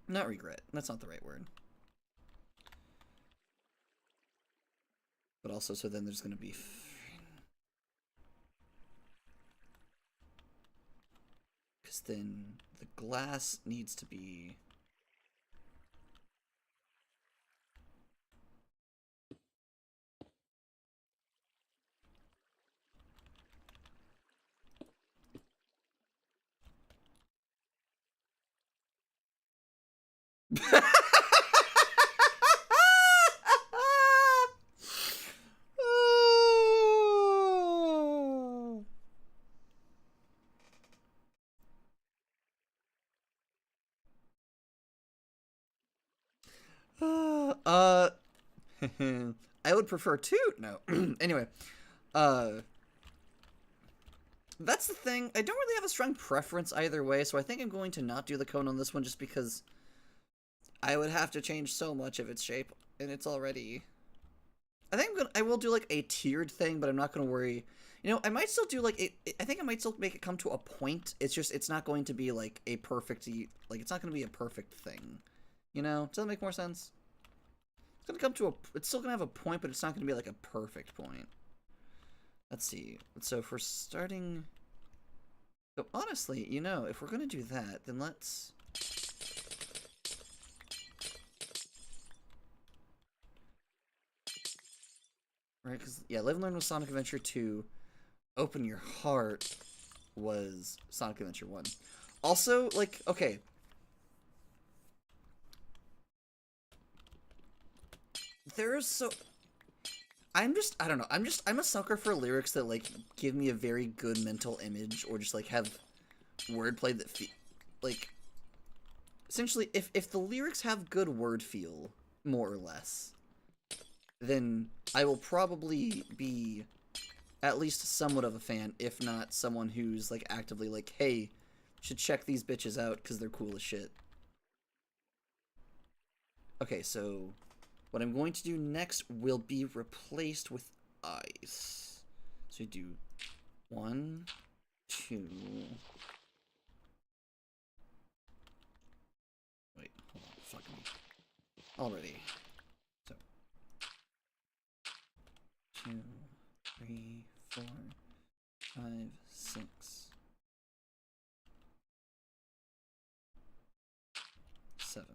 Not regret. That's not the right word. But also, so then there's going to be... Because then the glass needs to be... I would prefer two. No. Anyway, that's the thing. I don't really have a strong preference either way, so I think I'm going to not do the cone on this one just because I would have to change so much of its shape, and it's already... I think I will do, like, a tiered thing, but I'm not going to worry. You know, I might still do, like, I think I might still make it come to a point. It's just, it's not going to be, like, a perfect... Like, it's not going to be a perfect thing. You know? Does that make more sense? It's going to come to a... It's still going to have a point, but it's not going to be, like, a perfect point. Let's see. So, if we're starting... So, honestly, you know, if we're going to do that, then let's... Right, because, yeah, Live and Learn was Sonic Adventure 2. Open Your Heart was Sonic Adventure 1. Also, like, okay. There's so... I don't know, I'm a sucker for lyrics that, like, give me a very good mental image, or just, like, have wordplay that like essentially if the lyrics have good word feel, more or less, then I will probably be at least somewhat of a fan, if not someone who's like actively like, hey, should check these bitches out because they're cool as shit. Okay, so what I'm going to do next will be replaced with ice. So you do 1, 2. Wait, hold on, fuck me. Already. So 2, 3, 4, 5, 6, 7.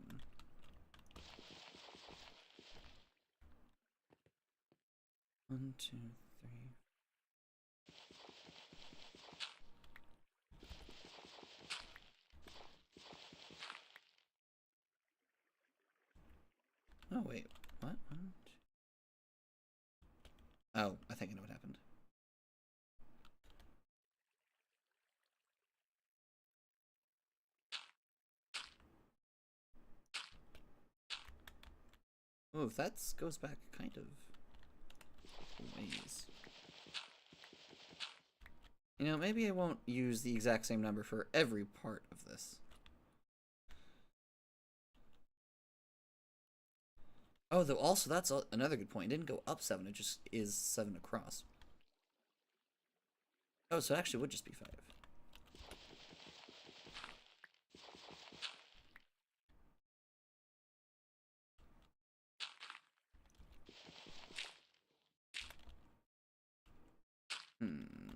One, two, three. Oh wait, what? Oh, I think I know what happened. Oh, that goes back kind of ways. You know, maybe I won't use the exact same number for every part of this. Oh, though also that's another good point. It didn't go up 7, it just is 7 across. Oh, so it actually would just be 5.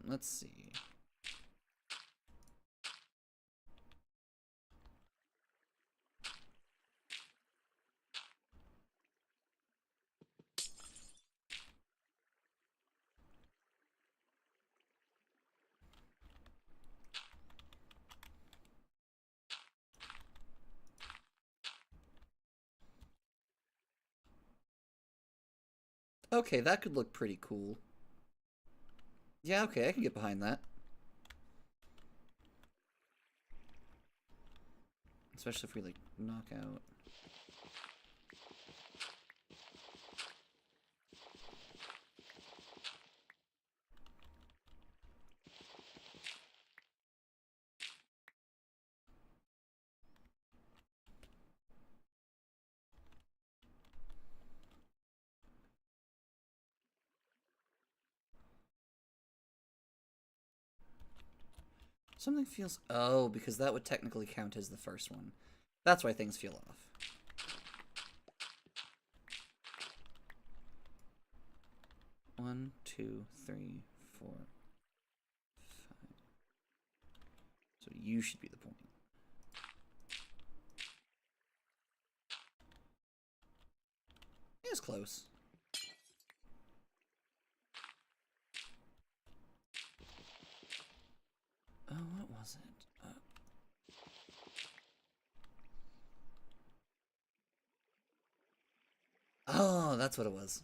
Let's see. Okay, that could look pretty cool. Yeah, okay, I can get behind that. Especially if we, like, knock out. Something feels... Oh, because that would technically count as the first one. That's why things feel off. One, two, three, 4, 5. So you should be the point. It was close. Oh, what was it? Oh, that's what it was.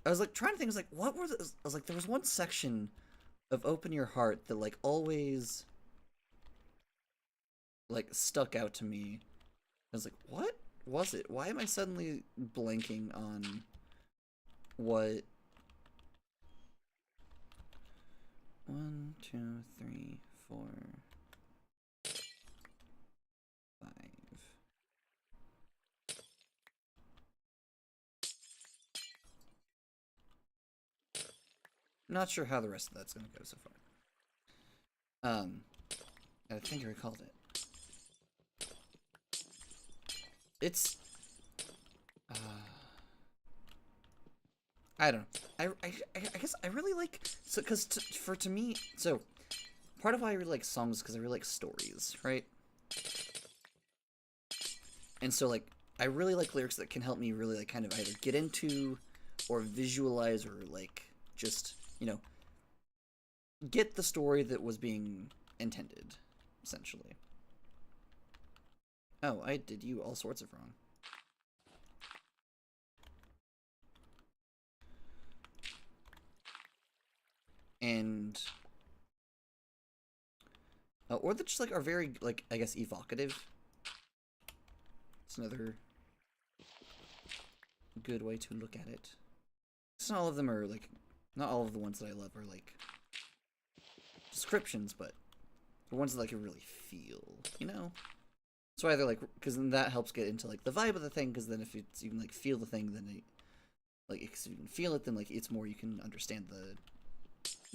I was like trying to think. I was like, what were the? I was like, there was one section of "Open Your Heart" that like always like stuck out to me. I was like, what was it? Why am I suddenly blanking on what? 1, 2, 3, 4, 5. Not sure how the rest of that's gonna go so far. I think I recalled it. It's I don't know. I guess I really like so because to me so part of why I really like songs is because I really like stories, right? And so like I really like lyrics that can help me really like kind of either get into or visualize or like just get the story that was being intended, essentially. Oh, I did you all sorts of wrong. And Or that just, like, are very, like, I guess, evocative. It's another good way to look at it. Not all of them are, like, not all of the ones that I love are, like, descriptions, but the ones that I can really feel, you know? So either, like, because then that helps get into, like, the vibe of the thing, because then if you can, like, feel the thing, then it, like, if you can feel it, then, like, it's more you can understand the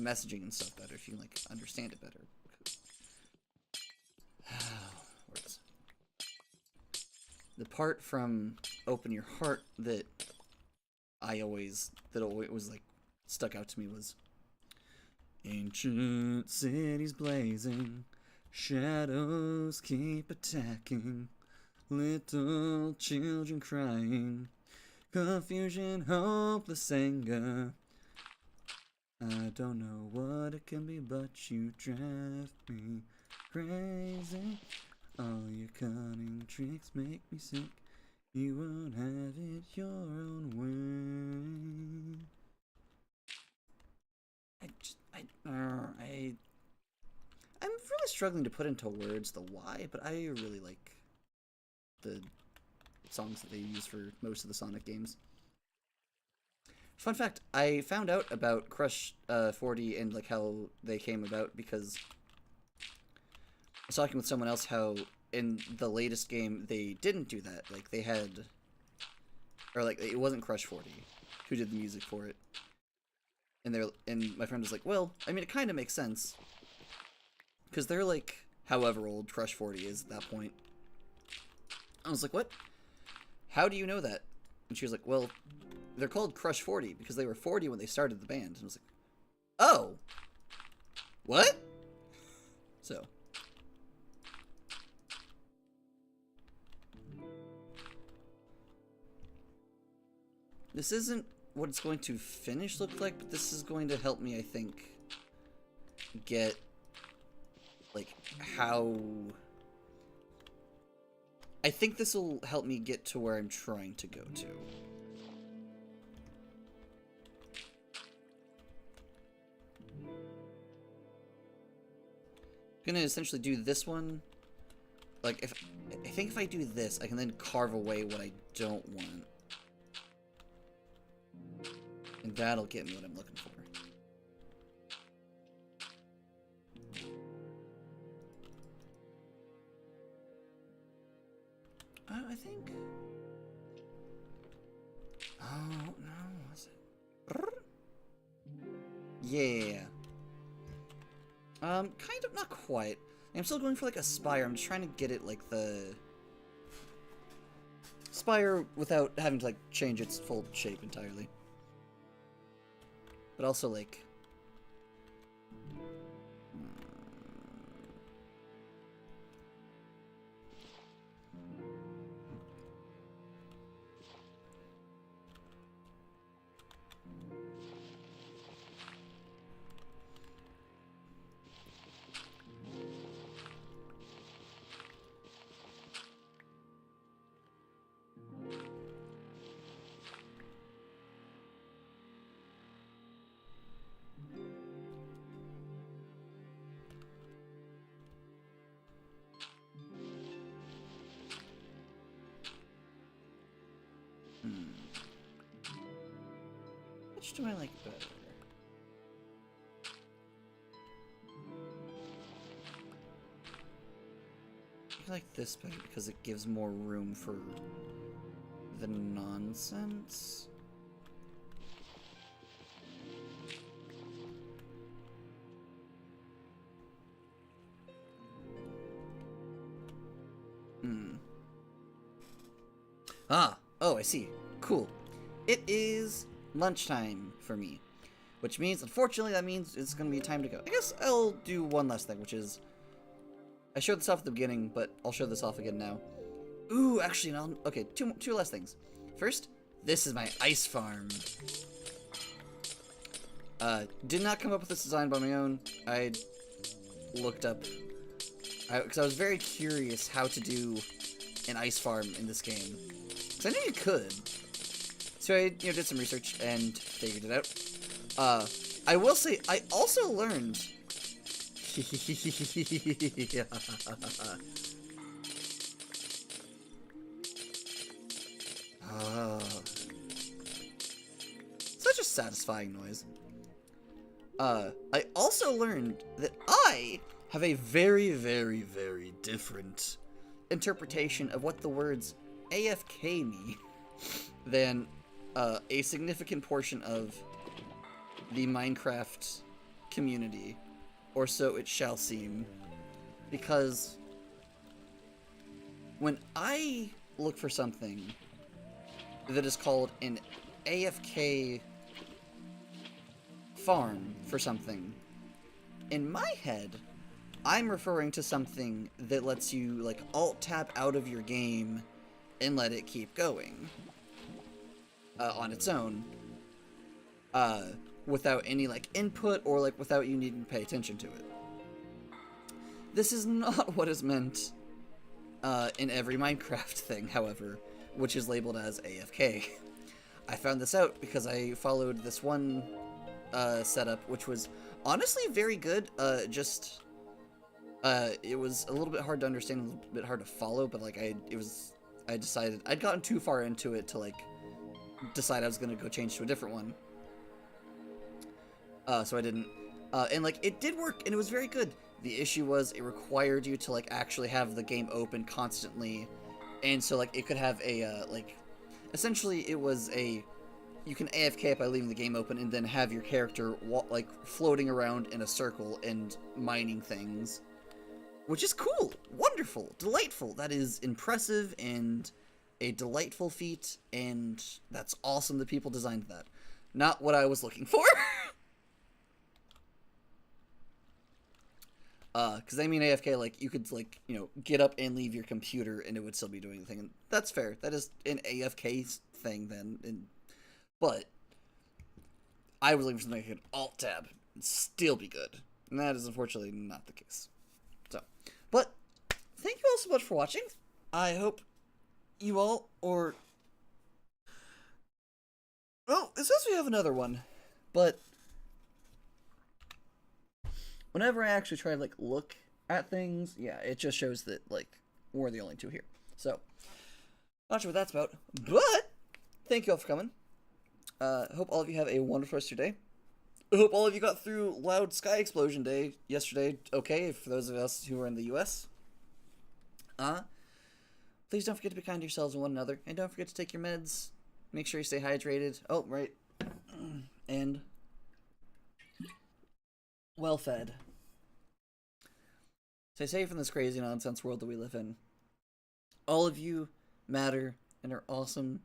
messaging and stuff better, if you can, like, understand it better. Words. The part from Open Your Heart that always like stuck out to me was ancient cities blazing, shadows keep attacking, little children crying, confusion, hopeless anger. I don't know what it can be, but you drive me crazy. All your cunning tricks make me sick. You won't have it your own way. I'm really struggling to put into words the why, but I really like the songs that they use for most of the Sonic games. Fun fact, I found out about Crush 40 and like how they came about because I was talking with someone else how in the latest game they didn't do that. Like they had, or like it wasn't Crush 40 who did the music for it. And my friend was like, well, I mean, it kind of makes sense because they're like however old Crush 40 is at that point. I was like, what? How do you know that? And she was like, well, they're called Crush 40 because they were 40 when they started the band. And I was like, oh, what? So. This isn't what it's going to finish look like, but this is going to help me, I think, get, like, how... I think this will help me get to where I'm trying to go to. I'm gonna essentially do this one. Like, I think if I do this, I can then carve away what I don't want. And that'll get me what I'm looking for. I think... Oh, no, was it? Yeah. Kind of, not quite. I'm still going for, like, a spire. I'm just trying to get it, like, the... spire without having to, like, change its full shape entirely. But also, like... Which do I like better? I like this better because it gives more room for the nonsense. Ah! Oh, I see. Cool. It is lunchtime for me. Which means, unfortunately, that means it's going to be time to go. I guess I'll do one last thing, which is... I showed this off at the beginning, but I'll show this off again now. Ooh, actually, no. Okay, two last things. First, this is my ice farm. Did not come up with this design by my own. I looked up... because I was very curious how to do an ice farm in this game. Because I knew you could. So I did some research and figured it out. I will say, I also learned Ah. Such a satisfying noise. I also learned that I have a very, very, very different interpretation of what the words AFK mean than a significant portion of the Minecraft community, or so it shall seem. Because when I look for something that is called an AFK farm for something, in my head, I'm referring to something that lets you, like, alt-tab out of your game and let it keep going on its own, without any, like, input or, like, without you needing to pay attention to it. This is not what is meant in every Minecraft thing, however, which is labeled as AFK. I found this out because I followed this one setup, which was honestly very good. It was a little bit hard to understand, a little bit hard to follow, but like I decided I'd gotten too far into it to like decide I was gonna go change to a different one. So I didn't. And like it did work, and it was very good. The issue was it required you to like actually have the game open constantly, and so like it could have a like essentially it was a you can AFK it by leaving the game open and then have your character like floating around in a circle and mining things, which is cool, wonderful, delightful. That is impressive and a delightful feat, and that's awesome that people designed that. Not what I was looking for. Because I mean AFK, like, you could, like, you know, get up and leave your computer and it would still be doing the thing, and that's fair. That is an AFK thing then, but I was looking for something I could alt-tab and still be good, and that is unfortunately not the case. So, but, thank you all so much for watching. I hope you all, well, it says we have another one, but whenever I actually try to, like, look at things, yeah, it just shows that, like, we're the only two here. So, not sure what that's about, but thank you all for coming. Hope all of you have a wonderful rest of your day. I hope all of you got through Loud Sky Explosion Day yesterday okay, for those of us who are in the US. Please don't forget to be kind to yourselves and one another, and don't forget to take your meds. Make sure you stay hydrated. Oh, right. And well fed. Stay safe in this crazy nonsense world that we live in. All of you matter and are awesome.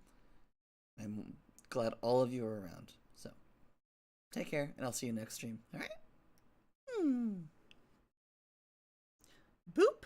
I'm glad all of you are around. So, take care, and I'll see you next stream. Alright? Boop.